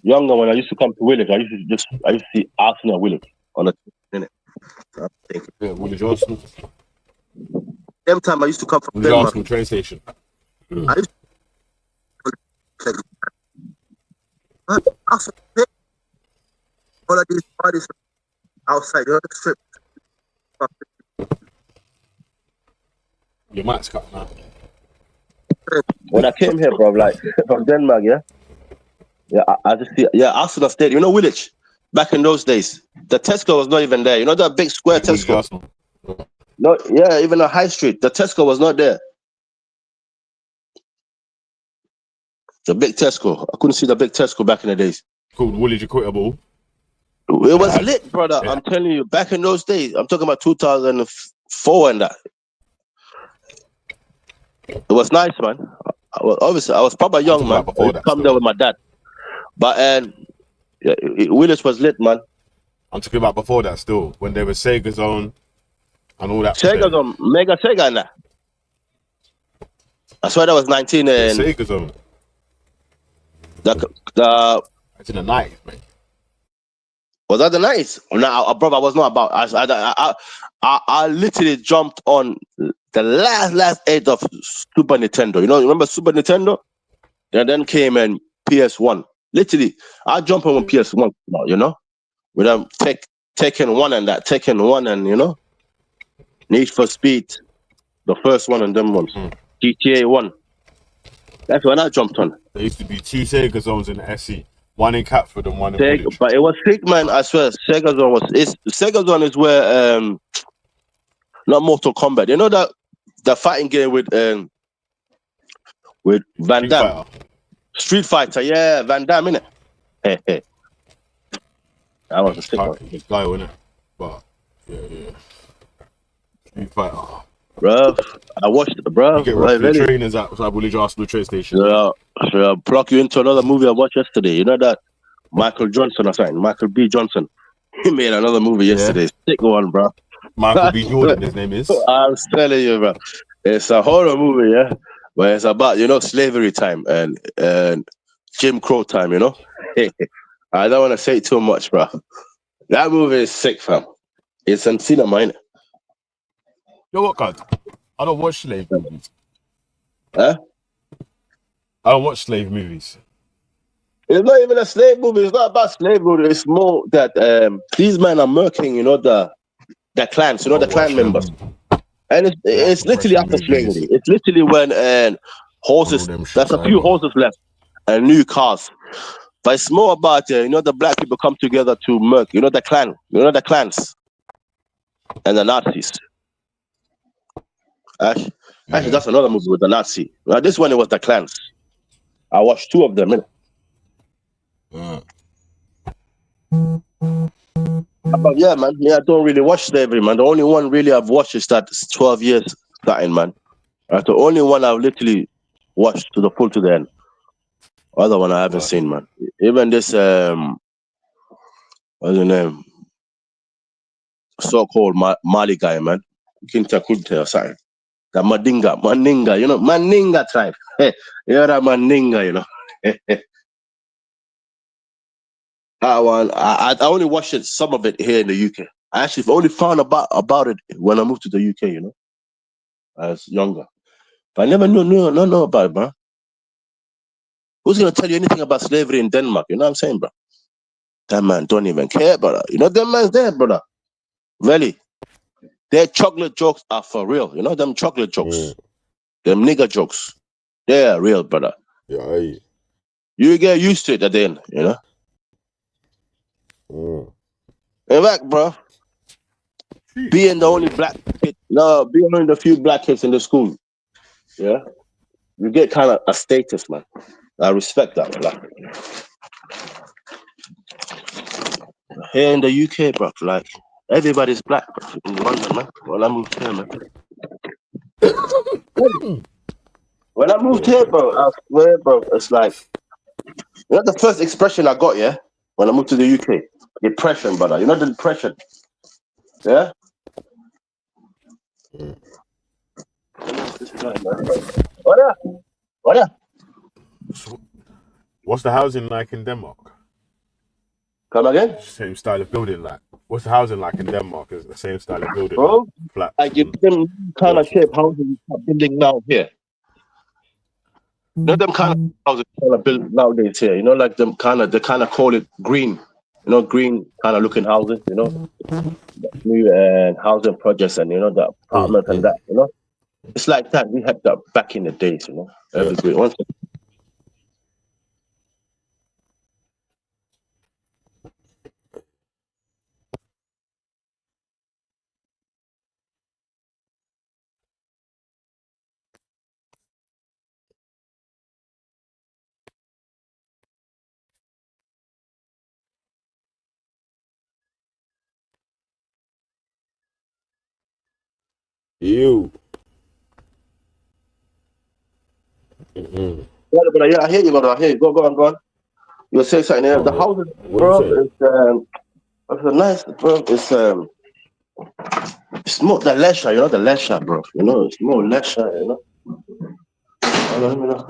younger when I used to come to Woolwich, I used to see Arsenal Woolwich on the innit? Yeah, Woolwich Arsenal. Them time I used to come from Woolwich Denmark. Arsenal train station. I used to all of these parties outside the strip. Your mic's cut now. When I came here, bro, like from Denmark, I just see, Arsenal Stadium. You know Woolwich? Back in those days, the Tesco was not even there. You know that big square Tesco? No, yeah, even the high street, the Tesco was not there. The big Tesco. I couldn't see the big Tesco back in the days. Called Woolwich Equitable. It was lit, brother. Yeah. I'm telling you, back in those days, I'm talking about 2004 and that. It was nice, man. I was probably young, man. I come there with my dad. But Woolwich was lit, man. I'm talking about before that still, when there was Sega Zone and all that. Sega Zone, Mega Sega and that. I swear that was 19 and... Sega Zone. It's in the 90s, man. Was that the 90s? No, brother, I was not about. I literally jumped on the last age of Super Nintendo. You remember Super Nintendo? And then came in PS1. Literally, I jumped on PS1, with them Tekken 1 and that. Tekken 1 and, Need for Speed. The first one and them ones. GTA 1. That's when I jumped on. There used to be 2 Sega Zones in the SE. One in Catford and one in Woolwich. But it was sick, man. I swear, Sega Zone Sega Zone is where not Mortal Kombat. You know that the fighting game with Van Damme, Street Fighter. Yeah, Van Damme, innit? That was a sick one. Big guy, wasn't it? But yeah. Street Fighter. Bruv, I watched it, bruv. You get the trainers at Woolwich Arsenal train station. Yeah, I'll plug you into another movie I watched yesterday. You know that Michael Johnson or something? Michael B. Johnson. He made another movie yesterday. Sick one, bro. Michael B. Jordan, his name is. I'm telling you, bro. It's a horror movie, yeah? But it's about, slavery time and Jim Crow time, I don't want to say too much, bro. That movie is sick, fam. It's in cinema, innit? You know what, God? I don't watch slave movies. Huh? I don't watch slave movies. It's not even a slave movie. It's not about slave movie. It's more that these men are murking, the clans, the clan members. And it's literally after slavery. It's literally when horses, there's a few horses left and new cars. But it's more about, the black people come together to murk, the clan, the clans and the Nazis. Actually, that's another movie with the Nazi. Now, this one, it was the clans. I watched 2 of them, But yeah, man. I don't really watch slavery, man. The only one really I've watched is that 12 years starting, man. That's the only one I've literally watched to the end. Other one I haven't seen, man. Even this, what's the name? So-called Mali guy, man. Kinta Kunte or something. The Mandinga, Mandinga tribe. You're a Mandinga, I only watched some of it here in the UK. I actually only found about it when I moved to the UK, I was younger. But I never knew about it, bro. Who's gonna tell you anything about slavery in Denmark? You know what I'm saying, bro? That man don't even care, brother. You know, them man's there, brother. Really. Their chocolate jokes are for real. You know, them chocolate jokes. Them nigger jokes. They are real, brother. Yeah, aye. You get used to it at the end, you know? In fact, bro, being the only black kid, being one of the few black kids in the school, yeah, you get kind of a status, man. I respect that, like. Here in the UK, bro, like, everybody's black, bro, in London, man. When I moved here, man. When I moved here, bro, I swear, bro, it's like, you know the first expression I got, yeah, when I moved to the UK? Depression, brother. You know the depression? Yeah? What up? What up? So, what's the housing like in Denmark? Come again? Same style of building, like. What's the housing like in Denmark? Is it the same style of building? Bro, like flats? like you them kind of shape houses are building now here. You know them kind of houses kind of build nowadays here. You know, like them kind of, they kind of call it green. You know, green kind of looking houses. You know, new housing projects and you know the apartments and that. You know, it's like that. We had that back in the days. You know, every once. You. Yeah, I hear you, brother. I hear you. Go on. You'll say something there. The houses, bro, it's a nice, bro. It's more the leisure, you know, the leisure, bro. You know, it's more leisure, you know. Let me know.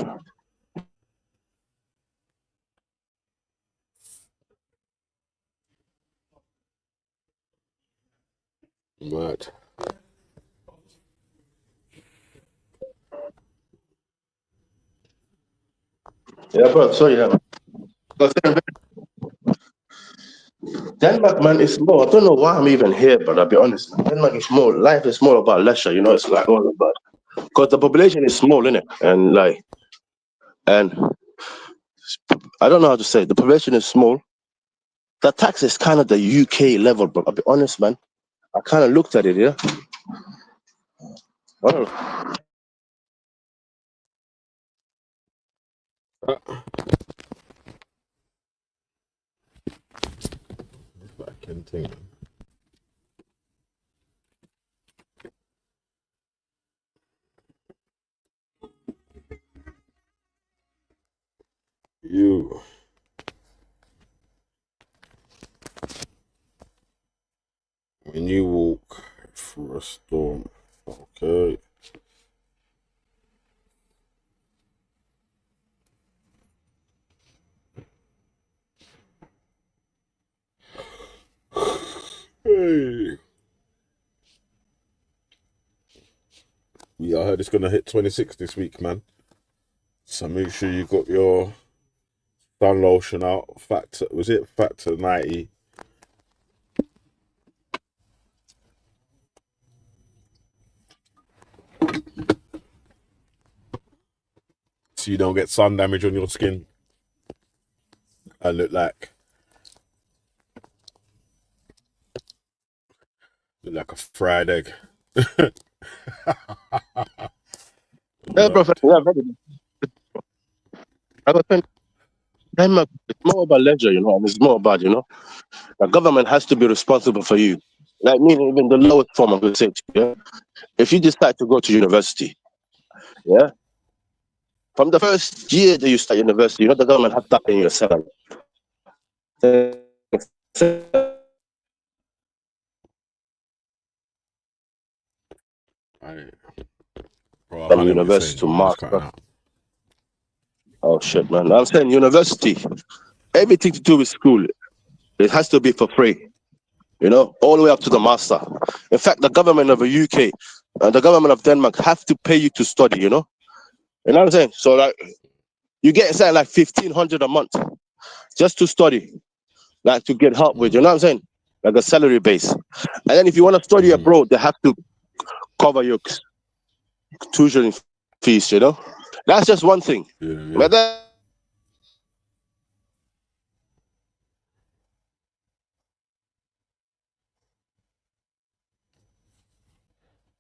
Right. Yeah, bro. So yeah. Denmark, man, it's more. I don't know why I'm even here, but I'll be honest, man. Denmark is more. Life is more about leisure, you know. It's like all about because the population is small, innit? And I don't know how to say it. The population is small. The tax is kind of the UK level, but I'll be honest, man. I kind of looked at it, yeah. I don't know. Continue. You. When you walk through a storm, okay. Hey. Yeah, I heard it's gonna hit 26 this week, man. So make sure you got your sun lotion out. Factor 90. So you don't get sun damage on your skin. I look like a fried egg. Yeah, bro. Yeah, brother. I got Denmark. It's more about leisure, you know, and it's more about, you know, the government has to be responsible for you. Like me, even the lowest form of the safety, yeah. If you decide to go to university, yeah, from the first year that you start university, you know, the government has to pay you your salary. From university to master. Oh shit, man! I'm saying university, everything to do with school, it has to be for free. You know, all the way up to the master. In fact, the government of the UK and the government of Denmark have to pay you to study. You know what I'm saying? So like, you get something like 1,500 a month just to study. like to get help with. You know what I'm saying? Like a salary base. And then if you want to study abroad, they have to cover your tuition fees. You know, that's just one thing. But then,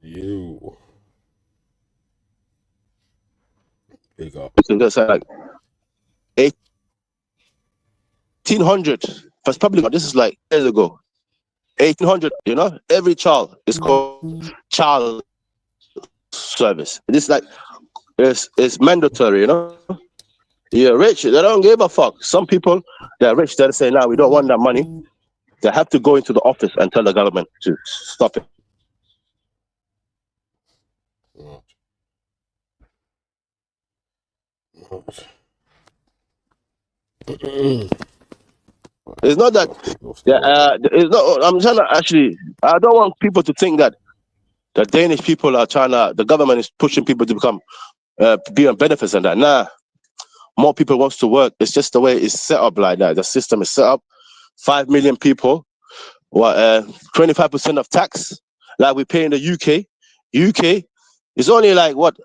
You. Big up. that's like 1800. That's probably not. This is like years ago. 1800. You know, every child is called child service. It's like it's mandatory. You know, you're rich. They don't give a fuck. Some people they're rich. They say, "No, we don't want that money." They have to go into the office and tell the government to stop it. It's not that. It's not. I'm trying to actually. I don't want people to think that the Danish people are trying to. The government is pushing people to become be on benefits and that. Nah, more people wants to work. It's just the way it's set up like that. The system is set up. 5 million people. 25% of tax, like we pay in the UK. UK is only like what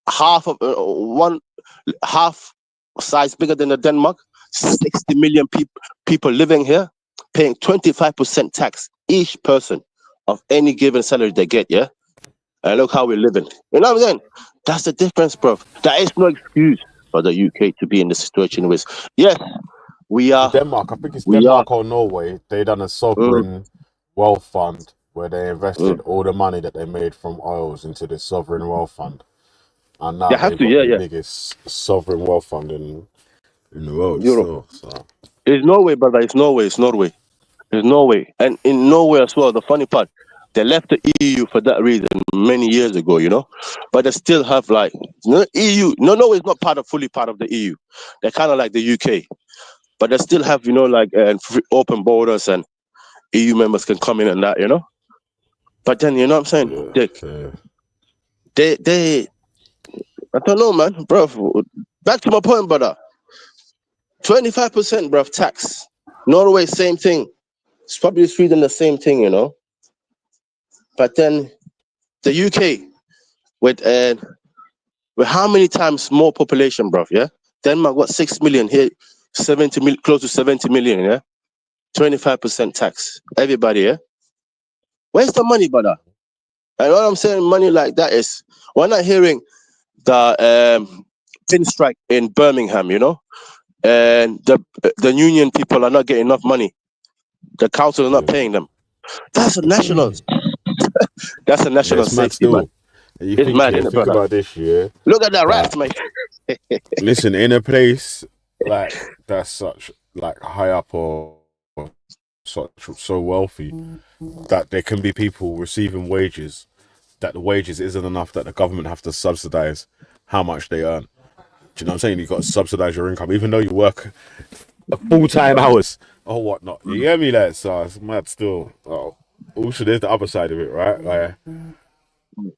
half size bigger than the Denmark. 60 million people living here, paying 25% tax each person of any given salary they get. Yeah, and look how we're living. You know what I'm saying? That's the difference, bro. There is no excuse for the UK to be in the situation with. Yes, we are. Denmark, I think it's Denmark or Norway. They done a sovereign wealth fund where they invested all the money that they made from oils into this sovereign wealth fund, and now they've got the biggest sovereign wealth fund in the world. Europe. So. It's Norway, brother. It's Norway. It's Norway. It's Norway, and in Norway as well. The funny part, they left the EU for that reason many years ago. You know, but they still have like EU. Norway is not fully part of the EU. They're kind of like the UK. But they still have, you know, like open borders and EU members can come in and that, you know. But then, you know what I'm saying, Dick? They, I don't know, man, bro. Back to my point, brother. 25%, bro, tax. Norway, same thing. It's probably Sweden, the same thing, you know. But then the UK with how many times more population, bro? Yeah, Denmark got 6 million here. 70 million, close to 70 million, yeah? 25% tax. Everybody, yeah? Where's the money, brother? And what I'm saying, money like that is, we're not hearing the pin strike in Birmingham, you know? And the union people are not getting enough money. The council are not paying them. That's a national. That's a national safety, man. It's mad, isn't it, brother? Think about this, yeah? Look at that rat, mate. Listen, in a place like that's such like high up or so wealthy that there can be people receiving wages that the wages isn't enough, that the government have to subsidize how much they earn. Do you know what I'm saying? You've got to subsidize your income even though you work full-time hours or whatnot. You get me? Like, so it's mad still. Also there's the other side of it, right? Like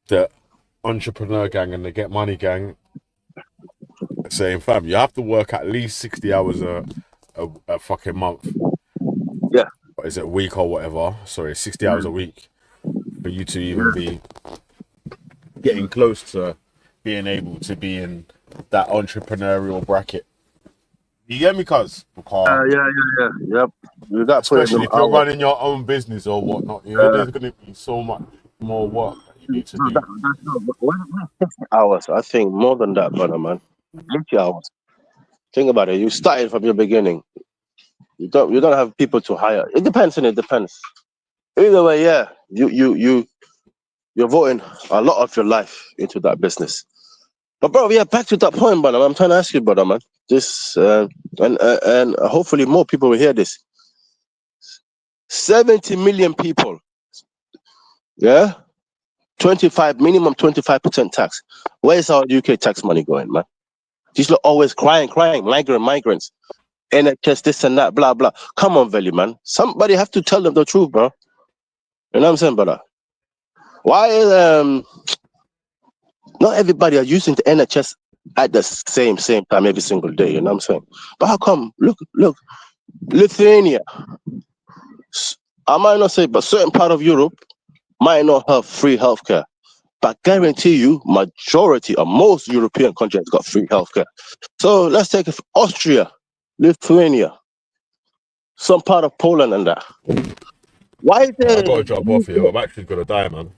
the entrepreneur gang and the get money gang saying, fam, you have to work at least 60 hours a fucking month. Yeah. Or is it a week or whatever? Sorry, 60 hours a week for you to even be getting close to being able to be in that entrepreneurial bracket. You get me, cuz? Yep. Especially if you're running your own business or whatnot, you know, there's going to be so much more work that you need to do. Hours, I think more than that, brother, man. 80 hours. Think about it. You started from your beginning. You don't have people to hire. It depends, and it depends. Either way, yeah. You're voting a lot of your life into that business. But bro, yeah, back to that point, brother. I'm trying to ask you, brother, man. This and hopefully more people will hear this. 70 million people. Yeah? minimum 25% tax. Where is our UK tax money going, man? These look always crying, migrants. NHS, this and that, blah, blah. Come on, Veli, man. Somebody have to tell them the truth, bro. You know what I'm saying, brother? Why not everybody are using the NHS at the same time every single day, you know what I'm saying? But how come? Look, Lithuania, I might not say, but certain part of Europe might not have free healthcare. But I guarantee you, majority of most European countries got free healthcare. So let's take it for Austria, Lithuania, some part of Poland and that. Why is I there? gotta jump off here. I'm actually gonna die, man.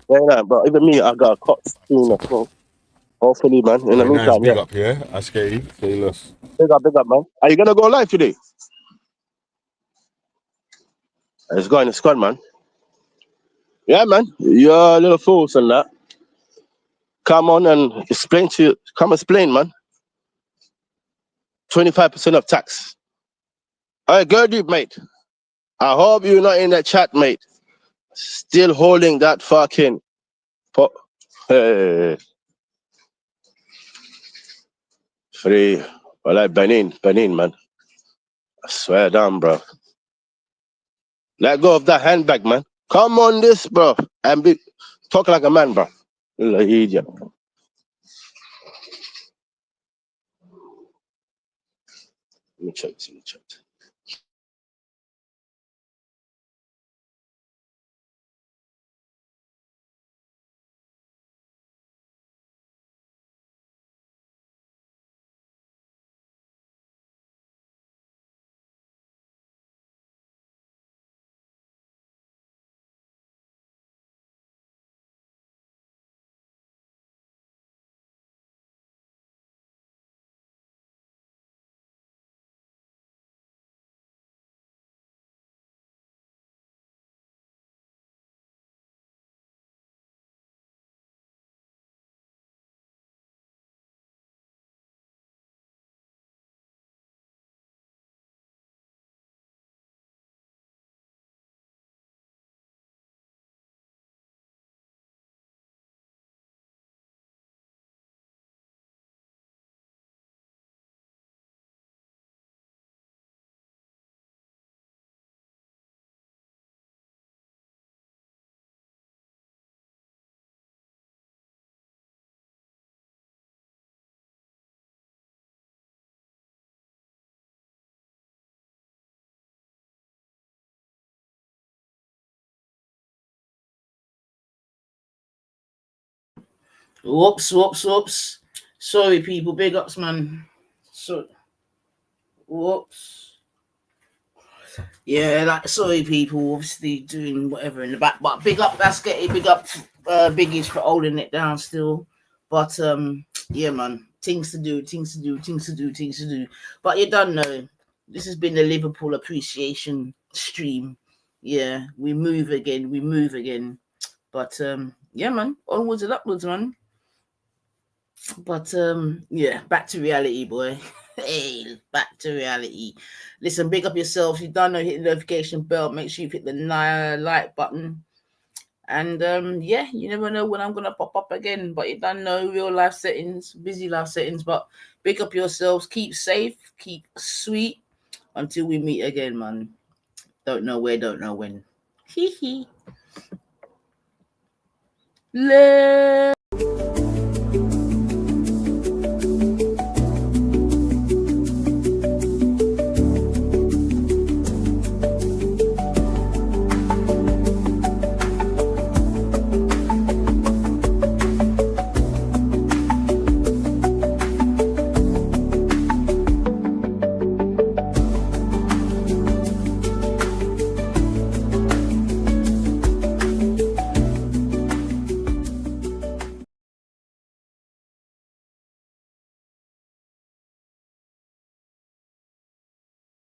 Yeah, but even me, I got a cut soon as well. Hopefully, man. In the Very nice, meantime, big yeah. up here. Askei, say less. Big up, man. Are you gonna go live today? It's going to squad, man. Yeah, man. You're a little fools and that. Come on and explain to you. Come explain, man. 25% of tax. All right, girl, deep, mate. I hope you're not in that chat, mate. Still holding that fucking. Hey. Free. Well, like Benin, man. I swear down, bro. Let go of that handbag, man. Come on, this, bro. And be talk like a man, bro. You little idiot. Let me check. Whoops. Sorry, people. Big ups, man. So, whoops. Yeah, like sorry, people. Obviously doing whatever in the back, but big up. That's getting big up. Biggies for holding it down still. But yeah, man. Things to do. But you don't know. This has been the Liverpool appreciation stream. Yeah, we move again. But yeah, man. Onwards and upwards, man. But yeah, back to reality, boy. Hey, back to reality. Listen, big up yourselves. You don't know, hit the notification bell. Make sure you hit the like button. And yeah, you never know when I'm gonna pop up again. But you don't know, real life settings, busy life settings. But big up yourselves. Keep safe. Keep sweet. Until we meet again, man. Don't know where, don't know when. Hee hee.